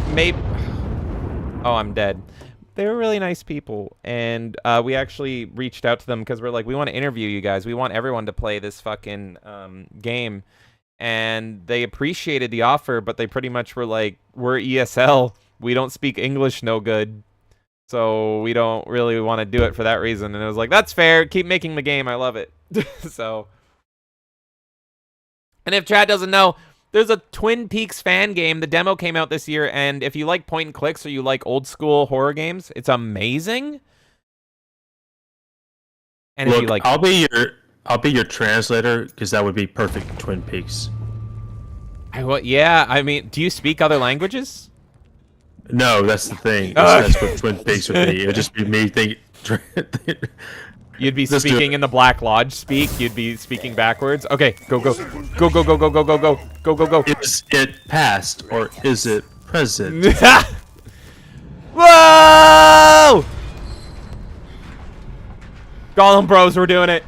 oh, I'm dead. They were really nice people, and we actually reached out to them because we're like, we want to interview you guys. We want everyone to play this fucking game. And they appreciated the offer, but they pretty much were like, we're ESL. We don't speak English no good. So we don't really want to do it for that reason. And it was like, that's fair. Keep making the game. I love it. So. And if Chad doesn't know, there's a Twin Peaks fan game. The demo came out this year. And if you like point and clicks or you like old school horror games, it's amazing. And look, if you like, I'll be your translator, because that would be perfect Twin Peaks. Yeah, I mean, do you speak other languages? No, that's the thing. That's what Twin Peaks would be. It would just be me thinking. You'd be speaking in the Black Lodge speak. You'd be speaking backwards. Okay, go. Is it past or is it present? Whoa! Gollum bros, we're doing it.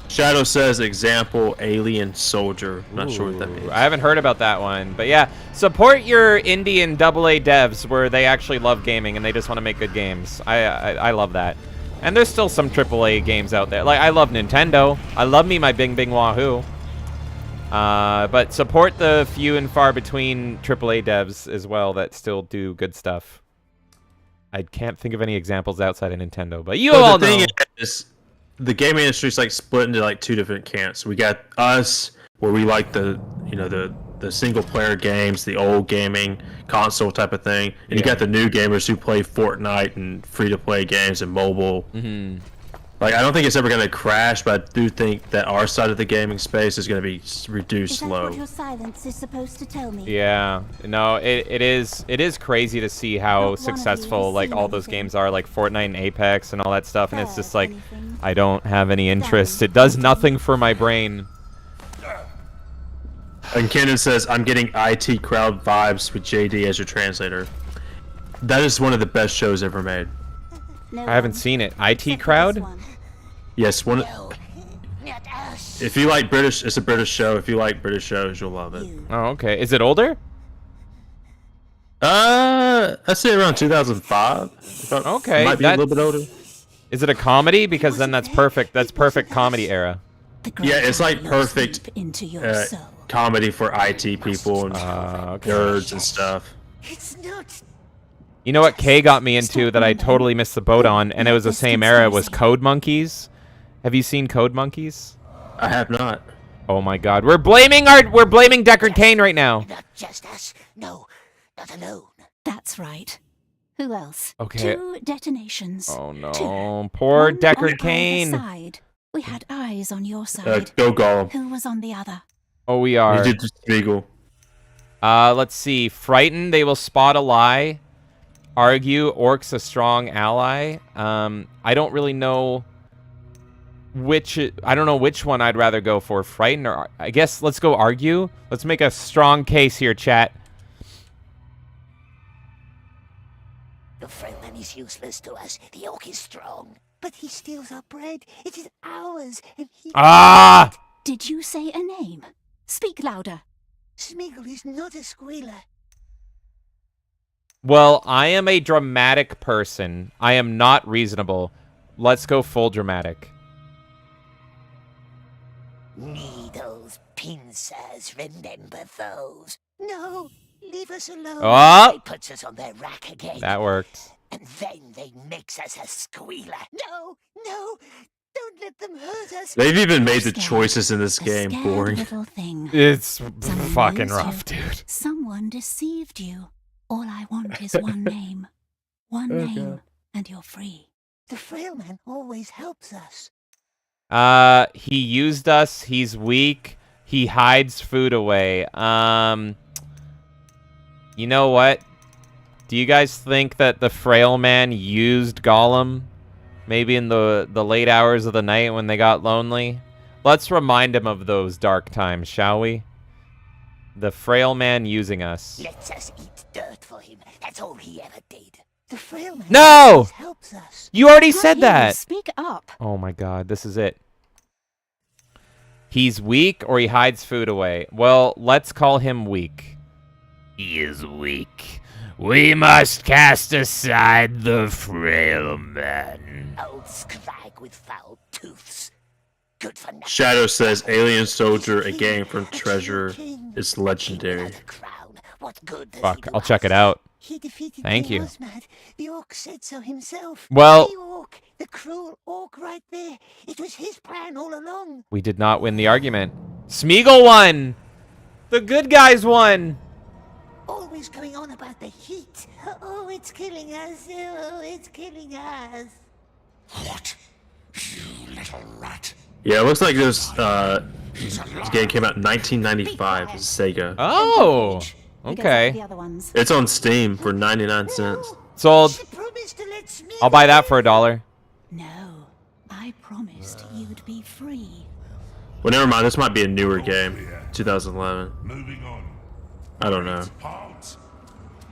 Shadow says, example, alien soldier. I'm not sure what that means. I haven't heard about that one. But yeah, support your indie and AA devs where they actually love gaming and they just want to make good games. I love that. And there's still some AAA games out there. Like, I love Nintendo. I love me my Bing Bing Wahoo. But support the few and far between AAA devs as well that still do good stuff. I can't think of any examples outside of Nintendo, but you all know. The gaming industry is like split into like two different camps. We got us, where we like the single player games, the old gaming console type of thing, and you got the new gamers who play Fortnite and free to play games and mobile. Like, I don't think it's ever going to crash, but I do think that our side of the gaming space is going to be reduced low. What your silence is supposed to tell me? Yeah, no, it is crazy to see how successful like all those games are, like Fortnite and Apex and all that stuff, and it's just like, I don't have any interest. It does nothing for my brain. And Kenan says, I'm getting IT Crowd vibes with JD as your translator. That is one of the best shows ever made. I haven't seen it. IT Crowd? Yes, If you like British, it's a British show. If you like British shows, you'll love it. Oh, okay. Is it older? I'd say around 2005. Okay, Might be a little bit older. Is it a comedy? Because then that's perfect. That's perfect comedy era. Yeah, it's like perfect into your soul. comedy for IT people and nerds and stuff. It's not. You know what Kay got me into that I totally missed the boat on, and it was the same era, was Code Monkeys. Have you seen Code Monkeys? I have not. Oh my god. We're blaming Deckard Cain right now. Not just us. No, not alone. That's right. Who else? Okay. 2 detonations. Oh no. 2. Poor One Deckard on Cain. either side. We had eyes on your side. Go Gollum. Who was on the other? Oh, we are. You did the Spiegel. Let's see. Frightened, they will spot a lie. Argue, Orc's a strong ally. I don't really know I don't know which one I'd rather go for. Frightened or... I guess let's go Argue. Let's make a strong case here, chat. The Freeman is useless to us. The Orc is strong. But he steals our bread. It is ours. And he... Ah! Did you say a name? Speak louder. Smeagol is not a squealer. Well, I am a dramatic person. I am not reasonable. Let's go full dramatic. Needles, pincers, remember those. No, leave us alone. Oh! They puts us on their rack again. That worked. And then they makes us a squealer. No, no, don't let them hurt us. They've even made the choices in this game boring. Little thing. It's Someone fucking used rough, you. dude. Someone deceived you. All I want is one name. One name, and you're free. The frail man always helps us. He used us. He's weak. He hides food away. You know what? Do you guys think that the frail man used Gollum? Maybe in the late hours of the night when they got lonely? Let's remind him of those dark times, shall we? The frail man using us. Lets us eat dirt for him. That's all he ever did. The frail man No! always helps us. You already said that. Speak up. Oh my god, this is it. He's weak or he hides food away. Well, let's call him weak. He is weak. We must cast aside the frail man. Old scrag with foul tooths. Good for nothing. Shadow says Alien Soldier, a game from Treasure, is legendary. What good does Fuck, I'll check it out. He defeated Thank you. Mad. The Orc said so himself. Well- The Orc, the cruel Orc right there. It was his plan all along. We did not win the argument. Smeagol won! The good guys won! Always going on about the heat. Oh, it's killing us. Oh, it's killing us. What? You little rat. Yeah, it looks like this game came out in 1995. Sega. Oh! Okay. The other ones. It's on Steam for 99 cents. Sold. I'll buy that for $1. No, I promised you'd be free. Well, never mind. This might be a newer game. 2011. Moving on. I don't know. Halt.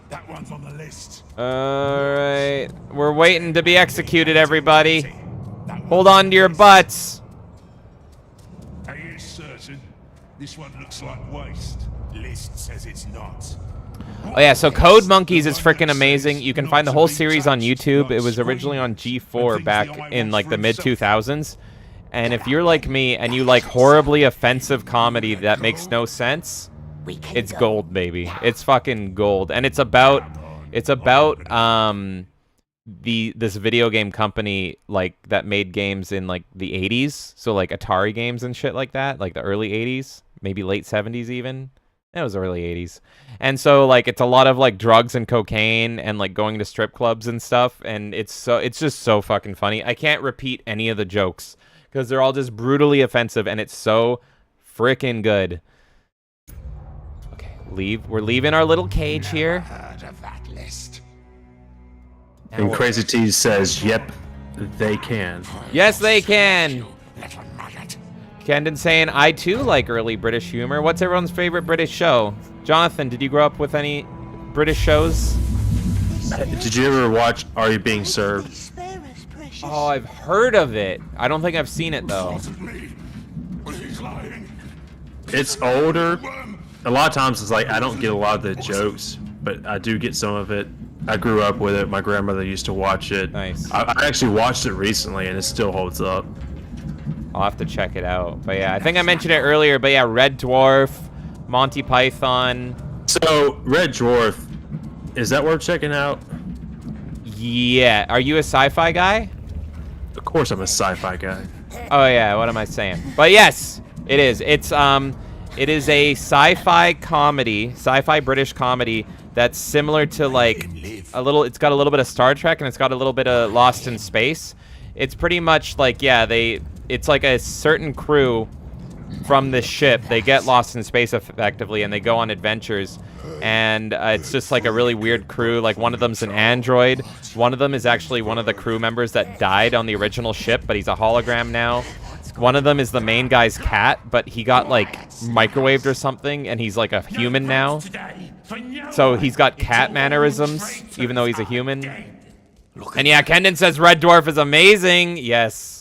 That one's on the list. Alright. We're waiting to be executed, everybody. Hold on to your butts. Are you certain? This one looks like waste. List says it's not. Oh yeah, so Code Monkeys is freaking amazing. You can find the whole series on YouTube. It was originally on G4 back in like the mid-2000s. And if you're like me and you like horribly offensive comedy that makes no sense, it's gold, baby. It's fucking gold. And it's about this video game company like that made games in like the 80s, so like Atari games and shit like that, like the early 80s, maybe late 70s even. It was early 80s. And so like it's a lot of like drugs and cocaine and like going to strip clubs and stuff, and it's just so fucking funny. I can't repeat any of the jokes because they're all just brutally offensive, and it's so freaking good. Okay, we're leaving our little cage here. Heard of that list. And Crazy T says, "Yep, they can." Yes, they can. Little maggot. Kendon saying, I too like early British humor. What's everyone's favorite British show? Jonathan, did you grow up with any British shows? Did you ever watch Are You Being Served? Oh, I've heard of it. I don't think I've seen it though. It's older. A lot of times it's like I don't get a lot of the jokes, but I do get some of it. I grew up with it. My grandmother used to watch it. Nice. I actually watched it recently, and it still holds up. I'll have to check it out. But yeah, I think I mentioned it earlier, but yeah, Red Dwarf, Monty Python. So, Red Dwarf, is that worth checking out? Yeah. Are you a sci-fi guy? Of course I'm a sci-fi guy. Oh yeah, what am I saying? But yes, it is. It is a sci-fi comedy, sci-fi British comedy that's similar to like it's got a little bit of Star Trek and it's got a little bit of Lost in Space. It's pretty much like, yeah, it's like a certain crew from this ship. They get lost in space effectively and they go on adventures. And it's just like a really weird crew. Like one of them's an android. One of them is actually one of the crew members that died on the original ship, but he's a hologram now. One of them is the main guy's cat, but he got like microwaved or something and he's like a human now. So he's got cat mannerisms, even though he's a human. And yeah, Kendon says Red Dwarf is amazing. Yes.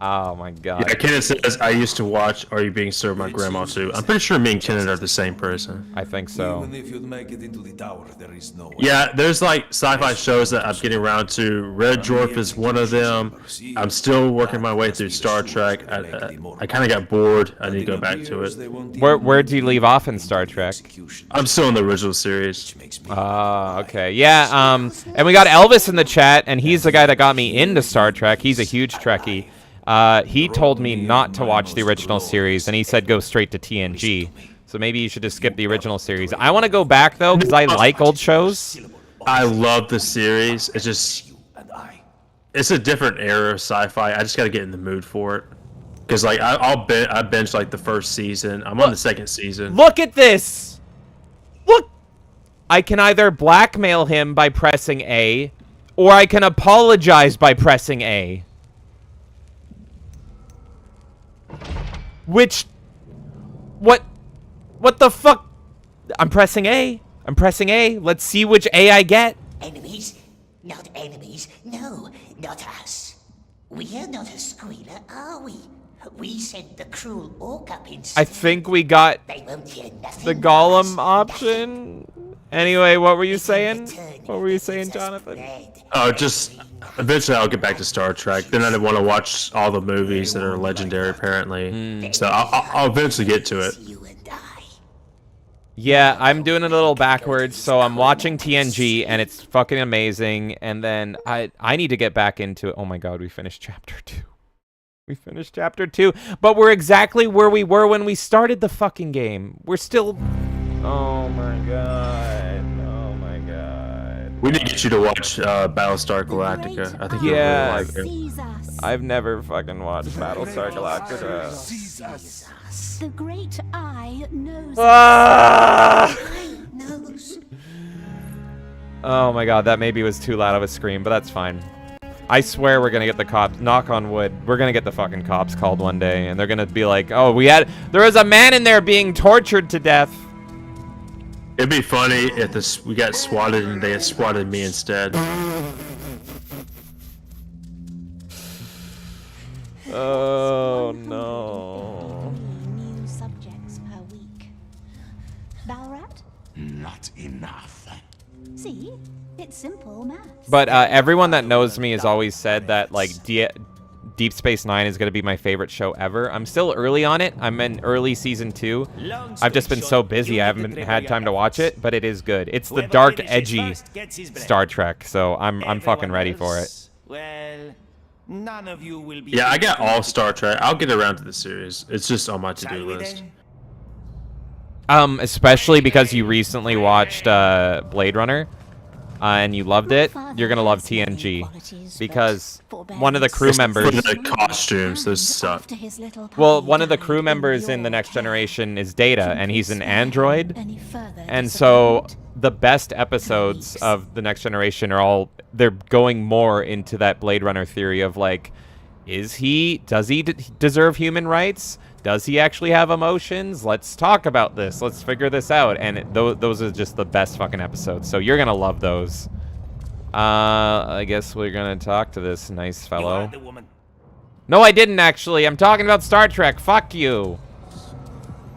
Oh my god. Yeah, Kenan says, I used to watch Are You Being Served by Grandma too. I'm pretty sure me and Kenan are the same person. I think so. Even if you'd make it into the tower, there is no way. Yeah, there's like sci-fi shows that I'm getting around to. Red Dwarf is one of them. I'm still working my way through Star Trek. I kind of got bored. I need to go back to it. Where do you leave off in Star Trek? I'm still in the original series. Okay. Yeah, and we got Elvis in the chat, and he's the guy that got me into Star Trek. He's a huge Trekkie. He told me not to watch the original series, and he said go straight to TNG. So maybe you should just skip the original series. I want to go back, though, because I like old shows. I love the series. It's just... It's a different era of sci-fi. I just got to get in the mood for it. Because, like, I binged, like, the first season. I'm on the second season. Look at this! Look! I can either blackmail him by pressing A, or I can apologize by pressing A. Which... What the fuck? I'm pressing A. I'm pressing A. Let's see which A I get. Enemies? Not enemies. No, not us. We're not a squealer, are we? We sent the cruel orc up instead. I think we got They won't hear nothing the Gollum option. Anyway, what were you saying? What were you saying, Jonathan? Oh, just... Eventually I'll get back to Star Trek. Then I want to watch all the movies that are legendary, apparently. So I'll eventually get to it. Yeah, I'm doing it a little backwards. So I'm watching TNG, and it's fucking amazing. And then I need to get back into it. Oh my god, we finished Chapter 2. We finished Chapter 2. But we're exactly where we were when we started the fucking game. We're still... Oh my god. Oh my god. We need to get you to watch Battlestar Galactica. I think you'll really like it. I've never fucking watched Battlestar Galactica. The great eye knows. Oh my god, that maybe was too loud of a scream, but that's fine. I swear we're gonna get the cops, knock on wood, we're gonna get the fucking cops called one day, and they're gonna be like, oh, there was a man in there being tortured to death. It'd be funny if we got swatted and they had swatted me instead. Oh no. New subjects per week. Balrat? Not enough. See? It's simple maths. But everyone that knows me has always said that, like, Deep Space Nine is going to be my favorite show ever. I'm still early on it. I'm in early season 2. I've just been so busy I haven't had time to watch it, but it is good. It's the dark, edgy Star Trek, so I'm fucking ready for it. Well, none of you will be. Yeah, I got all Star Trek. I'll get around to the series. It's just on my to-do list. Especially because you recently watched Blade Runner. And you loved it, you're gonna love TNG because one of the crew members. The costumes, those suck. Well, one of the crew members in The Next Generation is Data, and he's an android. And so the best episodes of The Next Generation are they're going more into that Blade Runner theory of like, does he deserve human rights? Does he actually have emotions? Let's talk about this. Let's figure this out. And those are just the best fucking episodes. So you're going to love those. I guess we're going to talk to this nice fellow. No, I didn't actually. I'm talking about Star Trek. Fuck you.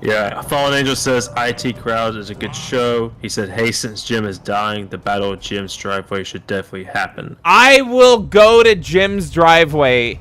Yeah, Fallen Angel says IT Crowd is a good show. He said, hey, since Jim is dying, the Battle of Jim's driveway should definitely happen. I will go to Jim's driveway.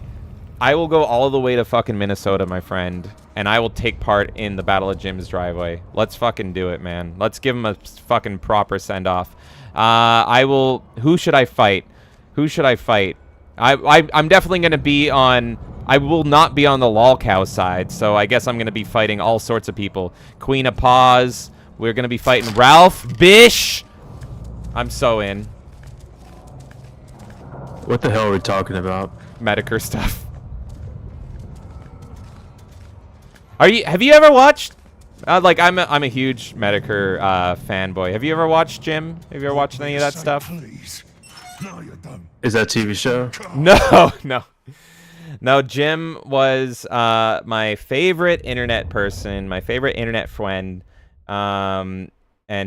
I will go all the way to fucking Minnesota, my friend. And I will take part in the Battle of Jim's driveway. Let's fucking do it, man. Let's give him a fucking proper send-off. I will... Who should I fight? Who should I fight? I'm definitely going to be on... I will not be on the lolcow side, so I guess I'm going to be fighting all sorts of people. Queen of Paws. We're going to be fighting Ralph. Bish! I'm so in. What the hell are we talking about? Medicare stuff. Have you ever watched... like, I'm a huge Medicare fanboy. Have you ever watched Jim? Have you ever watched any of that stuff? Is that a TV show? No, no. No, Jim was my favorite internet person, my favorite internet friend. And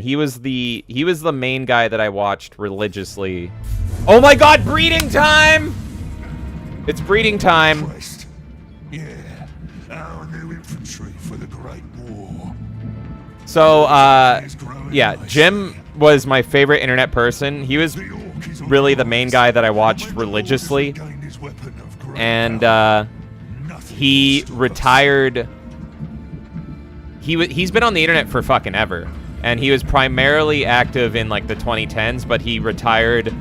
he was the main guy that I watched religiously. Oh my god, breeding time! It's breeding time. Yeah, our new infantry for the Great War. So, yeah, Jim was my favorite internet person. He was really the main guy that I watched religiously. And he retired. He's been on the internet for fucking ever. And he was primarily active in like the 2010s, but he retired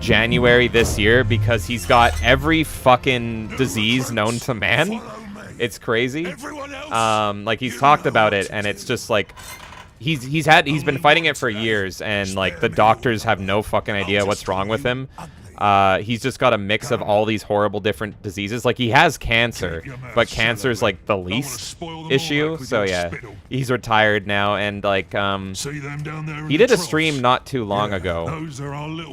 January this year because he's got every fucking disease known to man. It's crazy. Like he's talked about it, and it's just like he's been fighting it for years, and like the doctors have no fucking idea what's wrong with him. He's just got a mix of all these horrible different diseases. Like he has cancer, but cancer is like the least issue. So yeah, he's retired now, and like he did a stream not too long ago,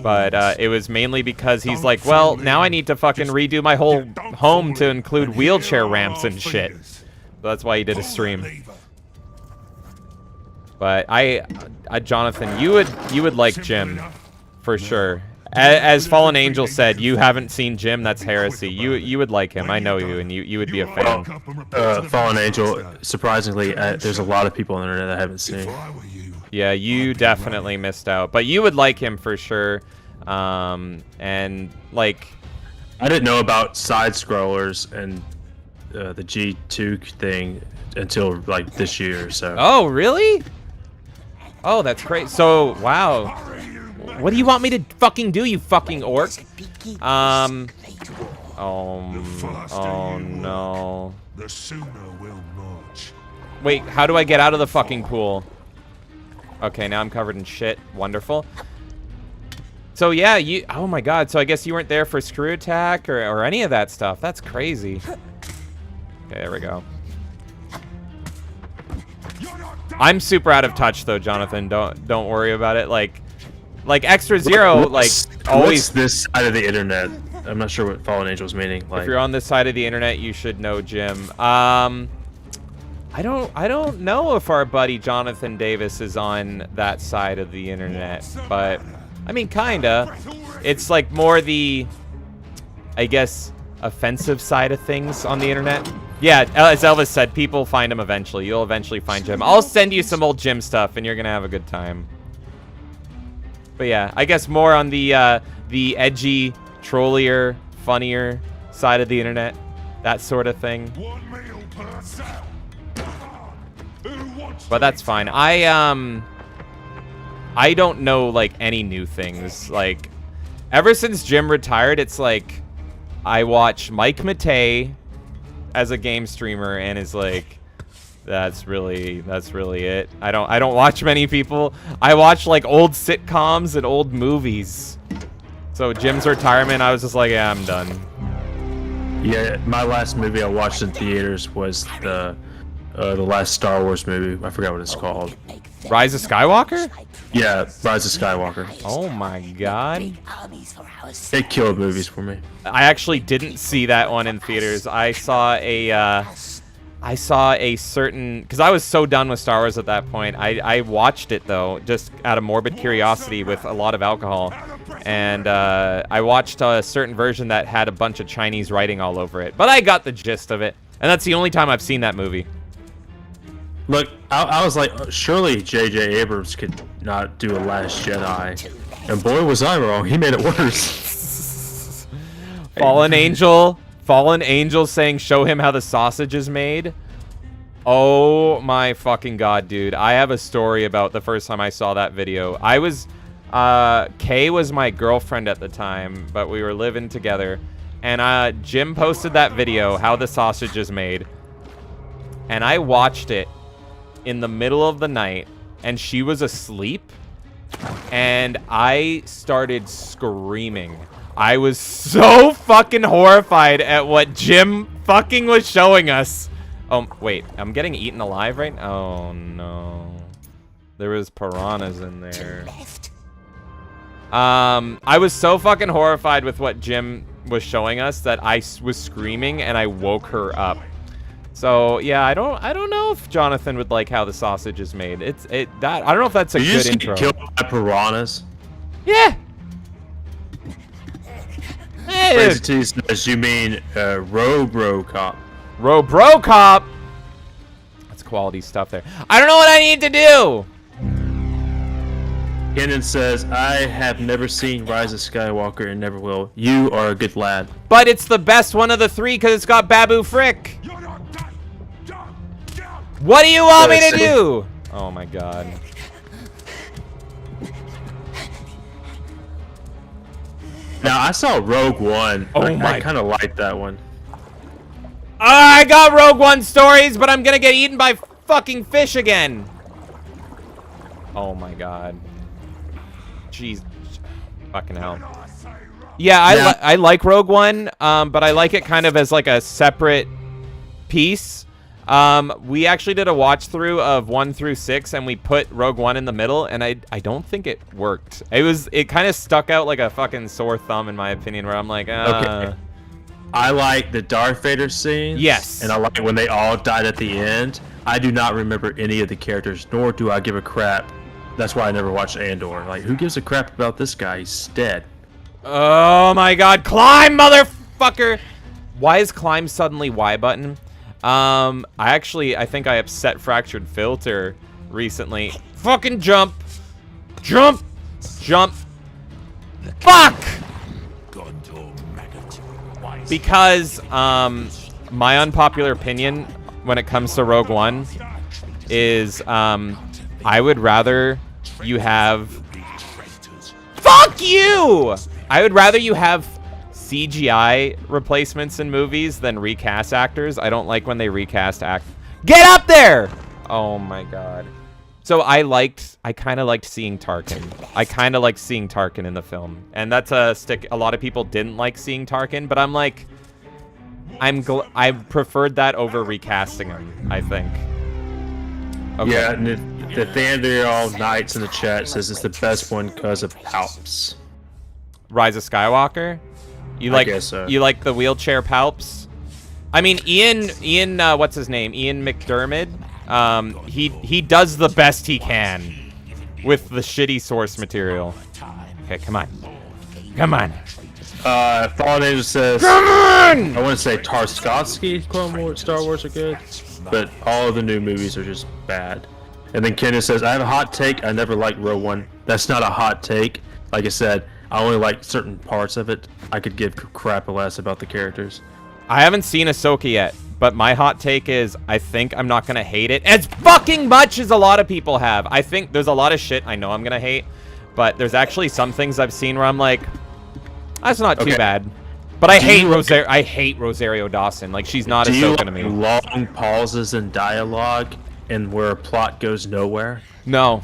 but it was mainly because he's like, well, now I need to fucking redo my whole home to include wheelchair ramps and shit. So that's why he did a stream. But Jonathan, you would like Jim for sure. As Fallen Angel said, you haven't seen Jim. That's heresy. You would like him. I know you, and you would be a fan. Fallen Angel, surprisingly, there's a lot of people on the internet that I haven't seen. Yeah, you definitely missed out. But you would like him for sure. And, like... I didn't know about side-scrollers and the G2 thing until, like, this year, so... Oh, really? Oh, that's great. So, wow. What do you want me to fucking do, you fucking orc? Oh no. The sooner we'll march. Wait, how do I get out of the fucking pool? Okay, now I'm covered in shit. Wonderful. So yeah, oh my god, so I guess you weren't there for Screw Attack or any of that stuff. That's crazy. Okay, there we go. I'm super out of touch though, Jonathan. Don't worry about it. Like Extra Zero, always. What's this side of the internet? I'm not sure what Fallen Angel's meaning. Like, if you're on this side of the internet, you should know Jim. I don't know if our buddy Jonathan Davis is on that side of the internet, but I mean, kinda. It's like more the, I guess, offensive side of things on the internet. Yeah, as Elvis said, people find him eventually. You'll eventually find Jim. I'll send you some old Jim stuff, and you're gonna have a good time. But yeah, I guess more on the edgy, trollier, funnier side of the internet, that sort of thing. But that's fine. I don't know like any new things. Like ever since Jim retired, it's like I watch Mike Matei as a game streamer, and is like, that's really it. I don't watch many people. I watch like old sitcoms and old movies. So Jim's retirement, I was just like, yeah, I'm done. Yeah, my last movie I watched in theaters was the last Star Wars movie. I forgot what it's called. Rise of Skywalker? Yeah, Rise of Skywalker. Oh my god. It killed movies for me. I actually didn't see that one in theaters. I saw a certain, because I was so done with Star Wars at that point. I watched it though, just out of morbid curiosity with a lot of alcohol. And I watched a certain version that had a bunch of Chinese writing all over it. But I got the gist of it. And that's the only time I've seen that movie. Look, I was like, surely J.J. Abrams could not do a Last Jedi. And boy, was I wrong. He made it worse. Fallen Angel saying, show him how the sausage is made. Oh my fucking god, dude. I have a story about the first time I saw that video. Kay was my girlfriend at the time, but we were living together. And Jim posted that video, how the sausage is made. And I watched it in the middle of the night, and she was asleep. And I started screaming. I was so fucking horrified at what Jim fucking was showing us. Oh, wait. I'm getting eaten alive right now? Oh, no. There was piranhas in there. I was so fucking horrified with what Jim was showing us that I was screaming and I woke her up. So, yeah, I don't know if Jonathan would like how the sausage is made. I don't know if that's a good intro. Killed by piranhas? Yeah. Hey, Crazy T says you mean Robocop. Robocop. That's quality stuff there. I don't know what I need to do. Kenan says, I have never seen Rise of Skywalker and never will. You are a good lad. But it's the best one of the three because it's got Babu Frick. What do you want me to do? Oh my god. Now, I saw Rogue One. Oh I kind of liked that one. I got Rogue One stories, but I'm gonna get eaten by fucking fish again. Oh my god. Jeez. Fucking hell. Yeah, I like Rogue One, but I like it kind of as like a separate piece. We actually did a watch through of 1 through 6, and we put Rogue One in the middle, and I don't think it worked. It kind of stuck out like a fucking sore thumb in my opinion, where I'm like, Okay. I like the Darth Vader scene. Yes. And I like when they all died at the end. I do not remember any of the characters, nor do I give a crap. That's why I never watched Andor. Like, who gives a crap about this guy? He's dead. Oh my god, climb, motherfucker! Why is climb suddenly Y button? I think I upset Fractured Filter recently. Fucking jump! Jump! Jump! Fuck! Because, my unpopular opinion when it comes to Rogue One is, I would rather you have... Fuck you! I would rather you have CGI replacements in movies than recast actors. I don't like when they recast Get up there! Oh my god. So I kind of liked seeing Tarkin. I kind of liked seeing Tarkin in the film. And that's a stick. A lot of people didn't like seeing Tarkin, but I'm like, I preferred that over recasting him, I think. Okay. Yeah, and the Thandriel Knights in the chat says it's the best one because of Palps. Rise of Skywalker? I guess so. You like the wheelchair Palps? I mean, Ian, what's his name? Ian McDermott. He does the best he can with the shitty source material. Okay, come on. Come on. Fallen Angel says, come on! I want to say Tarkovsky Clone Wars, Star Wars are good, but all of the new movies are just bad. And then Kenneth says, I have a hot take. I never liked Rogue One. That's not a hot take. Like I said, I only like certain parts of it. I could give crap less about the characters. I haven't seen Ahsoka yet, but my hot take is I think I'm not going to hate it as fucking much as a lot of people have. I think there's a lot of shit I know I'm going to hate, but there's actually some things I've seen where I'm like, that's not too bad. But I hate Rosario Dawson. Like, she's not Ahsoka to me. Long pauses in dialogue and where a plot goes nowhere? No,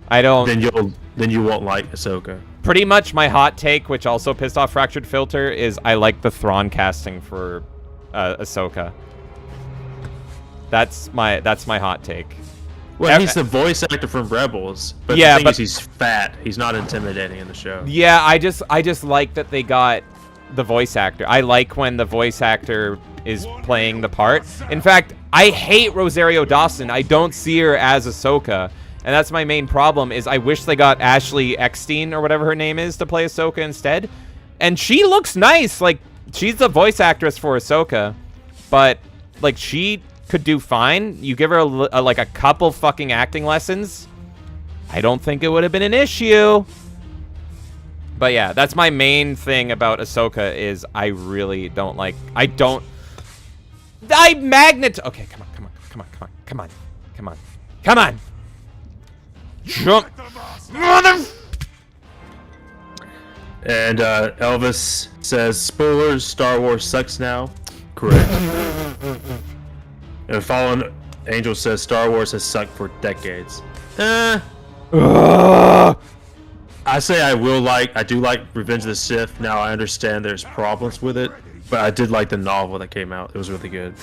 I don't. Then you won't like Ahsoka. Pretty much my hot take, which also pissed off Fractured Filter, is I like the Thrawn casting for Ahsoka. That's my hot take. Well, he's the voice actor from Rebels, but yeah, the thing is he's fat. He's not intimidating in the show. Yeah, I just like that they got the voice actor. I like when the voice actor is playing the part. In fact, I hate Rosario Dawson. I don't see her as Ahsoka. And that's my main problem, is I wish they got Ashley Eckstein, or whatever her name is, to play Ahsoka instead. And she looks nice. Like, she's the voice actress for Ahsoka. But, like, she could do fine. You give her, like, a couple fucking acting lessons, I don't think it would have been an issue. But yeah, that's my main thing about Ahsoka, is I really don't like... Okay, come on. Jump. Mother... And Elvis says, spoilers, Star Wars sucks now. Correct. And Fallen Angel says, Star Wars has sucked for decades. I say I do like Revenge of the Sith. Now I understand there's problems with it, but I did like the novel that came out. It was really good.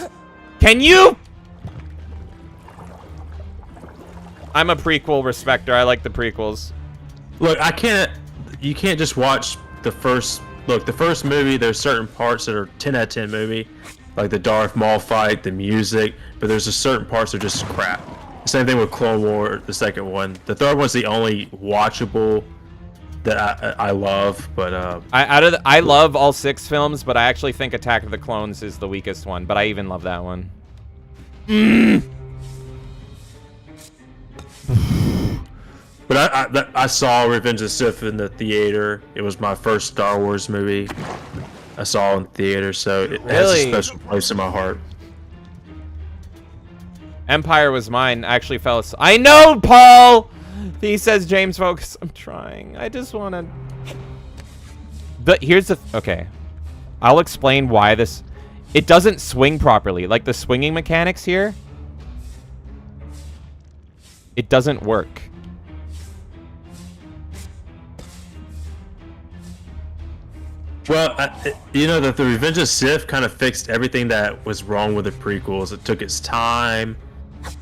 Can you? I'm a prequel respecter. I like the prequels. Look, you can't just watch the first movie. There's certain parts that are 10 out of 10 movie, like the Darth Maul fight, the music, but there's just certain parts that are just crap. Same thing with Clone War, the second one. The third one's the only watchable that I love, but I love all 6 films, but I actually think Attack of the Clones is the weakest one, but I even love that one. But I saw Revenge of the Sith in the theater. It was my first Star Wars movie I saw in theater, so it has a special place in my heart. Empire was mine. Actually, fellas. I know, Paul! He says, James, focus. I'm trying. I just want to... Here's the... Okay. I'll explain why this... It doesn't swing properly. Like, the swinging mechanics here... It doesn't work. Well, you know, the Revenge of the Sith kind of fixed everything that was wrong with the prequels. It took its time.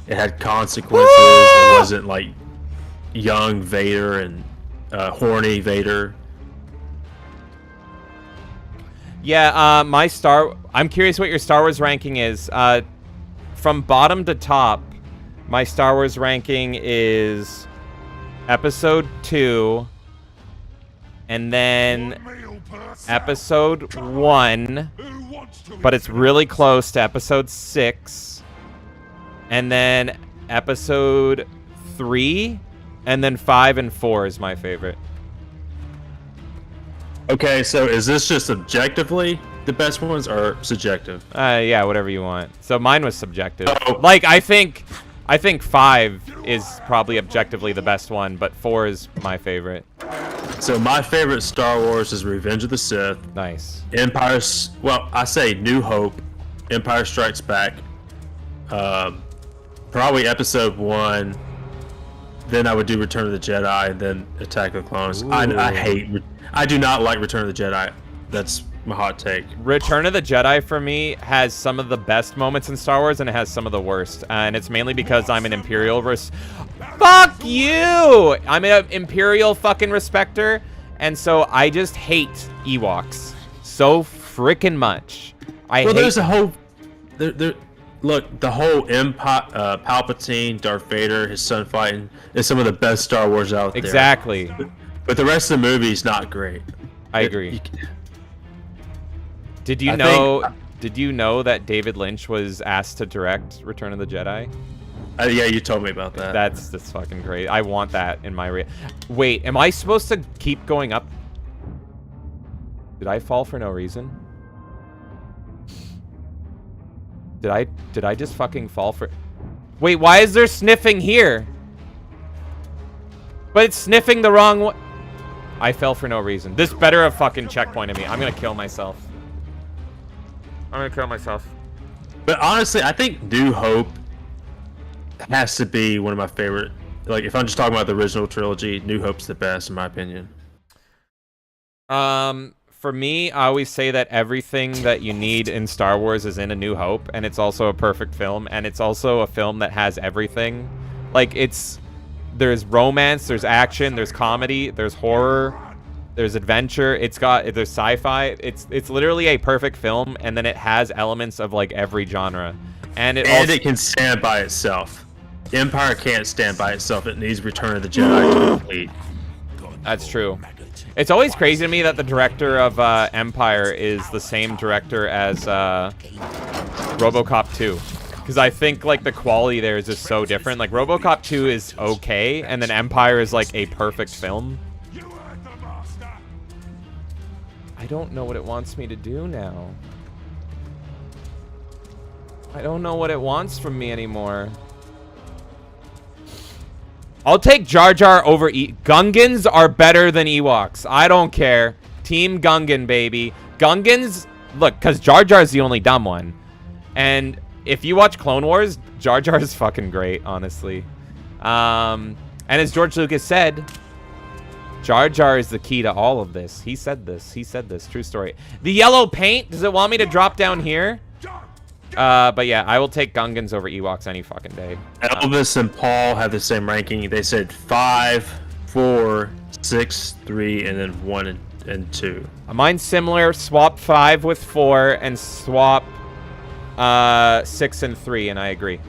It had consequences. It wasn't like young Vader and horny Vader. Yeah, I'm curious what your Star Wars ranking is. From bottom to top, my Star Wars ranking is Episode 2, and then Episode 1, but it's really close to Episode 6. And then Episode 3, and then 5 and 4 is my favorite. Okay, so is this just objectively the best ones, or subjective? Yeah, whatever you want. So mine was subjective. Like, I think 5 is probably objectively the best one, but 4 is my favorite. So my favorite Star Wars is Revenge of the Sith. Nice. Well, I say New Hope, Empire Strikes Back, probably Episode 1, then I would do Return of the Jedi, and then Attack of the Clones. I do not like Return of the Jedi. That's my hot take. Return of the Jedi for me has some of the best moments in Star Wars, and it has some of the worst. And it's mainly because I'm an Imperial Fuck you! I'm an Imperial fucking respecter, and so I just hate Ewoks so freaking much. There's a whole... Look, the whole Empire, Palpatine, Darth Vader, his son fighting, is some of the best Star Wars out there. Exactly. But the rest of the movie is not great. I agree. Did you know that David Lynch was asked to direct Return of the Jedi? Yeah, you told me about that. That's fucking great. I want that in my Wait, am I supposed to keep going up? Did I fall for no reason? Did I just fucking fall for... Wait, why is there sniffing here? But it's sniffing the wrong way. I fell for no reason. This better have fucking checkpointed me. I'm gonna kill myself. But honestly, I think New Hope has to be one of my favorite. Like, if I'm just talking about the original trilogy, New Hope's the best, in my opinion. For me, I always say that everything that you need in Star Wars is in A New Hope, and it's also a perfect film, and it's also a film that has everything. Like, there's romance, there's action, there's comedy, there's horror, there's adventure, there's sci-fi. It's literally a perfect film, and then it has elements of like every genre. And it can stand by itself. Empire can't stand by itself. It needs Return of the Jedi to complete. That's true. It's always crazy to me that the director of Empire is the same director as RoboCop 2. Because I think, like, the quality there is just so different. Like, RoboCop 2 is okay, and then Empire is, like, a perfect film. I don't know what it wants me to do now. I don't know what it wants from me anymore. I'll take Jar Jar over Gungans are better than Ewoks. I don't care. Team Gungan, baby. Gungans, look, because Jar Jar is the only dumb one. And if you watch Clone Wars, Jar Jar is fucking great, honestly. And as George Lucas said, Jar Jar is the key to all of this. He said this. He said this. True story. The yellow paint, does it want me to drop down here? But yeah, I will take Gungans over Ewoks any fucking day. Elvis and Paul have the same ranking. They said 5, 4, 6, 3, and then 1 and 2. Mine's similar. Swap 5 with 4 and swap 6 and 3, and I agree.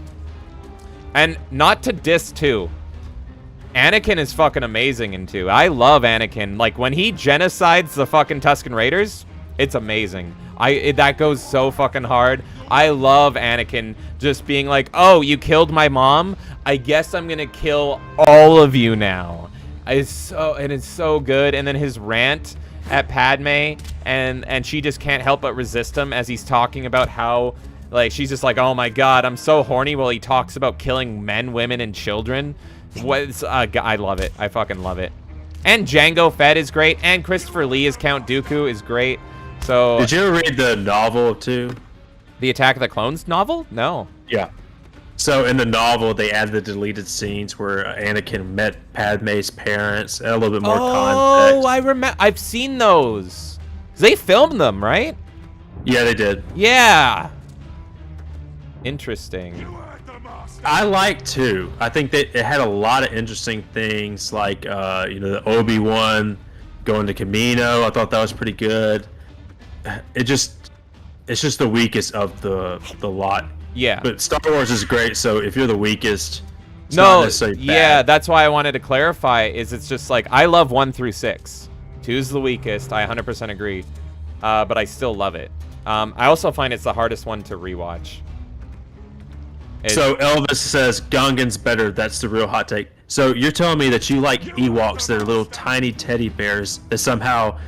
And not to diss 2. Anakin is fucking amazing in 2. I love Anakin. Like, when he genocides the fucking Tusken Raiders, it's amazing. That goes so fucking hard. I love Anakin just being like, oh, you killed my mom? I guess I'm gonna kill all of you now. It's so good. And then his rant at Padme, and she just can't help but resist him as he's talking about how, like, she's just like, oh my god, I'm so horny while he talks about killing men, women, and children. I love it. I fucking love it. And Jango Fett is great, and Christopher Lee as Count Dooku is great. So, did you ever read the novel too? The Attack of the Clones novel? No. Yeah. So in the novel, they added the deleted scenes where Anakin met Padme's parents, and a little bit more context. Oh, I remember. I've seen those. They filmed them, right? Yeah, they did. Yeah. Interesting. I like 2. I think that it had a lot of interesting things, like the Obi-Wan going to Camino. I thought that was pretty good. It's just the weakest of the lot. Yeah. But Star Wars is great, so if you're the weakest, it's no, not necessarily bad. Yeah, that's why I wanted to clarify. It's just like, I love 1 through 6. 2's the weakest. I 100% agree. But I still love it. I also find it's the hardest one to rewatch. So Elvis says Gungan's better. That's the real hot take. So you're telling me that you like Ewoks? They're little tiny teddy bears that somehow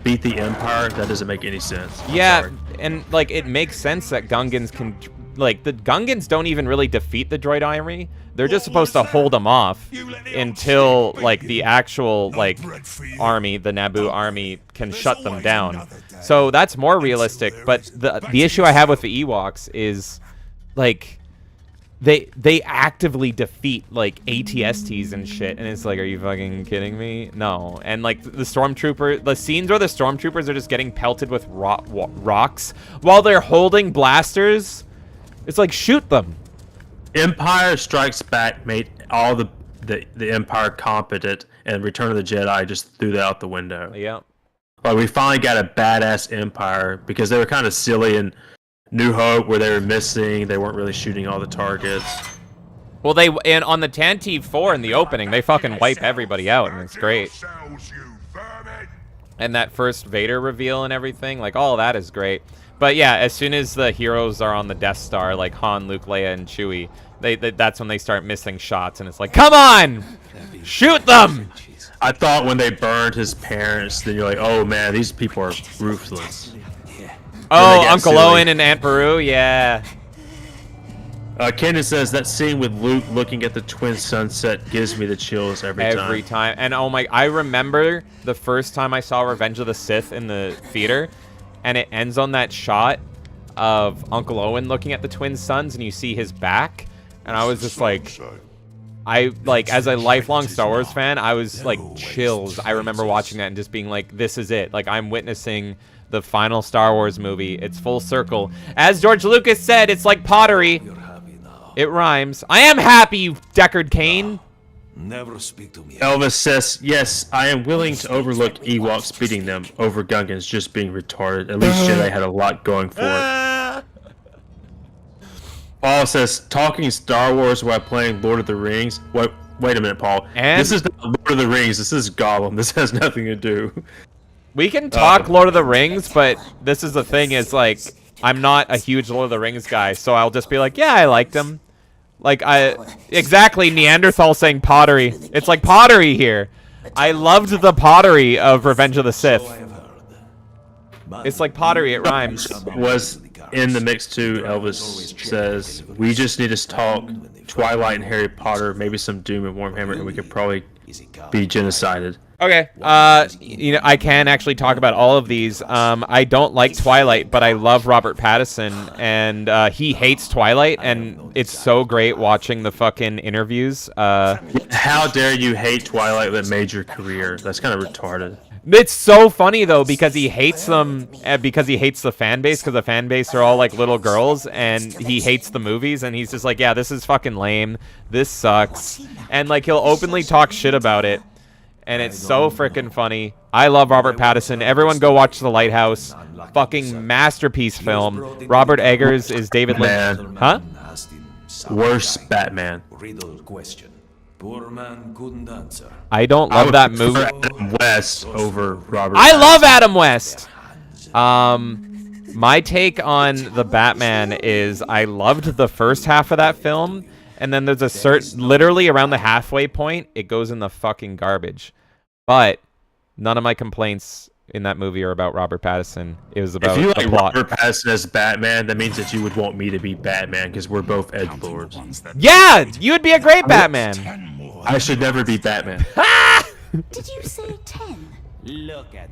beat the Empire? That doesn't make any sense. Yeah, and like it makes sense that Gungans can, like, the Gungans don't even really defeat the droid army. They're just supposed to hold them off until like the actual like army, the Naboo army, can shut them down. So that's more realistic. But the issue I have with the Ewoks is, like, they actively defeat like ATSTs and shit, and it's like, are you fucking kidding me? No. And like the scenes where the stormtroopers are just getting pelted with rocks while they're holding blasters, it's like, shoot them. Empire Strikes Back made all the Empire competent, and Return of the Jedi just threw that out the window. Yeah. Like, we finally got a badass Empire, because they were kind of silly in New Hope, where they were missing. They weren't really shooting all the targets. Well, and on the Tantive 4 in the opening, they fucking wipe everybody out, and it's great. And that first Vader reveal and everything, like, all that is great. But yeah, as soon as the heroes are on the Death Star, like Han, Luke, Leia, and Chewie, that's when they start missing shots, and it's like, come on! Shoot them! I thought when they burned his parents, then you're like, oh man, these people are ruthless. Oh, Uncle Owen and Aunt Beru, yeah. Kenan says that scene with Luke looking at the twin sunset gives me the chills every time. Every time. And oh my, I remember the first time I saw Revenge of the Sith in the theater, and it ends on that shot of Uncle Owen looking at the twin suns, and you see his back, and I was just like, as a lifelong Star Wars fan, I was like, chills. I remember watching that and just being like, this is it. Like, I'm witnessing the final Star Wars movie. It's full circle. As George Lucas said, it's like pottery. It rhymes. I am happy, you Deckard Cain. Never speak to me. Elvis says, yes, I am willing to overlook Ewoks beating them over Gungans just being retarded. At least Jedi had a lot going for it. Paul says talking Star Wars while playing Lord of the Rings. Wait a minute, Paul. And this is not Lord of the Rings. This is Gollum. This has nothing to do. We can talk Lord of the Rings, but this is the thing is, like, I'm not a huge Lord of the Rings guy, so I'll just be like, yeah, I liked him. Like, exactly, Neanderthal saying pottery. It's like pottery here. I loved the pottery of Revenge of the Sith. It's like pottery, it rhymes. Was in the mix too, Elvis says, we just need to talk Twilight and Harry Potter, maybe some Doom and Warhammer, and we could probably be genocided. Okay, you know, I can actually talk about all of these. I don't like Twilight, but I love Robert Pattinson, and he hates Twilight, and it's so great watching the fucking interviews. How dare you hate Twilight that made your career? That's kind of retarded. It's so funny though because he hates them because he hates the fan base because the fan base are all like little girls and he hates the movies and he's just like, yeah, this is fucking lame. This sucks. And like he'll openly talk shit about it. And it's so freaking funny. I love Robert Pattinson. Everyone go watch The Lighthouse. Fucking masterpiece film. Robert Eggers is David Lynch. Huh? Worst Batman. Poor man couldn't answer. I don't love that movie. Adam West over Robert. I love Adam West. My take on the Batman is I loved the first half of that film, and then there's a literally around the halfway point, it goes in the fucking garbage. But none of my complaints in that movie are about Robert Pattinson. It was about if you the like plot. Robert Pattinson as Batman, that means that you would want me to be Batman because we're both edgelords. Yeah, you would be a great Batman. I should never be Batman. Did you say 10?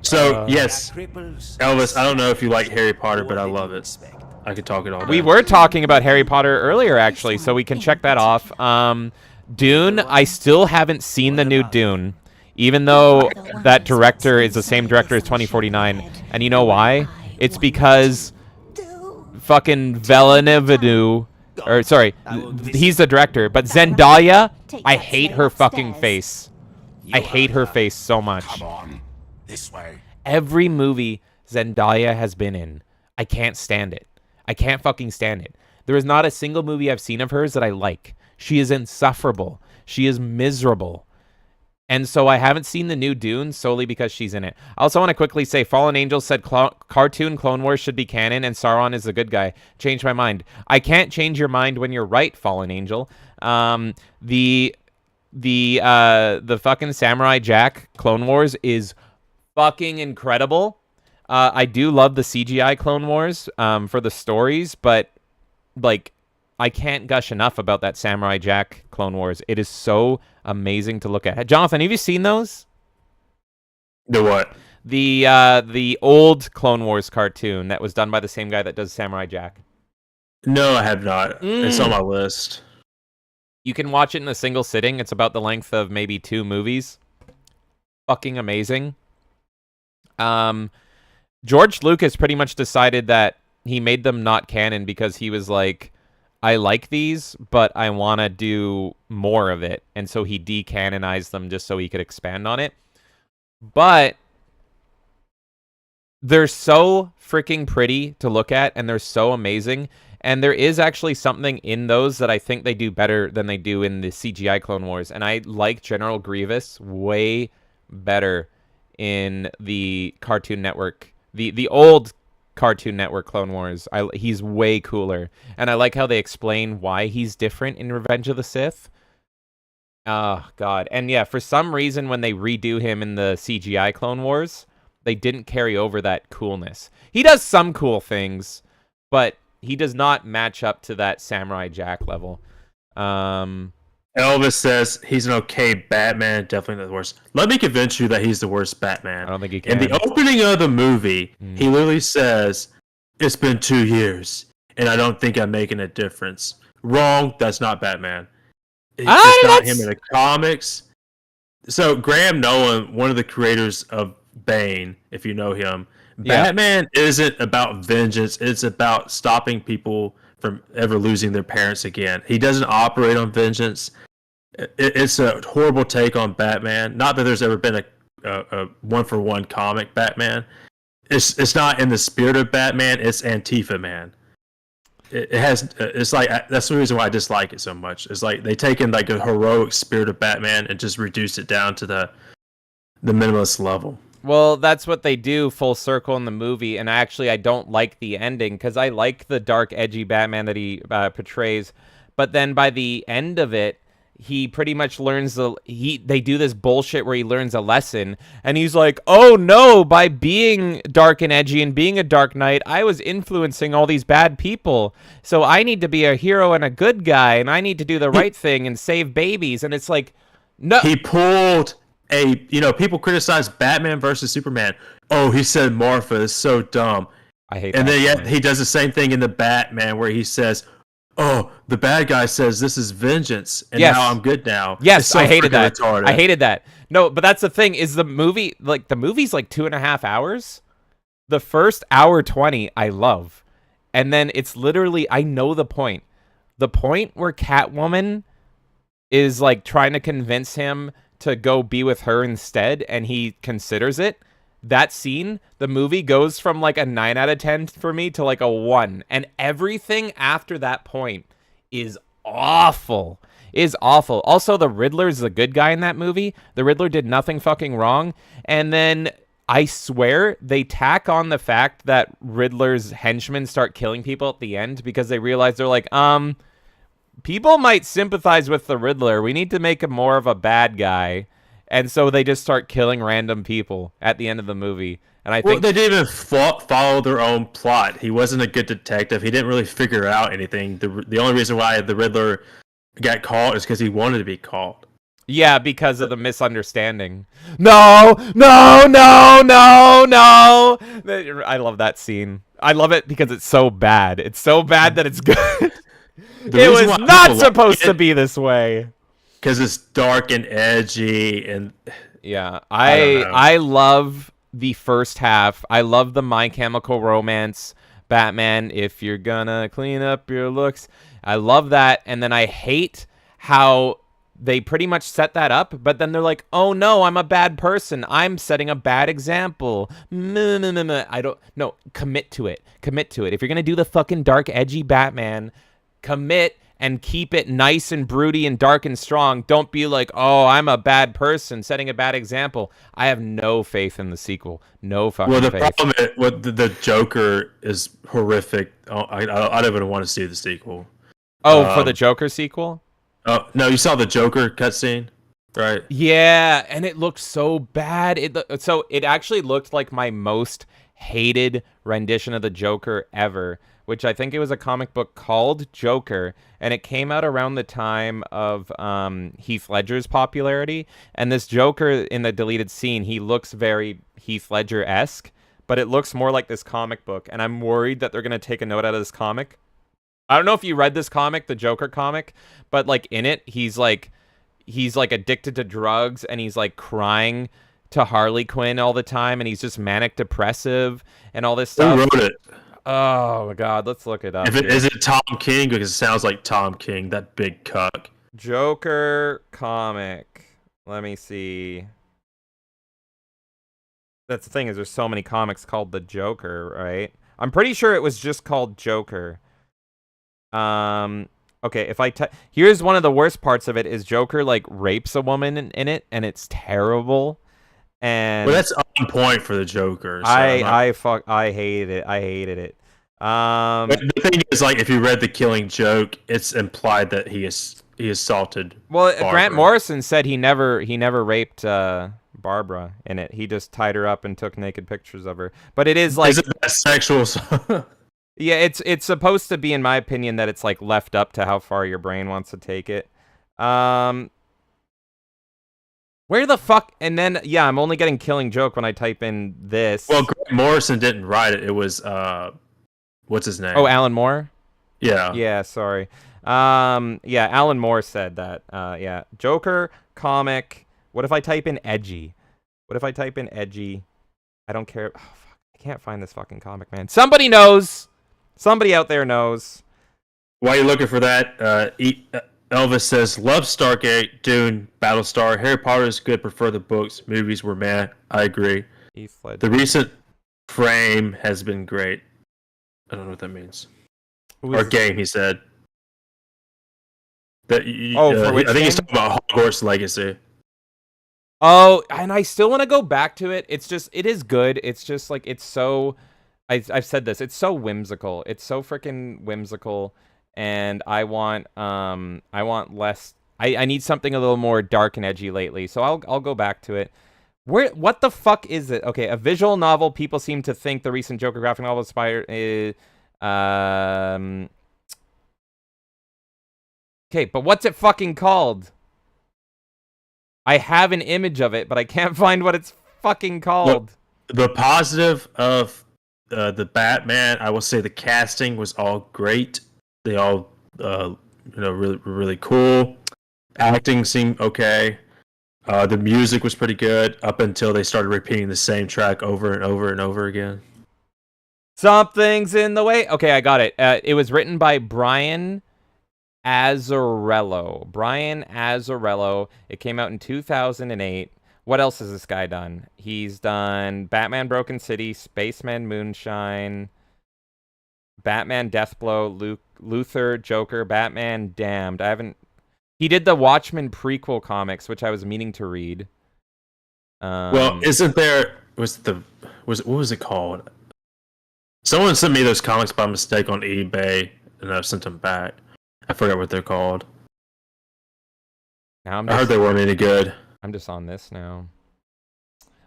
So, yes, Elvis, I don't know if you like Harry Potter, but I love it. I could talk it all day. We were talking about Harry Potter earlier, actually, so we can check that off. Dune, I still haven't seen the new Dune, even though that director is the same director as 2049. And you know why? It's because fucking Villeneuve, or sorry, he's the director, but Zendaya, I hate her fucking face. I hate her face so much. Come on, this way. Every movie Zendaya has been in, I can't stand it. I can't fucking stand it. There is not a single movie I've seen of hers that I like. She is insufferable. She is miserable. And so I haven't seen the new Dune solely because she's in it. I also want to quickly say Fallen Angel said cartoon Clone Wars should be canon and Sauron is the good guy. Changed my mind. I can't change your mind when you're right, Fallen Angel. The fucking Samurai Jack Clone Wars is fucking incredible. I do love the CGI Clone Wars for the stories, but like I can't gush enough about that Samurai Jack Clone Wars. It is so amazing to look at. Jonathan, have you seen those? The what? The old Clone Wars cartoon that was done by the same guy that does Samurai Jack. No, I have not. It's on my list. You can watch it in a single sitting. It's about the length of maybe 2 movies. Fucking amazing. George Lucas pretty much decided that he made them not canon because he was like, I like these, but I want to do more of it. And so he decanonized them just so he could expand on it. But they're so freaking pretty to look at, and they're so amazing. And there is actually something in those that I think they do better than they do in the CGI Clone Wars. And I like General Grievous way better in the Cartoon Network. The old Cartoon Network Clone Wars. He's way cooler. And I like how they explain why he's different in Revenge of the Sith. Oh, God. And yeah, for some reason, when they redo him in the CGI Clone Wars, they didn't carry over that coolness. He does some cool things, but he does not match up to that Samurai Jack level. Elvis says he's an okay Batman, definitely not the worst. Let me convince you that he's the worst Batman. I don't think he can. In the opening of the movie, he literally says, "It's been 2 years, and I don't think I'm making a difference." Wrong. That's not Batman. It's not him in the comics. So Graham Nolan, one of the creators of Bane, if you know him, Batman isn't about vengeance. It's about stopping people from ever losing their parents again. He doesn't operate on vengeance. It's a horrible take on Batman. Not that there's ever been a one-for-one comic Batman. It's not in the spirit of Batman. It's Antifa Man. it has. It's like that's the reason why I dislike it so much. It's like they taken like a heroic spirit of Batman and just reduced it down to the minimalist level. Well, that's what they do full circle in the movie, and I don't like the ending because I like the dark, edgy Batman that he portrays, but then by the end of it, he pretty much learns they do this bullshit where he learns a lesson, and he's like, oh no, by being dark and edgy and being a Dark Knight, I was influencing all these bad people, so I need to be a hero and a good guy, and I need to do the right thing and save babies, and it's like, no. He pulled people criticize Batman versus Superman. Oh, he said Martha is so dumb. I hate and that. And then he does the same thing in the Batman where he says, oh, the bad guy says this is vengeance, and now I'm good now. Yes, so I hated that. Retarded. I hated that. No, but that's the thing, is the movie's like 2.5 hours. The first hour 20 I love. And then it's literally, I know the point. The point where Catwoman is like trying to convince him to go be with her instead, and he considers it. That scene, the movie goes from like a 9 out of 10 for me to like a 1. And everything after that point is awful. Also, the Riddler is the good guy in that movie. The Riddler did nothing fucking wrong. And then I swear they tack on the fact that Riddler's henchmen start killing people at the end because they realize they're like, people might sympathize with the Riddler. We need to make him more of a bad guy. And so they just start killing random people at the end of the movie. And I think they didn't even follow their own plot. He wasn't a good detective. He didn't really figure out anything. The only reason why the Riddler got caught is because he wanted to be caught. Yeah, because of the misunderstanding. No! I love that scene. I love it because it's so bad. It's so bad that it's good. It was not supposed to be this way. Because it's dark and edgy and... Yeah, I love the first half. I love the My Chemical Romance Batman, if you're gonna clean up your looks. I love that. And then I hate how they pretty much set that up, but then they're like, oh no, I'm a bad person. I'm setting a bad example. I don't... No, commit to it. If you're gonna do the fucking dark, edgy Batman, commit and keep it nice and broody and dark and strong. Don't be like, oh, I'm a bad person, setting a bad example. I have no faith in the sequel. No fucking faith. Well, the problem is, the Joker is horrific. I don't even want to see the sequel. Oh, for the Joker sequel? Oh, no, you saw the Joker cutscene, right? Yeah, and it looked so bad. It actually looked like my most hated rendition of the Joker ever, which I think it was a comic book called Joker, and it came out around the time of Heath Ledger's popularity. And this Joker in the deleted scene, he looks very Heath Ledger-esque, but it looks more like this comic book, and I'm worried that they're going to take a note out of this comic. I don't know if you read this comic, the Joker comic, but like in it, he's like addicted to drugs, and he's like crying to Harley Quinn all the time, and he's just manic depressive and all this stuff. Who wrote it? Oh my God, let's look it up. Is it Tom King? Because it sounds like Tom King, that big cuck. Joker comic. Let me see. That's the thing, is there's so many comics called the Joker, right? I'm pretty sure it was just called Joker. Okay, if here's one of the worst parts of it is Joker like rapes a woman in it, and it's terrible. And well, that's on point for the Joker. So I hated it. But the thing is, like, if you read The Killing Joke, it's implied that he assaulted. Well, Barbara. Grant Morrison said he never raped Barbara in it. He just tied her up and took naked pictures of her. But it is like, is it that sexual? Yeah, it's supposed to be, in my opinion, that it's like left up to how far your brain wants to take it. Where the fuck? And then, yeah, I'm only getting Killing Joke when I type in this. Well, Grant Morrison didn't write it. It was, what's his name? Oh, Alan Moore? Yeah. Yeah, sorry. Yeah, Alan Moore said that. Yeah, Joker comic. What if I type in edgy? I don't care. Oh, fuck. I can't find this fucking comic, man. Somebody knows. Somebody out there knows. While you're looking for that, Elvis says, love Stargate, Dune, Battlestar, Harry Potter is good, prefer the books, movies were meh. I agree. The recent Frame has been great. I don't know what that means. Or game, he said. That for which I think he's game? talking about Hogwarts Legacy. Oh, and I still want to go back to it. It's just, it is good. It's just like, it's so, I've said this, it's so whimsical. It's so freaking whimsical. And I want less, I need something a little more dark and edgy lately. So I'll go back to it. What the fuck is it? Okay, a visual novel. People seem to think the recent Joker graphic novel inspired, okay, but what's it fucking called? I have an image of it, but I can't find what it's fucking called. Look, the positive of the Batman, I will say the casting was all great. They all, really cool. Acting seemed okay. The music was pretty good up until they started repeating the same track over and over and over again. Something's in the way. Okay, I got it. It was written by Brian Azzarello. Brian Azzarello. It came out in 2008. What else has this guy done? He's done Batman Broken City, Spaceman Moonshine, Batman Deathblow, Luther, Joker, Batman Damned. He did the Watchmen prequel comics, which I was meaning to read. Well, isn't there what was it called? Someone sent me those comics by mistake on eBay, and I sent them back. I forgot what they're called. Now I heard they weren't any good. I'm just on this now.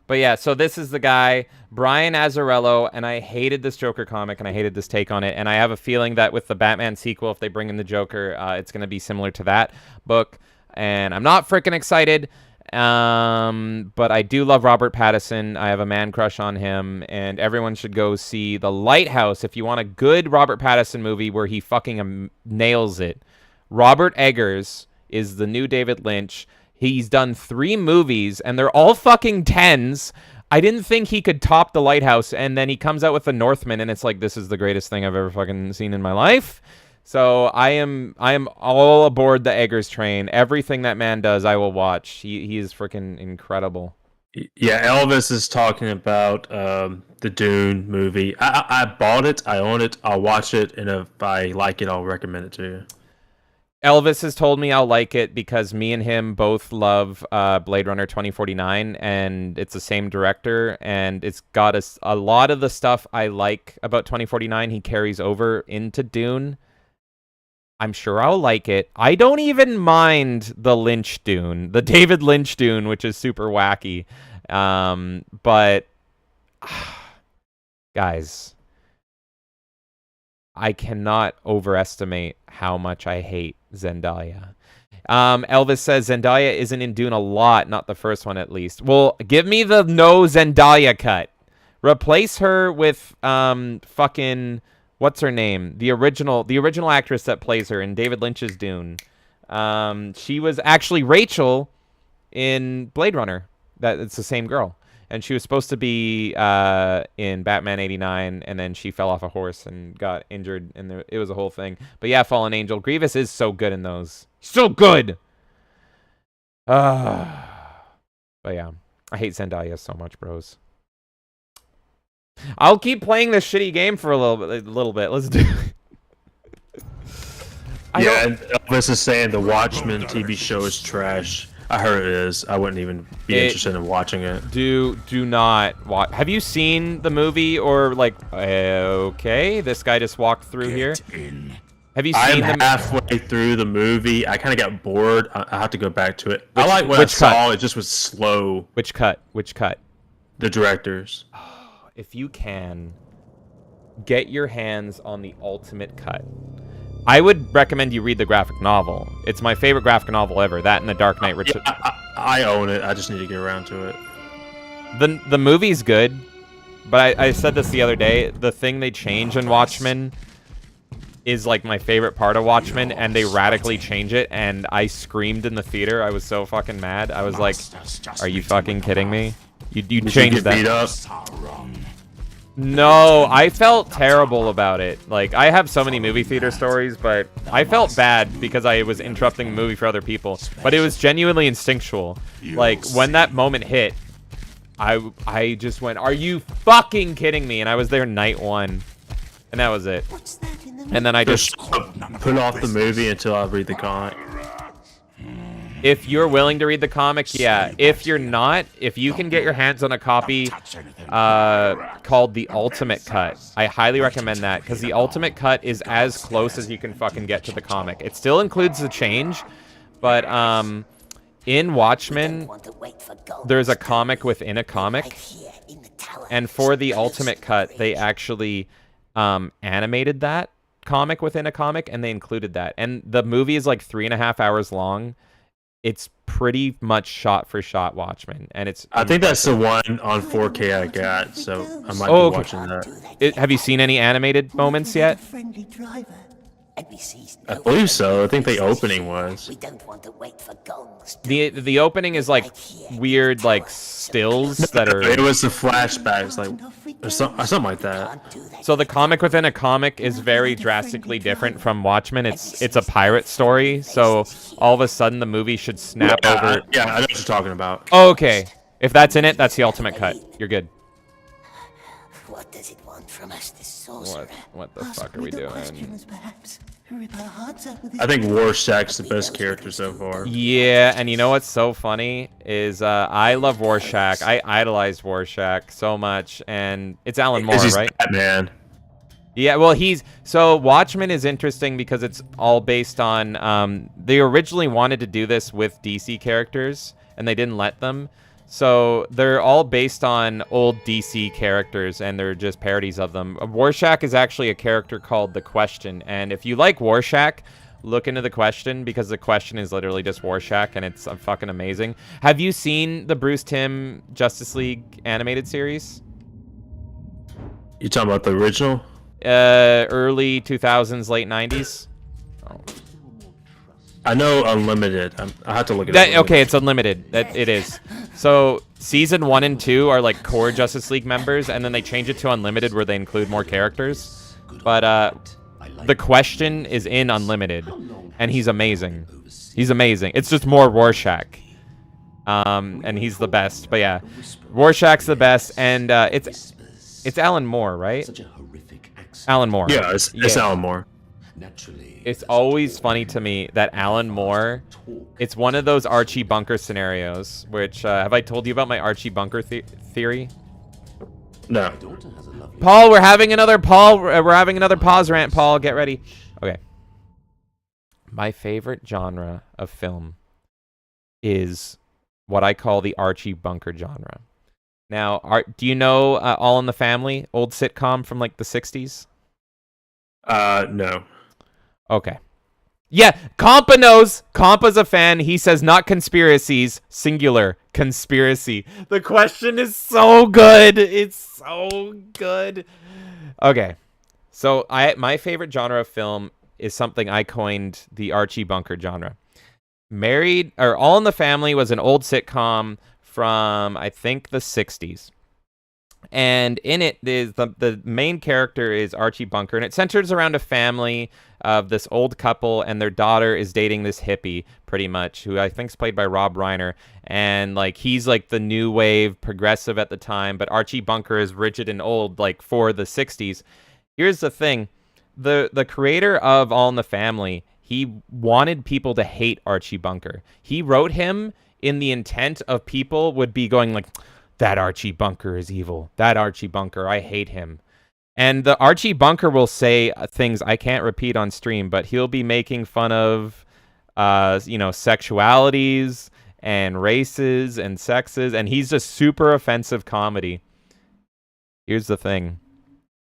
But yeah, so this is the guy, Brian Azzarello, and I hated this Joker comic, and I hated this take on it, and I have a feeling that with the Batman sequel, if they bring in the Joker, it's going to be similar to that book, and I'm not freaking excited, but I do love Robert Pattinson. I have a man crush on him, and everyone should go see The Lighthouse if you want a good Robert Pattinson movie where he fucking nails it. Robert Eggers is the new David Lynch. He's done 3 movies, and they're all fucking 10s. I didn't think he could top The Lighthouse, and then he comes out with The Northman, and it's like, this is the greatest thing I've ever fucking seen in my life. So I am all aboard the Eggers train. Everything that man does, I will watch. He is freaking incredible. Yeah, Elvis is talking about the Dune movie. I bought it. I own it. I'll watch it, and if I like it, I'll recommend it to you. Elvis has told me I'll like it because me and him both love Blade Runner 2049, and it's the same director, and it's got a lot of the stuff I like about 2049 he carries over into Dune. I'm sure I'll like it. I don't even mind the Lynch Dune, the David Lynch Dune, which is super wacky. But, guys, I cannot overestimate how much I hate Zendaya. Elvis says Zendaya isn't in Dune a lot, not the first one at least. Well, give me the no Zendaya cut. Replace her with fucking what's her name? The original actress that plays her in David Lynch's Dune. She was actually Rachel in Blade Runner. It's the same girl. And she was supposed to be in Batman 89, and then she fell off a horse and got injured, and it was a whole thing. But yeah, Fallen Angel. Grievous is so good in those. So good! But yeah, I hate Zendaya so much, bros. I'll keep playing this shitty game for a little bit. Let's do it. Yeah, and Elvis is saying the Watchmen TV show is trash. I heard it is. I wouldn't even be interested in watching it. Do not watch. Have you seen the movie or like? Okay, this guy just walked through here. Have you seen? I'm halfway through the movie. I kind of got bored. I have to go back to it. I like what I saw. It just was slow. Which cut? Which cut? The directors. If you can, get your hands on the ultimate cut. I would recommend you read the graphic novel. It's my favorite graphic novel ever. That and The Dark Knight Returns. Yeah, I own it. I just need to get around to it. The movie's good, but I said this the other day. The thing they change in Watchmen is like my favorite part of Watchmen, and they radically change it, and I screamed in the theater. I was so fucking mad. I was like, "Are you fucking kidding me? You changed that?" Beat up? No, I felt terrible about it. Like, I have so many movie theater stories, but I felt bad because I was interrupting the movie for other people. But it was genuinely instinctual. Like, when that moment hit, I just went, "Are you fucking kidding me?" And I was there night 1. And that was it. What's that in the And then I just put off the movie until I read the comic. If you're willing to read the comic, yeah. If you're not, if you can get your hands on a copy called The Ultimate Cut, I highly recommend that, because The Ultimate Cut is as close as you can fucking get to the comic. It still includes the change, but in Watchmen, there's a comic within a comic, and for The Ultimate Cut, they actually animated that comic within a comic, and they included that. And the movie is like 3.5 hours long. It's pretty much shot for shot Watchmen, and it's. I think that's the one on 4K I got, so I might be watching that. Have you seen any animated moments yet? I believe so. I think the opening was. The opening is like weird, like stills that are. It was the flashbacks, like or something like that. So the comic within a comic is very drastically different from Watchmen. It's a pirate story, so all of a sudden the movie should snap over. Yeah, I know what you're talking about. Oh, okay, if that's in it, that's the Ultimate Cut. You're good. What does it want from us, this sorcerer? What the fuck are we doing? I think Rorschach's the best character so far. Yeah, and you know what's so funny is I love Rorschach. I idolize Rorschach so much, and it's Alan Moore, right? Batman. Yeah, well, so Watchmen is interesting because it's all based on. They originally wanted to do this with DC characters, and they didn't let them. So they're all based on old DC characters, and they're just parodies of them. Rorschach is actually a character called The Question, and if you like Rorschach, look into The Question, because The Question is literally just Rorschach, and it's fucking amazing. Have you seen the Bruce Timm Justice League animated series? You talking about the original? Early 2000s, late 90s? Oh. I know Unlimited. I have to look at it. Okay, it's Unlimited. It is. So season 1 and 2 are like core Justice League members, and then they change it to Unlimited where they include more characters. But The Question is in Unlimited, and he's amazing. He's amazing. It's just more Rorschach. And he's the best. But yeah, Rorschach's the best, and it's Alan Moore, right? Alan Moore. Yeah, it's Alan Moore. It's always funny to me that Alan Moore, it's one of those Archie Bunker scenarios, which, have I told you about my Archie Bunker theory? No. Paul, we're having another pause rant, Paul. Get ready. Okay. My favorite genre of film is what I call the Archie Bunker genre. Now, do you know All in the Family, old sitcom from like the 60s? No. Okay. Yeah, Compa knows. Compa's a fan. He says not conspiracies, singular, conspiracy. The Question is so good. It's so good. Okay. So my favorite genre of film is something I coined the Archie Bunker genre. All in the Family was an old sitcom from, I think, the 60s. And in it is the main character is Archie Bunker, and it centers around a family of this old couple, and their daughter is dating this hippie, pretty much, who I think is played by Rob Reiner. And like he's like the new wave progressive at the time, but Archie Bunker is rigid and old, like for the 60s. Here's the thing: the creator of All in the Family, he wanted people to hate Archie Bunker. He wrote him in the intent of people would be going like, that Archie Bunker is evil. That Archie Bunker, I hate him. And the Archie Bunker will say things I can't repeat on stream, but he'll be making fun of, sexualities and races and sexes, and he's a super offensive comedy. Here's the thing.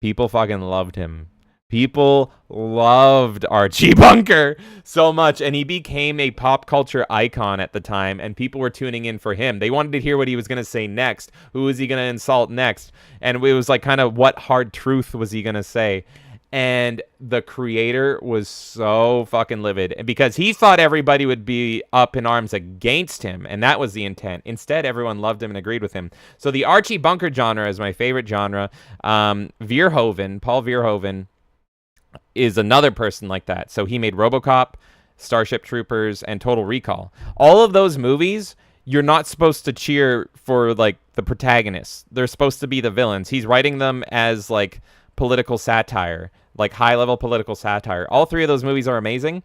People fucking loved him. People loved Archie Bunker so much, and he became a pop culture icon at the time, and people were tuning in for him. They wanted to hear what he was going to say next. Who was he going to insult next? And it was like kind of what hard truth was he going to say? And the creator was so fucking livid because he thought everybody would be up in arms against him, and that was the intent. Instead, everyone loved him and agreed with him. So the Archie Bunker genre is my favorite genre. Paul Verhoeven, is another person like that. So he made RoboCop, Starship Troopers, and Total Recall. All of those movies, you're not supposed to cheer for like the protagonists. They're supposed to be the villains. He's writing them as like political satire. like high-level political satire. All three of those movies are amazing,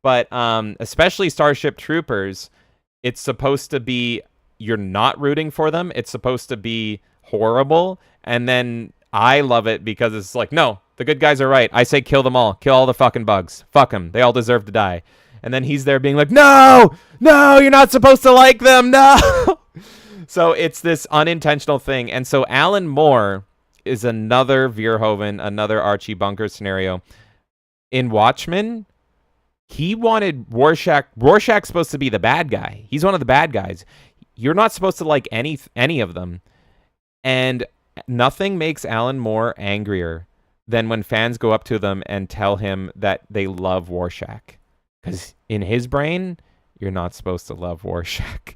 but especially Starship Troopers, it's supposed to be you're not rooting for them. It's supposed to be horrible, and then I love it because it's like, no, the good guys are right. I say kill them all. Kill all the fucking bugs. Fuck them. They all deserve to die. And then he's there being like, no, you're not supposed to like them. No. So it's this unintentional thing. And so Alan Moore is another Verhoeven, another Archie Bunker scenario. In Watchmen, he wanted Rorschach. Rorschach's supposed to be the bad guy. He's one of the bad guys. You're not supposed to like any of them. And nothing makes Alan Moore angrier than when fans go up to them and tell him that they love Rorschach. Because in his brain, you're not supposed to love Rorschach.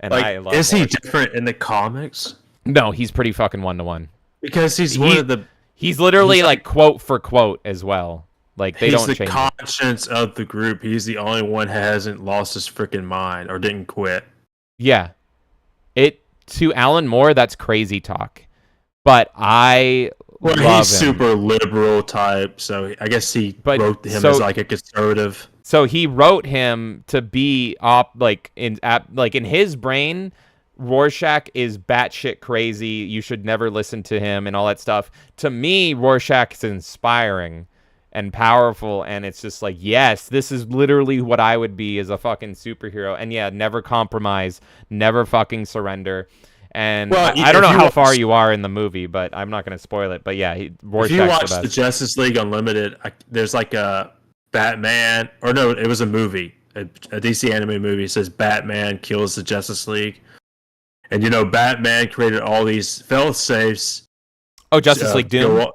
And like, I love is Rorschach. he different in the comics? No, he's pretty fucking one-to-one. Because he's one of the... He's literally like quote for quote as well. Like they don't change. He's the conscience of the group. He's the only one who hasn't lost his freaking mind or didn't quit. Yeah. To Alan Moore, that's crazy talk. But I love him. He's super liberal type, so I guess he wrote him as like a conservative. So he wrote him to be in his brain, Rorschach is batshit crazy. You should never listen to him and all that stuff. To me, Rorschach is inspiring and powerful, and it's just like, yes, this is literally what I would be as a fucking superhero. And yeah, never compromise, never fucking surrender. And I don't know how far you are in the movie, but I'm not going to spoil it. But yeah, Rorschach's if you watch the the best. Justice League Unlimited, there's like a Batman, or no, it was a movie, a DC animated movie. It says Batman kills the Justice League. And you know, Batman created all these fail-safes. Oh, Justice League Doom?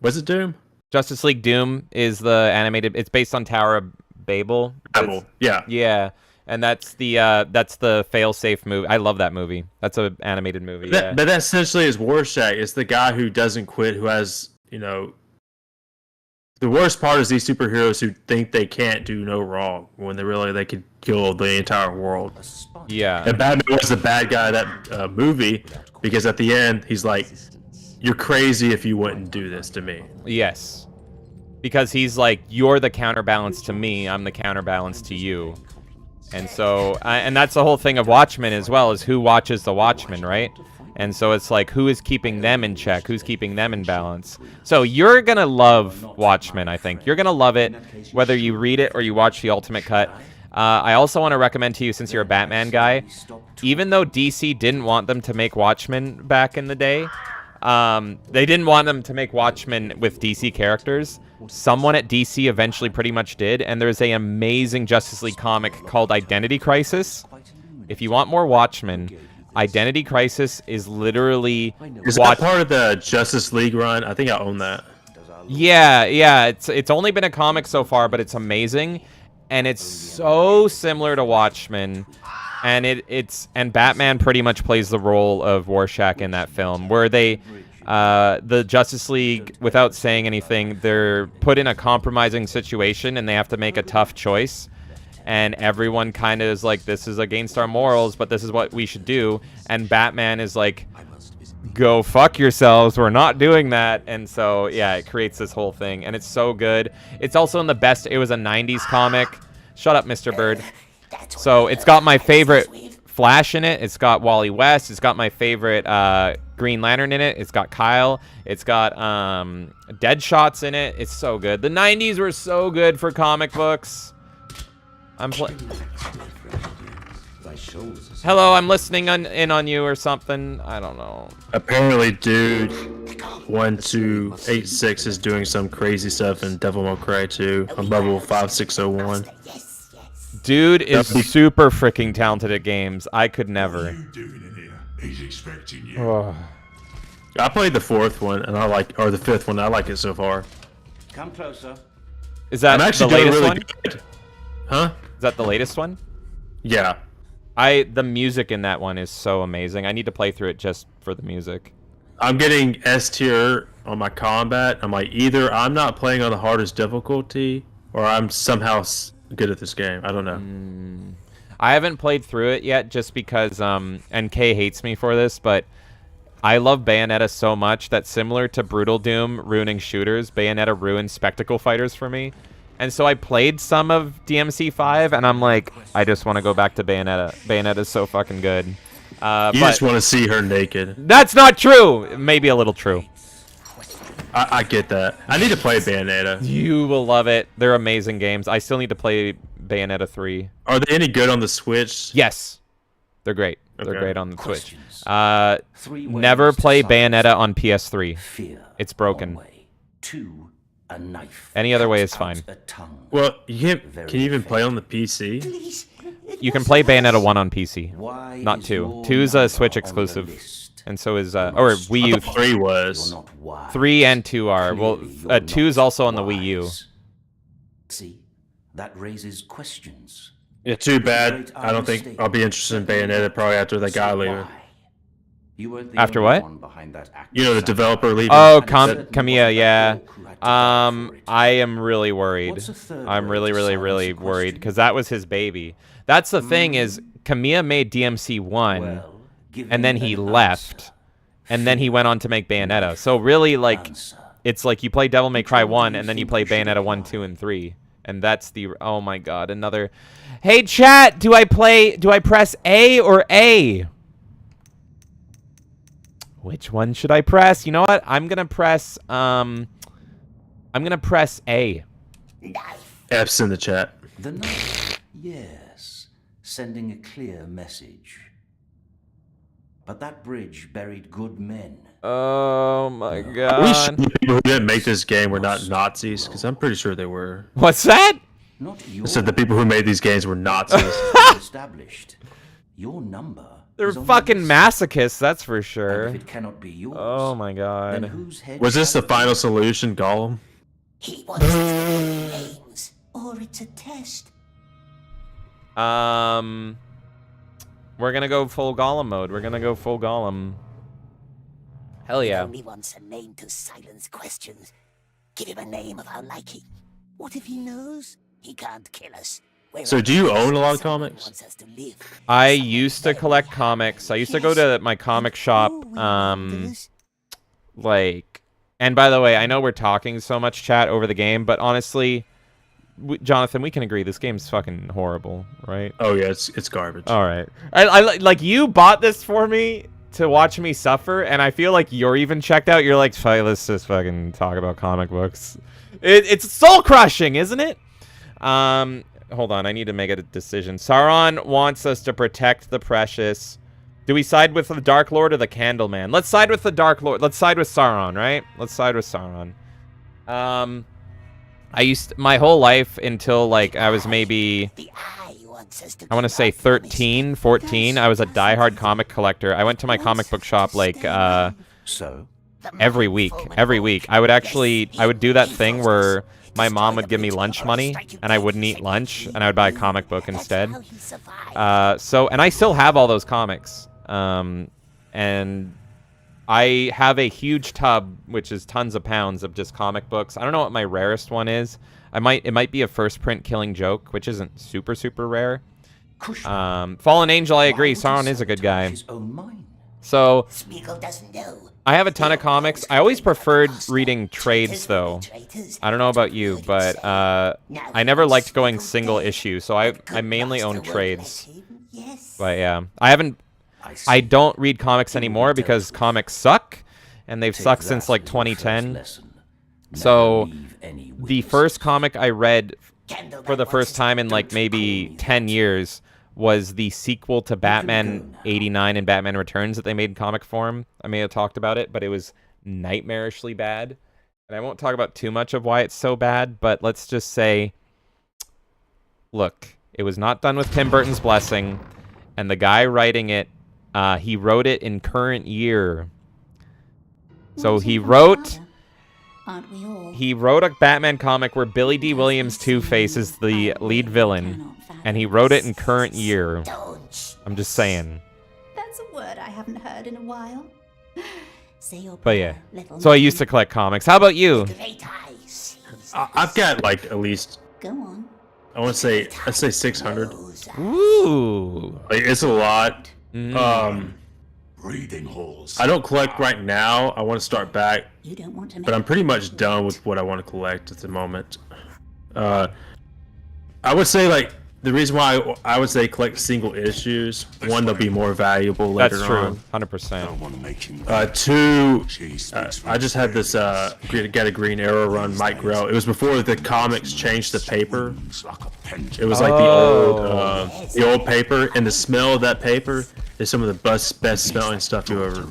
Was it Doom? Justice League Doom is the animated. It's based on Tower of Babel. Yeah, and that's the fail-safe movie. I love that movie. That's an animated movie. But that essentially is Rorschach. It's the guy who doesn't quit, who has, you know. The worst part is these superheroes who think they can't do no wrong when they could kill the entire world. Yeah. And Batman was the bad guy of that movie because at the end he's like, "You're crazy if you wouldn't do this to me." Yes. Because he's like, you're the counterbalance to me, I'm the counterbalance to you. And so, and that's the whole thing of Watchmen as well, is who watches the Watchmen, right? And so it's like, who is keeping them in check? Who's keeping them in balance? So you're going to love Watchmen, I think. You're going to love it, whether you read it or you watch the Ultimate Cut. I also want to recommend to you, since you're a Batman guy, even though DC didn't want them to make Watchmen back in the day, they didn't want them to make Watchmen with DC characters. Someone at DC eventually pretty much did, and there's an amazing Justice League comic called Identity Crisis. If you want more Watchmen, Identity Crisis is literally... Is that part of the Justice League run? I think I own that. Yeah. It's only been a comic so far, but it's amazing, and it's so similar to Watchmen. And and Batman pretty much plays the role of Rorschach in that film, where they, the Justice League, without saying anything, they're put in a compromising situation and they have to make a tough choice. And everyone kind of is like, this is against our morals, but this is what we should do. And Batman is like, go fuck yourselves, we're not doing that. And so, yeah, it creates this whole thing. And it's so good. It's also in the best, it was a 90s comic. Shut up, Mr. Bird. So it's got my favorite Flash in it. It's got Wally West. It's got my favorite Green Lantern in it. It's got Kyle. It's got Deadshots in it. It's so good. The 90s were so good for comic books. Hello, I'm listening in on you or something. I don't know. Apparently, dude 1286 is doing some crazy stuff in Devil May Cry 2 on level 5601. Dude is super freaking talented at games. I could never. He's expecting you. Oh. I played the fourth one, and or the fifth one. I like it so far. Come closer. Is that the latest one? Good. Huh? Is that the latest one? Yeah. The music in that one is so amazing. I need to play through it just for the music. I'm getting S tier on my combat. I'm like, either I'm not playing on the hardest difficulty, or I'm somehow good at this game. I don't know. I haven't played through it yet, just because and Kay hates me for this, but I love Bayonetta so much that similar to Brutal Doom ruining shooters, Bayonetta ruined spectacle fighters for me. And so I played some of DMC5, and I'm like, I just want to go back to Bayonetta. Bayonetta's so fucking good. You just want to see her naked. That's not true! Maybe a little true. I get that. I need to play Bayonetta. You will love it. They're amazing games. I still need to play Bayonetta 3. Are they any good on the Switch? Yes. They're great. Okay. They're great on the Switch. Never play Bayonetta on PS3. It's broken. A knife. Any other way is fine. Well, can you even play on the PC? You can play Bayonetta 1 on PC, not 2. 2's a Switch exclusive, and so is or Wii U. 3 was. 3 and 2 are. Well, 2's also on the Wii U. See, that raises questions. Yeah, too bad. I don't think I'll be interested in Bayonetta probably after that guy leaving. After what? You know, the developer leaving. Oh, Kamiya, yeah. I am really worried. I'm really worried because that was his baby. That's the thing is, Kamiya made DMC 1, and then he left, and then he went on to make Bayonetta. So really, like, it's like you play Devil May Cry 1, and then you play Bayonetta 1, 2, and 3. And that's the, oh my god, another. Hey chat, do I press A or A? Which one should I press? You know what? I'm gonna press A. F's in the chat. The knife, yes, sending a clear message. But that bridge buried good men. Oh my god. Are we sure the people who didn't make this game were not Nazis? Because I'm pretty sure they were. What's that? I said the people who made these games were Nazis. Established. Your number. They're fucking masochists, that's for sure. If it cannot be yours, oh my god. Was this the final solution, Gollum? He wants names, or it's a test. We're gonna go full Gollum mode. We're gonna go full Gollum. Hell yeah. He only wants a name to silence questions. Give him a name of our liking. What if he knows? He can't kill us. So do you own a lot of comics? I used to collect comics. I used to go to my comic shop, like, and by the way, I know we're talking so much chat over the game, but honestly, Jonathan, we can agree this game's fucking horrible, right? Oh yeah, it's garbage. All right, I like you bought this for me to watch me suffer, and I feel like you're even checked out. You're like, let's just fucking talk about comic books. It's soul crushing, isn't it? Hold on, I need to make a decision. Sauron wants us to protect the precious. Do we side with the Dark Lord or the Candleman? Let's side with the Dark Lord. Let's side with Sauron, right? Let's side with Sauron. My whole life until, like, I was maybe, I want to say 13, 14, I was a diehard comic collector. I went to my comic book shop, like, every week. I would do that thing where my mom would give me lunch money, and I wouldn't eat lunch, and I would buy a comic book instead. And I still have all those comics. And I have a huge tub, which is tons of pounds of just comic books. I don't know what my rarest one is. It might be a first print Killing Joke, which isn't super rare. Fallen Angel, I agree. Sauron is a good guy. So I have a ton of comics. I always preferred reading trades, though. I don't know about you, but I never liked going single issue, so I mainly own trades. But yeah, I don't read comics anymore because comics suck, and they've sucked since like 2010. So the first comic I read for the first time in like maybe 10 years was the sequel to Batman 89 and Batman Returns that they made in comic form. I may have talked about it, but it was nightmarishly bad. And I won't talk about too much of why it's so bad, but let's just say, look, it was not done with Tim Burton's blessing, and the guy writing it, he wrote it in current year. So he wrote a Batman comic where Billy D. Williams Two-Face is the lead villain, and he wrote it in current year. I'm just saying. That's a word I haven't heard in a while. But yeah, so I used to collect comics. How about you? I've got like at least, Go on. I want to say, let's say 600. Ooh. Like, it's a lot. reading halls. I don't collect right now. I want to start back, You don't want to make but I'm pretty much done with what I want to collect at the moment. I would say like the reason why I would say collect single issues. One, they'll be more valuable later That's true. on. 100%. Two, I just had this Get a Green Arrow run, Mike Grell. It was before the comics changed the paper. It was like the old paper, and the smell of that paper is some of the best smelling stuff you ever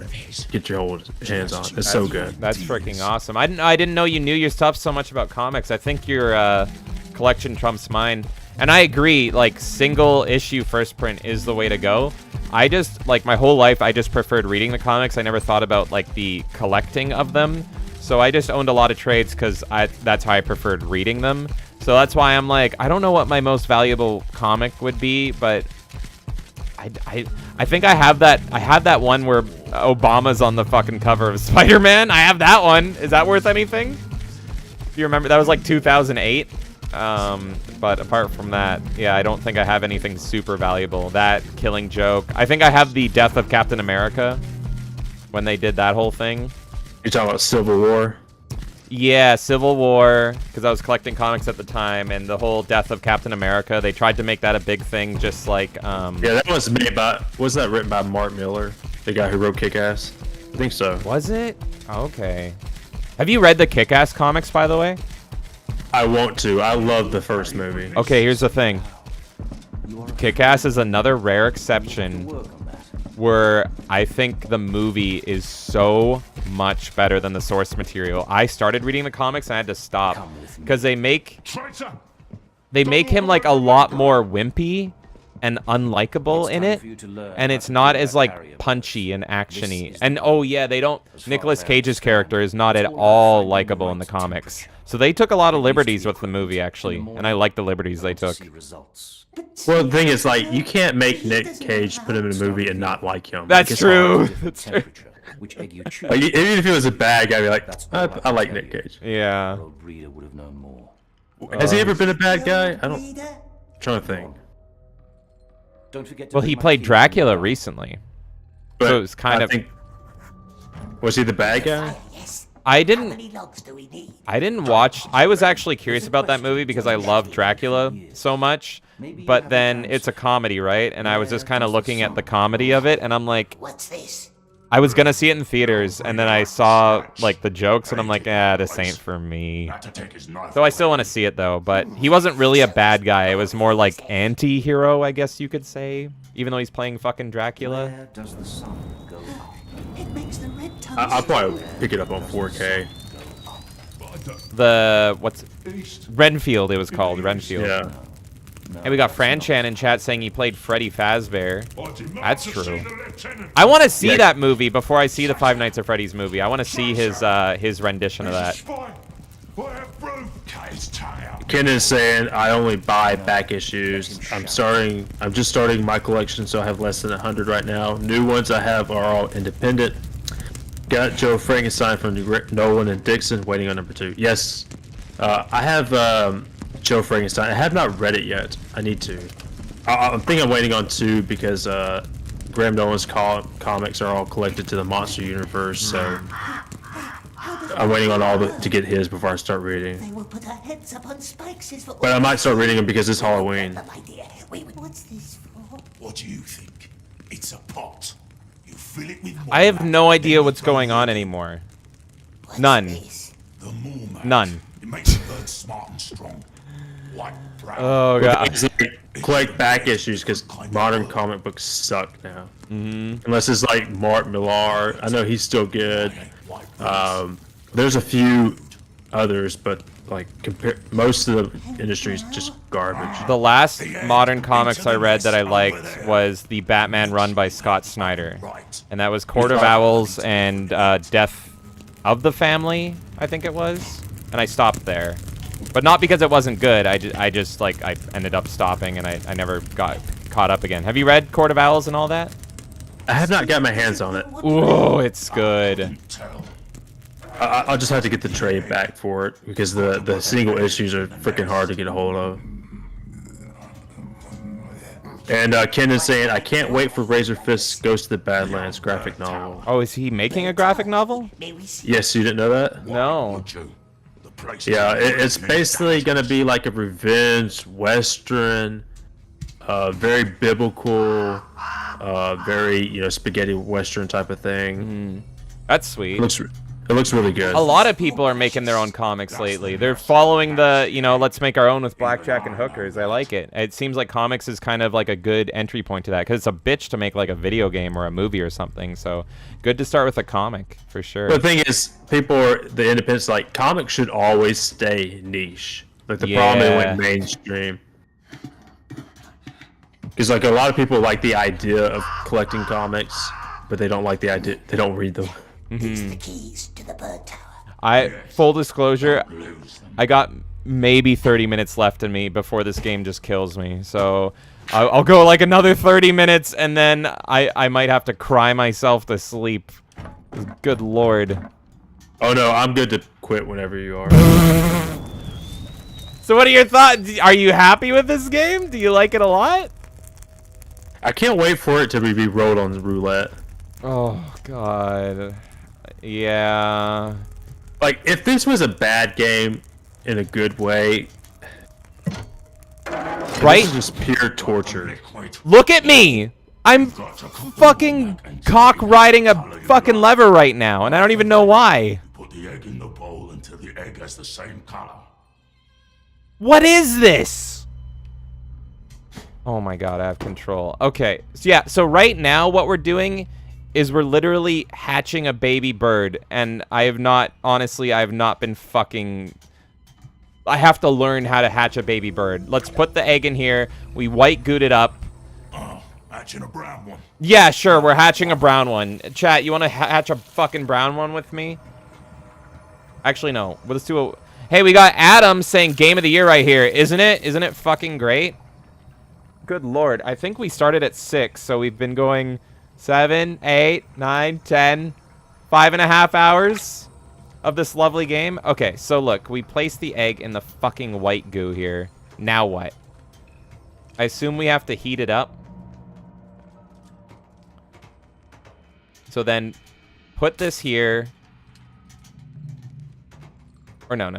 get your hands on. It's so good. That's freaking awesome. I didn't know you knew your stuff so much about comics. I think your collection trumps mine. And I agree, like, single issue first print is the way to go. I just, like, my whole life, I just preferred reading the comics. I never thought about, like, the collecting of them. So I just owned a lot of trades because that's how I preferred reading them. So that's why I'm like, I don't know what my most valuable comic would be, but I think I have that one where Obama's on the fucking cover of Spider-Man. I have that one. Is that worth anything? Do you remember? That was like 2008. But apart from that, yeah, I don't think I have anything super valuable. That Killing Joke. I think I have the Death of Captain America when they did that whole thing. You're talking about Civil War? Yeah, Civil War, because I was collecting comics at the time, and the whole Death of Captain America, they tried to make that a big thing, just like... Yeah, that was made by... Wasn't that written by Mark Miller? The guy who wrote Kick-Ass? I think so. Was it? Okay. Have you read the Kick-Ass comics, by the way? I want to. I love the first movie. Okay, here's the thing. Kick-Ass is another rare exception where I think the movie is so much better than the source material. I started reading the comics and I had to stop because they make him like a lot more wimpy and unlikable in it, and it's not as like punchy and actiony. And oh yeah, Nicolas Cage's character is not at all likable in the comics. So they took a lot of liberties with the movie, actually, and I like the liberties they took. Well, the thing is, like, you can't make Nick Cage put him in a movie and not like him. That's true. That's true. Like, even if he was a bad guy, I'd be like, I like Nick Cage. Yeah. Has he ever been a bad guy? I'm trying to think. Well, he played Dracula recently, but so it was kind of. Was he the bad guy? I didn't watch. I was actually curious about that movie because I love Dracula so much. But then it's a comedy, right? And I was just kind of looking at the comedy of it, and I'm like, what's this? I was gonna see it in theaters, and then I saw like the jokes, and I'm like, this ain't for me. So I still want to see it though. But he wasn't really a bad guy. It was more like anti-hero, I guess you could say, even though he's playing fucking Dracula. Where does the sun go up? It makes the red I'll probably pick it up on 4K. Renfield, it was called, Renfield. Yeah. And we got Franchan in chat saying he played Freddy Fazbear. That's true. I want to see that movie before I see the Five Nights at Freddy's movie. I want to see his rendition of that. Ken is saying I only buy back issues. I'm just starting my collection, so I have less than 100 right now. New ones I have are all independent. Got Joe Frankenstein from Nolan and Dixon, waiting on number 2. Yes, I have Joe Frankenstein. I have not read it yet. I need to. I think I'm waiting on 2 because Graham Nolan's comics are all collected to the Monster Universe, so I'm waiting on all to get his before I start reading. They will put our heads up on spikes. But I might start reading them because it's Halloween. Wait, what's this for? What do you think? It's a pot. You fill it with I have no idea what's going on anymore. None. None. It makes the bird smart and strong. White, brown. Oh god. Collect back issues because modern comic books suck now. Unless it's like Mark Millar. I know he's still good. There's a few others, but like most of the industry is just garbage. The last modern comics I read that I liked was the Batman run by Scott Snyder, and that was Court of Owls and Death of the Family, I think it was, and I stopped there. But not because it wasn't good. I just like I ended up stopping, and I never got caught up again. Have you read Court of Owls and all that? I have not got my hands on it. Ooh, it's good. I'll just have to get the trade back for it because the single issues are freaking hard to get a hold of. And Ken is saying, I can't wait for Razor Fist's Ghost of the Badlands graphic novel. Oh, is he making a graphic novel? Yes, you didn't know that? No. Yeah, it's basically going to be like a revenge western, very biblical, very, spaghetti western type of thing. That's sweet. It looks really good. A lot of people are making their own comics lately. They're following the, let's make our own with blackjack and hookers. I like it. It seems like comics is kind of like a good entry point to that, because it's a bitch to make like a video game or a movie or something. So good to start with a comic for sure. The thing is, the independents, like, comics should always stay niche. Like, the problem they went mainstream. Because, like, a lot of people like the idea of collecting comics, but they don't like the idea, they don't read them. The keys to the bird tower. Full disclosure, I got maybe 30 minutes left in me before this game just kills me. So I'll go like another 30 minutes, and then I might have to cry myself to sleep. Good lord. Oh no, I'm good to quit whenever you are. So what are your thoughts? Are you happy with this game? Do you like it a lot? I can't wait for it to be rolled on the roulette. Oh god. Yeah. Like, if this was a bad game in a good way, right? This is just pure torture. Look at me! I'm fucking cock riding a fucking lever right now, and I don't even know why. Put the egg in the bowl until the egg has the same color. What is this? Oh my god, I have control. Okay, so yeah, so right now what we're doing is we're literally hatching a baby bird, and I have not been fucking... I have to learn how to hatch a baby bird. Let's put the egg in here. We white goot it up. Hatching a brown one. Yeah, sure, we're hatching a brown one. Chat, you want to hatch a fucking brown one with me? Actually, no. Let's do a... Hey, we got Adam saying Game of the Year right here. Isn't it? Isn't it fucking great? Good lord. I think we started at 6, so we've been going 7, 8, 9, 10, 5.5 hours of this lovely game. Okay, so look, we placed the egg in the fucking white goo here. Now what? I assume we have to heat it up. So then put this here. Or no.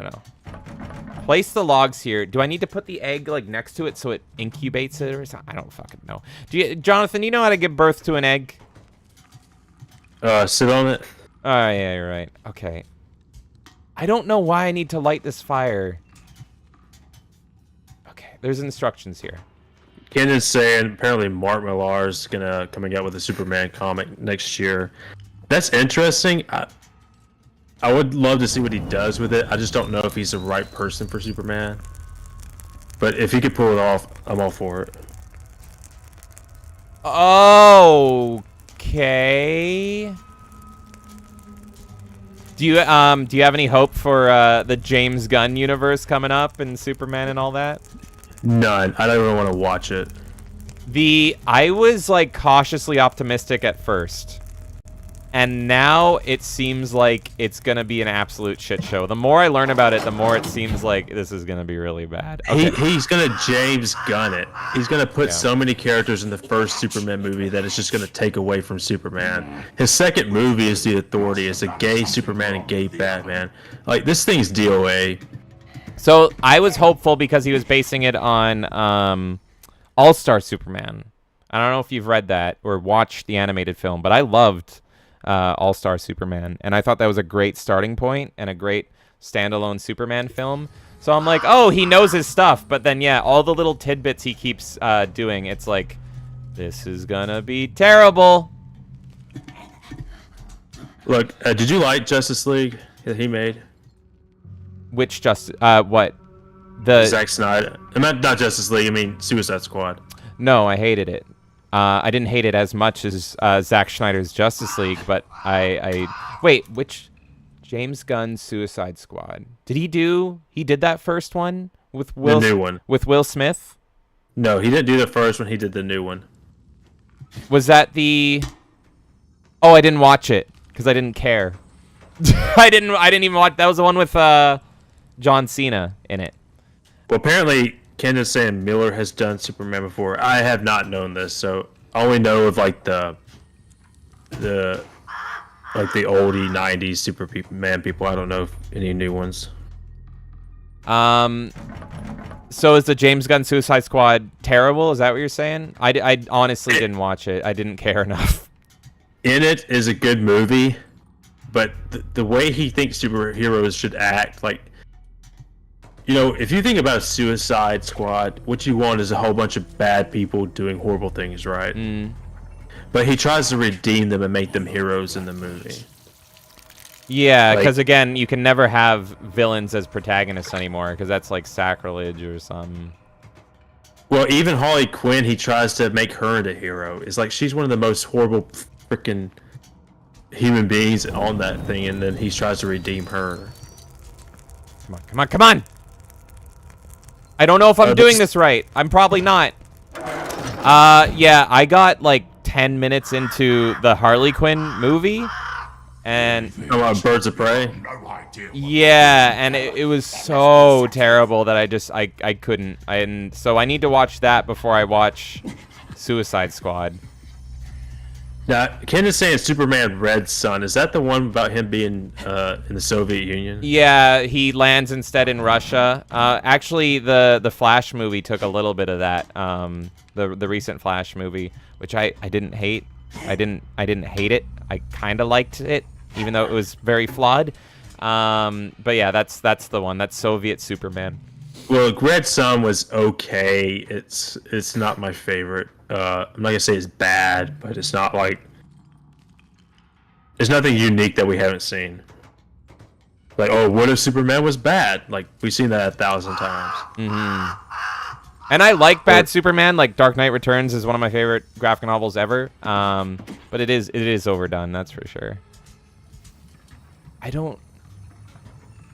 Place the logs here. Do I need to put the egg like next to it so it incubates it or something? I don't fucking know. Jonathan, you know how to give birth to an egg? Sit on it. Oh, yeah, you're right. Okay. I don't know why I need to light this fire. Okay, there's instructions here. Ken is saying apparently Mark Millar is gonna coming out with a Superman comic next year. That's interesting. I would love to see what he does with it. I just don't know if he's the right person for Superman. But if he could pull it off, I'm all for it. Okay. Do you have any hope for the James Gunn universe coming up and Superman and all that? None. I don't even want to watch it. I was like cautiously optimistic at first. And now it seems like it's going to be an absolute shit show. The more I learn about it, the more it seems like this is going to be really bad. Okay. He's going to James Gunn it. He's going to put so many characters in the first Superman movie that it's just going to take away from Superman. His second movie is The Authority. It's a gay Superman and gay Batman. Like, this thing's DOA. So I was hopeful because he was basing it on All-Star Superman. I don't know if you've read that or watched the animated film, but I loved... All-Star Superman, and I thought that was a great starting point and a great standalone Superman film. So I'm like, oh, he knows his stuff. But then, yeah, all the little tidbits he keeps doing, it's like, this is gonna be terrible. Look, did you like Justice League that he made? Which what? The Zack Snyder. I meant not Justice League. I mean Suicide Squad. No, I hated it. I didn't hate it as much as Zack Snyder's Justice League, but wait, which James Gunn's Suicide Squad? He did that first one with Will? The new one. With Will Smith? No, he didn't do the first one. He did the new one. Was that the... Oh, I didn't watch it because I didn't care. I didn't even watch... That was the one with John Cena in it. Well, apparently Candace saying Miller has done Superman before. I have not known this, so I only know of like the oldie '90s Superman people. I don't know if any new ones. So is the James Gunn Suicide Squad terrible? Is that what you're saying? I honestly didn't watch it. I didn't care enough. In it is a good movie, but the way he thinks superheroes should act, like, you know, if you think about Suicide Squad, what you want is a whole bunch of bad people doing horrible things, right? But he tries to redeem them and make them heroes in the movie. Yeah, because again, you can never have villains as protagonists anymore, because that's like sacrilege or something. Well, even Harley Quinn, he tries to make her into a hero. It's like she's one of the most horrible freaking human beings on that thing, and then he tries to redeem her. Come on, come on, come on! I don't know if I'm doing this right. I'm probably not. Yeah, I got like 10 minutes into the Harley Quinn movie. And Birds of Prey. Yeah, and it was so terrible that I couldn't. And so I need to watch that before I watch Suicide Squad. Now, Ken is saying Superman Red Sun. Is that the one about him being in the Soviet Union? Yeah, he lands instead in Russia. Actually, the Flash movie took a little bit of that. The recent Flash movie, which I didn't hate. I didn't hate it. I kind of liked it, even though it was very flawed. But yeah, that's the one. That's Soviet Superman. Well, Red Sun was okay. It's not my favorite. I'm not gonna say it's bad, but it's not like there's nothing unique that we haven't seen. Like, oh, what if Superman was bad? Like, we've seen that 1,000 times. And I like bad Superman. Like Dark Knight Returns is one of my favorite graphic novels ever. But it is overdone, that's for sure. I don't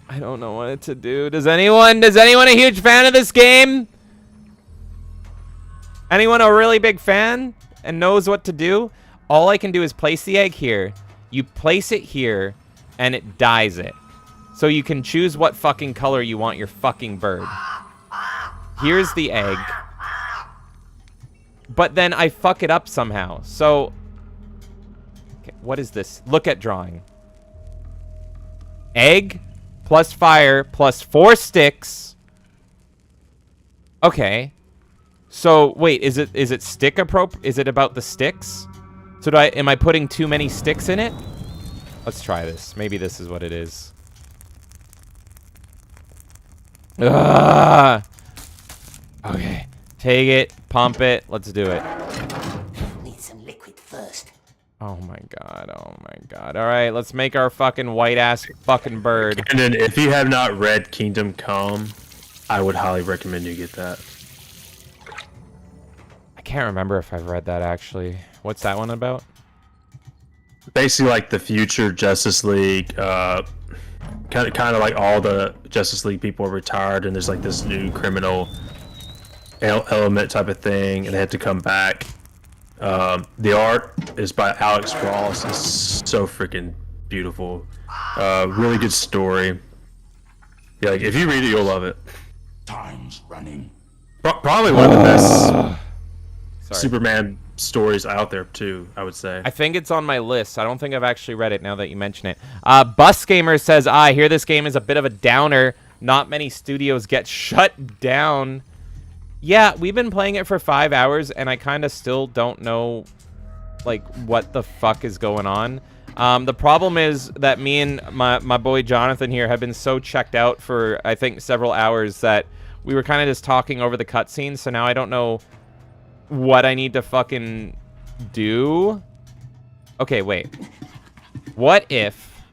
know what to do. Is anyone a huge fan of this game? Anyone a really big fan and knows what to do? All I can do is place the egg here. You place it here, and it dyes it. So you can choose what fucking color you want your fucking bird. Here's the egg. But then I fuck it up somehow. So, okay, what is this? Look at drawing. Egg plus fire plus 4 sticks. Okay. So wait, is it stick appropriate? Is it about the sticks? So am I putting too many sticks in it? Let's try this. Maybe this is what it is. Ugh. Okay. Take it, pump it. Let's do it. Need some liquid first. Oh my god, oh my god. Alright, let's make our fucking white-ass fucking bird. And then if you have not read Kingdom Come, I would highly recommend you get that. I can't remember if I've read that, actually. What's that one about? Basically like the future Justice League, kind of like all the Justice League people are retired, and there's like this new criminal element type of thing, and they have to come back. The art is by Alex Ross. It's so freaking beautiful. Really good story. Yeah, like if you read it, you'll love it. Time's running. Probably one of the best Superman stories out there too, I would say. I think it's on my list. I don't think I've actually read it now that you mention it. Bus Gamer says, I hear this game is a bit of a downer. Not many studios get shut down. Yeah, we've been playing it for 5 hours, and I kind of still don't know, like, what the fuck is going on. The problem is that me and my boy Jonathan here have been so checked out for, I think, several hours that we were kind of just talking over the cutscenes, so now I don't know what I need to fucking do. Okay, wait. What if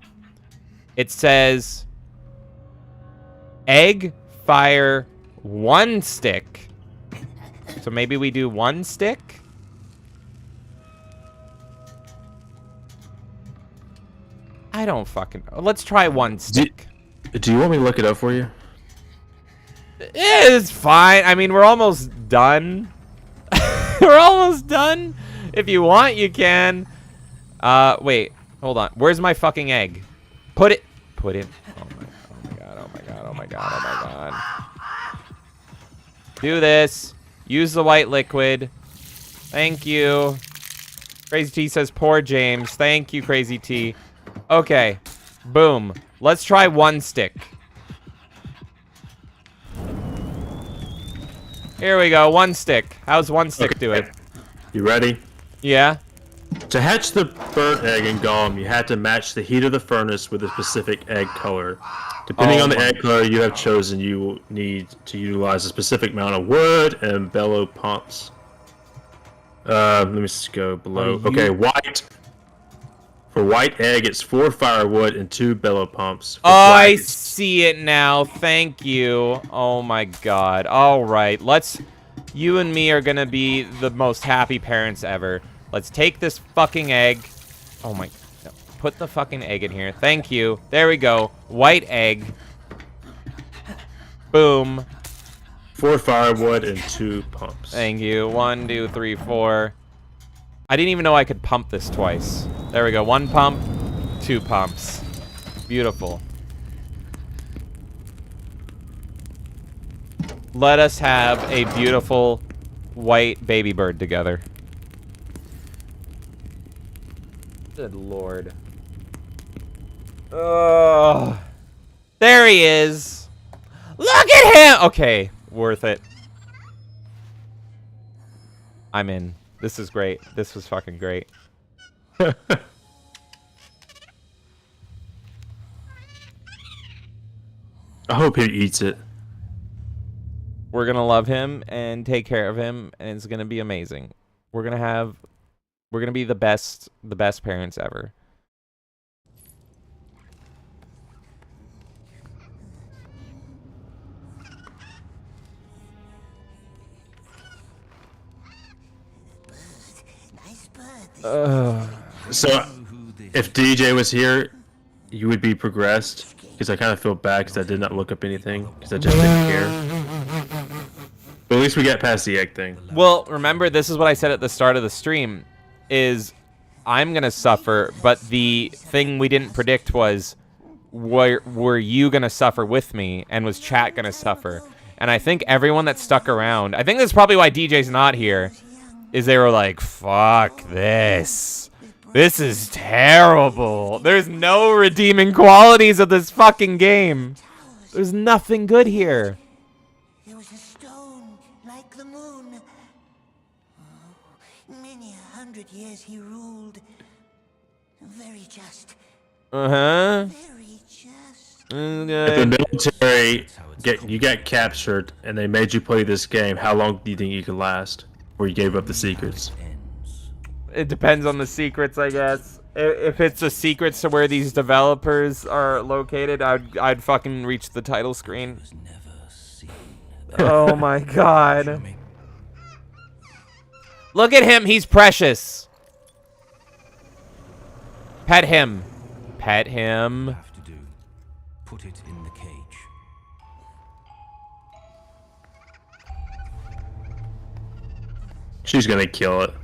it says egg, fire, 1 stick? So maybe we do 1 stick? I don't fucking know. Let's try 1 stick. Do you want me to look it up for you? It's fine. I mean, we're almost done. We're almost done. If you want, you can. Wait. Hold on. Where's my fucking egg? Put it. Oh my god. Oh my god. Oh my god. Oh my god. Do this. Use the white liquid. Thank you. Crazy T says, poor James. Thank you, Crazy T. Okay. Boom. Let's try one stick. Here we go. One stick. How's one stick doing? You ready? Yeah. To hatch the burnt egg in Gollum, you had to match the heat of the furnace with a specific egg color. Depending on the egg color you have chosen, you will need to utilize a specific amount of wood and bellow pumps. Let me just go below. Okay, white. For white egg, it's 4 firewood and 2 bellow pumps. Oh, I see it now. Thank you. Oh my god. All right, you and me are gonna be the most happy parents ever. Let's take this fucking egg. Oh my, no. Put the fucking egg in here. Thank you. There we go. White egg. Boom. 4 firewood and 2 pumps. Thank you. 1, 2, 3, 4. I didn't even know I could pump this twice. There we go. 1 pump, 2 pumps. Beautiful. Let us have a beautiful white baby bird together. Good lord. Oh, there he is. Look at him. Okay, worth it. I'm in. This is great. This was fucking great. I hope he eats it. We're gonna love him and take care of him, and it's gonna be amazing. We're gonna be the best parents ever. So, if DJ was here, you would be progressed. Because I kind of feel bad because I did not look up anything. Because I just didn't care. But at least we got past the egg thing. Well, remember, this is what I said at the start of the stream, is I'm going to suffer, but the thing we didn't predict was, were you going to suffer with me, and was chat going to suffer? And I think everyone that stuck around, I think that's probably why DJ's not here, is they were like, fuck this. This is terrible. There's no redeeming qualities of this fucking game. There's nothing good here. There was a stone like the moon. Oh, many 100 years he ruled. Very just. Uh-huh. Very just. If the military, you got captured, and they made you play this game, how long do you think you could last? Or you gave up the secrets? It depends on the secrets, I guess. If it's the secrets to where these developers are located, I'd fucking reach the title screen. Oh my god. Look at him, he's precious. Pet him. Pet him. Put it in the cage. She's gonna kill it.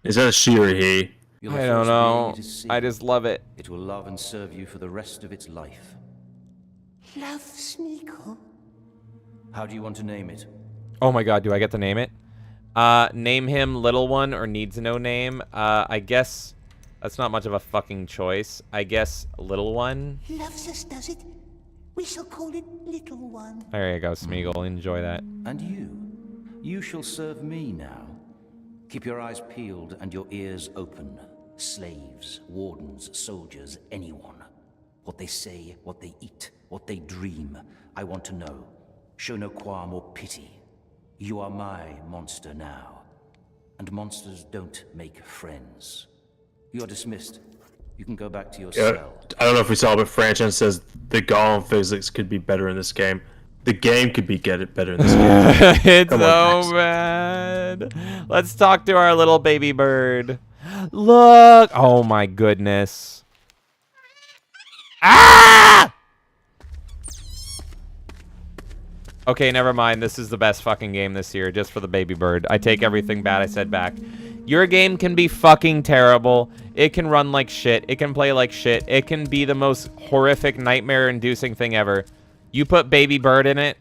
Is that a she or a he? I don't know. I just love it. It will love and serve you for the rest of its life. Love Smeagol. How do you want to name it? Oh my god, do I get to name it? Name him Little One or Needs No Name. I guess that's not much of a fucking choice. I guess Little One. Loves us, does it? We shall call it Little One. There you go, Smeagol. Enjoy that. And you shall serve me now. Keep your eyes peeled and your ears open. Slaves, wardens, soldiers, anyone. What they say, what they eat, what they dream, I want to know. Show no qualm or pity. You are my monster now. And monsters don't make friends. You're dismissed. You can go back to your cell. I don't know if we saw, but Franchise says the Gollum physics could be better in this game. The game could be better in this game. It's so bad. Let's talk to our little baby bird. Look. Oh my goodness. Ah! Okay, never mind. This is the best fucking game this year, just for the baby bird. I take everything bad I said back. Your game can be fucking terrible. It can run like shit. It can play like shit. It can be the most horrific, nightmare-inducing thing ever. You put Baby Bird in it,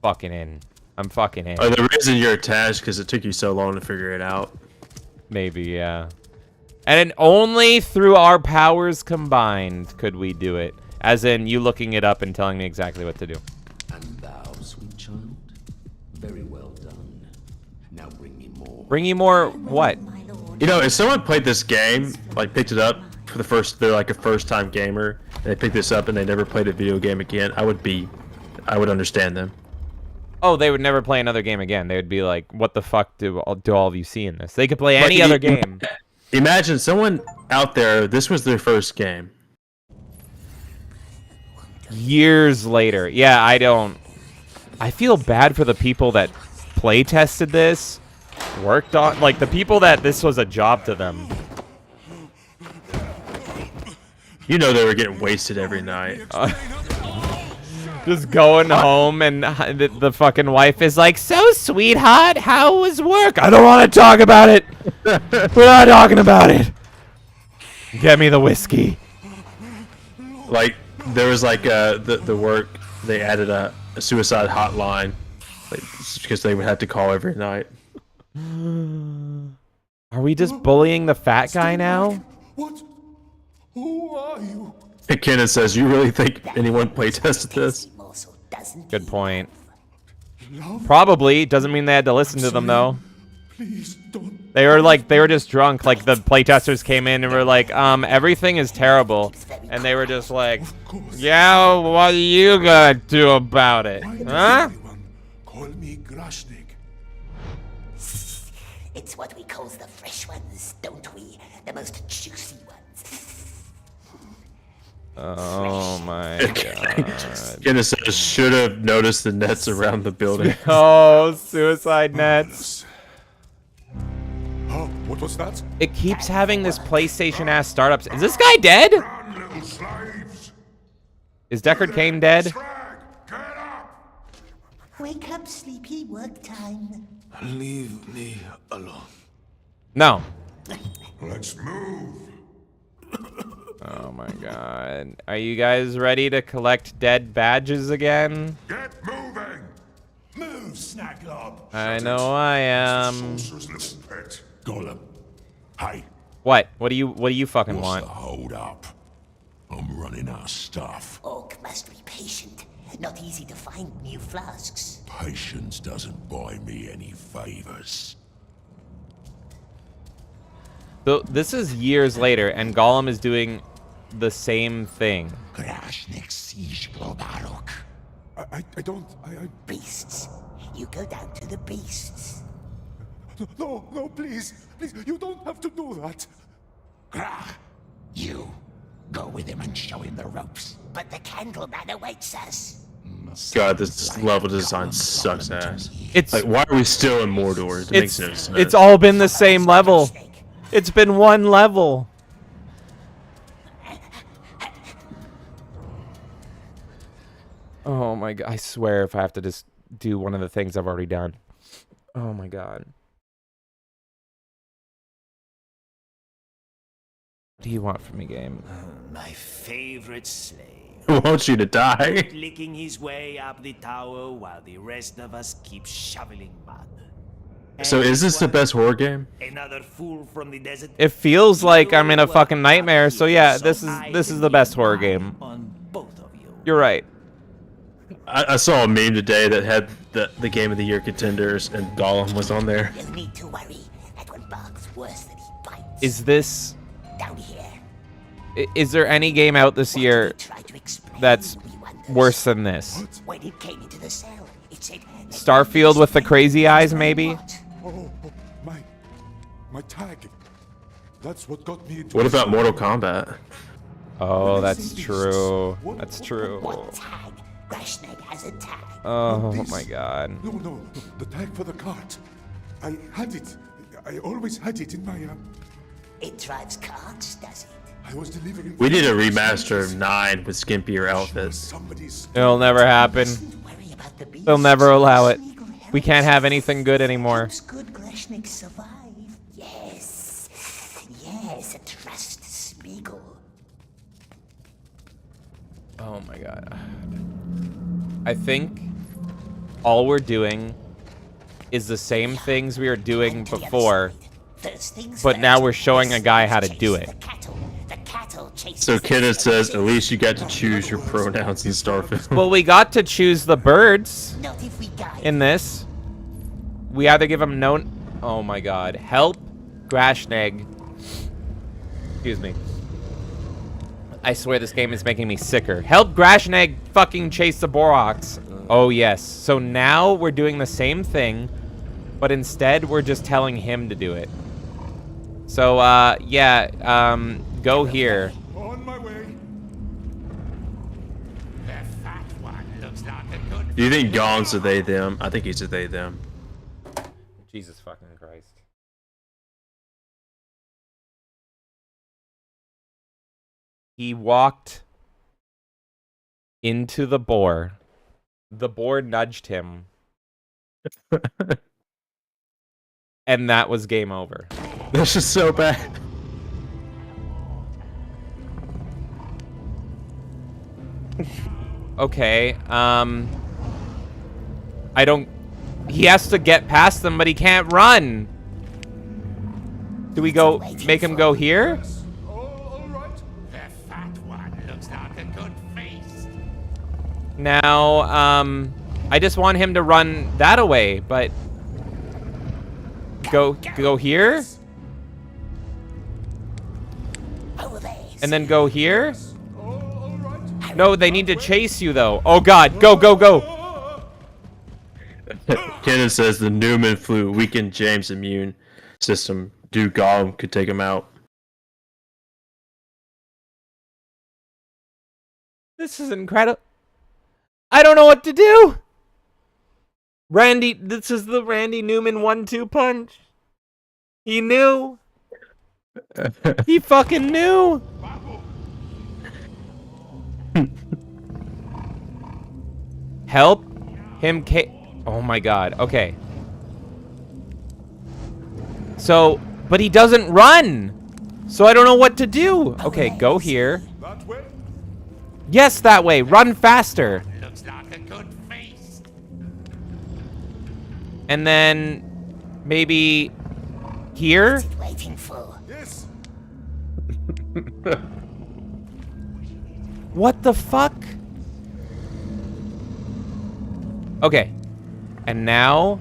fucking in. I'm fucking in. Oh, the reason you're attached because it took you so long to figure it out. Maybe, yeah. And only through our powers combined could we do it. As in, you looking it up and telling me exactly what to do. And thou, sweet child? Very well done. Now bring me more. Bring you more what? You know, if someone played this game, like picked it up for the first, they're like a first-time gamer, and they pick this up and they never played a video game again, I would understand them. Oh, they would never play another game again. They would be like, what the fuck do all of you see in this? They could play any other game. Imagine someone out there, this was their first game. Years later. Yeah, I feel bad for the people that play tested this, worked on, like the people that this was a job to them. You know they were getting wasted every night. Just going home and the fucking wife is like, so sweetheart, how was work? I don't want to talk about it. We're not talking about it. Get me the whiskey. Like, there was like the work, they added a suicide hotline, like, because they would have to call every night. Are we just bullying the fat guy now? What? Who are you? And Kenneth says, you really think anyone play tested this? Good point. Probably. Doesn't mean they had to listen to them, though. Please don't. They were just drunk. Like, the playtesters came in and were like, everything is terrible. And they were just like, yeah, what are you gonna do about it? Huh? Call me Grashnik. It's what we call the fresh ones, don't we? The most juicy ones. Oh my god. Kenneth says, should have noticed the nets around the building. Oh, suicide nets. Oh, what was that? It keeps having this PlayStation ass startups. Is this guy dead? Is Deckard Cain dead? Wake up, sleepy, work time. Leave me alone. No. Let's move. Oh my god. Are you guys ready to collect dead badges again? Get moving. Move, Snacklob. I know I am. Listen, pet. Gollum. Hi. What? What do you fucking want? Hold up. I'm running out of stuff. Orc must be patient. Not easy to find new flasks. Patience doesn't buy me any favors. So this is years later, and Gollum is doing the same thing. Beasts. You go down to the beasts. No, no, please. Please, you don't have to do that. You. Go with him and show him the ropes. But the Candleman awaits us. God, this level design sucks ass. It's like, why are we still in Mordor? It makes no sense. It's all been the same level. It's been one level. Oh my god, I swear if I have to just do one of the things I've already done. Oh my god. What do you want from me, game? My favorite slave. Who wants you to die? Licking his way up the tower while the rest of us keep shoveling mud. So is this the best horror game? Another fool from the desert. It feels like I'm in a fucking nightmare, so yeah, this is the best horror game. You're right. I saw a meme today that had the Game of the Year contenders, and Gollum was on there. No need to worry. That one barks worse than he bites. Is this... Down here. Is there any game out this year that's worse than this? When it came into the cell, it said... Starfield with the crazy eyes, maybe? Oh, my tag. That's what got me into... What about Mortal Kombat? Oh, that's true. That's true. What tag? Grashnik has a tag. Oh my god. No, the tag for the cart. I had it. I always had it in my... It drives carts, does it? I was delivering... We need a remaster of 9 with skimpier outfits. It'll never happen. They'll never allow it. We can't have anything good anymore. Good Grashnik survive. Yeah. better trust Smeagol. Oh my god. I think all we're doing is the same things we were doing before, but now we're showing a guy how to do it. So Kenneth says, at least you got to choose your pronouns in Starfield. Well, we got to choose the birds in this. We either give them no... Oh my god. Help Grashneg. Excuse me. I swear this game is making me sicker. Help Grashneg fucking chase the Boroks. Oh yes. So now we're doing the same thing, but instead we're just telling him to do it. So, yeah, go here. On my way. Do you think Gollum's a they, them? I think he's a they, them. Jesus fucking Christ. He walked into the boar. The boar nudged him. And that was game over. This is so bad. Okay, I don't... He has to get past them, but he can't run. Do we go... Make him go here? Now, I just want him to run that away, but... Go here? And then go here? No, they need to chase you, though. Oh, God. Go, go, go. Kenneth says the Newman flu weakened James' immune system. Dude, Gollum could take him out. This is incredible. I don't know what to do. Randy, this is the Randy Newman 1-2 punch. He knew. He fucking knew. Help him. Oh my god. Okay. So, but he doesn't run. So I don't know what to do. Okay, go here. Yes, that way. Run faster. Looks like a good face. And then maybe here? What's it waiting for? Yes. What the fuck? Okay. And now...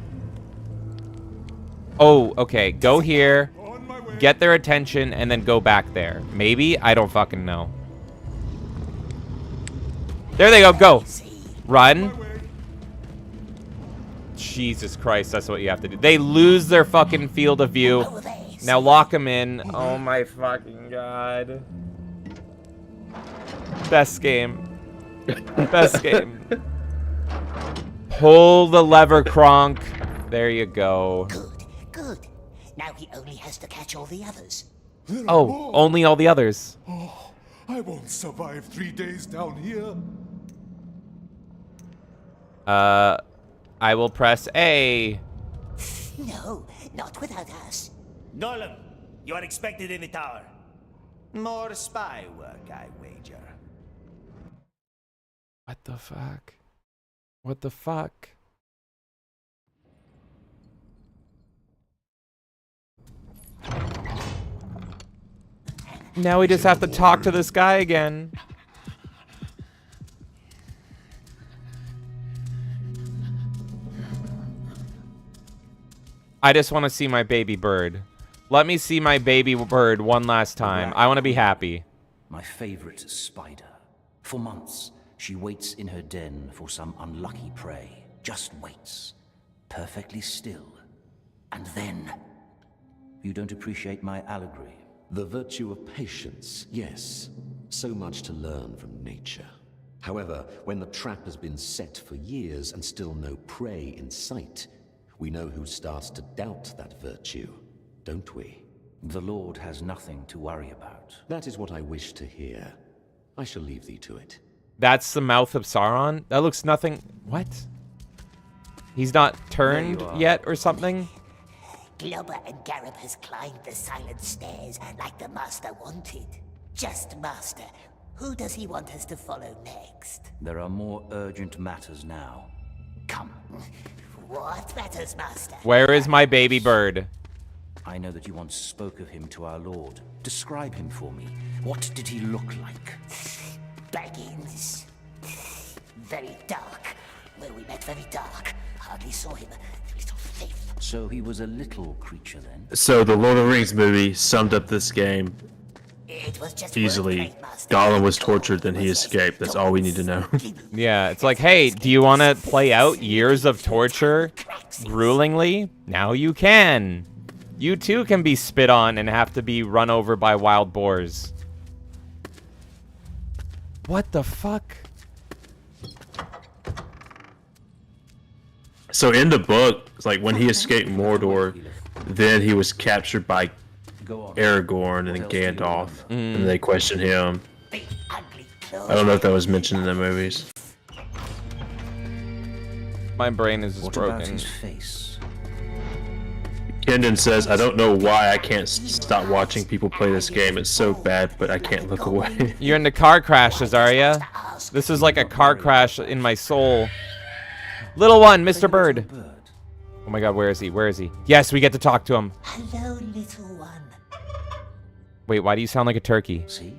Oh, okay. Go here. Get their attention and then go back there. Maybe? I don't fucking know. There they go. Go. Run. Jesus Christ, that's what you have to do. They lose their fucking field of view. Now lock them in. Oh my fucking god. Best game. Best game. Pull the lever, Kronk. There you go. Good. Now he only has to catch all the others. Oh, only all the others. Oh, I won't survive 3 days down here. I will press A. No, not without us. Gollum, you are expected in the tower. More spy work, I wager. What the fuck? What the fuck? Now we just have to talk to this guy again. I just want to see my baby bird. Let me see my baby bird one last time. I want to be happy. My favorite spider. For months, she waits in her den for some unlucky prey. Just waits. Perfectly still. And then... You don't appreciate my allegory? The virtue of patience, yes. So much to learn from nature. However, when the trap has been set for years and still no prey in sight, we know who starts to doubt that virtue, don't we? The Lord has nothing to worry about. That is what I wish to hear. I shall leave thee to it. That's the mouth of Sauron? That looks nothing... What? He's not turned yet or something? Globber and Garib has climbed the silent stairs like the Master wanted. Just Master. Who does he want us to follow next? There are more urgent matters now. Come. What matters, Master? Where is my baby bird? I know that you once spoke of him to our Lord. Describe him for me. What did he look like? Baggins. Very dark. Where we met, very dark. Hardly saw him. Little thief. So he was a little creature then? So the Lord of the Rings movie summed up this game It was just easily. Gollum was tortured, then he escaped. That's all we need to know. Yeah, it's like, hey, do you want to play out years of torture gruelingly? Now you can. You too can be spit on and have to be run over by wild boars. What the fuck? So in the book, it's like when he escaped Mordor, then he was captured by Aragorn and Gandalf, and they questioned him. I don't know if that was mentioned in the movies. My brain is just What broken. about his face? Kendon says, I don't know why I can't stop watching people play this game. It's so bad, but I can't look away. You're into car crashes, are ya? This is like a car crash in my soul. Little one, Mr. Bird. Oh my god, where is he? Where is he? Yes, we get to talk to him. Hello, little one. Wait, why do you sound like a turkey? See?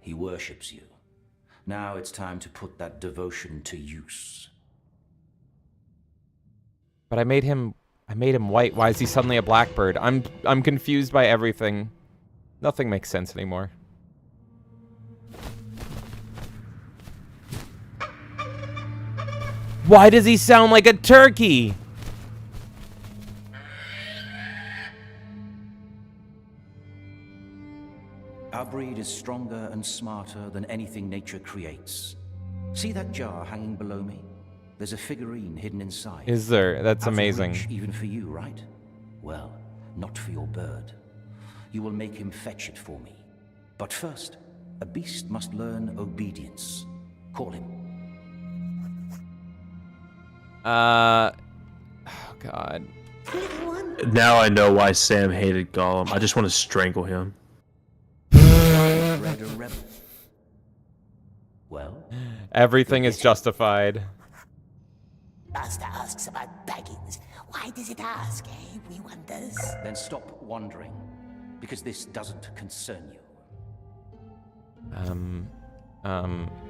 He worships you. Now it's time to put that devotion to use. But I made him white. Why is he suddenly a blackbird? I'm confused by everything. Nothing makes sense anymore. Why does he sound like a turkey? Our breed is stronger and smarter than anything nature creates. See that jar hanging below me? There's a figurine hidden inside. Is there? That's Out of amazing. reach even for you, right? Well, not for your bird. You will make him fetch it for me. But first, a beast must learn obedience. Call him. Oh god. Now I know why Sam hated Gollum. I just want to strangle him. Red a rebel. Well? Everything is justified. Master asks about Baggins. Why does it ask, eh? We wonders. Then stop wondering, because this doesn't concern you.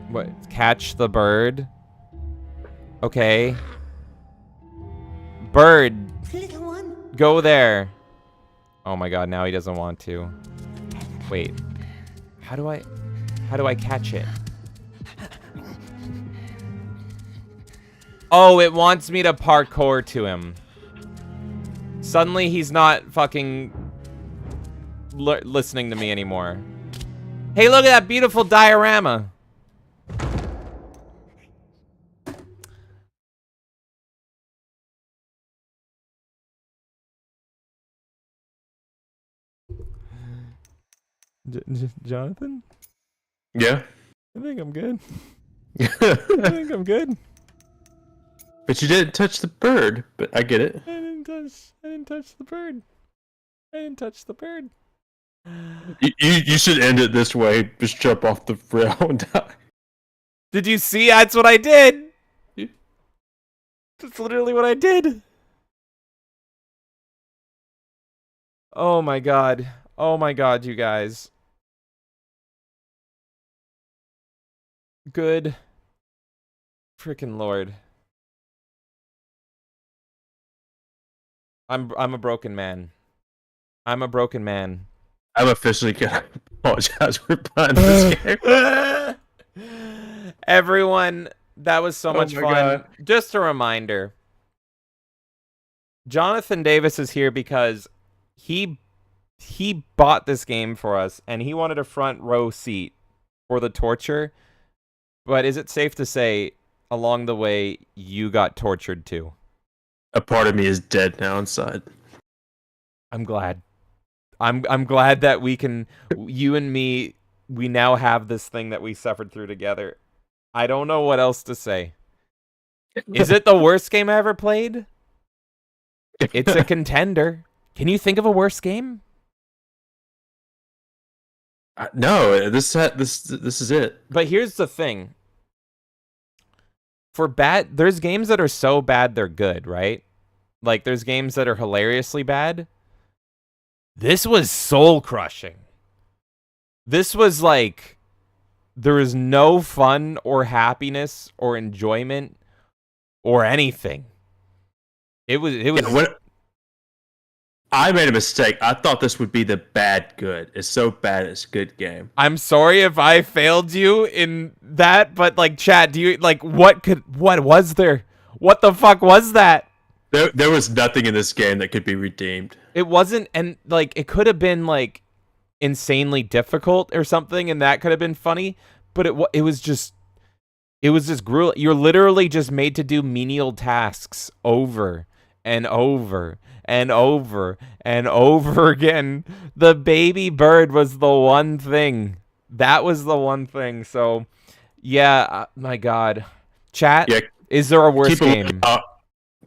What? Catch the bird? Okay. Bird. Little one. Go there. Oh my god, now he doesn't want to. Wait. How do I catch it? Oh, it wants me to parkour to him. Suddenly he's not fucking listening to me anymore. Hey, look at that beautiful diorama. Jonathan? Yeah? I think I'm good. I think I'm good. But you didn't touch the bird, but I get it. I didn't touch the bird. I didn't touch the bird. You should end it this way. Just jump off the rail and die. Did you see? That's what I did. That's literally what I did. Oh my god. Oh my god, you guys. Good freaking lord. I'm a broken man. I'm a broken man. I'm officially gonna apologize for playing this game. Everyone, that was so much my fun. God. Just a reminder. Jonathan Davis is here because he bought this game for us and he wanted a front row seat for the torture. But is it safe to say along the way you got tortured too? A part of me is dead now inside. I'm glad. I'm glad that we can, you and me, we now have this thing that we suffered through together. I don't know what else to say. Is it the worst game I ever played? It's a contender. Can you think of a worse game? No, this is it. But here's the thing. For bad, there's games that are so bad they're good, right? Like, there's games that are hilariously bad. This was soul-crushing. This was like, there was no fun or happiness or enjoyment or anything. It was. I made a mistake. I thought this would be the bad good. It's so bad it's a good game. I'm sorry if I failed you in that, but like, chat, do you like what was there? What the fuck was that? There was nothing in this game that could be redeemed. It wasn't, and like it could have been like insanely difficult or something, and that could have been funny, but it was just grueling. You're literally just made to do menial tasks over and over and over and over again. The baby bird was the one thing. That was the one thing. So, yeah, my God. Chat, yeah, is there a worse game?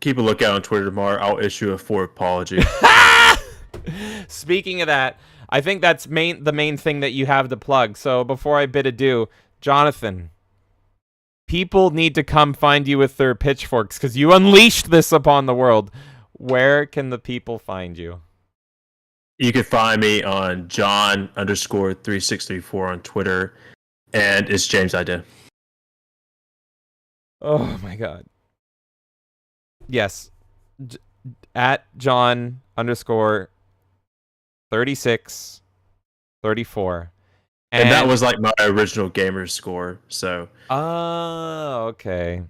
Keep a lookout on Twitter tomorrow. I'll issue a full apology. Speaking of that, I think that's the main thing that you have to plug. So before I bid adieu, Jonathan, people need to come find you with their pitchforks because you unleashed this upon the world. Where can the people find you? You can find me on John_3634 on Twitter, and it's James Idea. Oh my God. Yes. At John_3634. And that was like my original gamer score, so. Oh, okay.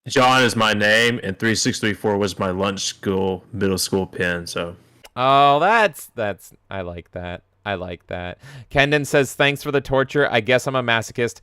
John is my name, and 3634 was my middle school pin, so. Oh, that's I like that. I like that. Kendon says, thanks for the torture. I guess I'm a masochist.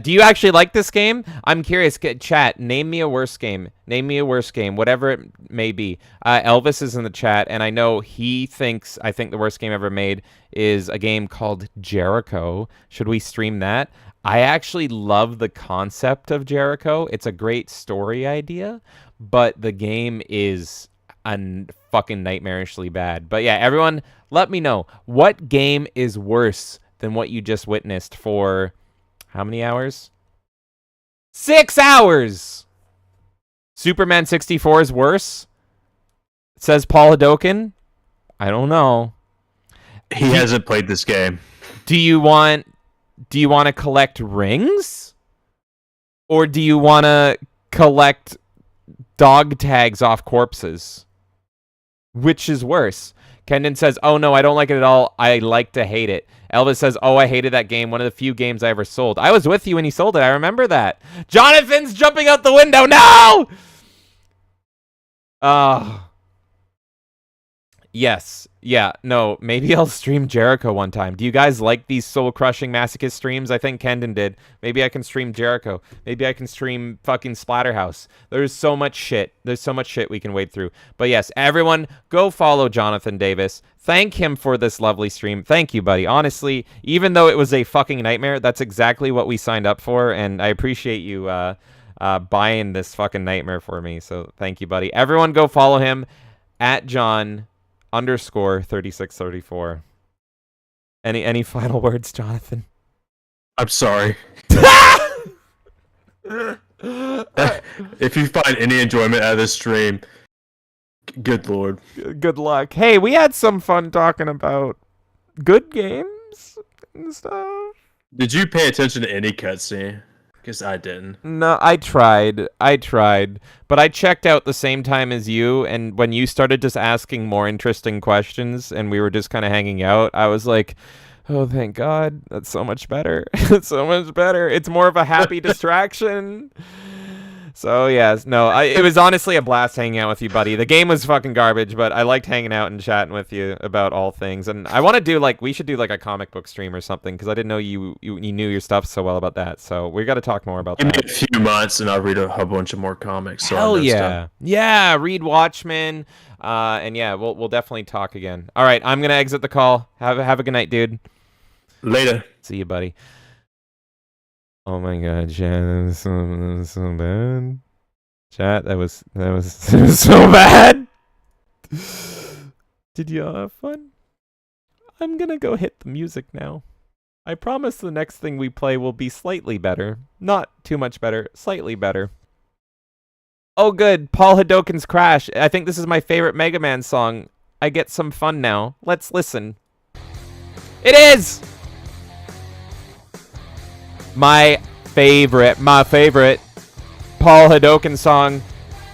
Do you actually like this game? I'm curious. Chat, name me a worse game. Name me a worse game, whatever it may be. Elvis is in the chat, and I know I think the worst game ever made is a game called Jericho. Should we stream that? I actually love the concept of Jericho. It's a great story idea, but the game is fucking nightmarishly bad. But yeah, everyone, let me know. What game is worse than what you just witnessed for how many hours? 6 hours! Superman 64 is worse? Says Paul Hadoken? I don't know. He hasn't played this game. Do you want to collect rings? Or do you want to collect dog tags off corpses? Which is worse? Kendon says, oh no, I don't like it at all. I like to hate it. Elvis says, oh, I hated that game. One of the few games I ever sold. I was with you when you sold it. I remember that. Jonathan's jumping out the window. No! Yes. Yeah. No, maybe I'll stream Jericho one time. Do you guys like these soul-crushing masochist streams? I think Kendon did. Maybe I can stream Jericho. Maybe I can stream fucking Splatterhouse. There's so much shit. There's so much shit we can wade through. But yes, everyone, go follow Jonathan Davis. Thank him for this lovely stream. Thank you, buddy. Honestly, even though it was a fucking nightmare, that's exactly what we signed up for, and I appreciate you buying this fucking nightmare for me. So thank you, buddy. Everyone go follow him at John_3634. Any final words, Jonathan? I'm sorry. If you find any enjoyment out of this stream, good lord. Good luck. Hey, we had some fun talking about good games and stuff. Did you pay attention to any cutscene? Because I didn't. No, I tried. But I checked out the same time as you, and when you started just asking more interesting questions and we were just kind of hanging out, I was like, oh, thank God. That's so much better. It's so much better. It's more of a happy distraction. So, yes. No, it was honestly a blast hanging out with you, buddy. The game was fucking garbage, but I liked hanging out and chatting with you about all things. And I want to do, we should do, a comic book stream or something, because I didn't know you knew your stuff so well about that. So, we got to talk more about that. Give me a few months, and I'll read a whole bunch of more comics. So hell yeah. Stuff. Yeah, read Watchmen. And, yeah, we'll definitely talk again. All right, I'm going to exit the call. Have a good night, dude. Later. See you, buddy. Oh my God, chat, that was so bad. Chat, that was so bad. Did you have fun? I'm gonna go hit the music now. I promise the next thing we play will be slightly better. Not too much better, slightly better. Oh good, Paul Hadoken's Crash. I think this is my favorite Mega Man song. I get some fun now. Let's listen. It is! My favorite Paul Hadoken song,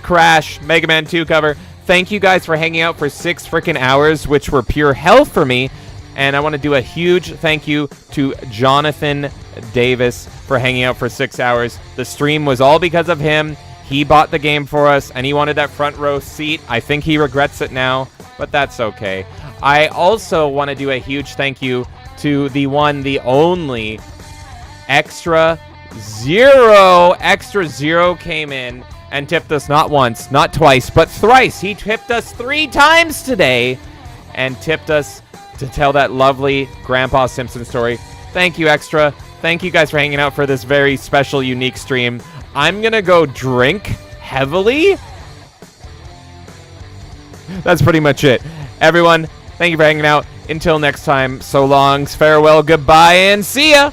Crash, Mega Man 2 cover. Thank you guys for hanging out for 6 freaking hours, which were pure hell for me. And I want to do a huge thank you to Jonathan Davis for hanging out for 6 hours. The stream was all because of him. He bought the game for us, and he wanted that front row seat. I think he regrets it now, but that's okay. I also want to do a huge thank you to the one, the only, Extra Zero. Extra Zero came in and tipped us not once, not twice, but thrice. He tipped us 3 times today and tipped us to tell that lovely Grandpa Simpson story. Thank you, Extra. Thank you guys for hanging out for this very special, unique stream. I'm going to go drink heavily. That's pretty much it. Everyone, thank you for hanging out. Until next time, so long, farewell, goodbye, and see ya!